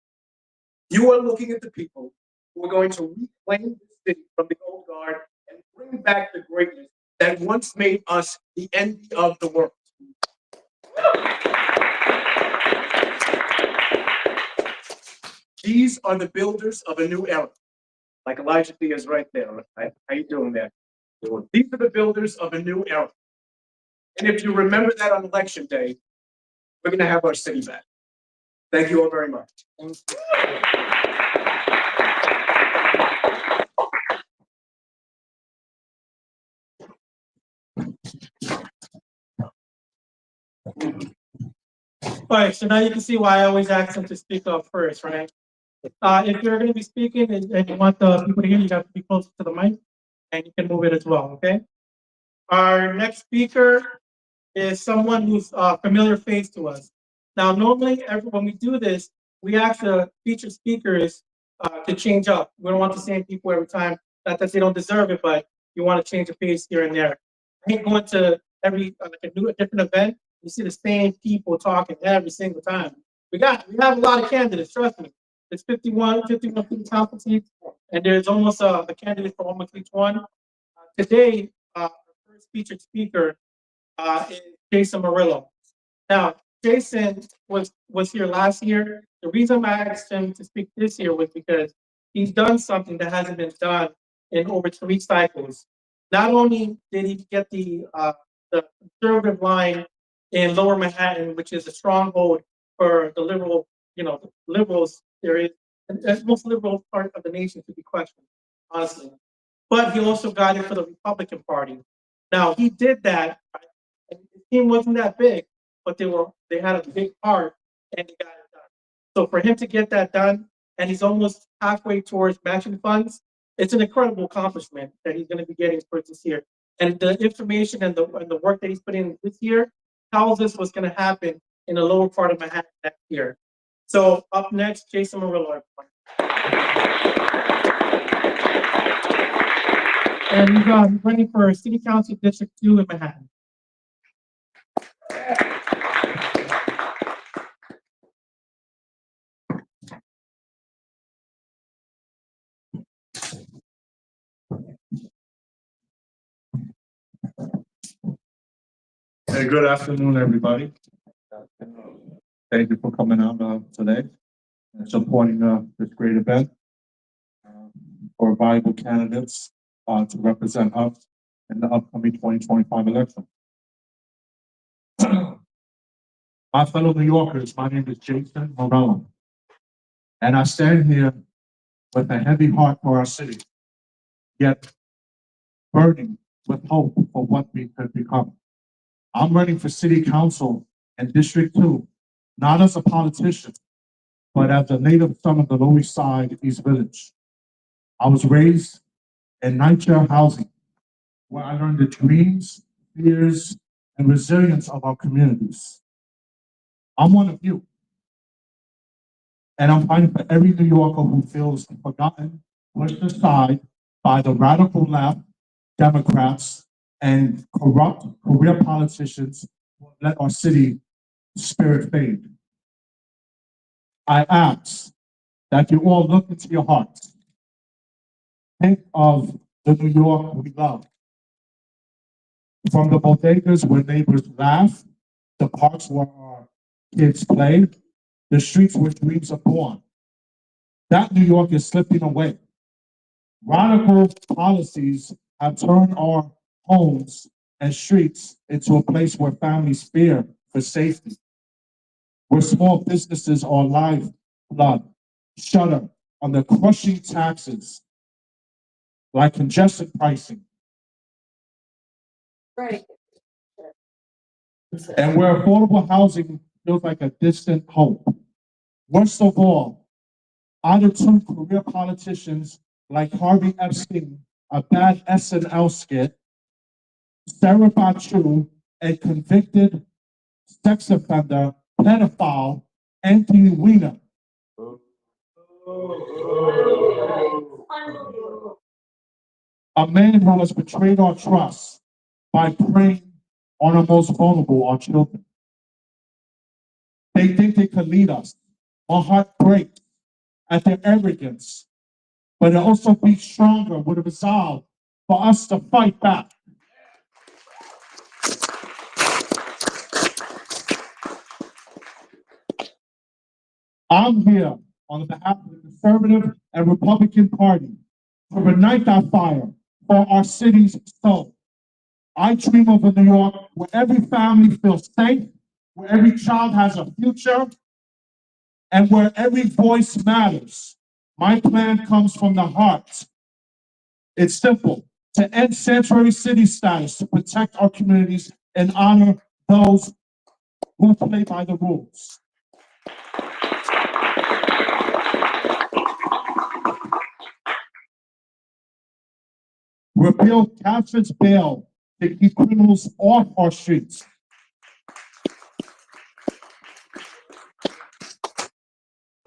Speaker 14: You are looking at the people who are going to reclaim the city from the old guard and bring back the greatness that once made us the envy of the world. These are the builders of a new era. Like Elijah D is right there. Right? How you doing there? These are the builders of a new era. And if you remember that on election day, we're going to have our city back. Thank you all very much. All right, so now you can see why I always ask them to speak up first, right? If you're going to be speaking and you want the people to hear, you have to be closer to the mic, and you can move it as well, okay? Our next speaker is someone who's a familiar face to us. Now, normally, when we do this, we ask the featured speakers to change up. We don't want the same people every time. Not that they don't deserve it, but you want to change the pace here and there. I ain't going to every a different event. You see the same people talking every single time. We have a lot of candidates. Trust me. It's 51 council seats, and there's almost a candidate for almost each one. Today, our first featured speaker is Jason Murillo. Now, Jason was here last year. The reason I asked him to speak this year was because he's done something that hasn't been done in over 3 cycles. Not only did he get the conservative line in Lower Manhattan, which is a stronghold for the liberals. There is the most liberal part of the nation to be questioned, honestly. But he also got it for the Republican Party. Now he did that. And his team wasn't that big, but they had a big heart and they got it done. So for him to get that done, and he's almost halfway towards matching funds, it's an incredible accomplishment that he's going to be getting for this year. And the information and the work that he's putting in this year tells us what's going to happen in the lower part of Manhattan next year. So up next, Jason Murillo, everyone. And he's running for City Council District 2 in Manhattan.
Speaker 16: Hey, good afternoon, everybody. Thank you for coming out today and supporting this great event for viable candidates to represent us in the upcoming 2025 election. My fellow New Yorkers, my name is Jason Murillo, and I stand here with a heavy heart for our city, yet burning with hope for what we could become. I'm running for City Council in District 2, not as a politician, but as a native son of the Lower East Side, East Village. I was raised in night-share housing, where I learned the dreams, fears, and resilience of our communities. I'm one of you, and I'm fighting for every New Yorker who feels forgotten, pushed aside by the radical left, Democrats, and corrupt career politicians who let our city spirit fade. I ask that you all look into your hearts. Think of the New York we love. From the bodegas where neighbors laugh, the parks where our kids play, the streets where dreams are born. That New York is slipping away. Radical policies have turned our homes and streets into a place where families fear for safety, where small businesses are lifeblood, shudder under crushing taxes like congestion pricing.
Speaker 3: Right.
Speaker 16: And where affordable housing feels like a distant hope. Worst of all, either two career politicians like Harvey Epstein, a bad SNL skit, Sarah Bachu, a convicted sex offender, pedophile, Anthony Weiner. A man who has betrayed our trust by preying on our most vulnerable, our children. They think they can lead us. My heart breaks at their arrogance, but it also beats stronger with a resolve for us to fight back. I'm here on behalf of the Conservative and Republican Party to ignite that fire for our city's soul. I dream of a New York where every family feels safe, where every child has a future, and where every voice matters. My plan comes from the heart. It's simple: to end sanctuary city status, to protect our communities and honor those who play by the rules. Repeal Cather's bail to keep criminals off our streets.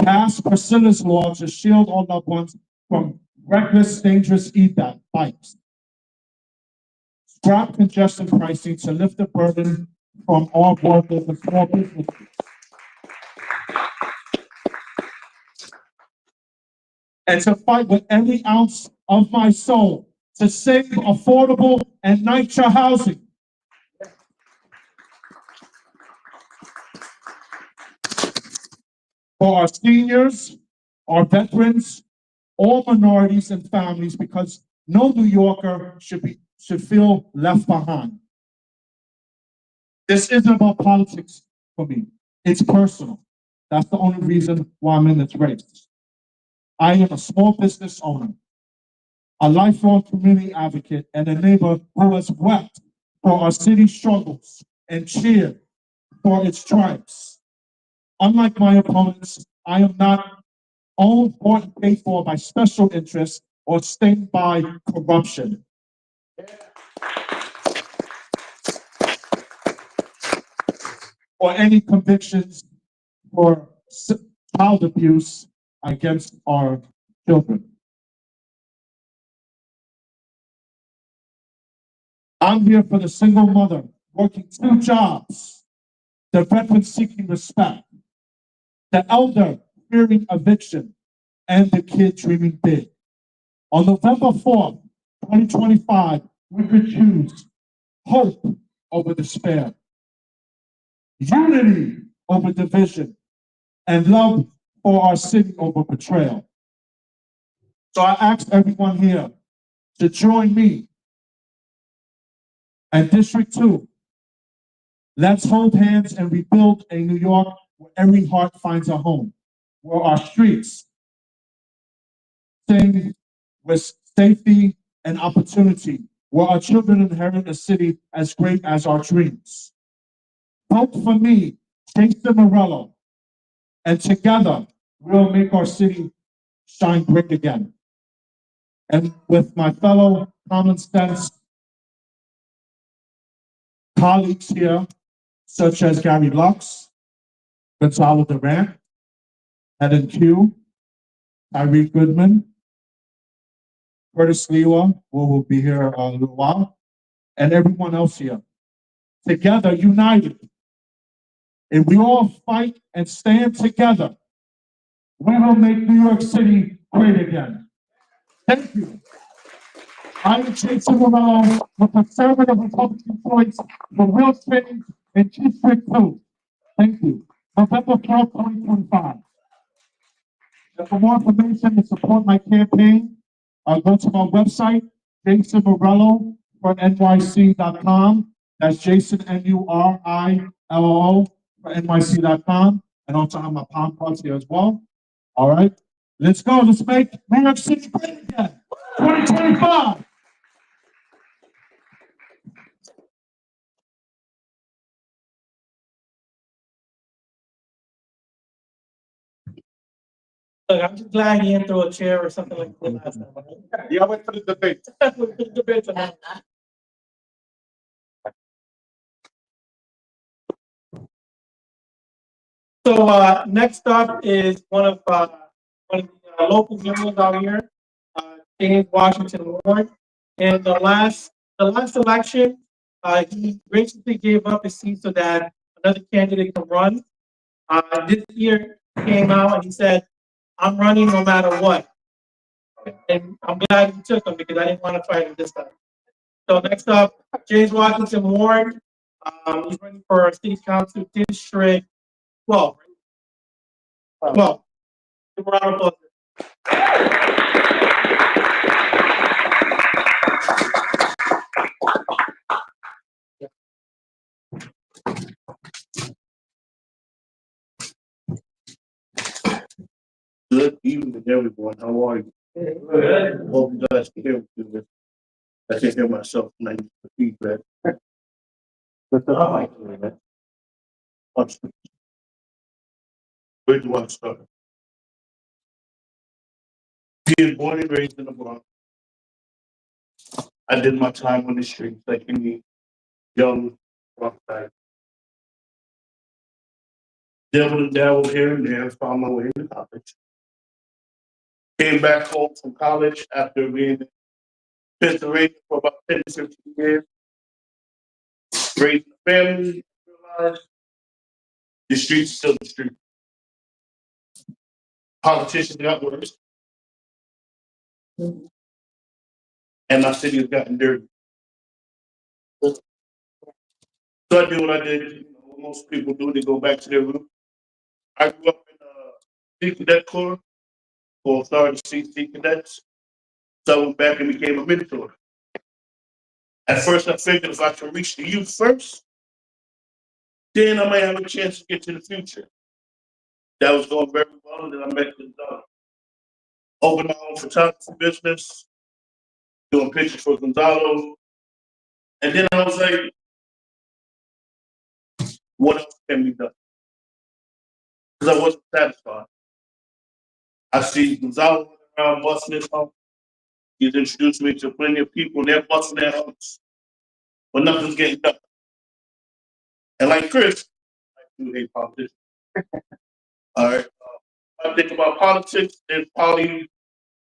Speaker 16: Pass Priscilla's law to shield our loved ones from reckless, dangerous e-bikes. Scrap congestion pricing to lift the burden from our workers and small businesses. And to fight with every ounce of my soul to save affordable and NYCHA housing. For our seniors, our veterans, all minorities and families, because no New Yorker should feel left behind. This isn't about politics for me. It's personal. That's the only reason why I'm in this race. I am a small business owner, a lifelong community advocate, and a neighbor who has wept for our city's struggles and cheered for its triumphs. Unlike my opponents, I am not owned, bought, and paid for by special interests or stained by corruption. Or any convictions for child abuse against our children. I'm here for the single mother working 2 jobs, the veteran seeking respect, the elder fearing eviction, and the kid dreaming big. On November 4th, 2025, we could choose hope over despair, unity over division, and love for our city over betrayal. So I ask everyone here to join me and District 2. Let's hold hands and rebuild a New York where every heart finds a home, where our streets sing with safety and opportunity, where our children inherit a city as great as our dreams. Vote for me, Jason Morello, and together we'll make our city shine bright again. And with my fellow common sense colleagues here, such as Gary Lux, Gonzalo Durant, Helen Q, Tyree Goodman, Curtis Sliwa, who will be here in a little while, and everyone else here. Together, united, if we all fight and stand together, we will make New York City great again. Thank you. I am Jason Morello, the conservative Republican choice for real change in District 2. Thank you. November 12th, 2025. And for more information to support my campaign, go to my website, jasonmorello for NYC.com. That's Jason, Murillo for NYC.com. And also have my palm cards here as well. All right. Let's go. Let's make New York City great again. 2025.
Speaker 14: Look, I'm just glad he didn't throw a chair or something like that last time.
Speaker 16: Yeah, I went for the debate.
Speaker 14: The debate tonight. So next up is one of the local generals out here, James Washington Ward. And the last election, he graciously gave up his seat so that another candidate can run. This year he came out and he said, "I'm running no matter what." And I'm glad he took him because I didn't want to fight him this time. So next up, James Washington Ward. He's running for City Council District 12. Well, round of applause.
Speaker 10: Good evening, everyone. How are you? Good. Hope you guys can hear me through this. I can hear myself and I need the feedback. Where do I start? Being born and raised in the Bronx, I did my time on the streets like any young Bronx guy. Dabbled and dabbled here and there, found my way into college. Came back home from college after being in Pennsylvania for about 10 to 15 years. Raised a family, realized the streets still the street. Politicians got worse. And my city has gotten dirty. So I did what I did, what most people do, they go back to their roots. I grew up in Sea Cadet Corps, or started to see Sea Cadets. So I went back and became a mentor. At first I figured if I could reach the youth first, then I might have a chance to get to the future. That was going very well, and then I met Gonzalo. Opened my own photography business, doing pictures for Gonzalo. And then I was like, what else can be done? Because I wasn't satisfied. I see Gonzalo around busting his hump. He's introduced me to plenty of people, and they're busting their humps, but nothing's getting done. And like Chris, I do hate politics. All right. I think about politics, there's probably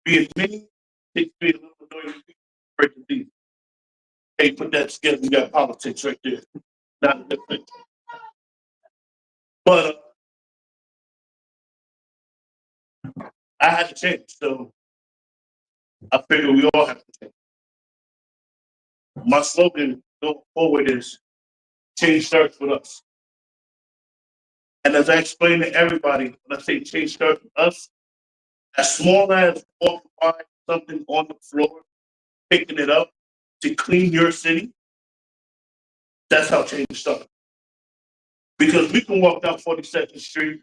Speaker 10: being many, it could be a little annoying people break the deal. Hey, put that together, you got politics right there. Not a good thing. But I had to change, so I figure we all have to change. My slogan going forward is change starts with us. And as I explain to everybody, when I say change starts with us, as small as walking by something on the floor, picking it up to clean your city, that's how change starts. Because we can walk down 42nd Street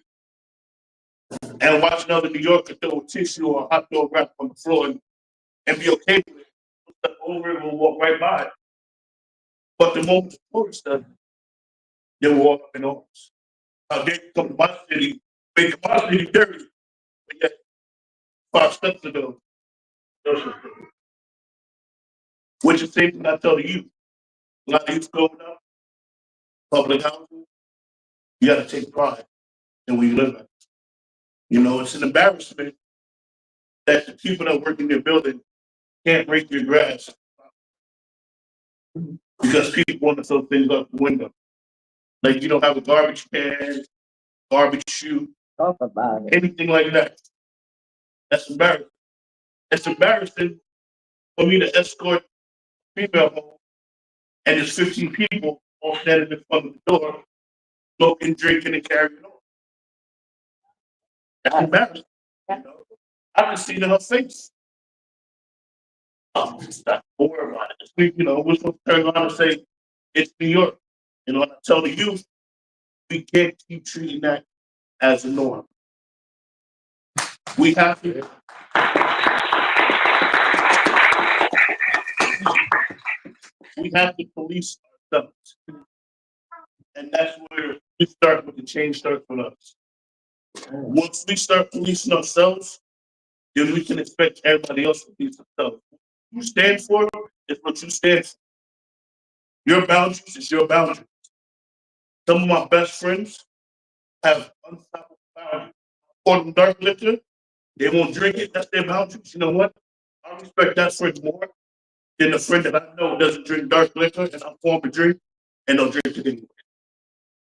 Speaker 10: and watch another New Yorker throw a tissue or a hot dog wrap on the floor and be okay with it. We'll step over it, we'll walk right by it. But the moment the tourist does it, they will walk up in arms. How dare you come to my city, make my city dirty, but yet 5 steps ago, which is the same thing I tell you. A lot of youth growing up, public housing, you gotta take pride in where you live at. You know, it's an embarrassment that the people that work in your building can't break your grass because people want to throw things out the window. Like you don't have a garbage can, garbage chute, anything like that. That's embarrassing. It's embarrassing for me to escort a female home and there's 15 people all standing in front of the door, smoking, drinking, and carrying on. That's embarrassing. You know? I can see it in her face. Stop worrying about it. You know, we're supposed to turn around and say, it's New York. You know, and I tell the youth, we can't keep treating that as a norm. We have to. We have to police ourselves. And that's where we start with the change starts with us. Once we start policing ourselves, then we can expect everybody else to police themselves. You stand for is what you stand for. Your boundaries is your boundaries. Some of my best friends have unstoppable boundaries. For them dark liquor, they won't drink it, that's their boundaries. You know what? I respect that friend more than the friend that I know doesn't drink dark liquor and I'm for him to drink and they'll drink it anyway.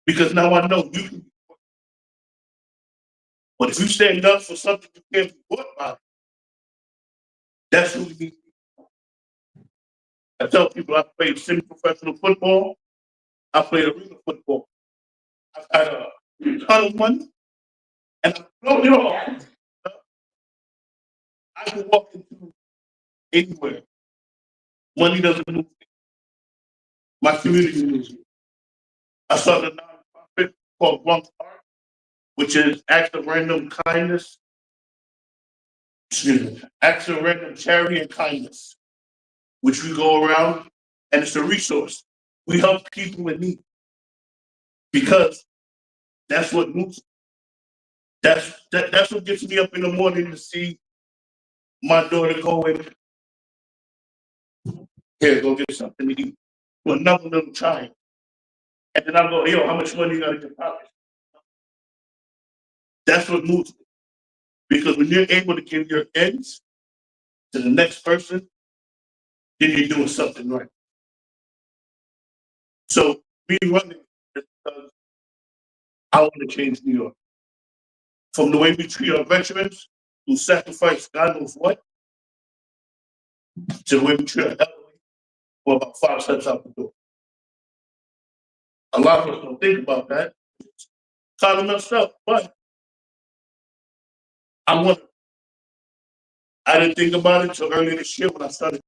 Speaker 10: Because now I know you can. But if you stand up for something you can't be bought by, that's who we need. I tell people I played semi-professional football. I played arena football. I've had a ton of money, and I blown it all. I can walk into anywhere. Money doesn't move me. My community moves me. I started a nonprofit called Bronx, which is acts of random kindness. Acts of random charity and kindness, which we go around, and it's a resource. We help people in need because That's what moves. That's what gets me up in the morning to see my daughter going, here, go get something to eat. With another little child. And then I go, yo, how much money you gotta deposit? That's what moves me. Because when you're able to give your ends to the next person, then you're doing something right. So me running is because I want to change New York. From the way we treat our veterans who sacrifice God knows what, to the way we treat our elderly who are about 5 steps out the door. A lot of us don't think about that. It's kind of messed up, but I didn't think about it until earlier this year when I started.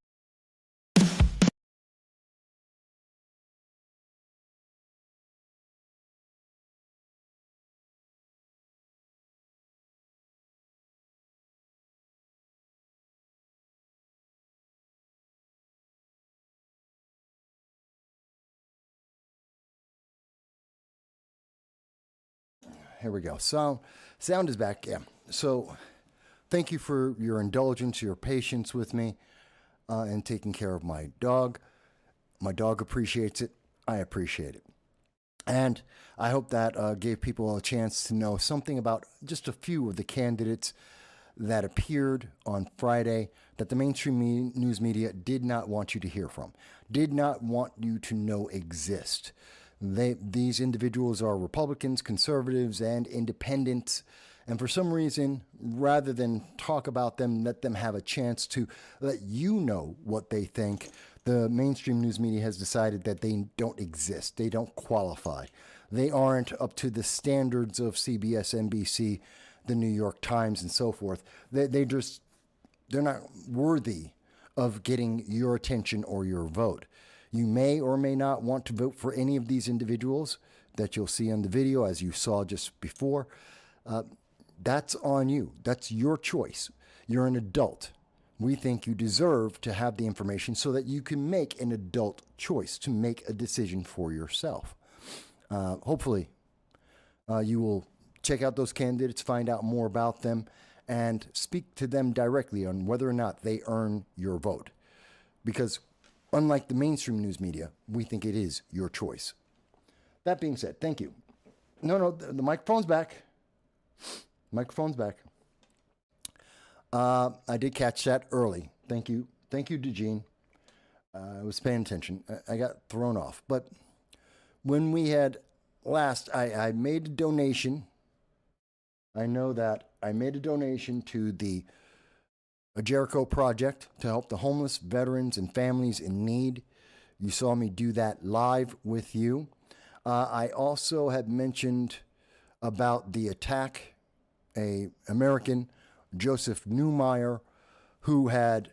Speaker 2: Here we go. Sound is back. Yeah. So thank you for your indulgence, your patience with me, and taking care of my dog. My dog appreciates it. I appreciate it. And I hope that gave people a chance to know something about just a few of the candidates that appeared on Friday that the mainstream news media did not want you to hear from, did not want you to know exist. These individuals are Republicans, conservatives, and independents. And for some reason, rather than talk about them, let them have a chance to let you know what they think, the mainstream news media has decided that they don't exist. They don't qualify. They aren't up to the standards of CBS, NBC, the New York Times, and so forth. They're not worthy of getting your attention or your vote. You may or may not want to vote for any of these individuals that you'll see on the video, as you saw just before. That's on you. That's your choice. You're an adult. We think you deserve to have the information so that you can make an adult choice, to make a decision for yourself. Hopefully, you will check out those candidates, find out more about them, and speak to them directly on whether or not they earn your vote. Because unlike the mainstream news media, we think it is your choice. That being said, thank you. No, the microphone's back. Microphone's back. I did catch that early. Thank you, DeJean. I was paying attention. I got thrown off. But when we had last, I made a donation. I know that I made a donation to the Jericho Project to help the homeless, veterans, and families in need. You saw me do that live with you. I also had mentioned about the attack, a American, Joseph Neumeyer, who had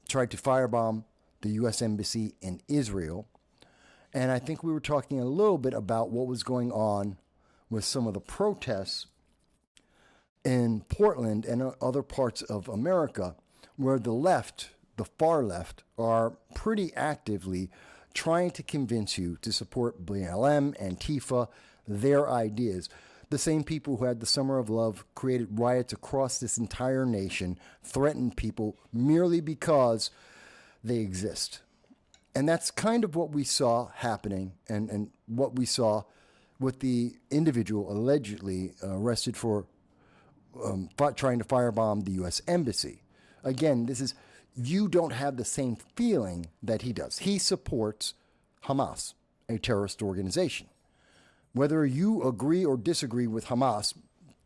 Speaker 2: tried to firebomb the U.S. Embassy in Israel. And I think we were talking a little bit about what was going on with some of the protests in Portland and other parts of America, where the left, the far left, are pretty actively trying to convince you to support BLM, Antifa, their ideas. The same people who had the Summer of Love, created riots across this entire nation, threatened people merely because they exist. And that's kind of what we saw happening, and what we saw with the individual allegedly arrested for trying to firebomb the U.S. Embassy. Again, you don't have the same feeling that he does. He supports Hamas, a terrorist organization. Whether you agree or disagree with Hamas,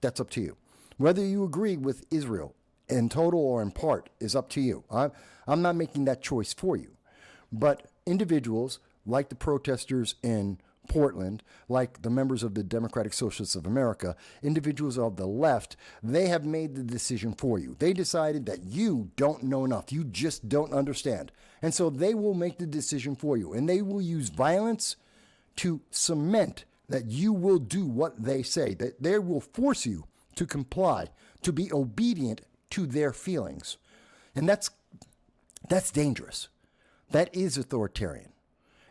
Speaker 2: that's up to you. Whether you agree with Israel in total or in part is up to you. I'm not making that choice for you. But individuals like the protesters in Portland, like the members of the Democratic Socialists of America, individuals of the left, they have made the decision for you. They decided that you don't know enough. You just don't understand. And so they will make the decision for you. And they will use violence to cement that you will do what they say, that they will force you to comply, to be obedient to their feelings. And that's dangerous. That is authoritarian.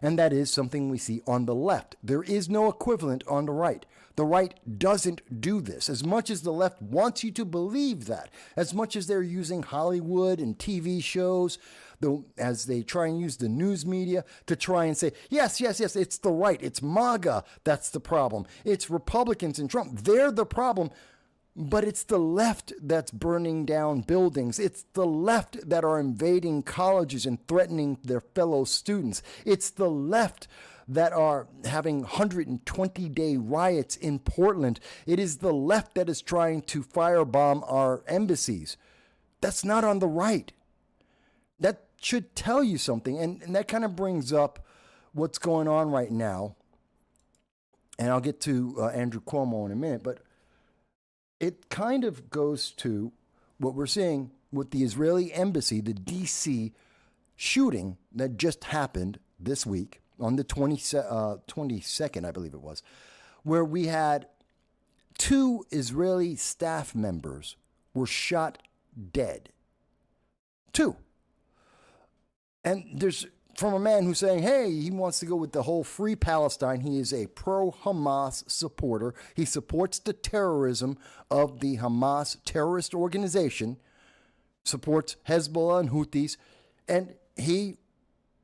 Speaker 2: And that is something we see on the left. There is no equivalent on the right. The right doesn't do this. As much as the left wants you to believe that, as much as they're using Hollywood and TV shows, as they try and use the news media to try and say, yes, it's the right, it's MAGA, that's the problem. It's Republicans and Trump, they're the problem. But it's the left that's burning down buildings. It's the left that are invading colleges and threatening their fellow students. It's the left that are having 120-day riots in Portland. It is the left that is trying to firebomb our embassies. That's not on the right. That should tell you something. And that kind of brings up what's going on right now. And I'll get to Andrew Cuomo in a minute, but it kind of goes to what we're seeing with the Israeli embassy, the D.C. shooting that just happened this week on the 22nd, I believe it was, where we had 2 Israeli staff members were shot dead. 2. And there's from a man who's saying, hey, he wants to go with the whole free Palestine. He is a pro-Hamas supporter. He supports the terrorism of the Hamas terrorist organization, supports Hezbollah and Houthis, and he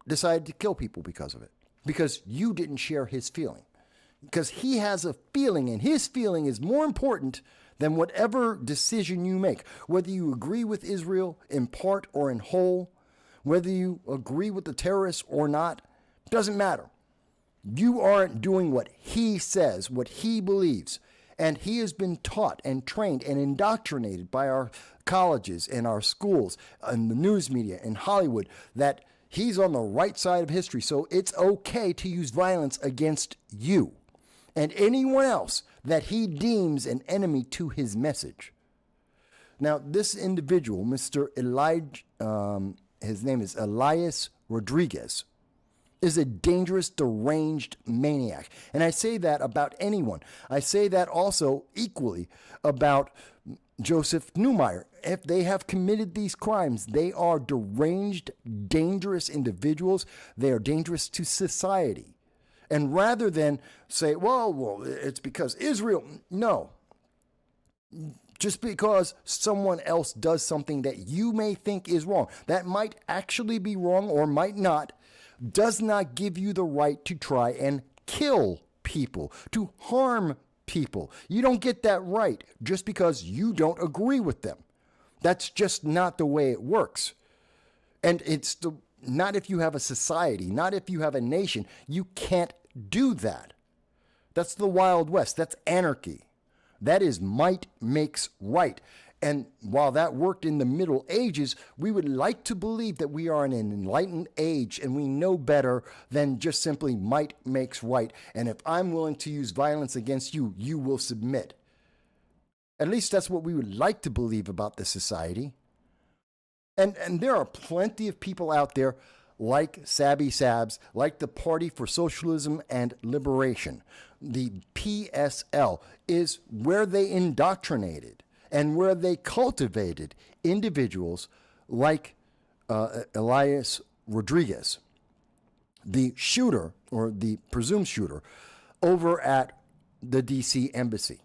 Speaker 2: decided to kill people because of it, because you didn't share his feeling. Because he has a feeling, and his feeling is more important than whatever decision you make, whether you agree with Israel in part or in whole, whether you agree with the terrorists or not, doesn't matter. You aren't doing what he says, what he believes. And he has been taught and trained and indoctrinated by our colleges and our schools and the news media and Hollywood that he's on the right side of history. So it's okay to use violence against you and anyone else that he deems an enemy to his message. Now, this individual, Mr. Elijah, his name is Elias Rodriguez, is a dangerous, deranged maniac. And I say that about anyone. I say that also equally about Joseph Neumeier. If they have committed these crimes, they are deranged, dangerous individuals. They are dangerous to society. And rather than say, well, it's because Israel, no. Just because someone else does something that you may think is wrong, that might actually be wrong or might not, does not give you the right to try and kill people, to harm people. You don't get that right just because you don't agree with them. That's just not the way it works. And it's not if you have a society, not if you have a nation. You can't do that. That's the Wild West. That's anarchy. That is might makes right. And while that worked in the Middle Ages, we would like to believe that we are in an enlightened age and we know better than just simply might makes right. And if I'm willing to use violence against you, you will submit. At least that's what we would like to believe about the society. And there are plenty of people out there like Sabby Sabs, like the Party for Socialism and Liberation. The PSL is where they indoctrinated and where they cultivated individuals like Elias Rodriguez, the shooter or the presumed shooter over at the D.C. embassy.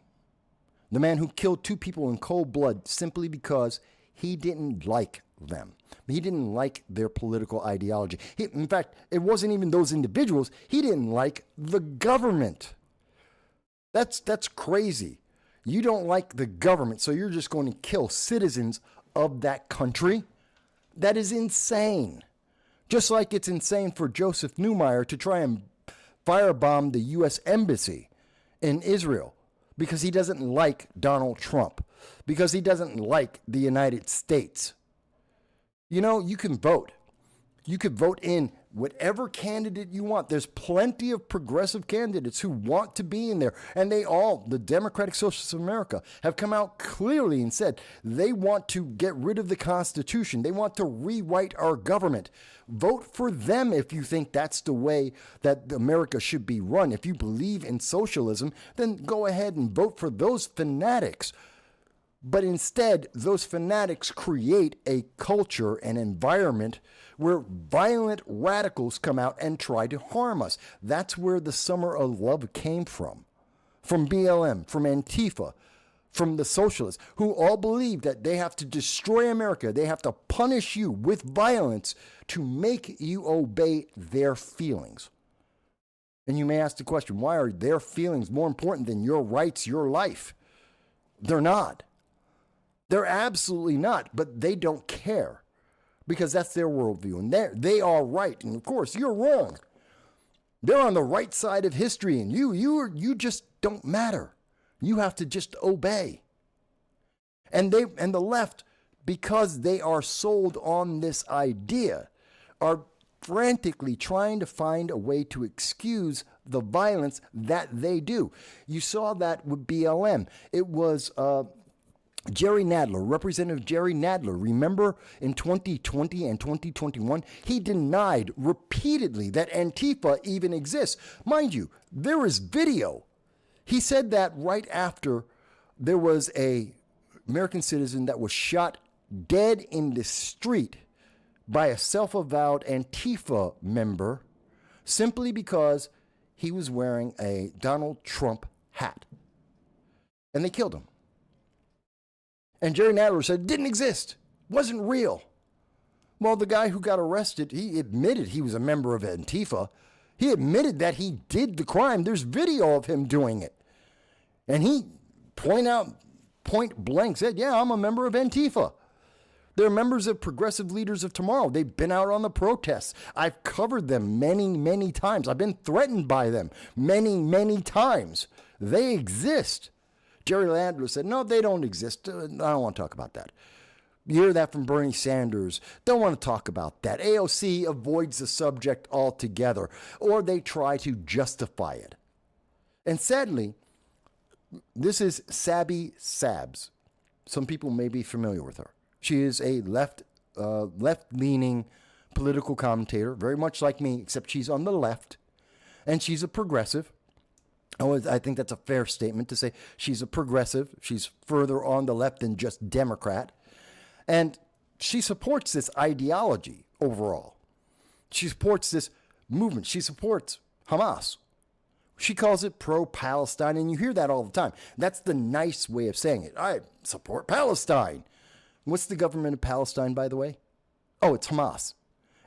Speaker 2: The man who killed 2 people in cold blood simply because he didn't like them. He didn't like their political ideology. In fact, it wasn't even those individuals. He didn't like the government. That's crazy. You don't like the government, so you're just going to kill citizens of that country? That is insane. Just like it's insane for Joseph Neumeier to try and firebomb the U.S. Embassy in Israel because he doesn't like Donald Trump, because he doesn't like the United States. You know, you can vote. You could vote in whatever candidate you want. There's plenty of progressive candidates who want to be in there. And they all, the Democratic Socialists of America, have come out clearly and said they want to get rid of the Constitution. They want to rewrite our government. Vote for them if you think that's the way that America should be run. If you believe in socialism, then go ahead and vote for those fanatics. But instead, those fanatics create a culture and environment where violent radicals come out and try to harm us. That's where the Summer of Love came from BLM, from Antifa, from the socialists, who all believe that they have to destroy America. They have to punish you with violence to make you obey their feelings. And you may ask the question, why are their feelings more important than your rights, your life? They're not. They're absolutely not, but they don't care because that's their worldview, and they are right. And of course, you're wrong. They're on the right side of history, and you just don't matter. You have to just obey. And the left, because they are sold on this idea, are frantically trying to find a way to excuse the violence that they do. You saw that with BLM. It was Jerry Nadler, Representative Jerry Nadler, remember in 2020 and 2021, he denied repeatedly that Antifa even exists. Mind you, there is video. He said that right after there was a American citizen that was shot dead in the street by a self-avowed Antifa member simply because he was wearing a Donald Trump hat. And they killed him. And Jerry Nadler said it didn't exist, wasn't real. Well, the guy who got arrested, he admitted he was a member of Antifa. He admitted that he did the crime. There's video of him doing it. And he point blank said, yeah, I'm a member of Antifa. They're members of Progressive Leaders of Tomorrow. They've been out on the protests. I've covered them many, many times. I've been threatened by them many, many times. They exist. Jerry Nadler said, no, they don't exist. I don't want to talk about that. You hear that from Bernie Sanders. Don't want to talk about that. AOC avoids the subject altogether, or they try to justify it. And sadly, this is Sabby Sabs. Some people may be familiar with her. She is a left-leaning political commentator, very much like me, except she's on the left, and she's a progressive. I think that's a fair statement to say she's a progressive. She's further on the left than just Democrat. And she supports this ideology overall. She supports this movement. She supports Hamas. She calls it pro-Palestine, and you hear that all the time. That's the nice way of saying it. I support Palestine. What's the government of Palestine, by the way? Oh, it's Hamas.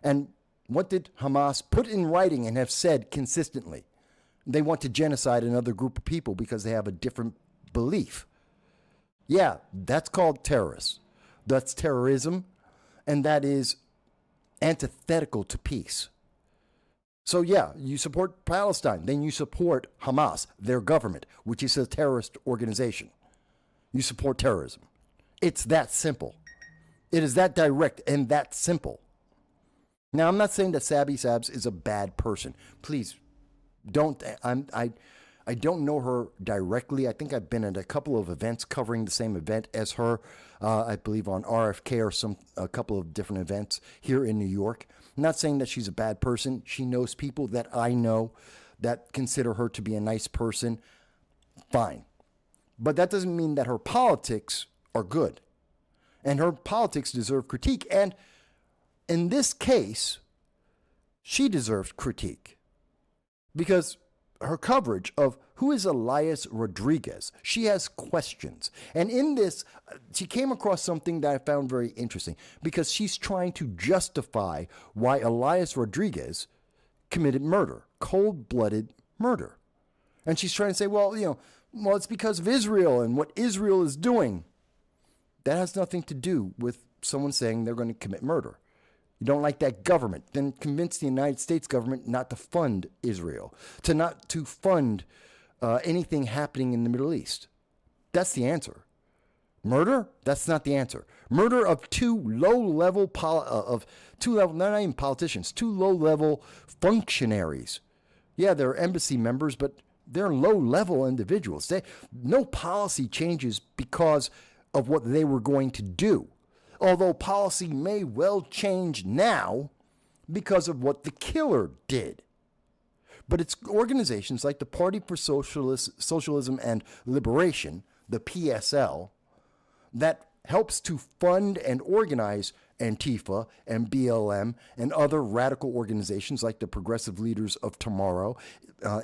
Speaker 2: And what did Hamas put in writing and have said consistently? They want to genocide another group of people because they have a different belief. Yeah, that's called terrorists. That's terrorism, and that is antithetical to peace. So yeah, you support Palestine, then you support Hamas, their government, which is a terrorist organization. You support terrorism. It's that simple. It is that direct and that simple. Now, I'm not saying that Sabby Sabs is a bad person. Please don't. I don't know her directly. I think I've been at a couple of events covering the same event as her. I believe on RFK or a couple of different events here in New York. I'm not saying that she's a bad person. She knows people that I know that consider her to be a nice person. Fine. But that doesn't mean that her politics are good. And her politics deserve critique. And in this case, she deserves critique. Because her coverage of who is Elias Rodriguez, she has questions. And in this, she came across something that I found very interesting because she's trying to justify why Elias Rodriguez committed murder, cold-blooded murder. And she's trying to say, well, it's because of Israel and what Israel is doing. That has nothing to do with someone saying they're going to commit murder. You don't like that government, then convince the United States government not to fund Israel, not to fund anything happening in the Middle East. That's the answer. Murder? That's not the answer. Murder of two low-level, not even politicians, two low-level functionaries. Yeah, they're embassy members, but they're low-level individuals. No policy changes because of what they were going to do. Although policy may well change now because of what the killer did. But it's organizations like the Party for Socialism and Liberation, the PSL, that helps to fund and organize Antifa and BLM and other radical organizations like the Progressive Leaders of Tomorrow,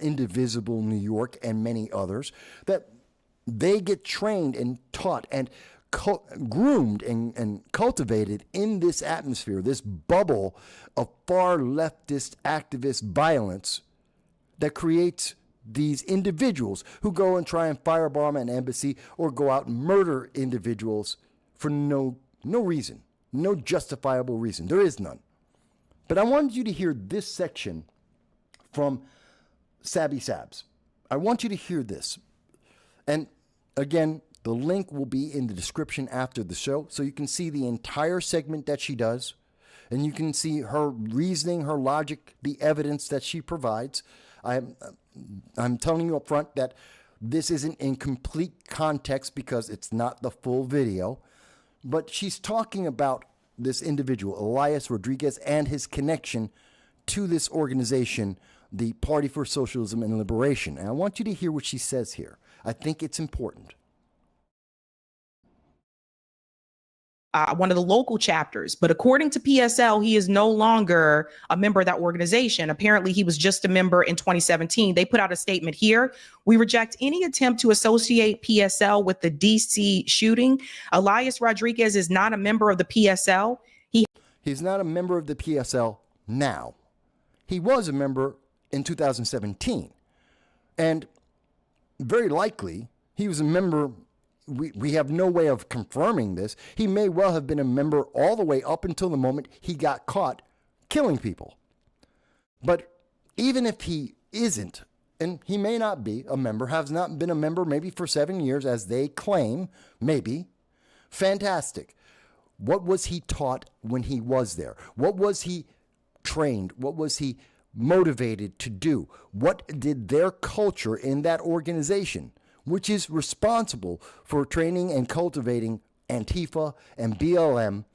Speaker 2: Indivisible New York, and many others, that they get trained and taught and groomed and cultivated in this atmosphere, this bubble of far leftist activist violence that creates these individuals who go and try and firebomb an embassy or go out and murder individuals for no reason, no justifiable reason. There is none. But I wanted you to hear this section from Sabby Sabs. I want you to hear this. And again, the link will be in the description after the show, so you can see the entire segment that she does, and you can see her reasoning, her logic, the evidence that she provides. I'm telling you up front that this isn't in complete context because it's not the full video, but she's talking about this individual, Elias Rodriguez, and his connection to this organization, the Party for Socialism and Liberation. And I want you to hear what she says here. I think it's important.
Speaker 17: One of the local chapters, but according to PSL, he is no longer a member of that organization. Apparently, he was just a member in 2017. They put out a statement here. We reject any attempt to associate PSL with the DC shooting. Elias Rodriguez is not a member of the PSL.
Speaker 2: He's not a member of the PSL now. He was a member in 2017. And very likely, he was a member. We have no way of confirming this. He may well have been a member all the way up until the moment he got caught killing people. But even if he isn't, and he may not be a member, has not been a member maybe for 7 years, as they claim, maybe, fantastic. What was he taught when he was there? What was he trained? What was he motivated to do? What did their culture in that organization, which is responsible for training and cultivating Antifa and BLM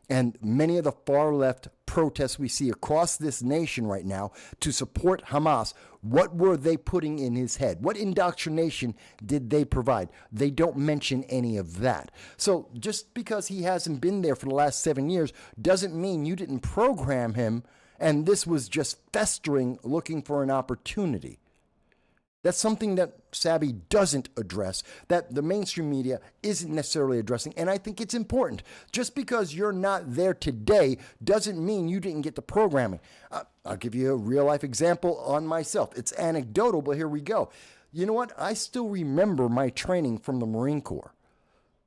Speaker 2: and many of the far left protests we see across this nation right now to support Hamas, what were they putting in his head? What indoctrination did they provide? They don't mention any of that. So just because he hasn't been there for the last 7 years doesn't mean you didn't program him and this was just festering, looking for an opportunity. That's something that Sabby doesn't address, that the mainstream media isn't necessarily addressing, and I think it's important. Just because you're not there today doesn't mean you didn't get the programming. I'll give you a real-life example on myself. It's anecdotal, but here we go. You know what? I still remember my training from the Marine Corps.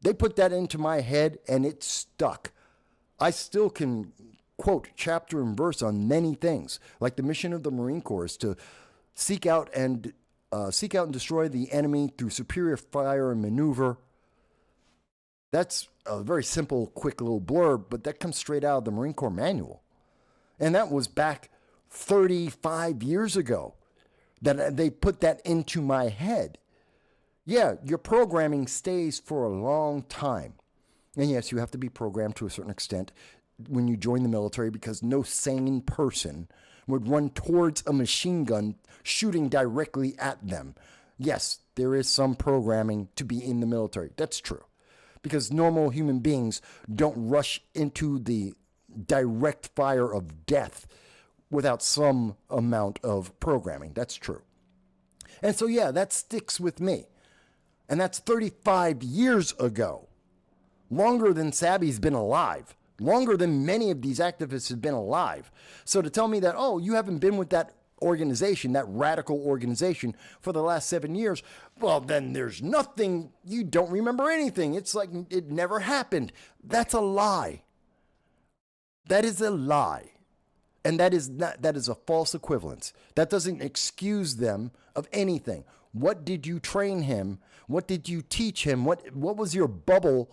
Speaker 2: They put that into my head, and it stuck. I still can quote chapter and verse on many things, like the mission of the Marine Corps is to seek out and destroy the enemy through superior fire and maneuver. That's a very simple, quick little blurb, but that comes straight out of the Marine Corps manual. And that was back 35 years ago that they put that into my head. Yeah, your programming stays for a long time. And yes, you have to be programmed to a certain extent when you join the military because no sane person would run towards a machine gun shooting directly at them. Yes, there is some programming to be in the military. That's true. Because normal human beings don't rush into the direct fire of death without some amount of programming. That's true. And so, yeah, that sticks with me. And that's 35 years ago. Longer than Sabby's been alive. Longer than many of these activists have been alive. So to tell me that, oh, you haven't been with that organization, that radical organization for the last 7 years, well, then there's nothing, you don't remember anything. It's like it never happened. That's a lie. That is a lie. And that is a false equivalence. That doesn't excuse them of anything. What did you train him? What did you teach him? What was your bubble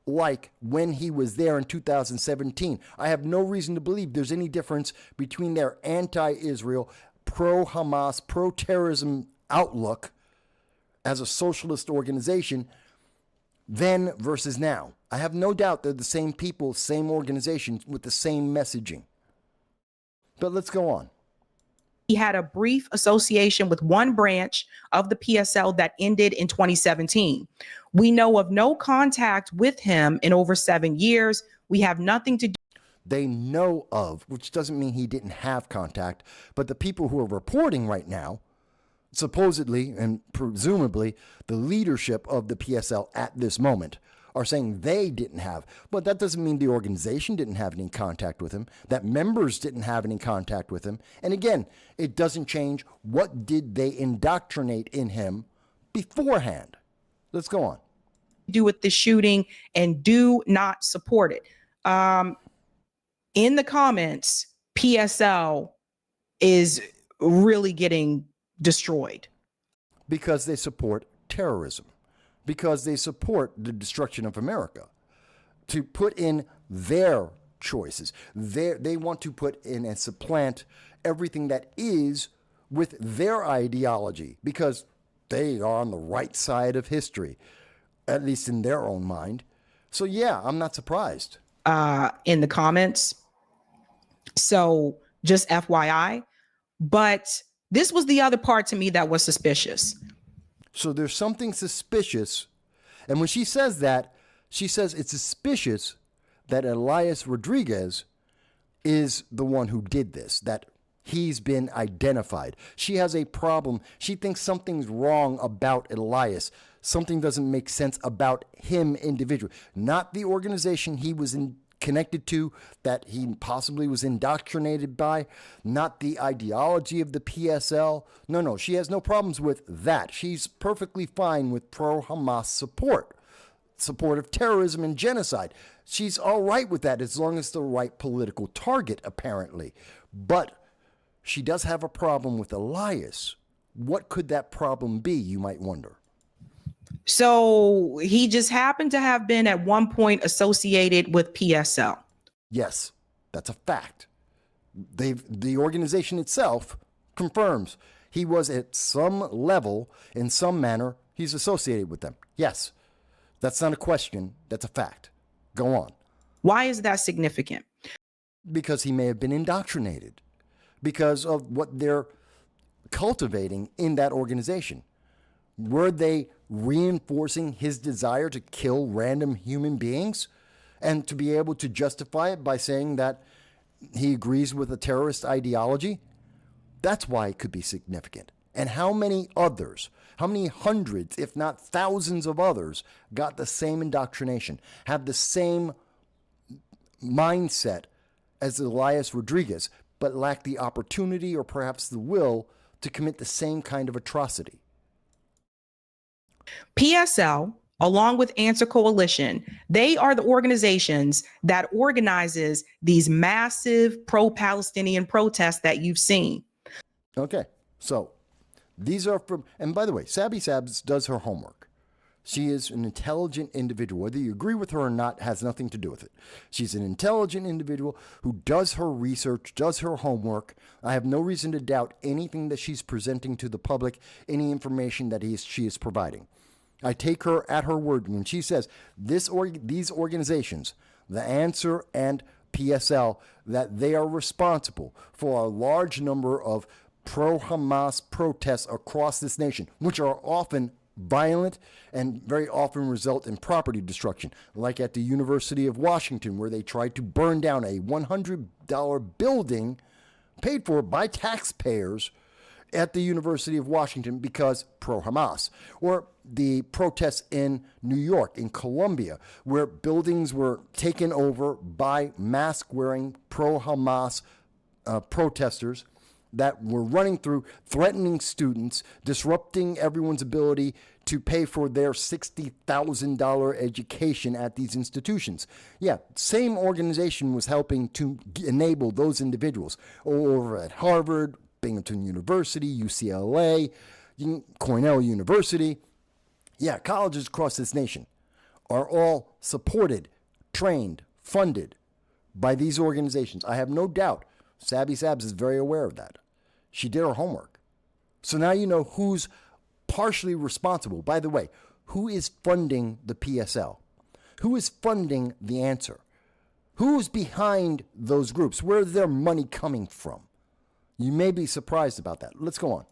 Speaker 2: like when he was there in 2017? I have no reason to believe there's any difference between their anti-Israel, pro-Hamas, pro-terrorism outlook as a socialist organization then versus now. I have no doubt they're the same people, same organizations with the same messaging. But let's go on.
Speaker 17: He had a brief association with one branch of the PSL that ended in 2017. We know of no contact with him in over 7 years. We have nothing to do.
Speaker 2: They know of, which doesn't mean he didn't have contact, but the people who are reporting right now, supposedly and presumably the leadership of the PSL at this moment, are saying they didn't have. But that doesn't mean the organization didn't have any contact with him, that members didn't have any contact with him. And again, it doesn't change what did they indoctrinate in him beforehand. Let's go on.
Speaker 17: Do with the shooting and do not support it. In the comments, PSL is really getting destroyed.
Speaker 2: Because they support terrorism. Because they support the destruction of America. To put in their choices. They want to put in and supplant everything that is with their ideology. Because they are on the right side of history. At least in their own mind. So yeah, I'm not surprised.
Speaker 17: In the comments. So just FYI. But this was the other part to me that was suspicious.
Speaker 2: So there's something suspicious. And when she says that, she says it's suspicious that Elias Rodriguez is the one who did this, that he's been identified. She has a problem. She thinks something's wrong about Elias. Something doesn't make sense about him individually, not the organization he was connected to, that he possibly was indoctrinated by, not the ideology of the PSL. No, she has no problems with that. She's perfectly fine with pro-Hamas support of terrorism and genocide. She's all right with that as long as the right political target, apparently. But she does have a problem with Elias. What could that problem be, you might wonder?
Speaker 17: So he just happened to have been at one point associated with PSL.
Speaker 2: Yes, that's a fact. The organization itself confirms he was at some level, in some manner, he's associated with them. Yes, that's not a question. That's a fact. Go on.
Speaker 17: Why is that significant?
Speaker 2: Because he may have been indoctrinated. Because of what they're cultivating in that organization. Were they reinforcing his desire to kill random human beings and to be able to justify it by saying that he agrees with a terrorist ideology? That's why it could be significant. And how many others, how many hundreds, if not thousands of others, got the same indoctrination, have the same mindset as Elias Rodriguez, but lack the opportunity or perhaps the will to commit the same kind of atrocity?
Speaker 17: PSL, along with Answer Coalition, they are the organizations that organizes these massive pro-Palestinian protests that you've seen.
Speaker 2: Okay, so these are from, and by the way, Sabby Sabs does her homework. She is an intelligent individual. Whether you agree with her or not has nothing to do with it. She's an intelligent individual who does her research, does her homework. I have no reason to doubt anything that she's presenting to the public, any information that she is providing. I take her at her word when she says these organizations, the Answer and PSL, that they are responsible for a large number of pro-Hamas protests across this nation, which are often violent and very often result in property destruction, like at the University of Washington, where they tried to burn down a $100 building paid for by taxpayers at the University of Washington because pro-Hamas. Or the protests in New York, in Columbia, where buildings were taken over by mask-wearing pro-Hamas protesters that were running through, threatening students, disrupting everyone's ability to pay for their $60,000 education at these institutions. Yeah, same organization was helping to enable those individuals over at Harvard, Binghamton University, UCLA, Cornell University. Yeah, colleges across this nation are all supported, trained, funded by these organizations. I have no doubt Sabby Sabs is very aware of that. She did her homework. So now you know who's partially responsible. By the way, who is funding the PSL? Who is funding the Answer? Who's behind those groups? Where's their money coming from? You may be surprised about that. Let's go on.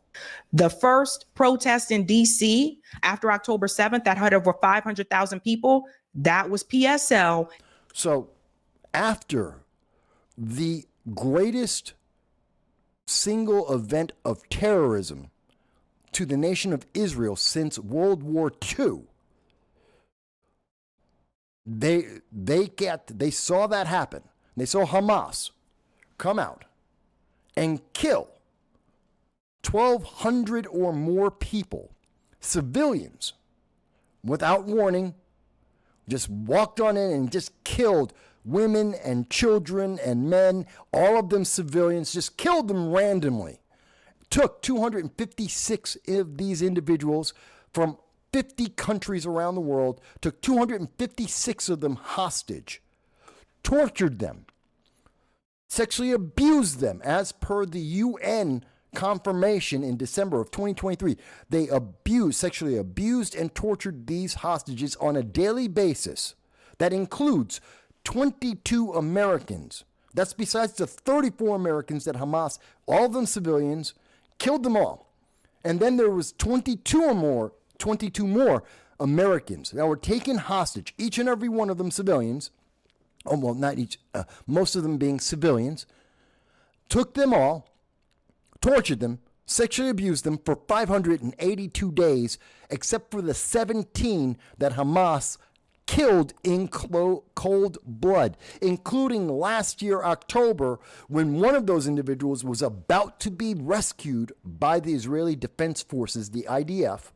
Speaker 17: The first protest in DC after October 7th that had over 500,000 people, that was PSL.
Speaker 2: So after the greatest single event of terrorism to the nation of Israel since World War II, they saw that happen. They saw Hamas come out and kill 1,200 or more people, civilians, without warning, just walked on in and just killed women and children and men, all of them civilians, just killed them randomly. Took 256 of these individuals from 50 countries around the world, took 256 of them hostage, tortured them, sexually abused them as per the UN confirmation in December of 2023. They sexually abused and tortured these hostages on a daily basis. That includes 22 Americans. That's besides the 34 Americans that Hamas, all of them civilians, killed them all. And then there was 22 more Americans that were taken hostage, each and every one of them civilians. Oh, well, not each, most of them being civilians. Took them all, tortured them, sexually abused them for 582 days, except for the 17 that Hamas killed in cold blood, including last year, October, when one of those individuals was about to be rescued by the Israeli Defense Forces, the IDF.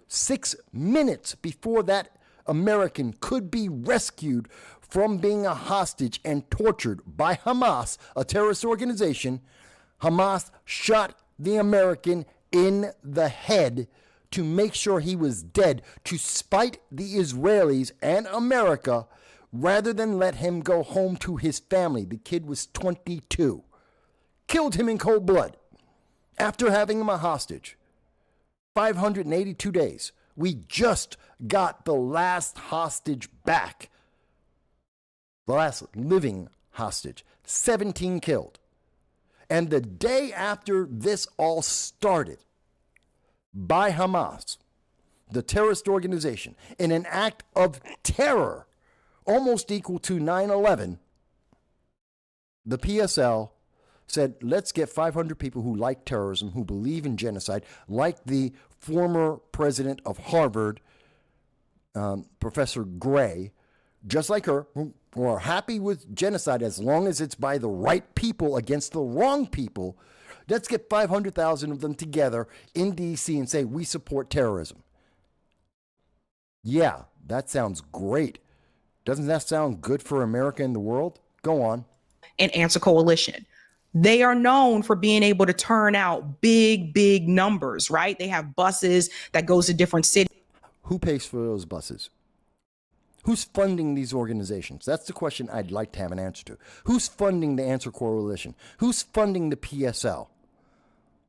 Speaker 2: 6 minutes before that American could be rescued from being a hostage and tortured by Hamas, a terrorist organization, Hamas shot the American in the head to make sure he was dead, to spite the Israelis and America, rather than let him go home to his family. The kid was 22. Killed him in cold blood after having him a hostage. 582 days. We just got the last hostage back. The last living hostage. 17 killed. And the day after this all started, by Hamas, the terrorist organization, in an act of terror almost equal to 9/11, the PSL said, let's get 500 people who like terrorism, who believe in genocide, like the former president of Harvard, Professor Gray, just like her, who are happy with genocide as long as it's by the right people against the wrong people. Let's get 500,000 of them together in D.C. and say, we support terrorism. Yeah, that sounds great. Doesn't that sound good for America and the world? Go on.
Speaker 17: And Answer Coalition. They are known for being able to turn out big numbers, right? They have buses that goes to different cities.
Speaker 2: Who pays for those buses? Who's funding these organizations? That's the question I'd like to have an answer to. Who's funding the Answer Coalition? Who's funding the PSL?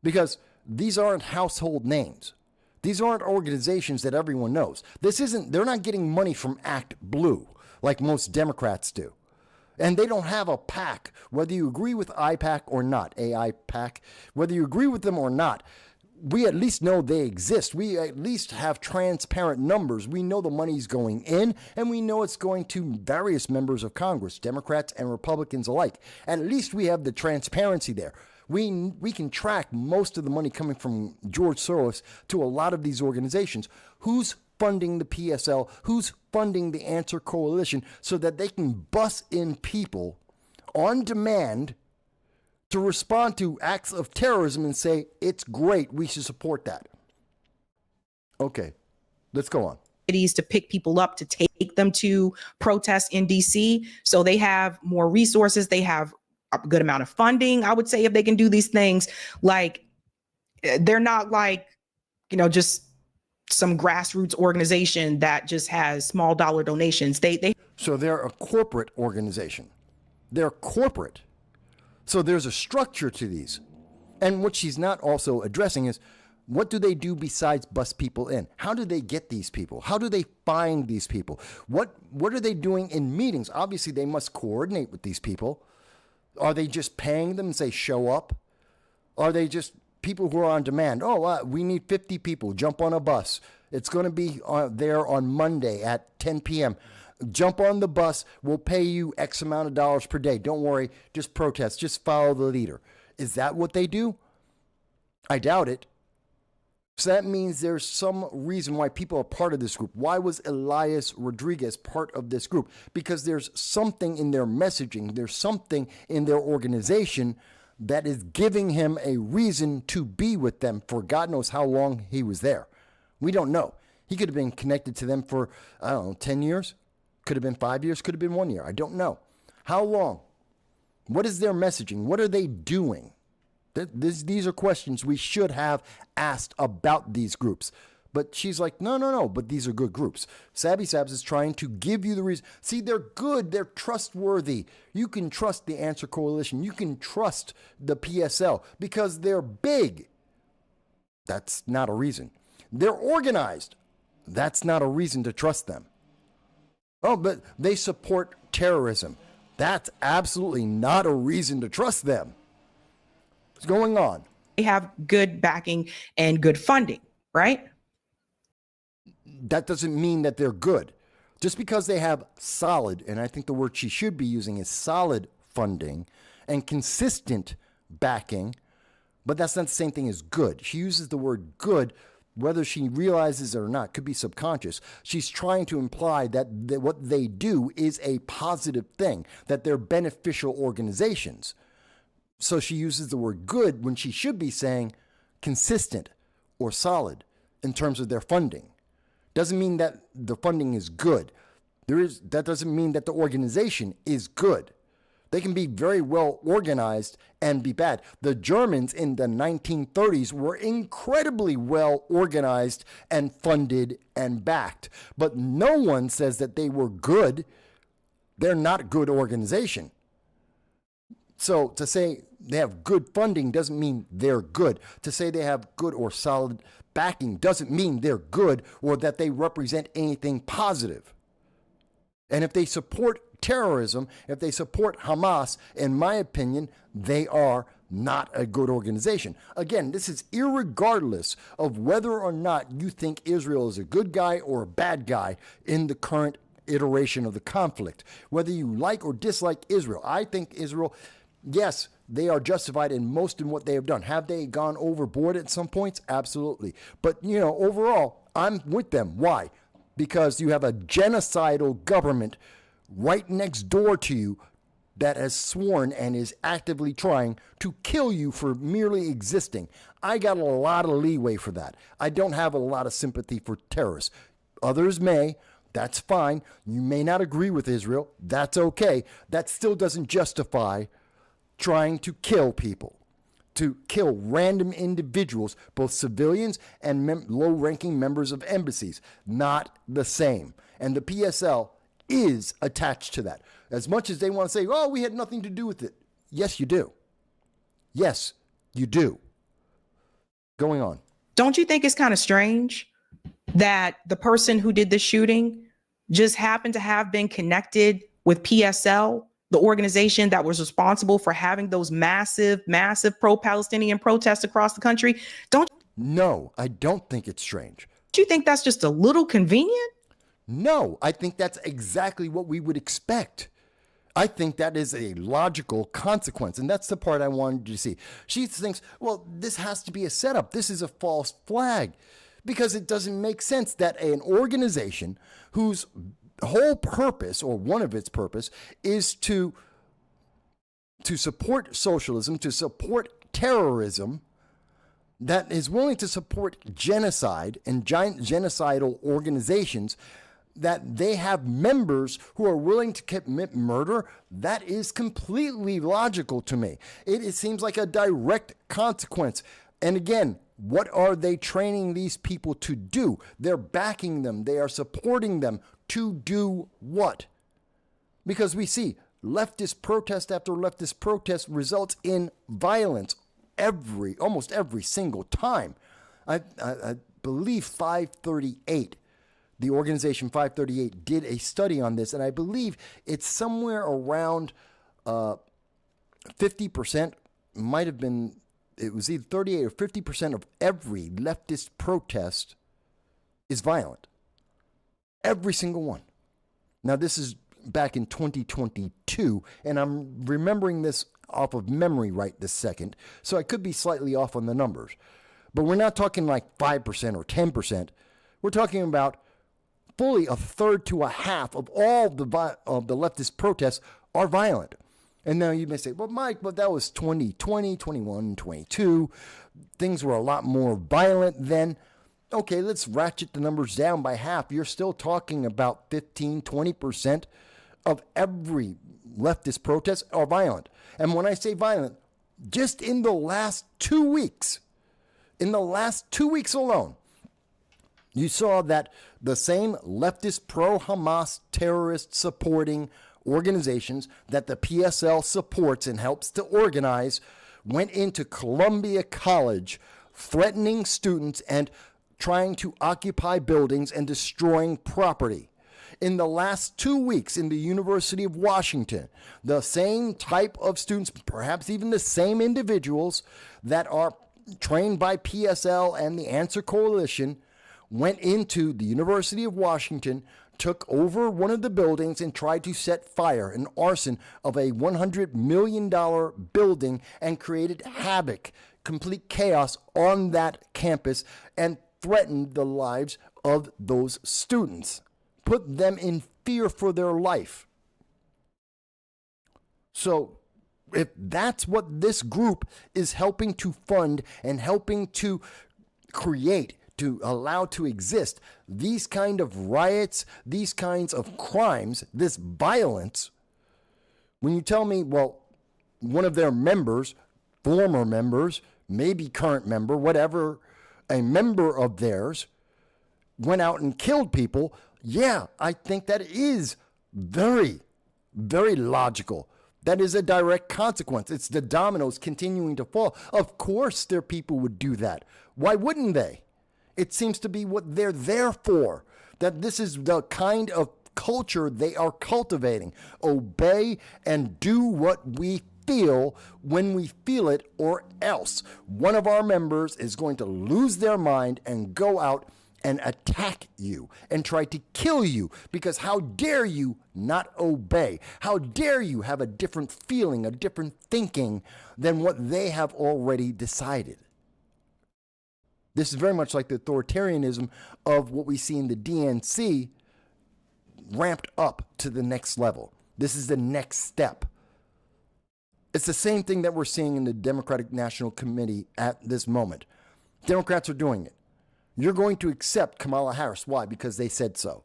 Speaker 2: Because these aren't household names. These aren't organizations that everyone knows. They're not getting money from Act Blue like most Democrats do. And they don't have a PAC, whether you agree with IPAC or not, AIPAC, whether you agree with them or not. We at least know they exist. We at least have transparent numbers. We know the money's going in, and we know it's going to various members of Congress, Democrats and Republicans alike. And at least we have the transparency there. We can track most of the money coming from George Soros to a lot of these organizations. Who's funding the PSL? Who's funding the Answer Coalition so that they can bus in people on demand to respond to acts of terrorism and say, it's great, we should support that. Okay, let's go on.
Speaker 17: To pick people up to take them to protests in DC. So they have more resources. They have a good amount of funding, I would say, if they can do these things. Like, they're not like, just some grassroots organization that just has small dollar donations.
Speaker 2: So they're a corporate organization. They're corporate. So there's a structure to these. And what she's not also addressing is, what do they do besides bus people in? How do they get these people? How do they find these people? What are they doing in meetings? Obviously, they must coordinate with these people. Are they just paying them and say, show up? Are they just people who are on demand? Oh, we need 50 people. Jump on a bus. It's going to be there on Monday at 10 p.m. Jump on the bus. We'll pay you X amount of dollars per day. Don't worry. Just protest. Just follow the leader. Is that what they do? I doubt it. So that means there's some reason why people are part of this group. Why was Elias Rodriguez part of this group? Because there's something in their messaging, there's something in their organization that is giving him a reason to be with them for God knows how long he was there. We don't know. He could have been connected to them for, 10 years. Could have been 5 years, could have been 1 year. I don't know. How long? What is their messaging? What are they doing? These are questions we should have asked about these groups. But she's like, no, but these are good groups. Sabby Sabs is trying to give you the reason. See, they're good. They're trustworthy. You can trust the Answer Coalition. You can trust the PSL because they're big. That's not a reason. They're organized. That's not a reason to trust them. Oh, but they support terrorism. That's absolutely not a reason to trust them. What's going on?
Speaker 17: They have good backing and good funding, right?
Speaker 2: That doesn't mean that they're good. Just because they have solid, and I think the word she should be using is solid funding and consistent backing, but that's not the same thing as good. She uses the word good, whether she realizes it or not, could be subconscious. She's trying to imply that what they do is a positive thing, that they're beneficial organizations. So she uses the word good when she should be saying consistent or solid in terms of their funding. Doesn't mean that the funding is good. That doesn't mean that the organization is good. They can be very well organized and be bad. The Germans in the 1930s were incredibly well organized and funded and backed. But no one says that they were good. They're not a good organization. So to say they have good funding doesn't mean they're good. To say they have good or solid backing doesn't mean they're good or that they represent anything positive. And if they support terrorism, if they support Hamas, in my opinion, they are not a good organization. Again, this is irregardless of whether or not you think Israel is a good guy or a bad guy in the current iteration of the conflict. Whether you like or dislike Israel, I think Israel, yes, they are justified in most in what they have done. Have they gone overboard at some points? Absolutely. But, overall, I'm with them. Why? Because you have a genocidal government right next door to you that has sworn and is actively trying to kill you for merely existing. I got a lot of leeway for that. I don't have a lot of sympathy for terrorists. Others may. That's fine. You may not agree with Israel. That's okay. That still doesn't justify trying to kill people, to kill random individuals, both civilians and low-ranking members of embassies. Not the same. And the PSL is attached to that. As much as they want to say, oh, we had nothing to do with it. Yes, you do. Yes, you do. Going on.
Speaker 17: Don't you think it's kind of strange that the person who did the shooting just happened to have been connected with PSL, the organization that was responsible for having those massive pro-Palestinian protests across the country?
Speaker 2: No, I don't think it's strange.
Speaker 17: Do you think that's just a little convenient?
Speaker 2: No, I think that's exactly what we would expect. I think that is a logical consequence, and that's the part I wanted you to see. She thinks, well, this has to be a setup. This is a false flag, because it doesn't make sense that an organization whose whole purpose, or one of its purpose, is to support socialism, to support terrorism, that is willing to support genocide and genocidal organizations, that they have members who are willing to commit murder. That is completely logical to me. It seems like a direct consequence. And again, what are they training these people to do? They're backing them. They are supporting them to do what? Because we see leftist protest after leftist protest results in violence almost every single time. I believe 538, the organization 538, did a study on this, and I believe it's somewhere around 50%, might have been it was either 38 or 50% of every leftist protest is violent. Every single one. Now, this is back in 2022, and I'm remembering this off of memory right this second, so I could be slightly off on the numbers. But we're not talking like 5% or 10%. We're talking about fully a third to a half of all the leftist protests are violent. And now you may say, well, Mike, but that was 2020, 21, 22. Things were a lot more violent then. Okay, let's ratchet the numbers down by half. You're still talking about 15, 20% of every leftist protest are violent. And when I say violent, just in the last 2 weeks, alone, you saw that the same leftist pro-Hamas terrorist supporting organizations that the PSL supports and helps to organize went into Columbia College threatening students and trying to occupy buildings and destroying property. In the last 2 weeks in the University of Washington, the same type of students, perhaps even the same individuals that are trained by PSL and the Answer Coalition, went into the University of Washington, took over one of the buildings and tried to set fire, an arson of a $100 million building, and created havoc, complete chaos on that campus, and threatened the lives of those students, put them in fear for their life. So if that's what this group is helping to fund and helping to create, to allow to exist, these kind of riots, these kinds of crimes, this violence, when you tell me, well, one of their members, former members, maybe current member, whatever, a member of theirs went out and killed people, yeah, I think that is very, very logical. That is a direct consequence. It's the dominoes continuing to fall. Of course their people would do that. Why wouldn't they? It seems to be what they're there for. That this is the kind of culture they are cultivating. Obey and do what we feel when we feel it, or else one of our members is going to lose their mind and go out and attack you and try to kill you, because how dare you not obey? How dare you have a different feeling, a different thinking than what they have already decided? This is very much like the authoritarianism of what we see in the DNC ramped up to the next level. This is the next step. It's the same thing that we're seeing in the Democratic National Committee at this moment. Democrats are doing it. You're going to accept Kamala Harris. Why? Because they said so.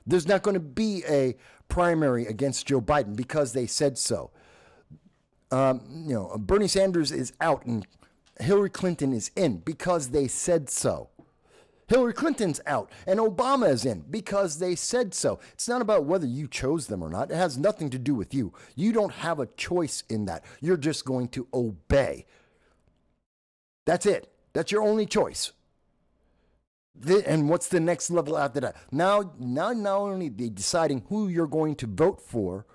Speaker 2: There's not going to be a primary against Joe Biden because they said so. Bernie Sanders is out and Hillary Clinton is in because they said so. Hillary Clinton's out and Obama is in because they said so. It's not about whether you chose them or not. It has nothing to do with you. You don't have a choice in that. You're just going to obey. That's it. That's your only choice. And what's the next level after that? Now not only are they deciding who you're going to vote for,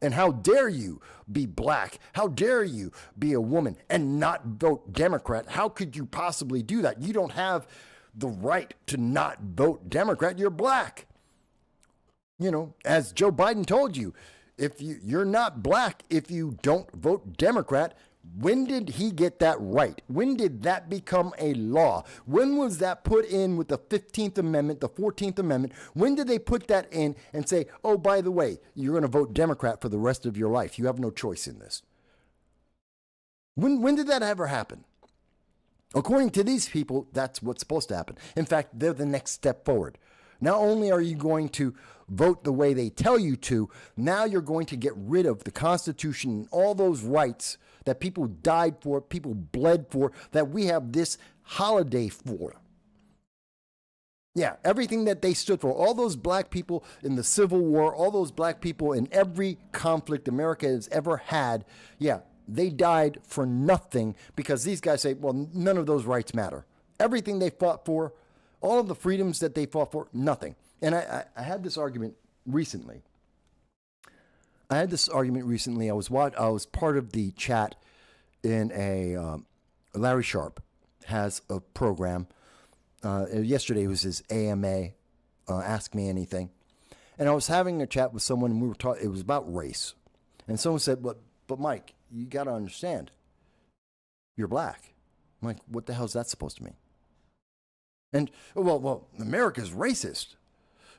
Speaker 2: and how dare you be black? How dare you be a woman and not vote Democrat? How could you possibly do that? You don't have the right to not vote Democrat. You're black. As Joe Biden told you, if you're not black if you don't vote Democrat. When did he get that right? When did that become a law? When was that put in with the 15th Amendment, the 14th Amendment? When did they put that in and say, oh, by the way, you're going to vote Democrat for the rest of your life? You have no choice in this. When did that ever happen? According to these people, that's what's supposed to happen. In fact, they're the next step forward. Not only are you going to vote the way they tell you to, now you're going to get rid of the Constitution and all those rights that people died for, people bled for, that we have this holiday for. Yeah, everything that they stood for, all those black people in the Civil War, all those black people in every conflict America has ever had, yeah, they died for nothing because these guys say, well, none of those rights matter. Everything they fought for, all of the freedoms that they fought for, nothing. And I had this argument recently. I was part of the chat in a Larry Sharp has a program. Yesterday was his AMA, Ask Me Anything. And I was having a chat with someone, and we were talking, it was about race. And someone said, but Mike, you got to understand, you're black. I'm like, what the hell is that supposed to mean? And, well, America's racist.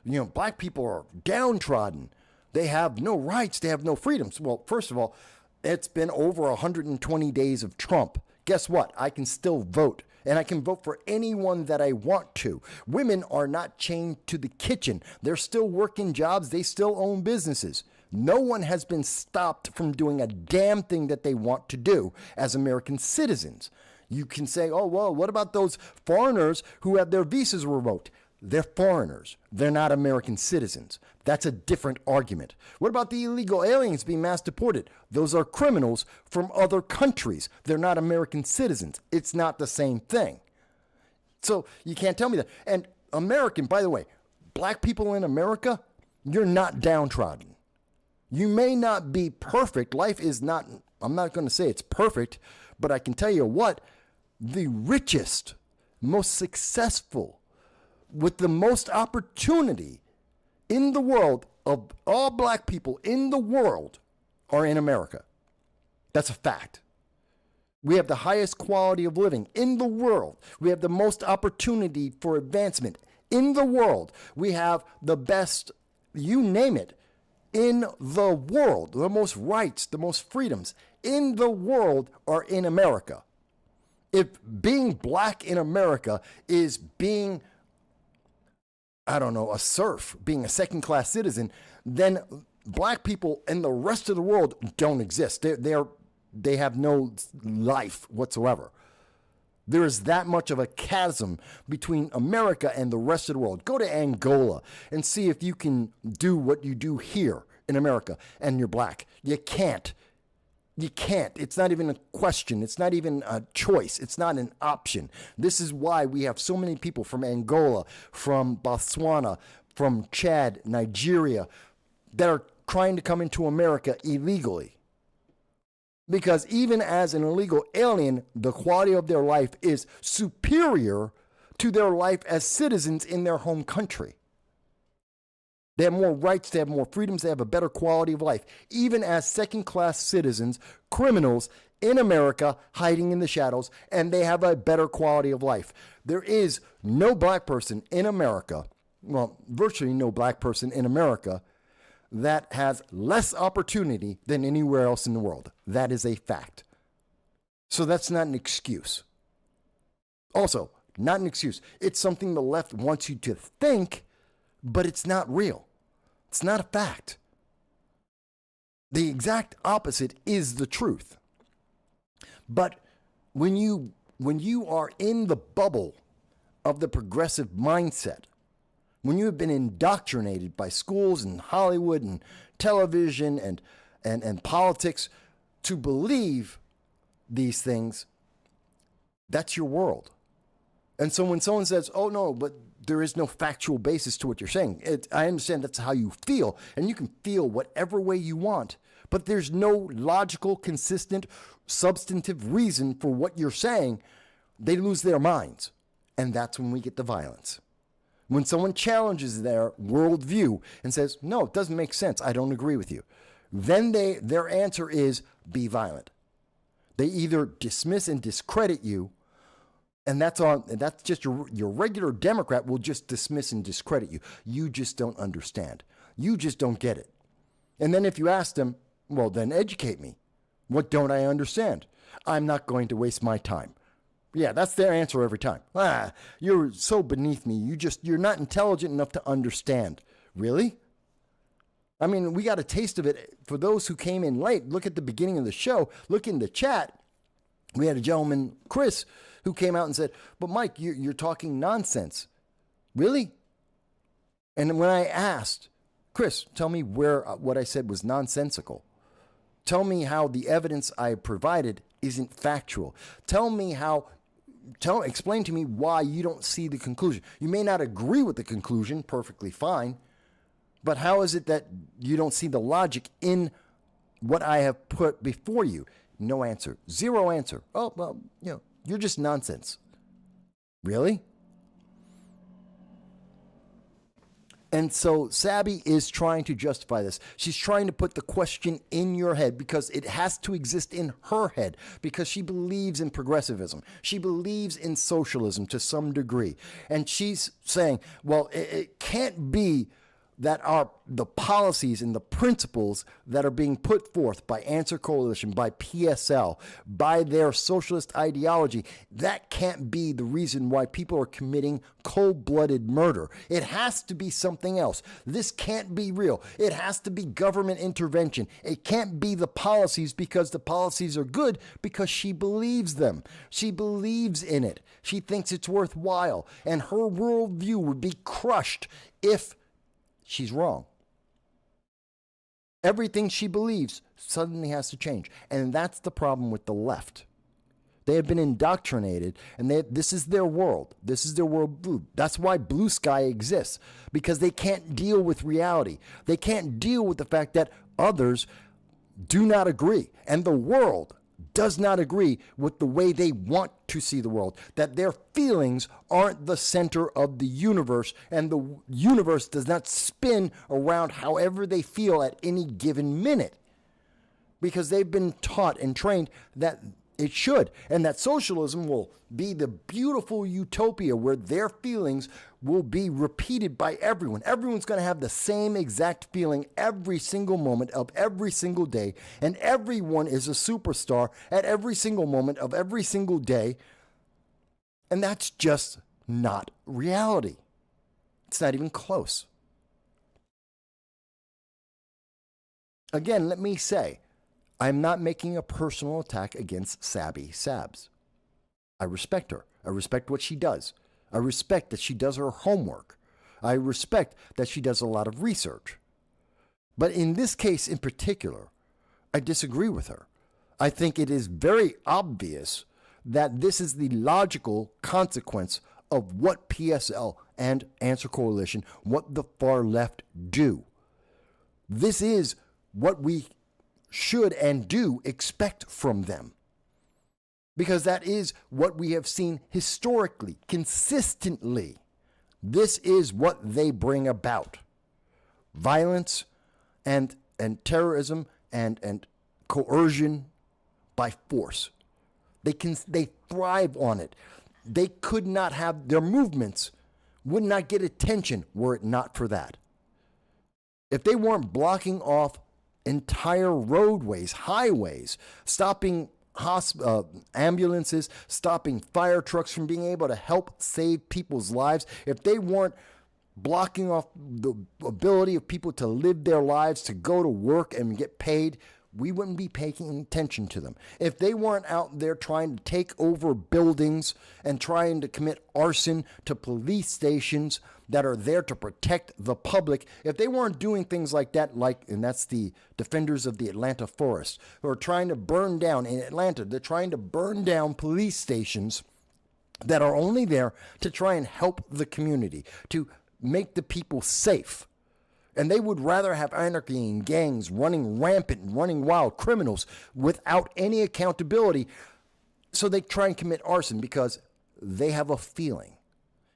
Speaker 2: You know, black people are downtrodden. They have no rights. They have no freedoms. Well, first of all, it's been over 120 days of Trump. Guess what? I can still vote, and I can vote for anyone that I want to. Women are not chained to the kitchen. They're still working jobs. They still own businesses. No one has been stopped from doing a damn thing that they want to do as American citizens. You can say, oh, well, what about those foreigners who have their visas revoked? They're foreigners. They're not American citizens. That's a different argument. What about the illegal aliens being mass deported? Those are criminals from other countries. They're not American citizens. It's not the same thing. So you can't tell me that. And American, by the way, black people in America, you're not downtrodden. You may not be perfect. Life is not, I'm not going to say it's perfect, but I can tell you what, the richest, most successful, with the most opportunity in the world of all black people in the world are in America. That's a fact. We have the highest quality of living in the world. We have the most opportunity for advancement in the world. We have the best, you name it, in the world. The most rights, the most freedoms in the world are in America. If being black in America is being, I don't know, a serf, being a second-class citizen, then black people in the rest of the world don't exist. They have no life whatsoever. There is that much of a chasm between America and the rest of the world. Go to Angola and see if you can do what you do here in America and you're black. You can't. You can't. It's not even a question. It's not even a choice. It's not an option. This is why we have so many people from Angola, from Botswana, from Chad, Nigeria, that are trying to come into America illegally. Because even as an illegal alien, the quality of their life is superior to their life as citizens in their home country. They have more rights, they have more freedoms, they have a better quality of life. Even as second-class citizens, criminals in America hiding in the shadows, and they have a better quality of life. There is no black person in America, well, virtually no black person in America, that has less opportunity than anywhere else in the world. That is a fact. So that's not an excuse. Also, not an excuse. It's something the left wants you to think, but it's not real. It's not a fact. The exact opposite is the truth. But when you are in the bubble of the progressive mindset, when you have been indoctrinated by schools and Hollywood and television and politics to believe these things, that's your world. And so when someone says, oh no, but there is no factual basis to what you're saying, I understand that's how you feel, and you can feel whatever way you want, but there's no logical, consistent, substantive reason for what you're saying. They lose their minds, and that's when we get the violence. When someone challenges their worldview and says, no, it doesn't make sense, I don't agree with you, then their answer is be violent. They either dismiss and discredit you, and that's just your regular Democrat will just dismiss and discredit you. You just don't understand. You just don't get it. And then if you ask them, well, then educate me. What don't I understand? I'm not going to waste my time. Yeah, that's their answer every time. You're so beneath me. You're not intelligent enough to understand. Really? I mean, we got a taste of it for those who came in late. Look at the beginning of the show. Look in the chat. We had a gentleman, Chris, who came out and said, but Mike, you're talking nonsense. Really? And when I asked, Chris, tell me where what I said was nonsensical. Tell me how the evidence I provided isn't factual. Explain to me why you don't see the conclusion. You may not agree with the conclusion, perfectly fine, but how is it that you don't see the logic in what I have put before you? No answer. Zero answer. Oh, well, You're just nonsense. Really? And so Sabby is trying to justify this. She's trying to put the question in your head because it has to exist in her head because she believes in progressivism. She believes in socialism to some degree. And she's saying, well, it can't be that the policies and the principles that are being put forth by Answer Coalition, by PSL, by their socialist ideology, that can't be the reason why people are committing cold-blooded murder. It has to be something else. This can't be real. It has to be government intervention. It can't be the policies because the policies are good because she believes them. She believes in it. She thinks it's worthwhile. And her worldview would be crushed if she's wrong. Everything she believes suddenly has to change. And that's the problem with the left. They have been indoctrinated, and this is their world. This is their world blue. That's why Blue Sky exists, because they can't deal with reality. They can't deal with the fact that others do not agree, and the world does not agree with the way they want to see the world, that their feelings aren't the center of the universe, and the universe does not spin around however they feel at any given minute, because they've been taught and trained that it should, and that socialism will be the beautiful utopia where their feelings will be repeated by everyone. Everyone's going to have the same exact feeling every single moment of every single day, and everyone is a superstar at every single moment of every single day. And that's just not reality. It's not even close. Again, let me say, I'm not making a personal attack against Sabby Sabs. I respect her. I respect what she does. I respect that she does her homework. I respect that she does a lot of research. But in this case in particular, I disagree with her. I think it is very obvious that this is the logical consequence of what PSL and Answer Coalition, what the far left do. This is what we should and do expect from them. Because that is what we have seen historically, consistently. This is what they bring about. Violence and terrorism and coercion by force. They thrive on it. They could not have, their movements would not get attention were it not for that. If they weren't blocking off entire roadways, highways, stopping ambulances, stopping fire trucks from being able to help save people's lives, if they weren't blocking off the ability of people to live their lives, to go to work and get paid, we wouldn't be paying attention to them. If they weren't out there trying to take over buildings and trying to commit arson to police stations that are there to protect the public, if they weren't doing things like that, and that's the defenders of the Atlanta forest, who are trying to burn down in Atlanta, they're trying to burn down police stations that are only there to try and help the community, to make the people safe. And they would rather have anarchy and gangs running rampant and running wild, criminals without any accountability. So they try and commit arson because they have a feeling.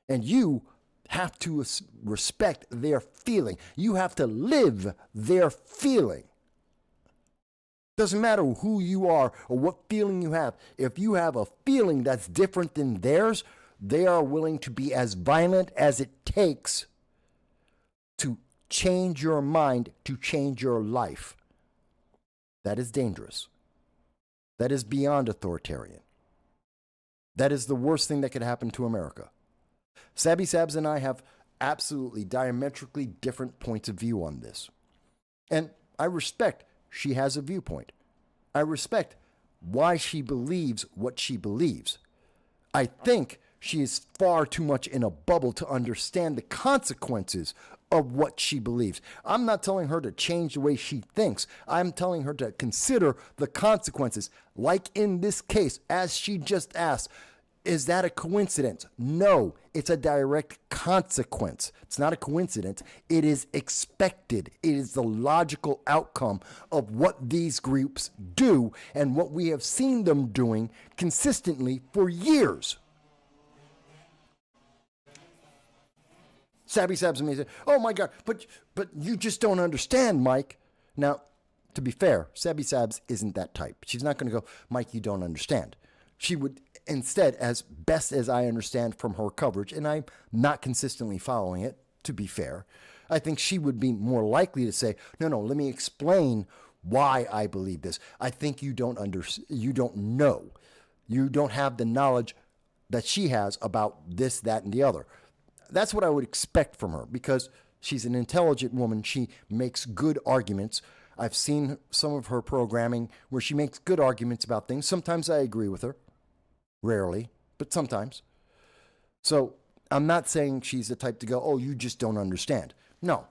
Speaker 2: And you have to respect their feeling. You have to live their feeling. Doesn't matter who you are or what feeling you have. If you have a feeling that's different than theirs, they are willing to be as violent as it takes to change your mind, to change your life. That is dangerous. That is beyond authoritarian. That is the worst thing that could happen to America. Sabby Sabs and I have absolutely diametrically different points of view on this. And I respect she has a viewpoint. I respect why she believes what she believes. I think she is far too much in a bubble to understand the consequences of what she believes. I'm not telling her to change the way she thinks. I'm telling her to consider the consequences. Like in this case, as she just asked, Is that a coincidence? No, it's a direct consequence. It's not a coincidence. It is expected. It is the logical outcome of what these groups do and what we have seen them doing consistently for years. Sabby Sabs may say, oh my God, but you just don't understand, Mike. Now, to be fair, Sabby Sabs isn't that type. She's not going to go, Mike, you don't understand. She would instead, as best as I understand from her coverage, and I'm not consistently following it, to be fair, I think she would be more likely to say, no, let me explain why I believe this. I think you don't know. You don't have the knowledge that she has about this, that, and the other. That's what I would expect from her because she's an intelligent woman. She makes good arguments. I've seen some of her programming where she makes good arguments about things. Sometimes I agree with her. Rarely, but sometimes. So I'm not saying she's the type to go, oh, you just don't understand. No.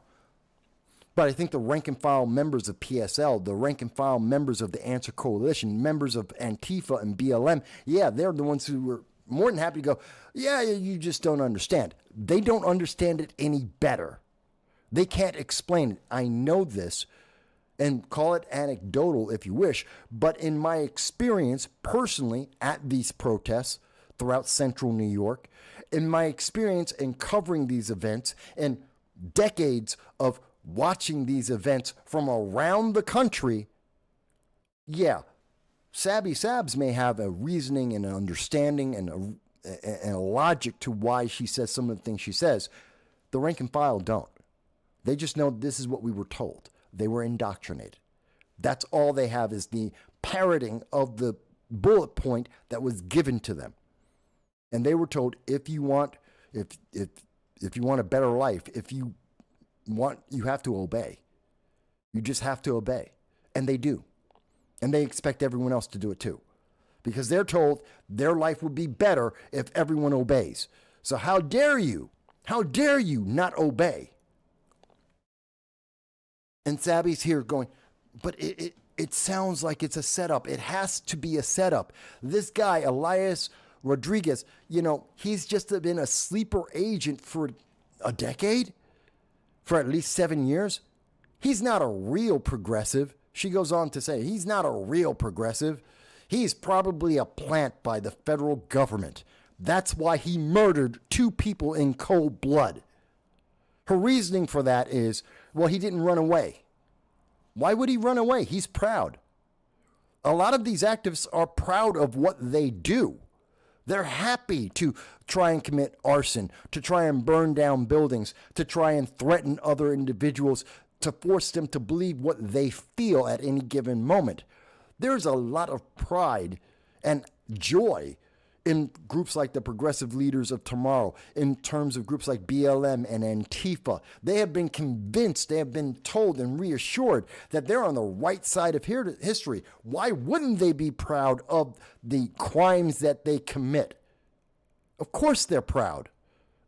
Speaker 2: But I think the rank and file members of PSL, the rank and file members of the Answer Coalition, members of Antifa and BLM, yeah, they're the ones who were more than happy to go, yeah, you just don't understand. They don't understand it any better. They can't explain it. I know this. And call it anecdotal if you wish, but in my experience personally at these protests throughout central New York, in my experience in covering these events and decades of watching these events from around the country, yeah, Sabby Sabs may have a reasoning and an understanding and a logic to why she says some of the things she says. The rank and file don't. They just know this is what we were told. They were indoctrinated. That's all they have is the parroting of the bullet point that was given to them. And they were told, if you want a better life, you have to obey. You just have to obey. And they do. And they expect everyone else to do it too. Because they're told their life would be better if everyone obeys. So how dare you not obey? And Sabby's here going, but it sounds like it's a setup. It has to be a setup. This guy, Elias Rodriguez, he's just been a sleeper agent for a decade, for at least 7 years. He's not a real progressive. She goes on to say, he's not a real progressive. He's probably a plant by the federal government. That's why he murdered 2 people in cold blood. Her reasoning for that is, well, he didn't run away. Why would he run away? He's proud. A lot of these activists are proud of what they do. They're happy to try and commit arson, to try and burn down buildings, to try and threaten other individuals, to force them to believe what they feel at any given moment. There's a lot of pride and joy in groups like the Progressive Leaders of Tomorrow, in terms of groups like BLM and Antifa. They have been convinced, they have been told and reassured that they're on the right side of history. Why wouldn't they be proud of the crimes that they commit? Of course they're proud.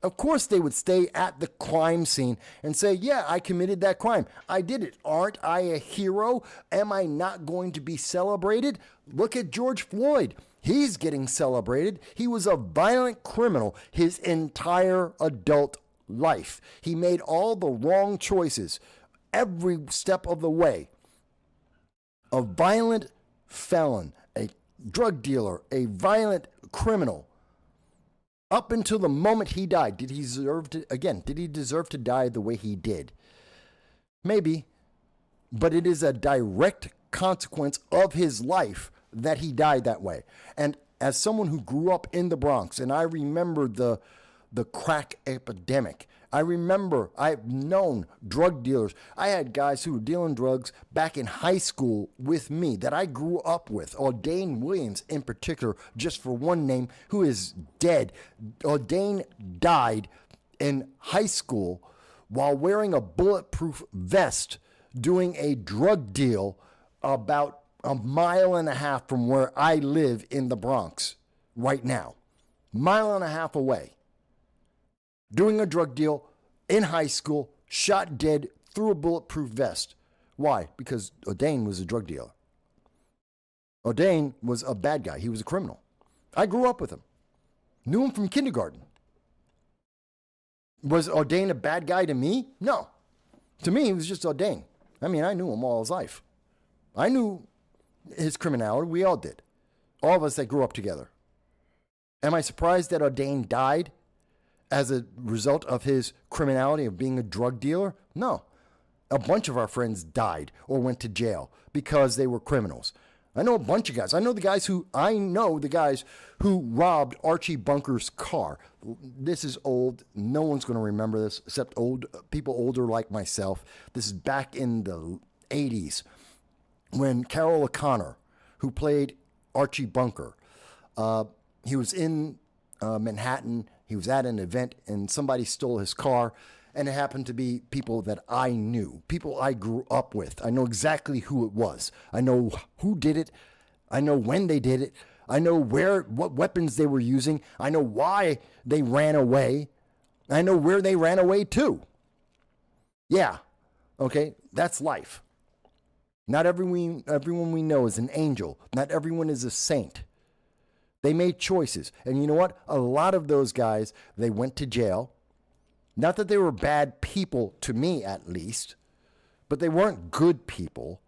Speaker 2: Of course they would stay at the crime scene and say, yeah, I committed that crime. I did it. Aren't I a hero? Am I not going to be celebrated? Look at George Floyd. He's getting celebrated. He was a violent criminal his entire adult life. He made all the wrong choices every step of the way. A violent felon, a drug dealer, a violent criminal. Up until the moment he died, did he deserve to die the way he did? Maybe, but it is a direct consequence of his life that he died that way. And as someone who grew up in the Bronx, and I remember the crack epidemic, I've known drug dealers. I had guys who were dealing drugs back in high school with me that I grew up with. Ordain Williams in particular, just for one name, who is dead. Ordain died in high school while wearing a bulletproof vest doing a drug deal about a mile and a half from where I live in the Bronx right now. Mile and a half away. Doing a drug deal in high school, shot dead through a bulletproof vest. Why? Because Ordain was a drug dealer. Ordain was a bad guy. He was a criminal. I grew up with him. Knew him from kindergarten. Was Ordain a bad guy to me? No. To me, he was just Ordain. I mean, I knew him all his life. I knew his criminality. We all did. All of us that grew up together. Am I surprised that Ordain died as a result of his criminality of being a drug dealer? No. A bunch of our friends died or went to jail because they were criminals. I know a bunch of guys. I know the guys who robbed Archie Bunker's car. This is old. No one's going to remember this except old people older like myself. This is back in the 80s when Carol O'Connor, who played Archie Bunker, he was in Manhattan. He was at an event and somebody stole his car. And it happened to be people that I knew, people I grew up with. I know exactly who it was. I know who did it. I know when they did it. I know what weapons they were using. I know why they ran away. I know where they ran away to. Yeah, okay, that's life. Not everyone we know is an angel. Not everyone is a saint. They made choices. And you know what? A lot of those guys, they went to jail. Not that they were bad people, to me at least, but they weren't good people,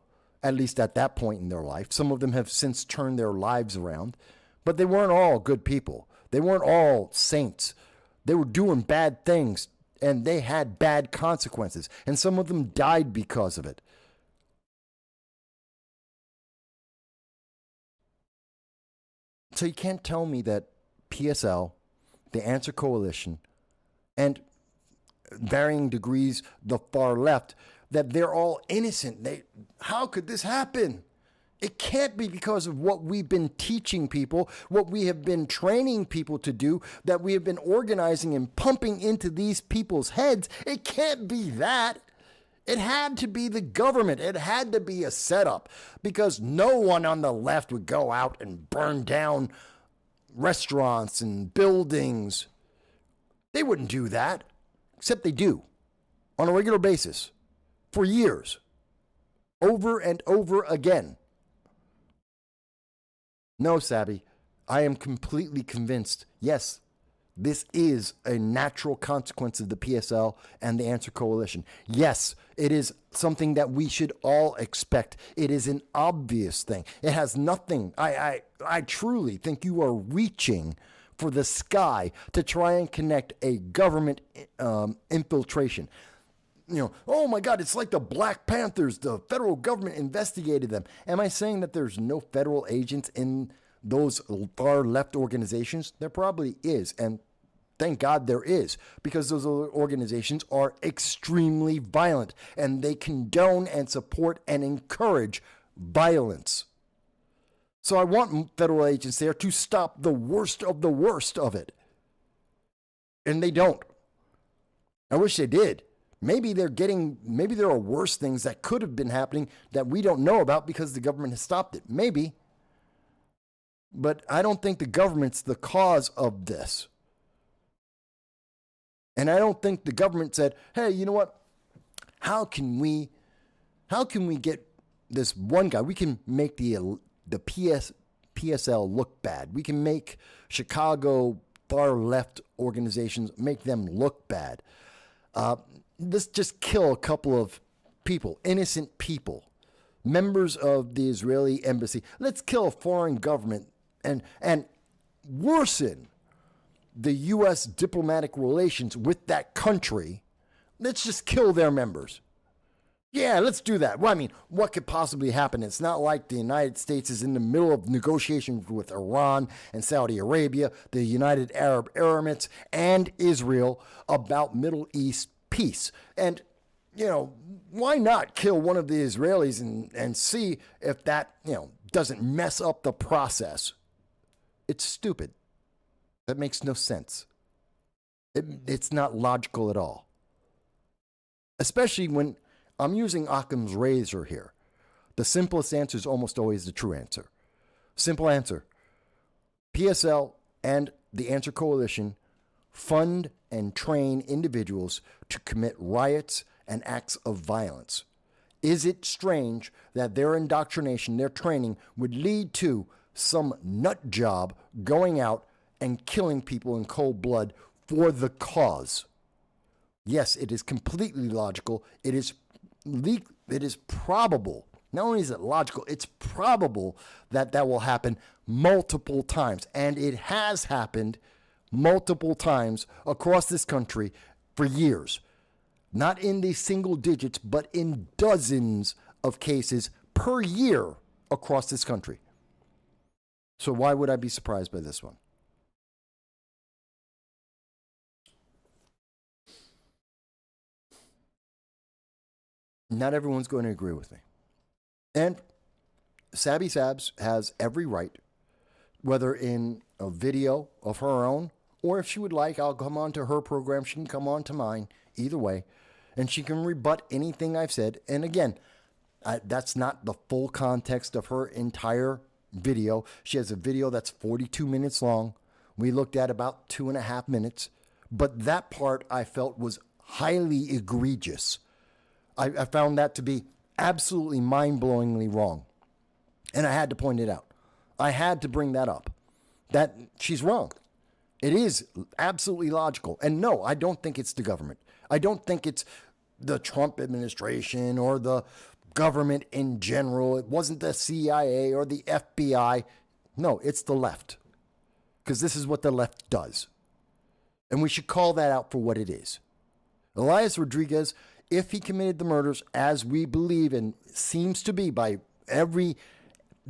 Speaker 2: at least at that point in their life. Some of them have since turned their lives around, but they weren't all good people. They weren't all saints. They were doing bad things, and they had bad consequences, and some of them died because of it. So you can't tell me that PSL, the Answer Coalition, and varying degrees the far left, that they're all innocent. How could this happen? It can't be because of what we've been teaching people, what we have been training people to do, that we have been organizing and pumping into these people's heads. It can't be that. It had to be the government. It had to be a setup, because no one on the left would go out and burn down restaurants and buildings. They wouldn't do that. Except they do, on a regular basis, for years, over and over again. No, Sabby, I am completely convinced, yes, this is a natural consequence of the PSL and the Answer Coalition. Yes, it is something that we should all expect. It is an obvious thing. It has nothing. I truly think you are reaching for the sky to try and connect a government infiltration. Oh my God, it's like the Black Panthers. The federal government investigated them. Am I saying that there's no federal agents in those far left organizations? There probably is. And thank God there is, because those organizations are extremely violent and they condone and support and encourage violence. So I want federal agents there to stop the worst of it. And they don't. I wish they did. Maybe there are worse things that could have been happening that we don't know about because the government has stopped it. Maybe. But I don't think the government's the cause of this. And I don't think the government said, hey, you know what? How can we get this one guy? We can make the PSL look bad. We can make Chicago far left organizations, make them look bad. Let's just kill a couple of people, innocent people, members of the Israeli embassy. Let's kill a foreign government and worsen the U.S. diplomatic relations with that country. Let's just kill their members. Yeah, let's do that. Well, I mean, what could possibly happen? It's not like the United States is in the middle of negotiations with Iran and Saudi Arabia, the United Arab Emirates, and Israel about Middle East peace. And, why not kill one of the Israelis and see if that, doesn't mess up the process? It's stupid. That makes no sense. It's not logical at all. Especially when I'm using Occam's razor here. The simplest answer is almost always the true answer. Simple answer. PSL and the Answer Coalition fund and train individuals to commit riots and acts of violence. Is it strange that their indoctrination, their training, would lead to some nut job going out and killing people in cold blood for the cause. Yes, it is completely logical. It is probable. Not only is it logical, it's probable that that will happen multiple times. And it has happened multiple times across this country for years. Not in the single digits, but in dozens of cases per year across this country. So why would I be surprised by this one? Not everyone's going to agree with me. And Sabby Sabs has every right, whether in a video of her own, or if she would like, I'll come on to her program, she can come on to mine, either way, and she can rebut anything I've said. And again, that's not the full context of her entire video. She has a video that's 42 minutes long. We looked at about 2.5 minutes, but that part I felt was highly egregious. I found that to be absolutely mind-blowingly wrong. And I had to point it out. I had to bring that up. That she's wrong. It is absolutely logical. And no, I don't think it's the government. I don't think it's the Trump administration or the government in general. It wasn't the CIA or the FBI. No, it's the left. Because this is what the left does. And we should call that out for what it is. Elias Rodriguez, if he committed the murders, as we believe and seems to be by every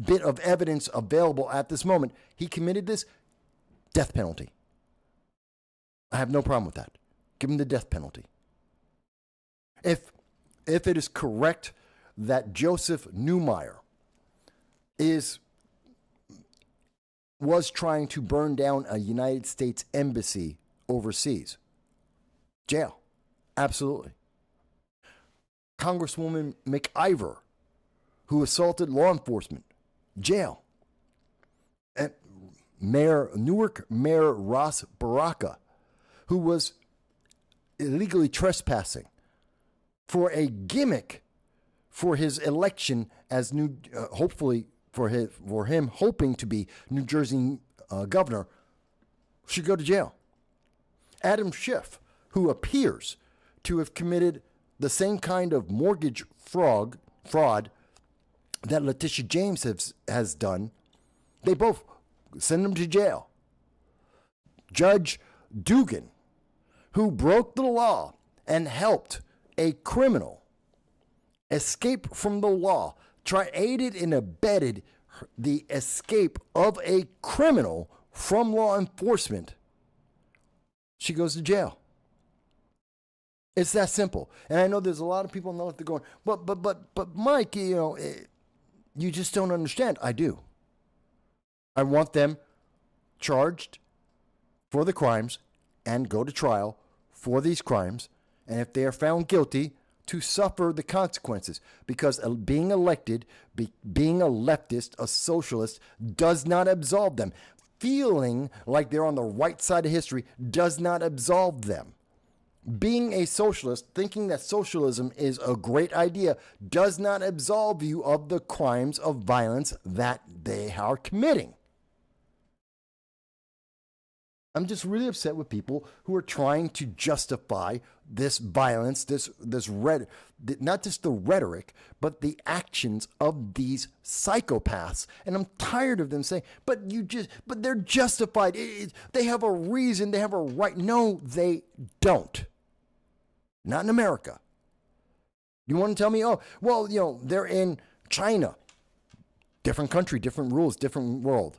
Speaker 2: bit of evidence available at this moment, he committed this, death penalty. I have no problem with that. Give him the death penalty. If it is correct that Joseph Neumeier was trying to burn down a United States embassy overseas, jail. Absolutely. Congresswoman McIver, who assaulted law enforcement, jail. And Newark Mayor Ross Baraka, who was illegally trespassing for a gimmick for his election as hopefully for him hoping to be New Jersey governor, should go to jail. Adam Schiff, who appears to have committed the same kind of mortgage fraud that Letitia James has done, they both send him to jail. Judge Dugan, who broke the law and helped a criminal escape from the law, aided and abetted the escape of a criminal from law enforcement, she goes to jail. It's that simple. And I know there's a lot of people in the left that are going, but Mike, you just don't understand. I do. I want them charged for the crimes and go to trial for these crimes. And if they are found guilty, to suffer the consequences. Because being elected, being a leftist, a socialist, does not absolve them. Feeling like they're on the right side of history does not absolve them. Being a socialist, thinking that socialism is a great idea, does not absolve you of the crimes of violence that they are committing. I'm just really upset with people who are trying to justify this violence, this not just the rhetoric, but the actions of these psychopaths. And I'm tired of them saying, but they're justified. They have a reason. They have a right. No, they don't. Not in America. You want to tell me, oh, well, they're in China. Different country, different rules, different world.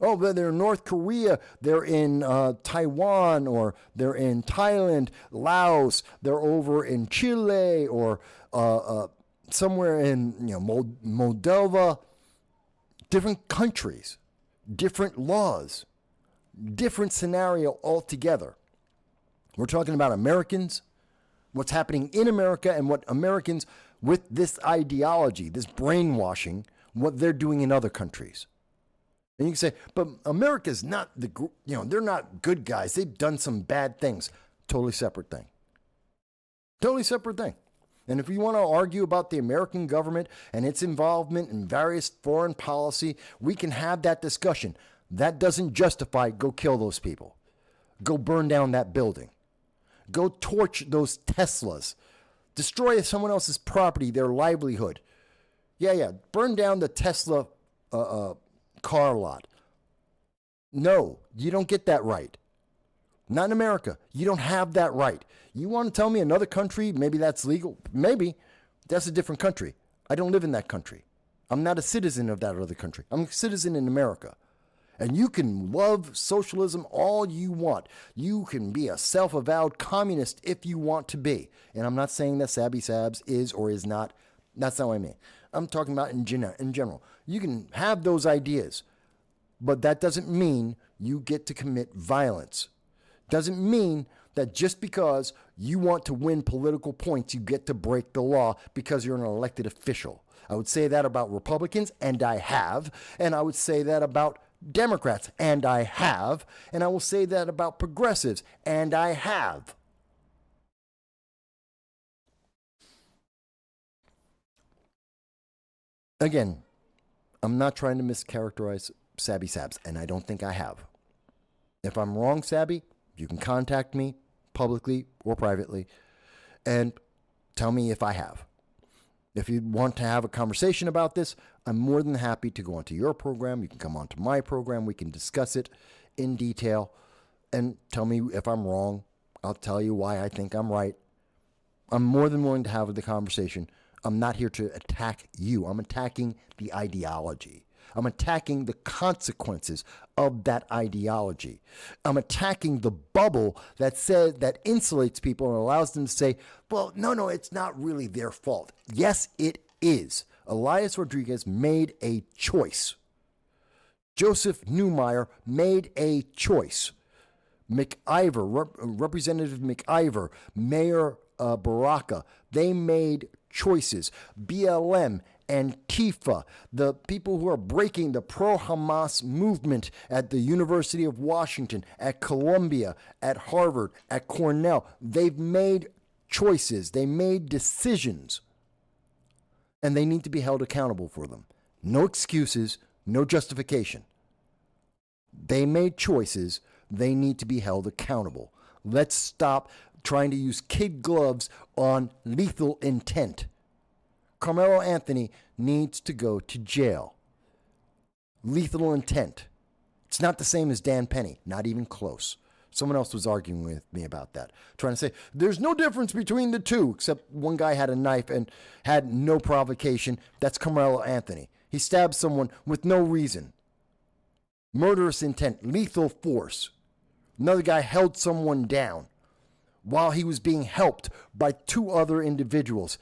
Speaker 2: Oh, they're in North Korea, they're in Taiwan, or they're in Thailand, Laos, they're over in Chile, or somewhere in Moldova. Different countries, different laws, different scenario altogether. We're talking about Americans, what's happening in America, and what Americans with this ideology, this brainwashing, what they're doing in other countries. And you can say, but America's not they're not good guys. They've done some bad things. Totally separate thing. Totally separate thing. And if you want to argue about the American government and its involvement in various foreign policy, we can have that discussion. That doesn't justify go kill those people. Go burn down that building. Go torch those Teslas. Destroy someone else's property, their livelihood. Yeah. Burn down the Tesla car lot. No, you don't get that right. Not in America. You don't have that right. You want to tell me another country, maybe that's legal? Maybe. That's a different country. I don't live in that country. I'm not a citizen of that other country. I'm a citizen in America. And you can love socialism all you want. You can be a self-avowed communist if you want to be. And I'm not saying that Sabby Sabs is or is not. That's not what I mean. I'm talking about in general. You can have those ideas, but that doesn't mean you get to commit violence. Doesn't mean that just because you want to win political points, you get to break the law because you're an elected official. I would say that about Republicans, and I have. And I would say that about Democrats, and I have. And I will say that about progressives, and I have. Again, I'm not trying to mischaracterize Sabby Sabs, and I don't think I have. If I'm wrong, Sabby, you can contact me publicly or privately and tell me if I have. If you want to have a conversation about this, I'm more than happy to go onto your program. You can come onto my program. We can discuss it in detail and tell me if I'm wrong. I'll tell you why I think I'm right. I'm more than willing to have the conversation. I'm not here to attack you. I'm attacking the ideology. I'm attacking the consequences of that ideology. I'm attacking the bubble that insulates people and allows them to say, well, no, it's not really their fault. Yes, it is. Elias Rodriguez made a choice. Joseph Neumeier made a choice. McIver, Representative McIver, Mayor Baraka, they made choices. BLM, Antifa, the people who are breaking the pro-Hamas movement at the University of Washington, at Columbia, at Harvard, at Cornell, they've made choices. They made decisions. And they need to be held accountable for them. No excuses, no justification. They made choices. They need to be held accountable. Let's stop trying to use kid gloves on lethal intent. Carmelo Anthony needs to go to jail. Lethal intent. It's not the same as Dan Penny, not even close. Someone else was arguing with me about that, trying to say there's no difference between the two, except one guy had a knife and had no provocation. That's Carmelo Anthony. He stabbed someone with no reason. Murderous intent, lethal force. Another guy held someone down while he was being helped by two other individuals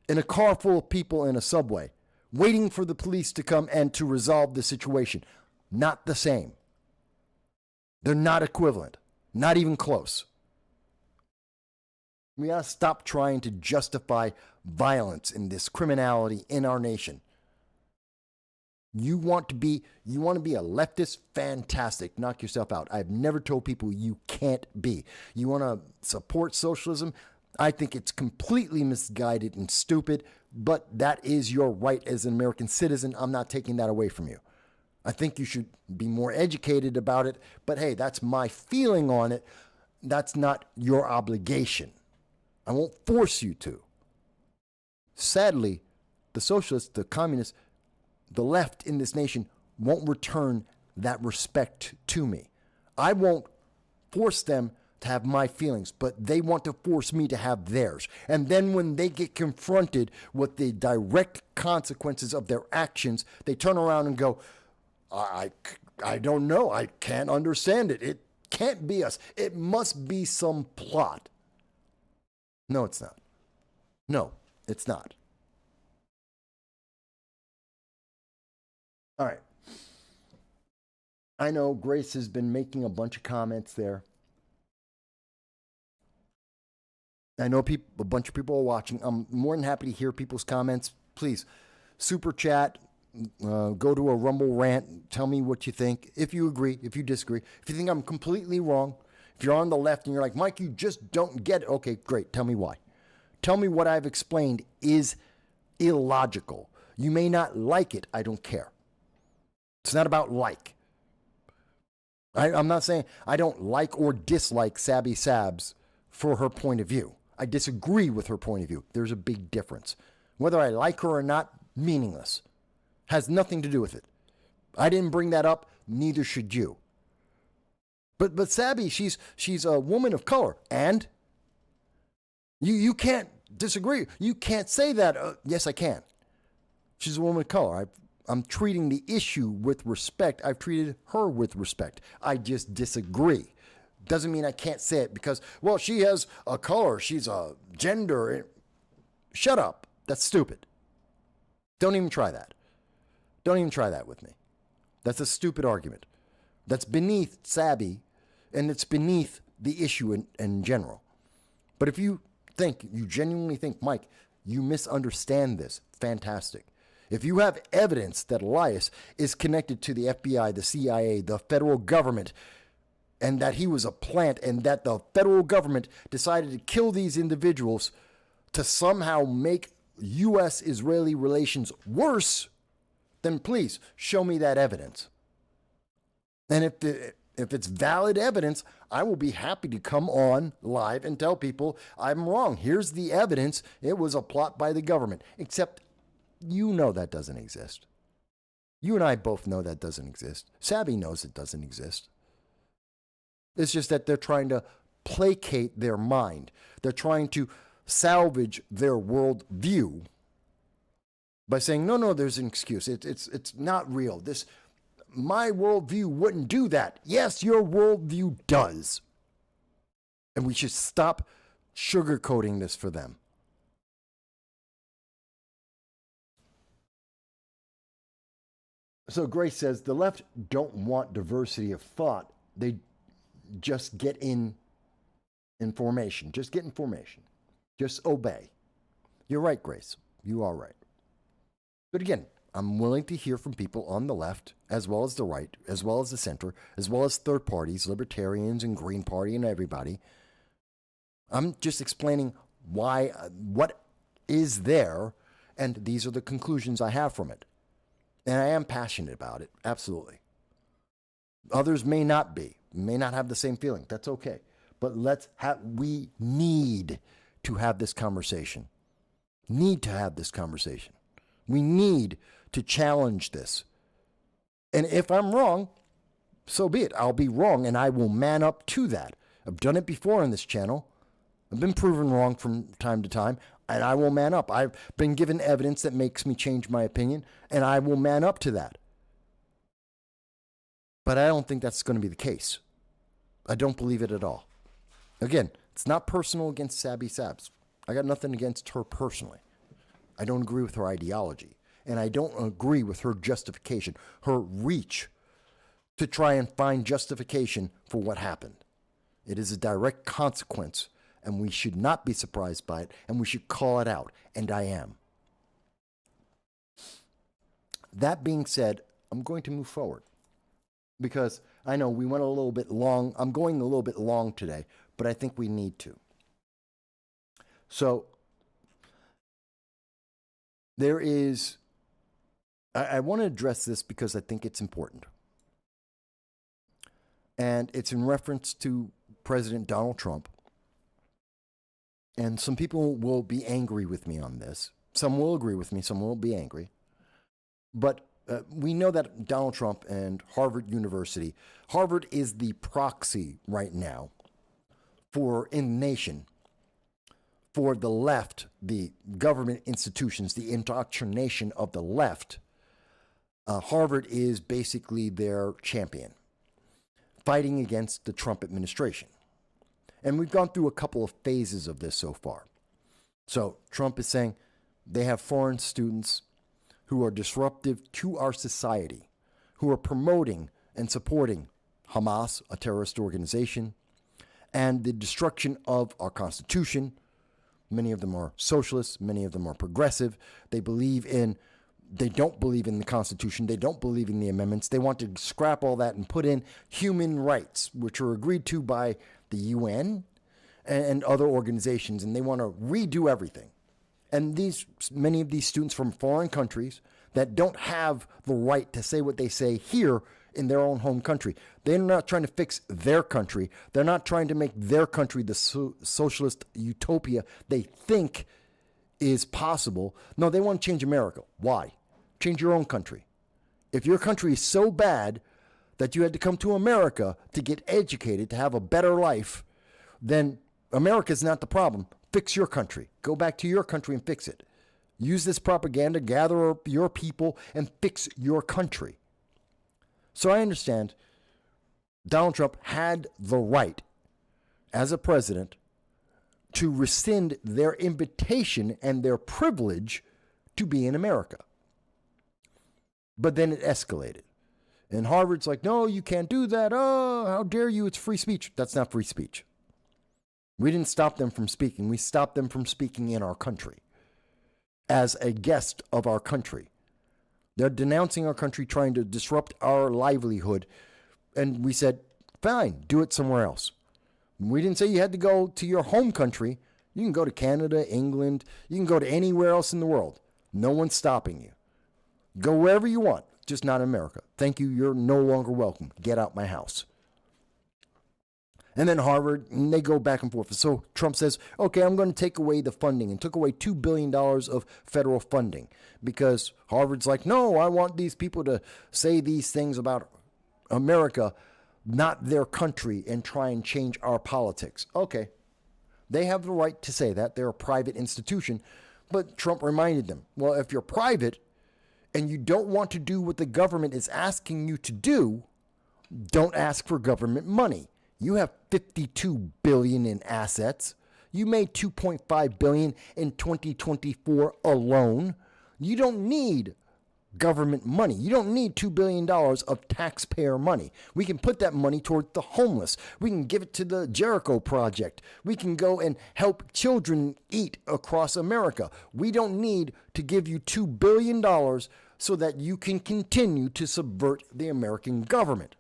Speaker 2: in a car full of people in a subway, waiting for the police to come and to resolve the situation. Not the same. They're not equivalent. Not even close. We gotta stop trying to justify violence and this criminality in our nation. You want to be a leftist? Fantastic. Knock yourself out. I've never told people you can't be. You want to support socialism? I think it's completely misguided and stupid, but that is your right as an American citizen. I'm not taking that away from you. I think you should be more educated about it, but hey, that's my feeling on it. That's not your obligation. I won't force you to. Sadly, the socialists, the communists, the left in this nation won't return that respect to me. I won't force them to have my feelings, but they want to force me to have theirs. And then when they get confronted with the direct consequences of their actions, they turn around and go, I don't know. I can't understand it. It can't be us. It must be some plot. No, it's not. No, it's not. All right. I know Grace has been making a bunch of comments there. I know a bunch of people are watching. I'm more than happy to hear people's comments. Please, super chat, go to a Rumble rant, tell me what you think, if you agree, if you disagree. If you think I'm completely wrong, if you're on the left and you're like, Mike, you just don't get it. Okay, great. Tell me why. Tell me what I've explained is illogical. You may not like it. I don't care. It's not about like. I'm not saying I don't like or dislike Sabby Sabs for her point of view. I disagree with her point of view. There's a big difference. Whether I like her or not, meaningless. Has nothing to do with it. I didn't bring that up, neither should you. But Sabby, she's a woman of color, and you can't disagree. You can't say that. Yes, I can. She's a woman of color. I'm treating the issue with respect. I've treated her with respect. I just disagree. Doesn't mean I can't say it because, well, she has a color. She's a gender. Shut up. That's stupid. Don't even try that. Don't even try that with me. That's a stupid argument. That's beneath Sabby, and it's beneath the issue in general. But if you genuinely think, Mike, you misunderstand this, fantastic. If you have evidence that Elias is connected to the FBI, the CIA, the federal government, and that he was a plant, and that the federal government decided to kill these individuals to somehow make U.S.-Israeli relations worse, then please show me that evidence. And if it's valid evidence, I will be happy to come on live and tell people I'm wrong. Here's the evidence. It was a plot by the government. Except you know that doesn't exist. You and I both know that doesn't exist. Sabby knows it doesn't exist. It's just that they're trying to placate their mind. They're trying to salvage their world view by saying, no, there's an excuse. It's not real. My worldview wouldn't do that. Yes, your worldview does. And we should stop sugarcoating this for them. So Grace says, the left don't want diversity of thought. They just get in formation. Just get in formation. Just obey. You're right, Grace. You are right. But again, I'm willing to hear from people on the left, as well as the right, as well as the center, as well as third parties, libertarians and Green Party and everybody. I'm just explaining what is there, and these are the conclusions I have from it. And I am passionate about it, absolutely. Others may not be, may not have the same feeling. That's okay. But we need to have this conversation. Need to have this conversation. We need to challenge this. And if I'm wrong, so be it. I'll be wrong, and I will man up to that. I've done it before on this channel. I've been proven wrong from time to time, and I will man up. I've been given evidence that makes me change my opinion, and I will man up to that. But I don't think that's going to be the case. I don't believe it at all. Again, it's not personal against Sabby Sabs. I got nothing against her personally. I don't agree with her ideology, and I don't agree with her justification, her reach to try and find justification for what happened. It is a direct consequence, and we should not be surprised by it, and we should call it out, and I am. That being said, I'm going to move forward, because I know we went a little bit long. I'm going a little bit long today, but I think we need to. So, there is, I want to address this because I think it's important. And it's in reference to President Donald Trump. And some people will be angry with me on this. Some will agree with me, some will be angry. But we know that Donald Trump and Harvard University, Harvard is the proxy right now in the nation for the left, the government institutions, the indoctrination of the left. Harvard is basically their champion, fighting against the Trump administration. And we've gone through a couple of phases of this so far. So Trump is saying they have foreign students who are disruptive to our society, who are promoting and supporting Hamas, a terrorist organization, and the destruction of our Constitution. Many of them are socialists. Many of them are progressive. They don't believe in the Constitution. They don't believe in the amendments. They want to scrap all that and put in human rights, which are agreed to by the UN and other organizations, and they want to redo everything. And many of these students from foreign countries that don't have the right to say what they say here in their own home country. They're not trying to fix their country. They're not trying to make their country the socialist utopia they think is possible. No, they want to change America. Why? Change your own country. If your country is so bad that you had to come to America to get educated, to have a better life, then America's not the problem. Fix your country. Go back to your country and fix it. Use this propaganda, gather up your people, and fix your country. So I understand Donald Trump had the right, as a president, to rescind their invitation and their privilege to be in America. But then it escalated. And Harvard's like, no, you can't do that. Oh, how dare you? It's free speech. That's not free speech. We didn't stop them from speaking. We stopped them from speaking in our country as a guest of our country. They're denouncing our country, trying to disrupt our livelihood. And we said, fine, do it somewhere else. We didn't say you had to go to your home country. You can go to Canada, England. You can go to anywhere else in the world. No one's stopping you. Go wherever you want, just not in America. Thank you. You're no longer welcome. Get out my house. And then Harvard, and they go back and forth. So Trump says, okay, I'm going to take away the funding, and took away $2 billion of federal funding because Harvard's like, no, I want these people to say these things about America, not their country, and try and change our politics. Okay, they have the right to say that. They're a private institution. But Trump reminded them, well, if you're private and you don't want to do what the government is asking you to do, don't ask for government money. You have $52 billion in assets. You made $2.5 billion in 2024 alone. You don't need government money. You don't need $2 billion of taxpayer money. We can put that money toward the homeless. We can give it to the Jericho Project. We can go and help children eat across America. We don't need to give you $2 billion so that you can continue to subvert the American government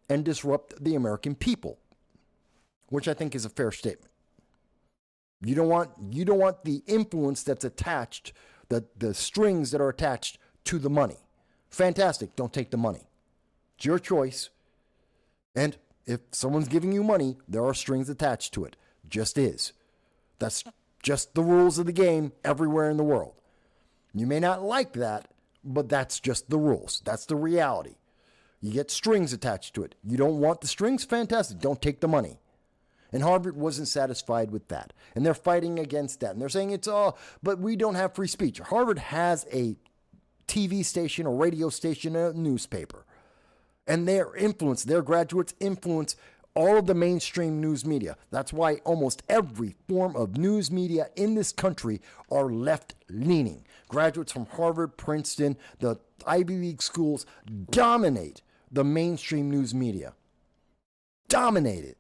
Speaker 2: and disrupt the American people, which I think is a fair statement. You don't want the influence that's attached, the strings that are attached to the money. Fantastic. Don't take the money. It's your choice. And if someone's giving you money, there are strings attached to it. Just is. That's just the rules of the game everywhere in the world. You may not like that, but that's just the rules. That's the reality. You get strings attached to it. You don't want the strings? Fantastic. Don't take the money. And Harvard wasn't satisfied with that. And they're fighting against that. And they're saying it's all, but we don't have free speech. Harvard has a TV station, a radio station, a newspaper. And their graduates influence all of the mainstream news media. That's why almost every form of news media in this country are left-leaning. Graduates from Harvard, Princeton, the Ivy League schools dominate the mainstream news media. Dominate it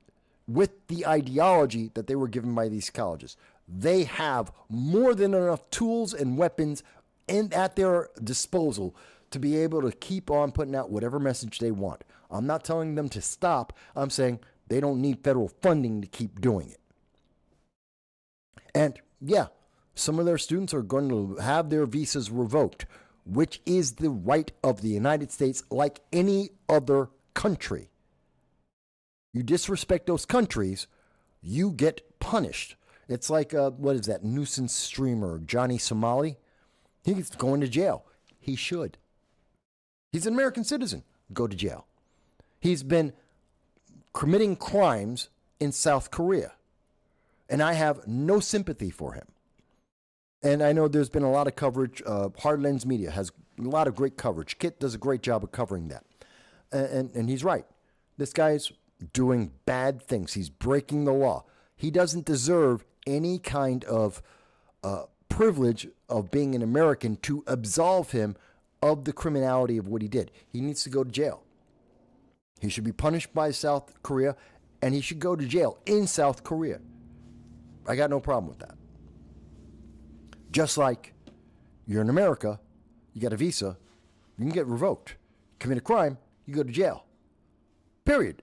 Speaker 2: with the ideology that they were given by these colleges. They have more than enough tools and weapons at their disposal to be able to keep on putting out whatever message they want. I'm not telling them to stop. I'm saying they don't need federal funding to keep doing it. And yeah, some of their students are going to have their visas revoked, which is the right of the United States like any other country. You disrespect those countries, you get punished. It's like, what is that, nuisance streamer, Johnny Somali? He's going to jail. He should. He's an American citizen. Go to jail. He's been committing crimes in South Korea. And I have no sympathy for him. And I know there's been a lot of coverage. Hard Lens Media has a lot of great coverage. Kit does a great job of covering that. And he's right. This guy's doing bad things. He's breaking the law. He doesn't deserve any kind of privilege of being an American to absolve him of the criminality of what he did. He needs to go to jail. He should be punished by South Korea, and he should go to jail in South Korea. I got no problem with that. Just like you're in America, you got a visa, you can get revoked. Commit a crime, you go to jail. Period.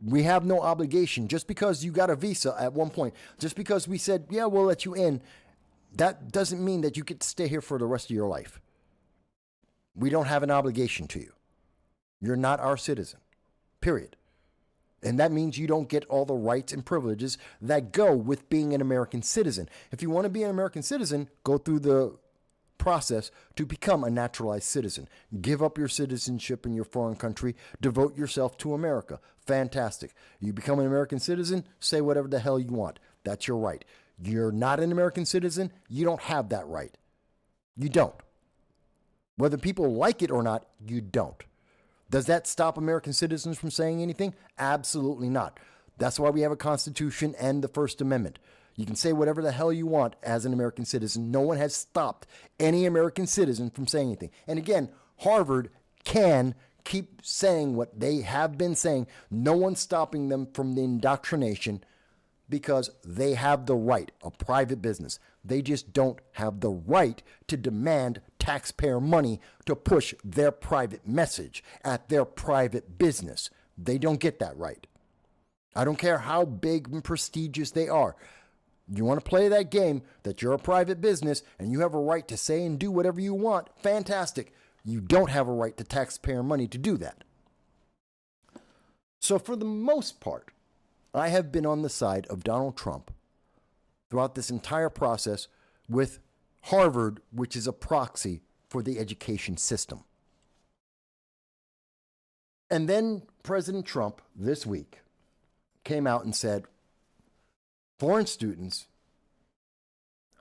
Speaker 2: We have no obligation. Just because you got a visa at one point, just because we said, yeah, we'll let you in, that doesn't mean that you get to stay here for the rest of your life. We don't have an obligation to you. You're not our citizen, period. And that means you don't get all the rights and privileges that go with being an American citizen. If you want to be an American citizen, go through the process to become a naturalized citizen. Give up your citizenship in your foreign country. Devote yourself to America. Fantastic. You become an American citizen, say whatever the hell you want. That's your right. You're not an American citizen, you don't have that right. You don't. Whether people like it or not, you don't. Does that stop American citizens from saying anything? Absolutely not. That's why we have a Constitution and the First Amendment. You can say whatever the hell you want as an American citizen. No one has stopped any American citizen from saying anything. And again, Harvard can keep saying what they have been saying. No one's stopping them from the indoctrination because they have the right, a private business. They just don't have the right to demand taxpayer money to push their private message at their private business. They don't get that right. I don't care how big and prestigious they are. You want to play that game that you're a private business and you have a right to say and do whatever you want, fantastic. You don't have a right to taxpayer money to do that. So for the most part, I have been on the side of Donald Trump throughout this entire process with Harvard, which is a proxy for the education system. And then President Trump this week came out and said, foreign students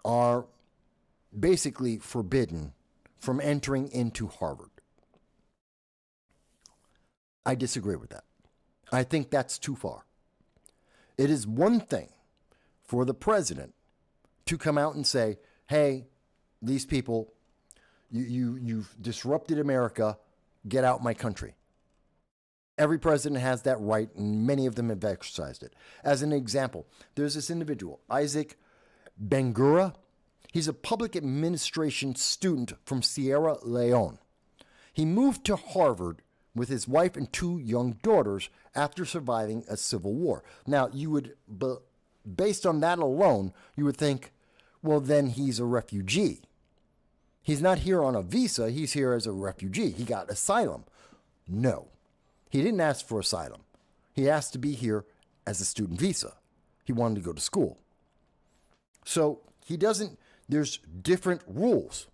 Speaker 2: are basically forbidden from entering into Harvard. I disagree with that. I think that's too far. It is one thing for the president to come out and say, hey, these people, you've disrupted America, get out my country. Every president has that right, and many of them have exercised it. As an example, there's this individual, Isaac Bangura. He's a public administration student from Sierra Leone. He moved to Harvard with his wife and 2 young daughters after surviving a civil war. Now, you would, based on that alone, you would think, well, then he's a refugee. He's not here on a visa, he's here as a refugee. He got asylum. No, he didn't ask for asylum. He asked to be here as a student visa. He wanted to go to school. So there's different rules.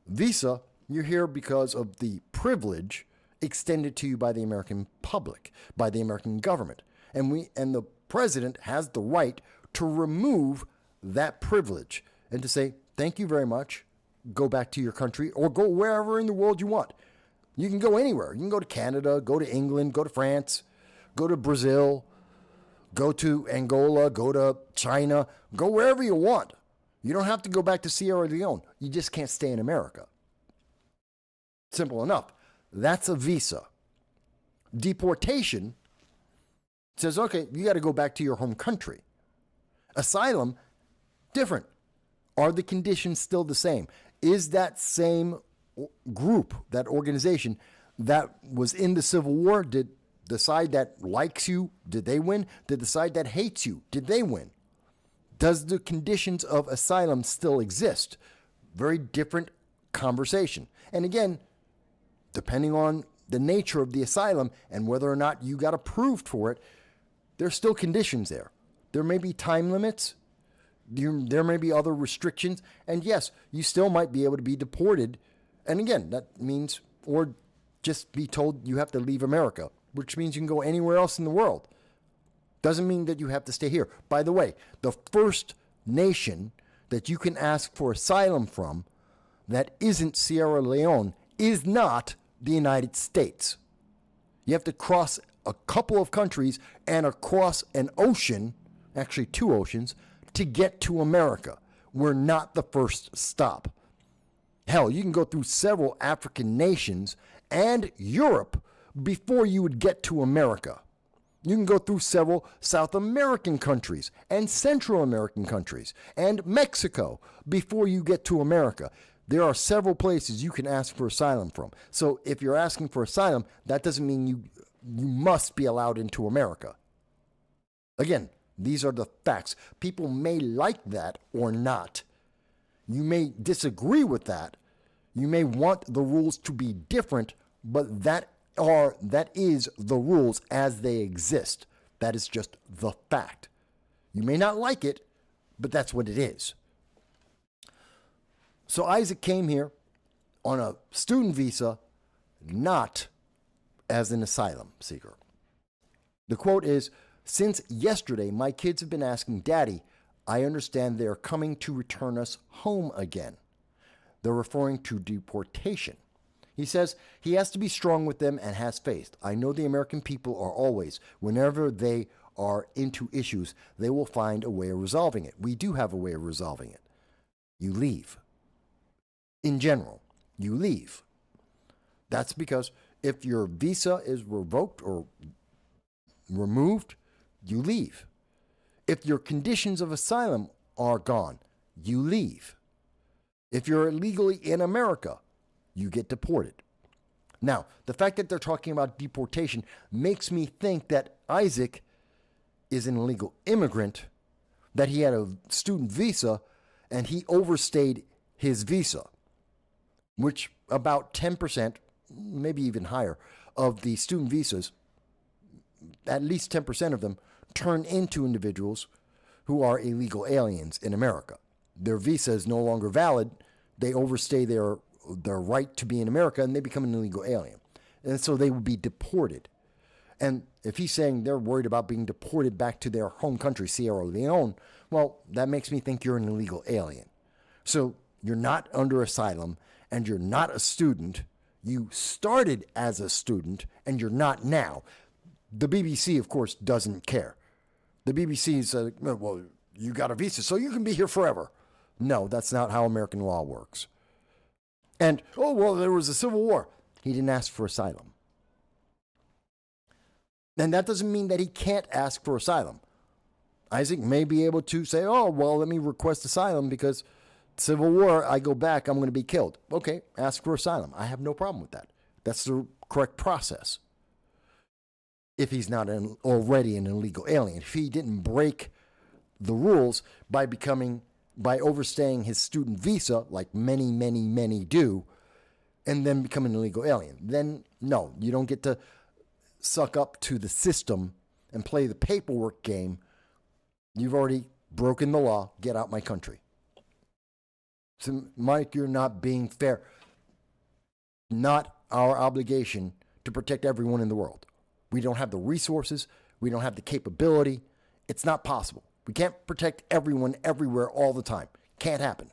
Speaker 2: Visa, you're here because of the privilege extended to you by the American public, by the American government. And the president has the right to remove that privilege and to say, thank you very much, go back to your country or go wherever in the world you want. You can go anywhere. You can go to Canada, go to England, go to France, go to Brazil, go to Angola, go to China, go wherever you want. You don't have to go back to Sierra Leone. You just can't stay in America. Simple enough. That's a visa. Deportation says, okay, you got to go back to your home country. Asylum, different. Are the conditions still the same? Is that same group, that organization that was in the Civil War, did the side that likes you, did they win? Did the side that hates you, did they win? Does the conditions of asylum still exist? Very different conversation. And again, depending on the nature of the asylum and whether or not you got approved for it, there's still conditions there. There may be time limits. There may be other restrictions. And yes, you still might be able to be deported. And again, that means, or just be told you have to leave America, which means you can go anywhere else in the world. Doesn't mean that you have to stay here. By the way, the first nation that you can ask for asylum from that isn't Sierra Leone is not the United States. You have to cross a couple of countries and across an ocean, actually 2 oceans, to get to America. We're not the first stop. Hell, you can go through several African nations and Europe before you would get to America. You can go through several South American countries and Central American countries and Mexico before you get to America. There are several places you can ask for asylum from. So if you're asking for asylum, that doesn't mean you must be allowed into America. Again, these are the facts. People may like that or not. You may disagree with that. You may want the rules to be different, but that that is the rules as they exist. That is just the fact. You may not like it, but that's what it is. So Isaac came here on a student visa, not as an asylum seeker. The quote is, "Since yesterday, my kids have been asking, Daddy, I understand they are coming to return us home again." They're referring to deportation. He says he has to be strong with them and has faith. "I know the American people are always, whenever they are into issues, they will find a way of resolving it. We do have a way of resolving it. You leave. In general, you leave. That's because if your visa is revoked or removed, you leave. If your conditions of asylum are gone, you leave. If you're illegally in America, you get deported." Now, the fact that they're talking about deportation makes me think that Isaac is an illegal immigrant, that he had a student visa and he overstayed his visa, which about 10%, maybe even higher, of the student visas, at least 10% of them, turn into individuals who are illegal aliens in America. Their visa is no longer valid. They overstay their right to be in America and they become an illegal alien. And so they would be deported. And if he's saying they're worried about being deported back to their home country, Sierra Leone, well, that makes me think you're an illegal alien. So you're not under asylum and you're not a student. You started as a student and you're not now. The BBC, of course, doesn't care. The BBC says, well, you got a visa, so you can be here forever. No, that's not how American law works. And, oh, well, there was a civil war. He didn't ask for asylum. And that doesn't mean that he can't ask for asylum. Isaac may be able to say, oh, well, let me request asylum because civil war, I go back, I'm going to be killed. Okay, ask for asylum. I have no problem with that. That's the correct process. If he's not already an illegal alien, if he didn't break the rules by overstaying his student visa, like many, many, many do, and then become an illegal alien, then no, you don't get to suck up to the system and play the paperwork game. You've already broken the law. Get out my country. So, Mike, you're not being fair. Not our obligation to protect everyone in the world. We don't have the resources. We don't have the capability. It's not possible. We can't protect everyone everywhere all the time. Can't happen.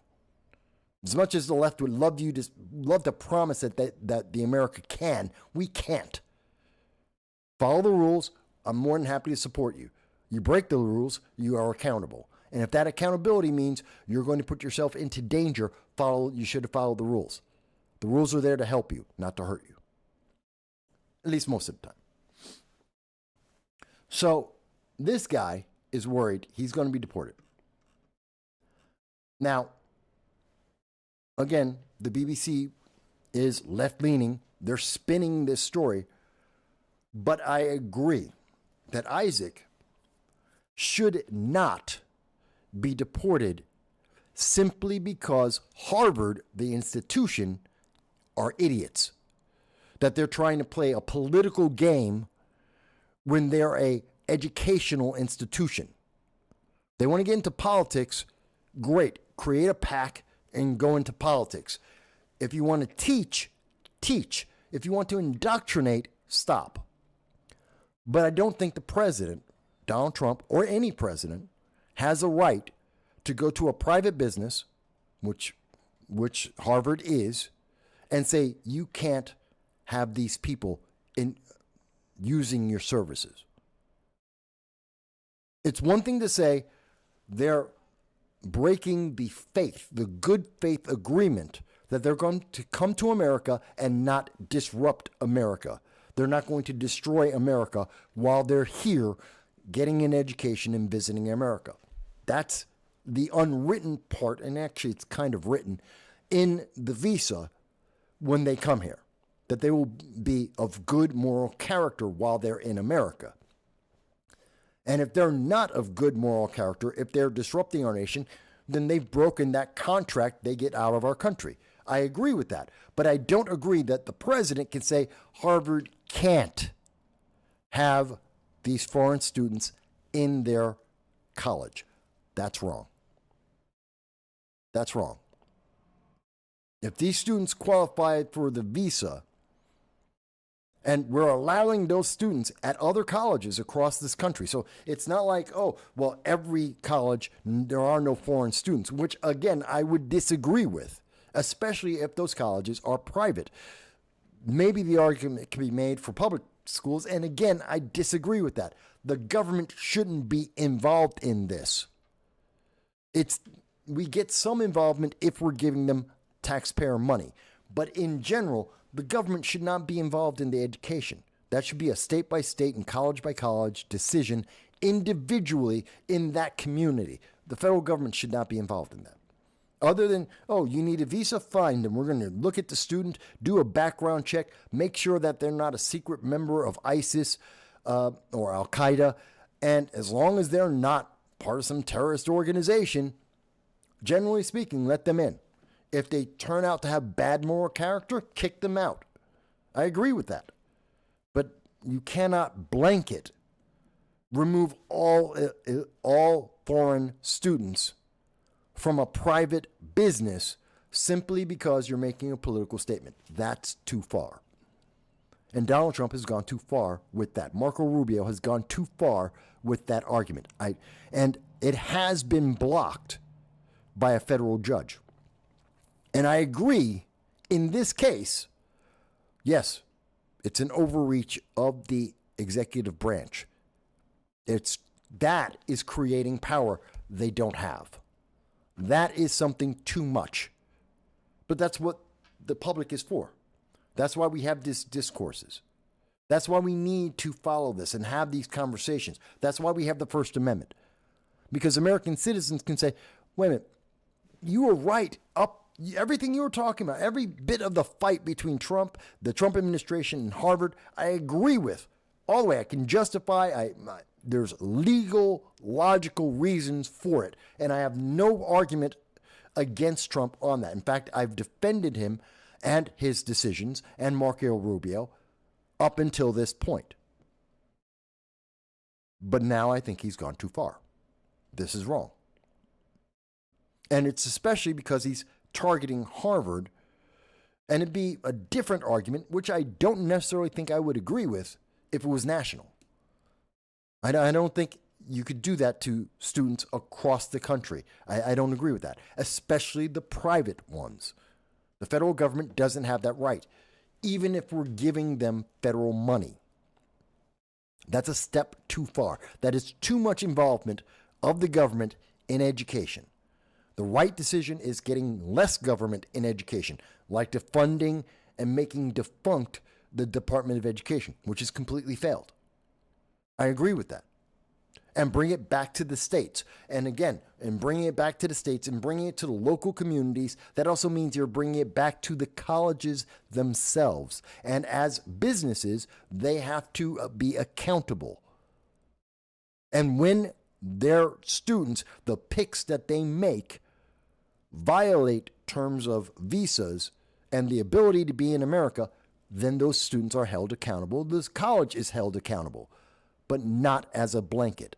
Speaker 2: As much as the left would love to promise that the America can, we can't. Follow the rules. I'm more than happy to support you. You break the rules, you are accountable. And if that accountability means you're going to put yourself into danger, you should follow the rules. The rules are there to help you, not to hurt you. At least most of the time. So this guy is worried he's going to be deported. Now, again, the BBC is left-leaning. They're spinning this story. But I agree that Isaac should not be deported simply because Harvard, the institution, are idiots. That they're trying to play a political game when they're a educational institution. They want to get into politics, great. Create a PAC and go into politics. If you want to teach, teach. If you want to indoctrinate, stop. But I don't think the president, Donald Trump, or any president, has a right to go to a private business, which Harvard is, and say, you can't have these people in using your services. It's one thing to say they're breaking the faith, the good faith agreement that they're going to come to America and not disrupt America. They're not going to destroy America while they're here getting an education and visiting America. That's the unwritten part, and actually it's kind of written in the visa when they come here, that they will be of good moral character while they're in America. And if they're not of good moral character, if they're disrupting our nation, then they've broken that contract, they get out of our country. I agree with that. But I don't agree that the president can say Harvard can't have these foreign students in their college. That's wrong. That's wrong. If these students qualify for the visa, and we're allowing those students at other colleges across this country. So it's not like, oh, well, every college, there are no foreign students, which, again, I would disagree with, especially if those colleges are private. Maybe the argument can be made for public schools, and again, I disagree with that. The government shouldn't be involved in this. We get some involvement if we're giving them taxpayer money, but in general, the government should not be involved in the education. That should be a state by state and college by college decision individually in that community. The federal government should not be involved in that. Other than, oh, you need a visa? Fine, then we're going to look at the student, do a background check, make sure that they're not a secret member of ISIS or Al Qaeda. And as long as they're not part of some terrorist organization, generally speaking, let them in. If they turn out to have bad moral character, kick them out. I agree with that. But you cannot blanket remove all foreign students from a private business simply because you're making a political statement. That's too far. And Donald Trump has gone too far with that. Marco Rubio has gone too far with that argument. And it has been blocked by a federal judge. And I agree, in this case, yes, it's an overreach of the executive branch. That is creating power they don't have. That is something too much. But that's what the public is for. That's why we have these discourses. That's why we need to follow this and have these conversations. That's why we have the First Amendment. Because American citizens can say, wait a minute, you were right everything you were talking about, every bit of the fight between Trump, the Trump administration, and Harvard, I agree with. All the way, I can justify, there's legal, logical reasons for it. And I have no argument against Trump on that. In fact, I've defended him and his decisions and Marco Rubio up until this point. But now I think he's gone too far. This is wrong. And it's especially because he's targeting Harvard, and it'd be a different argument, which I don't necessarily think I would agree with if it was national. I don't think you could do that to students across the country. I don't agree with that, especially the private ones. The federal government doesn't have that right, even if we're giving them federal money. That's a step too far. That is too much involvement of the government in education. The right decision is getting less government in education, like defunding and making defunct the Department of Education, which has completely failed. I agree with that. And bring it back to the states. And again, in bringing it back to the states and bringing it to the local communities, that also means you're bringing it back to the colleges themselves. And as businesses, they have to be accountable. And when their students, the picks that they make, violate terms of visas and the ability to be in America, then those students are held accountable. This college is held accountable, but not as a blanket.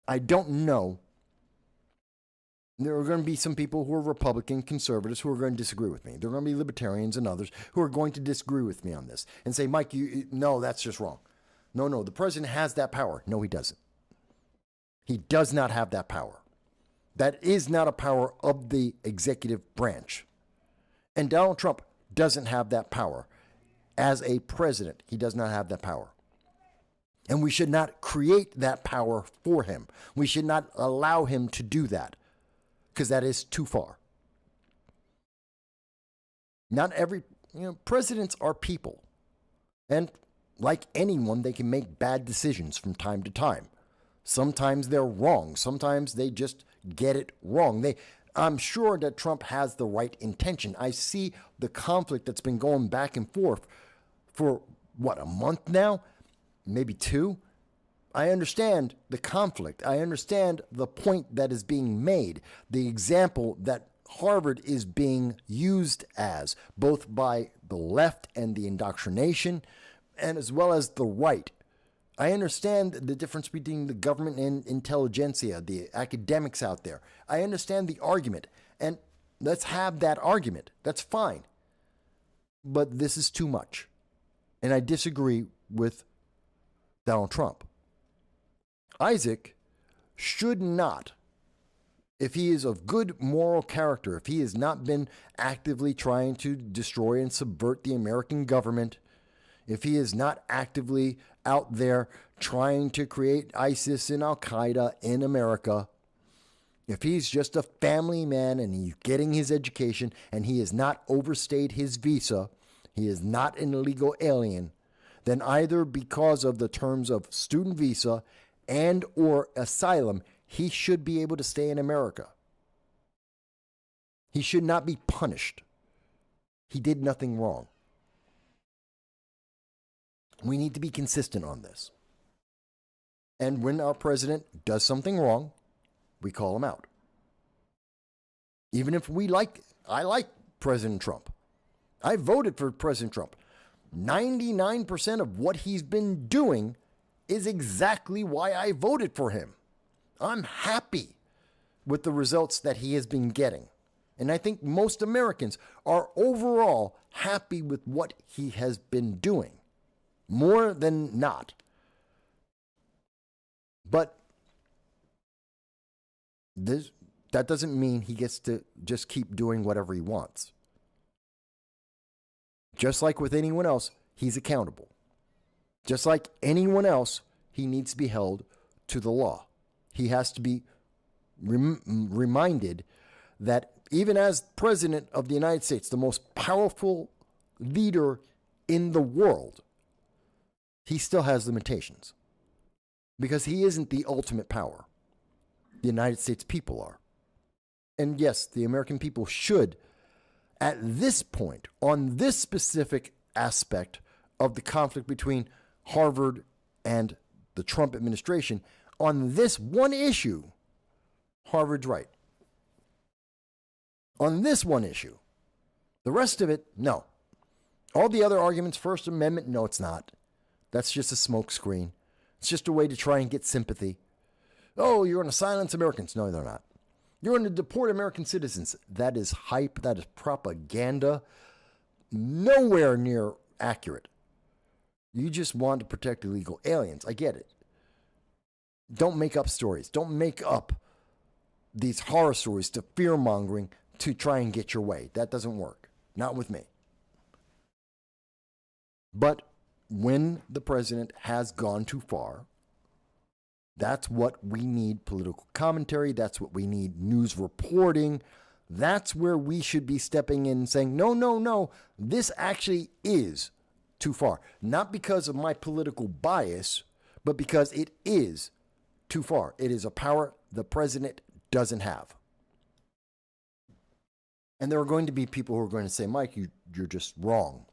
Speaker 2: I don't know. There are going to be some people who are Republican conservatives who are going to disagree with me. There are going to be libertarians and others who are going to disagree with me on this and say, Mike, no, that's just wrong. No, the president has that power. No, he doesn't. He does not have that power. That is not a power of the executive branch. And Donald Trump doesn't have that power. As a president, he does not have that power. And we should not create that power for him. We should not allow him to do that, because that is too far. Not every, presidents are people. And like anyone, they can make bad decisions from time to time. Sometimes they're wrong. Sometimes they just get it wrong. I'm sure that Trump has the right intention. I see the conflict that's been going back and forth for, a month now? Maybe 2? I understand the conflict. I understand the point that is being made, the example that Harvard is being used as, both by the left and the indoctrination, and as well as the right. I understand the difference between the government and intelligentsia, the academics out there. I understand the argument, and let's have that argument. That's fine. But this is too much. And I disagree with Donald Trump. Isaac should not, if he is of good moral character, if he has not been actively trying to destroy and subvert the American government, if he is not actively out there trying to create ISIS and Al-Qaeda in America, if he's just a family man and he's getting his education and he has not overstayed his visa, he is not an illegal alien, then either because of the terms of student visa and or asylum, he should be able to stay in America. He should not be punished. He did nothing wrong. We need to be consistent on this. And when our president does something wrong, we call him out. Even if I like President Trump. I voted for President Trump. 99% of what he's been doing is exactly why I voted for him. I'm happy with the results that he has been getting. And I think most Americans are overall happy with what he has been doing. More than not. But that doesn't mean he gets to just keep doing whatever he wants. Just like with anyone else, he's accountable. Just like anyone else, he needs to be held to the law. He has to be reminded that even as President of the United States, the most powerful leader in the world, he still has limitations. Because he isn't the ultimate power. The United States people are. And yes, the American people should, at this point, on this specific aspect of the conflict between Harvard and the Trump administration, on this one issue, Harvard's right. On this one issue. The rest of it, no. All the other arguments, First Amendment, no, it's not. That's just a smokescreen. It's just a way to try and get sympathy. Oh, you're going to silence Americans. No, they're not. You're going to deport American citizens. That is hype. That is propaganda. Nowhere near accurate. You just want to protect illegal aliens. I get it. Don't make up stories. Don't make up these horror stories to fear-mongering to try and get your way. That doesn't work. Not with me. But when the president has gone too far, that's what we need political commentary. That's what we need news reporting. That's where we should be stepping in and saying, no, no, no, this actually is too far. Not because of my political bias, but because it is too far. It is a power the president doesn't have. And there are going to be people who are going to say, Mike, you're just wrong.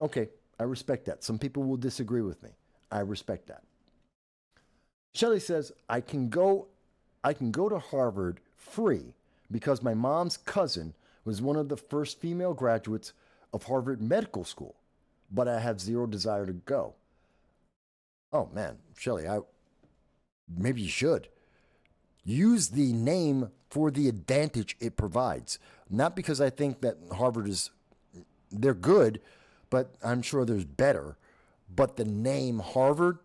Speaker 2: Okay, I respect that. Some people will disagree with me. I respect that. Shelley says, I can go to Harvard free because my mom's cousin was one of the first female graduates of Harvard Medical School, but I have zero desire to go. Oh man, Shelley, maybe you should. Use the name for the advantage it provides. Not because I think that Harvard they're good, but I'm sure there's better. But the name Harvard,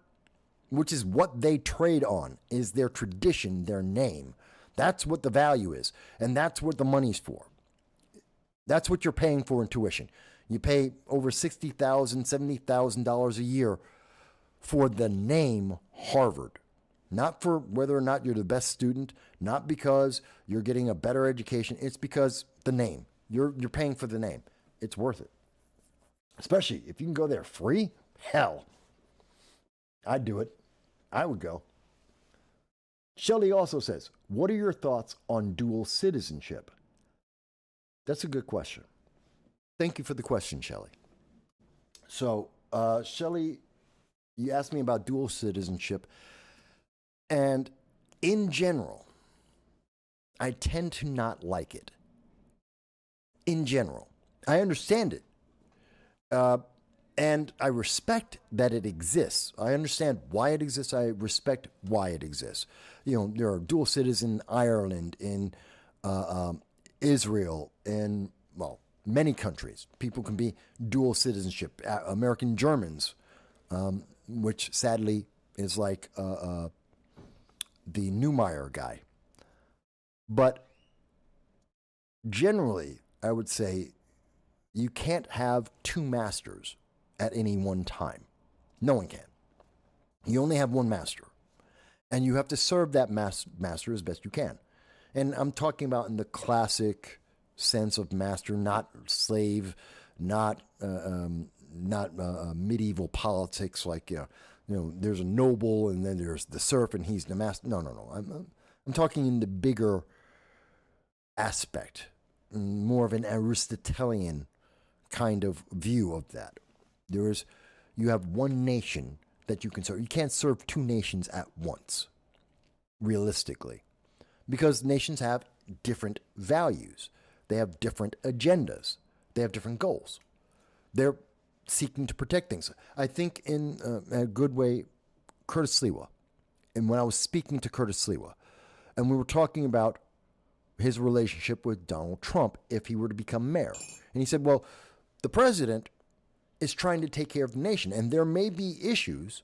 Speaker 2: which is what they trade on, is their tradition, their name. That's what the value is. And that's what the money's for. That's what you're paying for in tuition. You pay over $60,000, $70,000 a year for the name Harvard. Not for whether or not you're the best student, not because you're getting a better education. It's because the name. You're paying for the name. It's worth it. Especially if you can go there free. Hell, I'd do it. I would go. Shelley also says, what are your thoughts on dual citizenship? That's a good question. Thank you for the question, Shelley. So, Shelley, you asked me about dual citizenship. And in general, I tend to not like it. In general, I understand it. And I respect that it exists. I understand why it exists. I respect why it exists. You know, there are dual citizen Ireland, in Israel, in, well, many countries. People can be dual citizenship. American Germans, which sadly is like the Neumeier guy. But generally, I would say you can't have two masters at any one time. No one can. You only have one master. And you have to serve that master as best you can. And I'm talking about in the classic sense of master, not slave, not medieval politics like, there's a noble and then there's the serf and he's the master. No. I'm talking in the bigger aspect, more of an Aristotelian kind of view of that. You have one nation that you can serve. You can't serve two nations at once, realistically, because nations have different values. They have different agendas. They have different goals. They're seeking to protect things. I think in a good way, Curtis Sliwa, and when I was speaking to Curtis Sliwa, and we were talking about his relationship with Donald Trump if he were to become mayor. And he said, well, the president is trying to take care of the nation. And there may be issues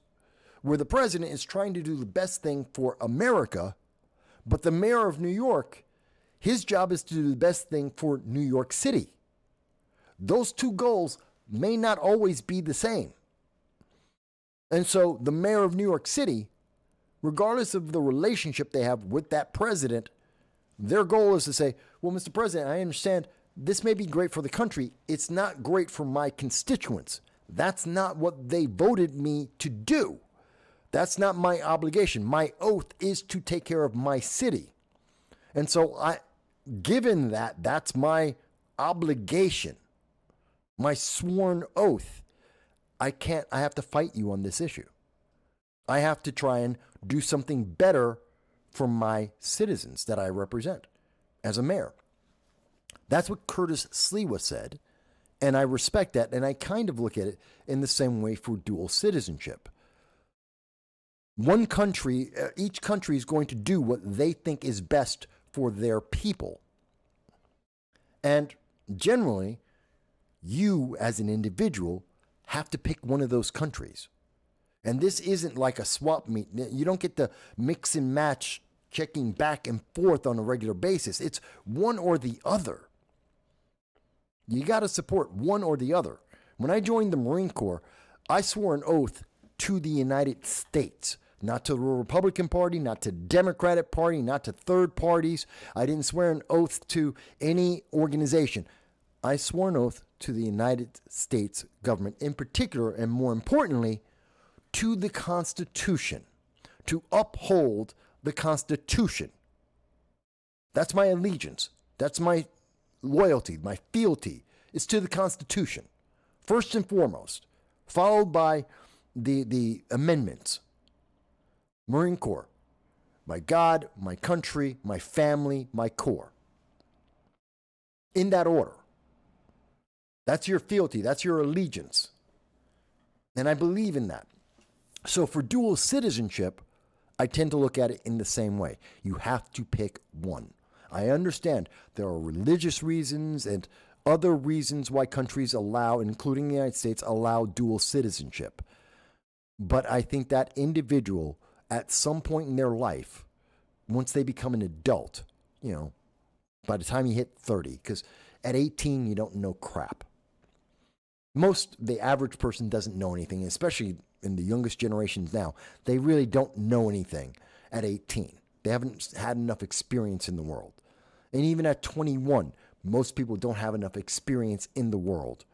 Speaker 2: where the president is trying to do the best thing for America, but the mayor of New York, his job is to do the best thing for New York City. Those two goals may not always be the same. And so the mayor of New York City, regardless of the relationship they have with that president, their goal is to say, well, Mr. President, I understand this may be great for the country. It's not great for my constituents. That's not what they voted me to do. That's not my obligation. My oath is to take care of my city. And so given that that's my obligation, my sworn oath, I have to fight you on this issue. I have to try and do something better for my citizens that I represent as a mayor. That's what Curtis Sliwa said, and I respect that, and I kind of look at it in the same way for dual citizenship. One country, each country is going to do what they think is best for their people. And generally, you as an individual have to pick one of those countries. And this isn't like a swap meet. You don't get to mix and match, checking back and forth on a regular basis. It's one or the other. You got to support one or the other. When I joined the Marine Corps, I swore an oath to the United States, not to the Republican Party, not to the Democratic Party, not to third parties. I didn't swear an oath to any organization. I swore an oath to the United States government in particular, and more importantly, to the Constitution, to uphold the Constitution. That's my allegiance. That's my loyalty, my fealty is to the Constitution, first and foremost, followed by the amendments. Marine Corps, my God, my country, my family, my Corps. In that order. That's your fealty, that's your allegiance. And I believe in that. So for dual citizenship, I tend to look at it in the same way. You have to pick one. I understand there are religious reasons and other reasons why countries allow, including the United States, allow dual citizenship. But I think that individual, at some point in their life, once they become an adult, by the time you hit 30, because at 18, you don't know crap. The average person doesn't know anything, especially in the youngest generations now. They really don't know anything at 18. They haven't had enough experience in the world. And even at 21, most people don't have enough experience in the world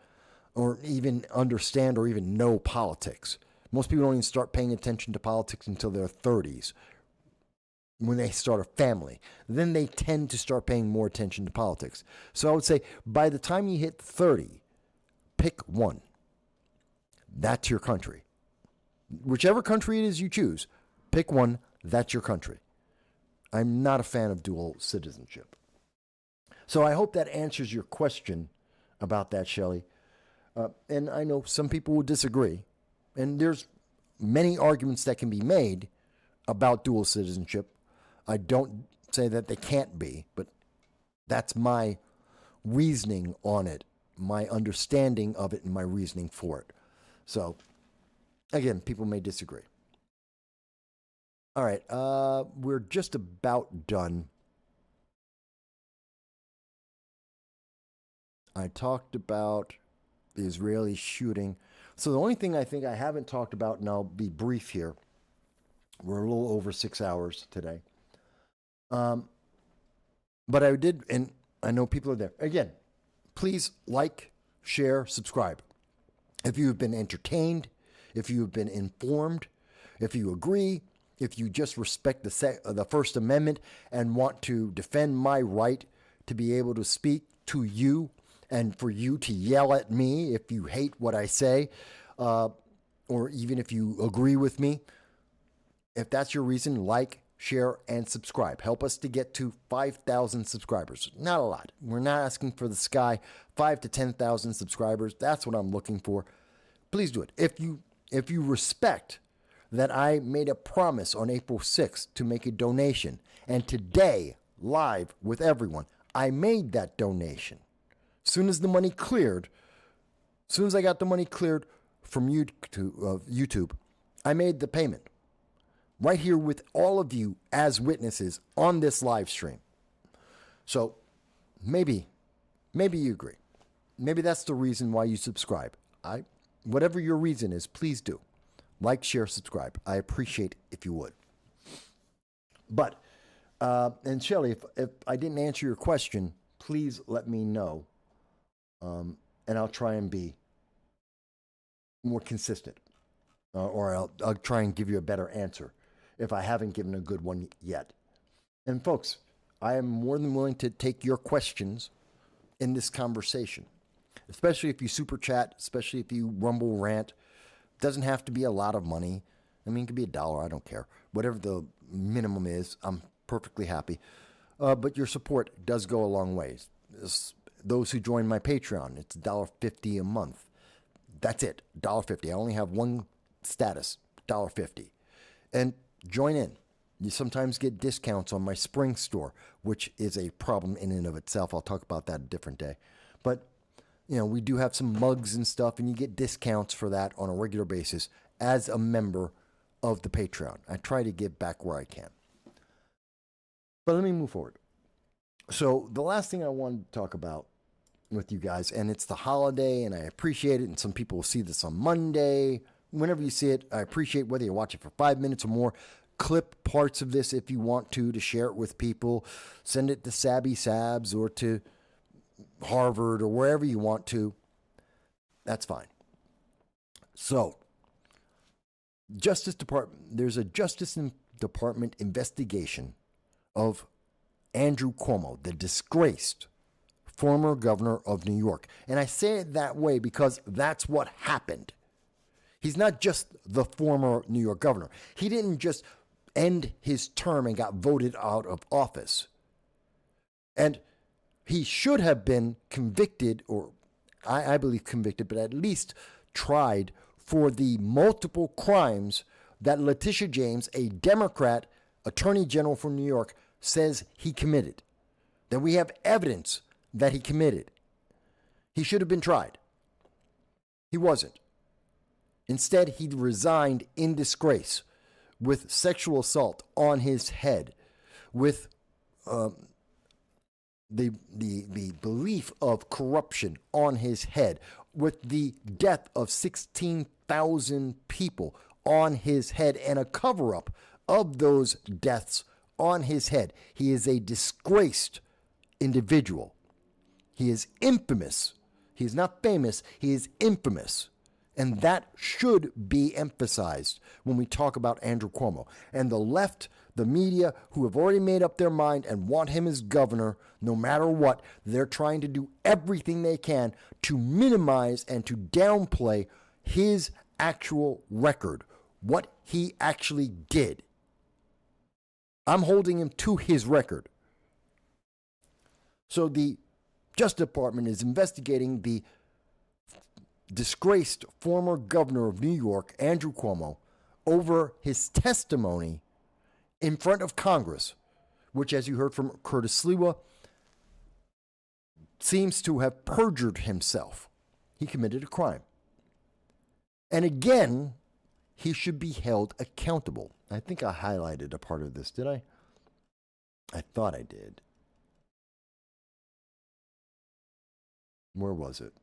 Speaker 2: or even understand or even know politics. Most people don't even start paying attention to politics until their 30s, when they start a family. Then they tend to start paying more attention to politics. So I would say by the time you hit 30, pick one. That's your country. Whichever country it is you choose, pick one. That's your country. I'm not a fan of dual citizenship. So I hope that answers your question about that, Shelley. And I know some people will disagree. And there's many arguments that can be made about dual citizenship. I don't say that they can't be, but that's my reasoning on it, my understanding of it, and my reasoning for it. So, again, people may disagree. All right, we're just about done. I talked about the Israeli shooting. So the only thing I think I haven't talked about, and I'll be brief here, we're a little over 6 hours today. But I did, and I know people are there. Again, please like, share, subscribe. If you have been entertained, if you have been informed, if you agree, if you just respect the First Amendment and want to defend my right to be able to speak to you and for you to yell at me if you hate what I say, or even if you agree with me, if that's your reason, like, share, and subscribe. Help us to get to 5,000 subscribers. Not a lot. We're not asking for the sky. 5 to 10,000 subscribers. That's what I'm looking for. Please do it. If you respect that I made a promise on April 6th to make a donation, and today, live with everyone, I made that donation. As soon as the money cleared, as soon as I got the money cleared from YouTube, I made the payment. Right here with all of you as witnesses on this live stream. So maybe you agree. Maybe that's the reason why you subscribe. Whatever your reason is, please do. Like, share, subscribe. I appreciate if you would. But, and Shelley, if I didn't answer your question, please let me know. And I'll try and be more consistent. Or I'll try and give you a better answer if I haven't given a good one yet. And folks, I am more than willing to take your questions in this conversation, especially if you super chat, especially if you rumble rant. It doesn't have to be a lot of money. I mean, it could be $1. I don't care. Whatever the minimum is, I'm perfectly happy. But your support does go a long way. Those who join my Patreon, it's $1.50 a month. That's it, $1.50. I only have one status, $1.50. And join in. You sometimes get discounts on my spring store, which is a problem in and of itself. I'll talk about that a different day. But, you know, we do have some mugs and stuff, and you get discounts for that on a regular basis as a member of the Patreon. I try to give back where I can. But let me move forward. So the last thing I wanted to talk about with you guys, and it's the holiday, and I appreciate it, and some people will see this on Monday. Whenever you see it, I appreciate whether you watch it for 5 minutes or more. Clip parts of this if you want to share it with people. Send it to Sabby Sabs or to Harvard or wherever you want to. That's fine. So, Justice Department, there's a Justice Department investigation of Andrew Cuomo, the disgraced former governor of New York. And I say it that way because that's what happened. He's not just the former New York governor. He didn't just end his term and got voted out of office. And he should have been convicted, or I believe convicted, but at least tried for the multiple crimes that Letitia James, a Democrat attorney general from New York, says he committed. That we have evidence that he committed. He should have been tried. He wasn't. Instead, he resigned in disgrace with sexual assault on his head, with the belief of corruption on his head, with the death of 16,000 people on his head, and a cover-up of those deaths on his head. He is a disgraced individual. He is infamous. He is not famous. He is infamous. And that should be emphasized when we talk about Andrew Cuomo. And the left, the media, who have already made up their mind and want him as governor, no matter what, they're trying to do everything they can to minimize and to downplay his actual record, what he actually did. I'm holding him to his record. So the Justice Department is investigating the disgraced former governor of New York, Andrew Cuomo, over his testimony in front of Congress, which, as you heard from Curtis Sliwa, seems to have perjured himself. He committed a crime. And again, he should be held accountable. I think I highlighted a part of this, did I? I thought I did. Where was it?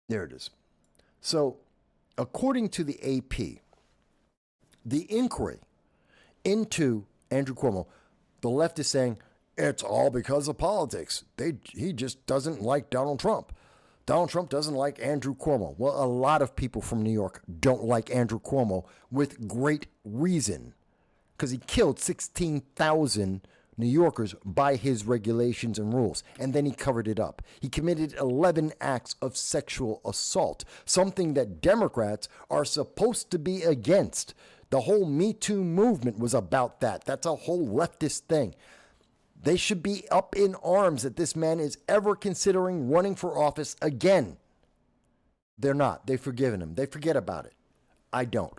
Speaker 2: There it is. So, according to the AP, the inquiry into Andrew Cuomo, the left is saying it's all because of politics. He just doesn't like Donald Trump. Donald Trump doesn't like Andrew Cuomo. Well, a lot of people from New York don't like Andrew Cuomo with great reason, because he killed 16,000 New Yorkers by his regulations and rules, and then he covered it up. He committed 11 acts of sexual assault, something that Democrats are supposed to be against. The whole Me Too movement was about that. That's a whole leftist thing. They should be up in arms that this man is ever considering running for office again. They're not. They've forgiven him. They forget about it. I don't.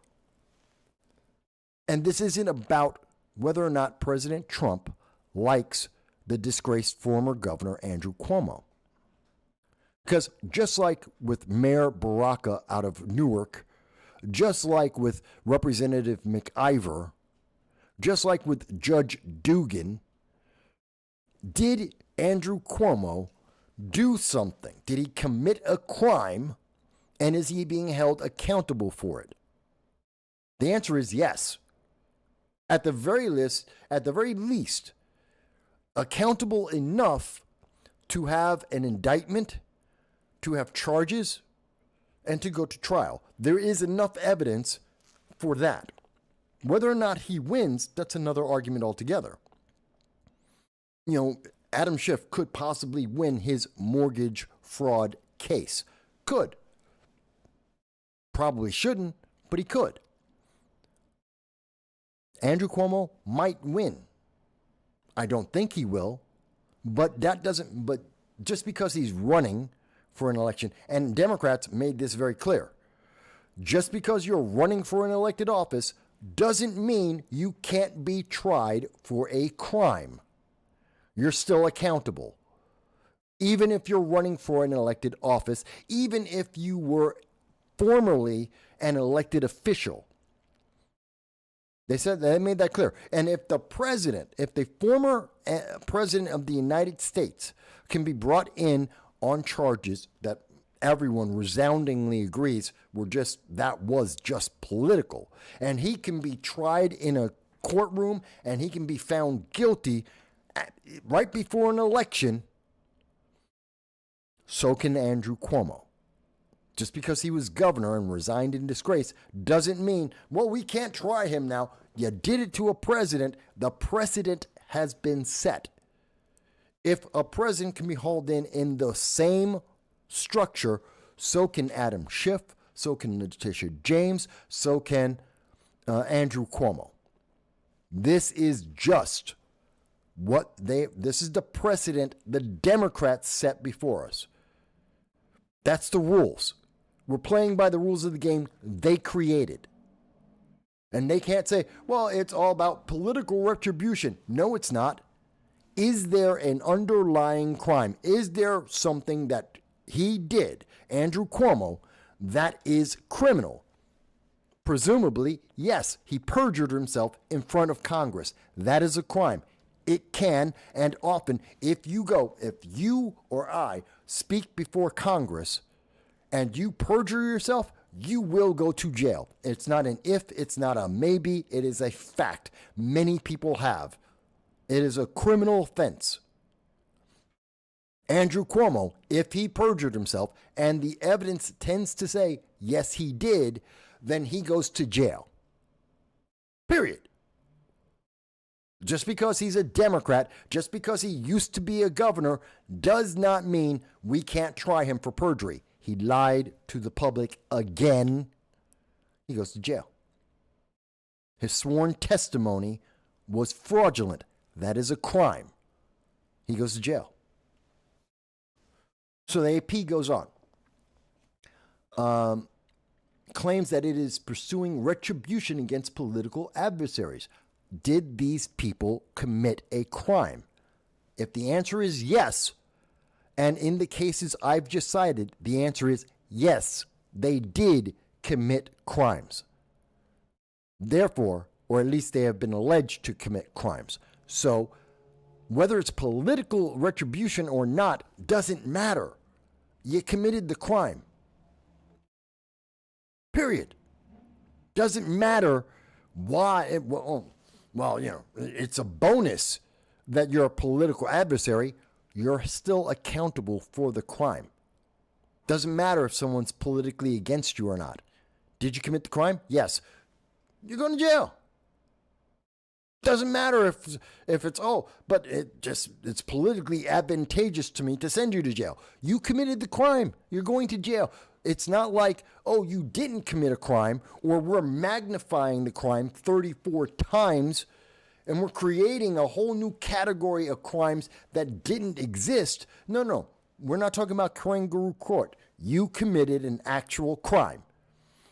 Speaker 2: And this isn't about whether or not President Trump likes the disgraced former governor Andrew Cuomo. Because just like with Mayor Baraka out of Newark, just like with Representative McIver, just like with Judge Dugan, did Andrew Cuomo do something? Did he commit a crime, and is he being held accountable for it? The answer is yes. At the very least, accountable enough to have an indictment, to have charges, and to go to trial. There is enough evidence for that. Whether or not he wins, that's another argument altogether. You know, Adam Schiff could possibly win his mortgage fraud case. Could. Probably shouldn't, but he could. Andrew Cuomo might win. I don't think he will, but just because he's running for an election, and Democrats made this very clear, just because you're running for an elected office doesn't mean you can't be tried for a crime. You're still accountable. Even if you're running for an elected office, even if you were formerly an elected official. They made that clear. And if the former president of the United States can be brought in on charges that everyone resoundingly agrees was just political, and he can be tried in a courtroom and he can be found guilty right before an election, so can Andrew Cuomo. Just because he was governor and resigned in disgrace doesn't mean, well, we can't try him now. You did it to a president. The precedent has been set. If a president can be hauled in the same structure, so can Adam Schiff, so can Letitia James, so can Andrew Cuomo. This is just this is the precedent the Democrats set before us. That's the rules. We're playing by the rules of the game they created. And they can't say, well, it's all about political retribution. No, it's not. Is there an underlying crime? Is there something that he did, Andrew Cuomo, that is criminal? Presumably, yes, he perjured himself in front of Congress. That is a crime. It can, and often, if you or I speak before Congress and you perjure yourself, you will go to jail. It's not an if, it's not a maybe, it is a fact. Many people have. It is a criminal offense. Andrew Cuomo, if he perjured himself, and the evidence tends to say, yes, he did, then he goes to jail. Period. Just because he's a Democrat, just because he used to be a governor, does not mean we can't try him for perjury. he lied to the public again, he goes to jail. His sworn testimony was fraudulent. That is a crime. He goes to jail. So the AP goes on. Claims that it is pursuing retribution against political adversaries. Did these people commit a crime? If the answer is yes, and in the cases I've just cited, the answer is yes, they did commit crimes. Therefore, or at least they have been alleged to commit crimes. So, whether it's political retribution or not doesn't matter. You committed the crime. Period. Doesn't matter why. It's a bonus that you're a political adversary. You're still accountable for the crime. Doesn't matter if someone's politically against you or not. Did you commit the crime? Yes. You're going to jail. Doesn't matter if it's, but it's politically advantageous to me to send you to jail. You committed the crime. You're going to jail. It's not like, you didn't commit a crime, or we're magnifying the crime 34 times and we're creating a whole new category of crimes that didn't exist. No. We're not talking about kangaroo court. You committed an actual crime.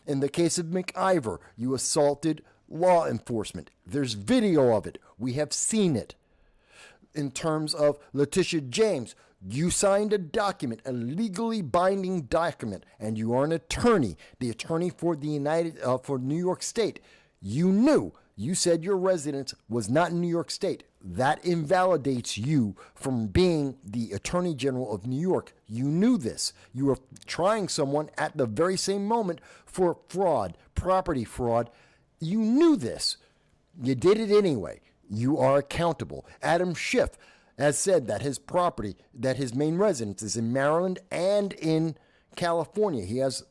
Speaker 2: In the case of McIver, you assaulted law enforcement. There's video of it. We have seen it. In terms of Letitia James, you signed a document, a legally binding document, and you are an attorney, the attorney for for New York State. You knew. You said your residence was not in New York State. That invalidates you from being the Attorney General of New York. You knew this. You were trying someone at the very same moment for fraud, property fraud. You knew this. You did it anyway. You are accountable. Adam Schiff has said that his property, that his main residence is in Maryland and in California. He has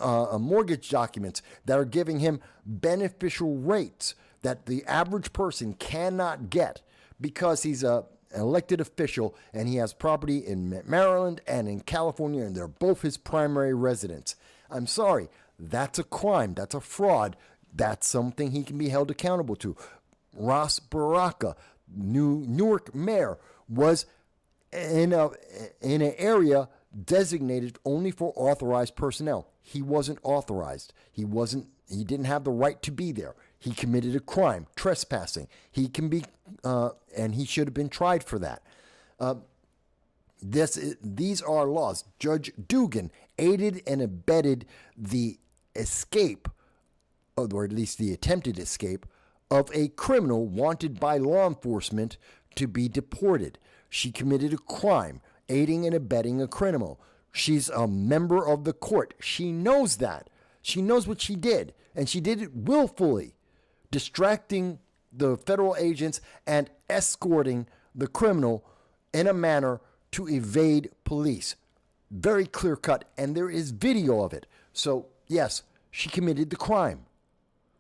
Speaker 2: mortgage documents that are giving him beneficial rates that the average person cannot get because he's an elected official and he has property in Maryland and in California, and they're both his primary residence. I'm sorry, that's a crime. That's a fraud. That's something he can be held accountable to. Ross Baraka, Newark mayor, was in an area designated only for authorized personnel. He wasn't authorized. He didn't have the right to be there. He committed a crime, trespassing. He can be, and he should have been tried for that. These are laws. Judge Dugan aided and abetted the escape, or at least the attempted escape, of a criminal wanted by law enforcement to be deported. She committed a crime, aiding and abetting a criminal. She's a member of the court. She knows that. She knows what she did, and she did it willfully, distracting the federal agents and escorting the criminal in a manner to evade police. Very clear cut, and there is video of it. So, yes, she committed the crime.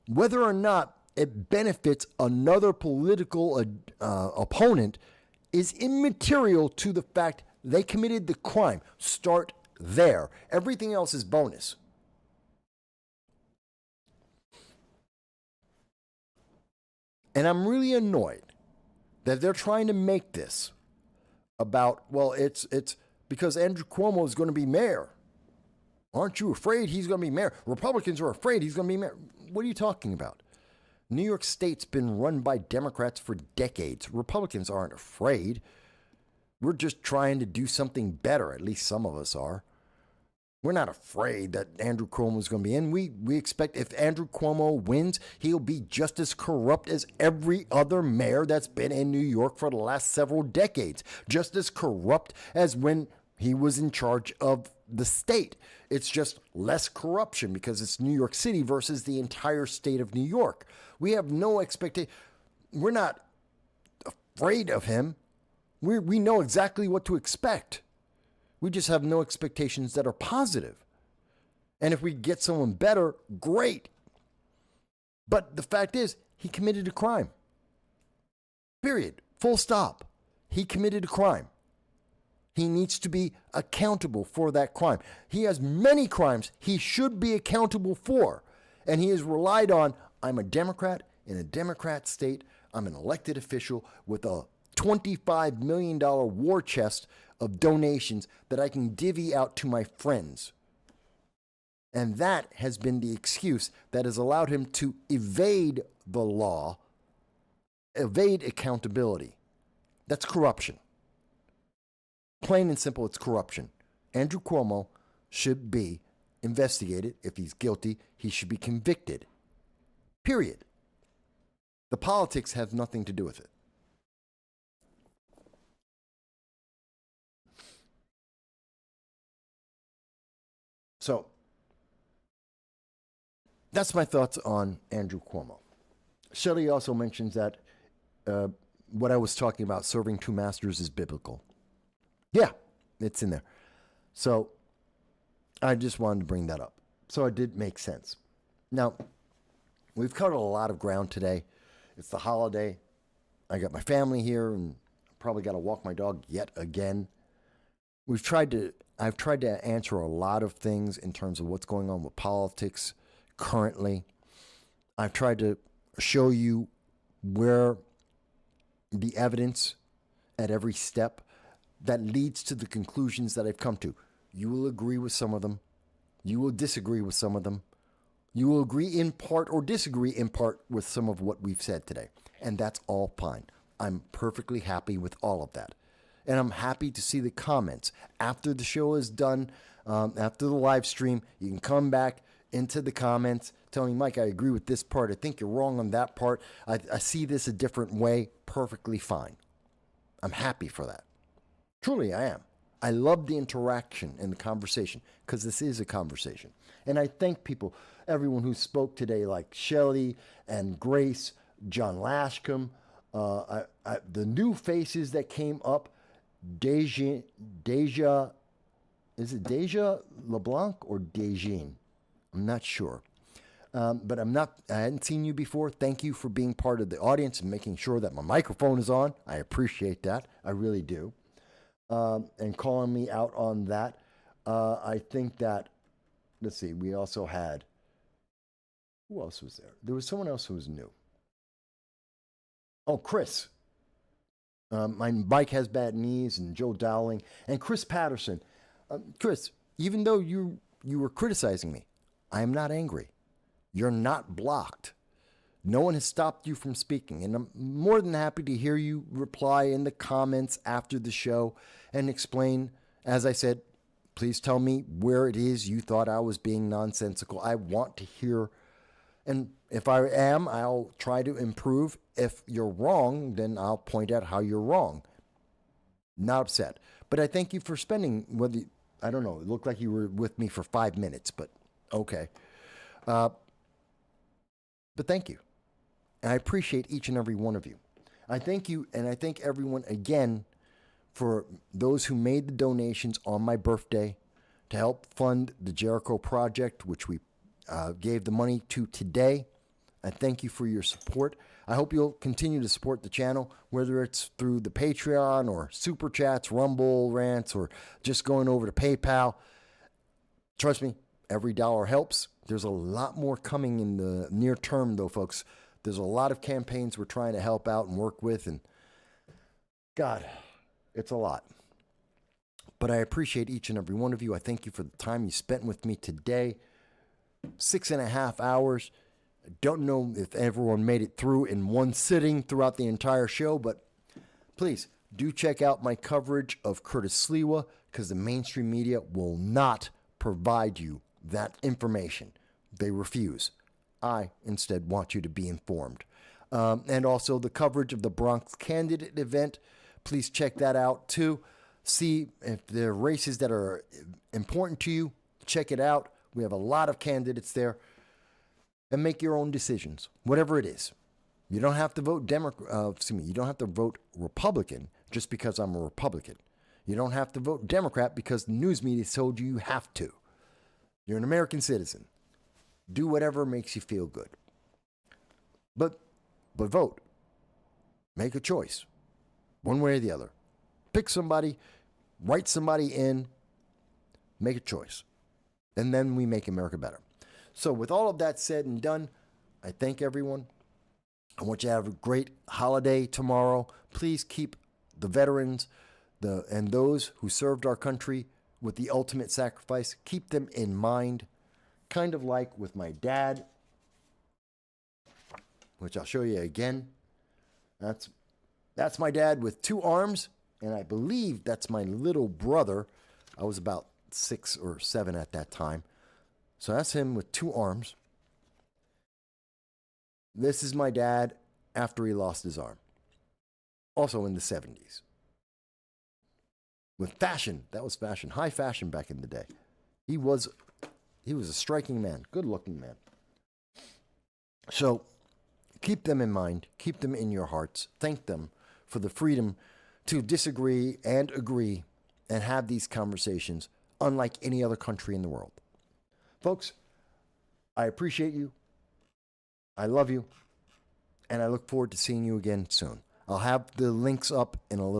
Speaker 2: Whether or not it benefits another political opponent is immaterial to the fact they committed the crime. Start there. Everything else is bonus. And I'm really annoyed that they're trying to make this about, it's because Andrew Cuomo is going to be mayor. Aren't you afraid he's going to be mayor? Republicans are afraid he's going to be mayor. What are you talking about? New York State's been run by Democrats for decades. Republicans aren't afraid. We're just trying to do something better. At least some of us are. We're not afraid that Andrew Cuomo is going to be in. We expect if Andrew Cuomo wins, he'll be just as corrupt as every other mayor that's been in New York for the last several decades. Just as corrupt as when he was in charge of the state. It's just less corruption because it's New York City versus the entire state of New York. We have no expectation. We're not afraid of him. We know exactly what to expect. We just have no expectations that are positive. And if we get someone better, great. But the fact is, he committed a crime. Period. Full stop. He committed a crime. He needs to be accountable for that crime. He has many crimes he should be accountable for. And he has relied on, I'm a Democrat in a Democrat state. I'm an elected official with a $25 million war chest of donations that I can divvy out to my friends. And that has been the excuse that has allowed him to evade the law, evade accountability. That's corruption. Plain and simple, it's corruption. Andrew Cuomo should be investigated. If he's guilty, he should be convicted. Period. The politics have nothing to do with it. So, that's my thoughts on Andrew Cuomo. Shelley also mentions that what I was talking about, serving two masters, is biblical. Yeah, it's in there. So I just wanted to bring that up. So it did make sense. Now, we've covered a lot of ground today. It's the holiday. I got my family here and probably got to walk my dog yet again. I've tried to answer a lot of things in terms of what's going on with politics currently. I've tried to show you where the evidence at every step that leads to the conclusions that I've come to. You will agree with some of them. You will disagree with some of them. You will agree in part or disagree in part with some of what we've said today. And that's all fine. I'm perfectly happy with all of that. And I'm happy to see the comments. After the show is done, after the live stream, you can come back into the comments, tell me, Mike, I agree with this part. I think you're wrong on that part. I see this a different way. Perfectly fine. I'm happy for that. Truly, I am. I love the interaction and the conversation because this is a conversation. And I thank people, everyone who spoke today, like Shelley and Grace, John Lashcombe, the new faces that came up, Deja, is it Deja LeBlanc or Dejane? I'm not sure. But I hadn't seen you before. Thank you for being part of the audience and making sure that my microphone is on. I appreciate that. I really do. And calling me out on that. I think that, let's see, we also had, who else was there? There was someone else who was new. Oh, Chris. My bike has bad knees, and Joe Dowling, and Chris Patterson. Chris, even though you were criticizing me, I am not angry. You're not blocked. No one has stopped you from speaking, and I'm more than happy to hear you reply in the comments after the show and explain. As I said, please tell me where it is you thought I was being nonsensical. I want to hear, and if I am, I'll try to improve. If you're wrong, then I'll point out how you're wrong. Not upset. But I thank you for spending, I don't know, it looked like you were with me for 5 minutes, but okay. But thank you. And I appreciate each and every one of you. I thank you, and I thank everyone again for those who made the donations on my birthday to help fund the Jericho Project, which we gave the money to today. I thank you for your support. I hope you'll continue to support the channel, whether it's through the Patreon or Super Chats, Rumble, Rants, or just going over to PayPal. Trust me, every dollar helps. There's a lot more coming in the near term, though, folks. There's a lot of campaigns we're trying to help out and work with, and God, it's a lot. But I appreciate each and every one of you. I thank you for the time you spent with me today. 6.5 hours. I don't know if everyone made it through in one sitting throughout the entire show, but please do check out my coverage of Curtis Sliwa, because the mainstream media will not provide you that information. They refuse. I instead want you to be informed. And also the coverage of the Bronx candidate event. Please check that out too. See if there are races that are important to you. Check it out. We have a lot of candidates there. And make your own decisions, whatever it is. You don't have to vote you don't have to vote Republican just because I'm a Republican. You don't have to vote Democrat because the news media told you have to. You're an American citizen. Do whatever makes you feel good. But vote. Make a choice. One way or the other. Pick somebody write somebody in, make a choice. And then we make America better. So with all of that said and done, I thank everyone. I want you to have a great holiday tomorrow. Please keep the veterans and those who served our country with the ultimate sacrifice, keep them in mind, kind of like with my dad, which I'll show you again. That's my dad with 2 arms, and I believe that's my little brother. I was about 6 or 7 at that time. So that's him with 2 arms. This is my dad after he lost his arm. Also in the 70s. With fashion. That was fashion. High fashion back in the day. He was a striking man. Good looking man. So keep them in mind. Keep them in your hearts. Thank them for the freedom to disagree and agree and have these conversations unlike any other country in the world. Folks, I appreciate you. I love you. And I look forward to seeing you again soon. I'll have the links up in a little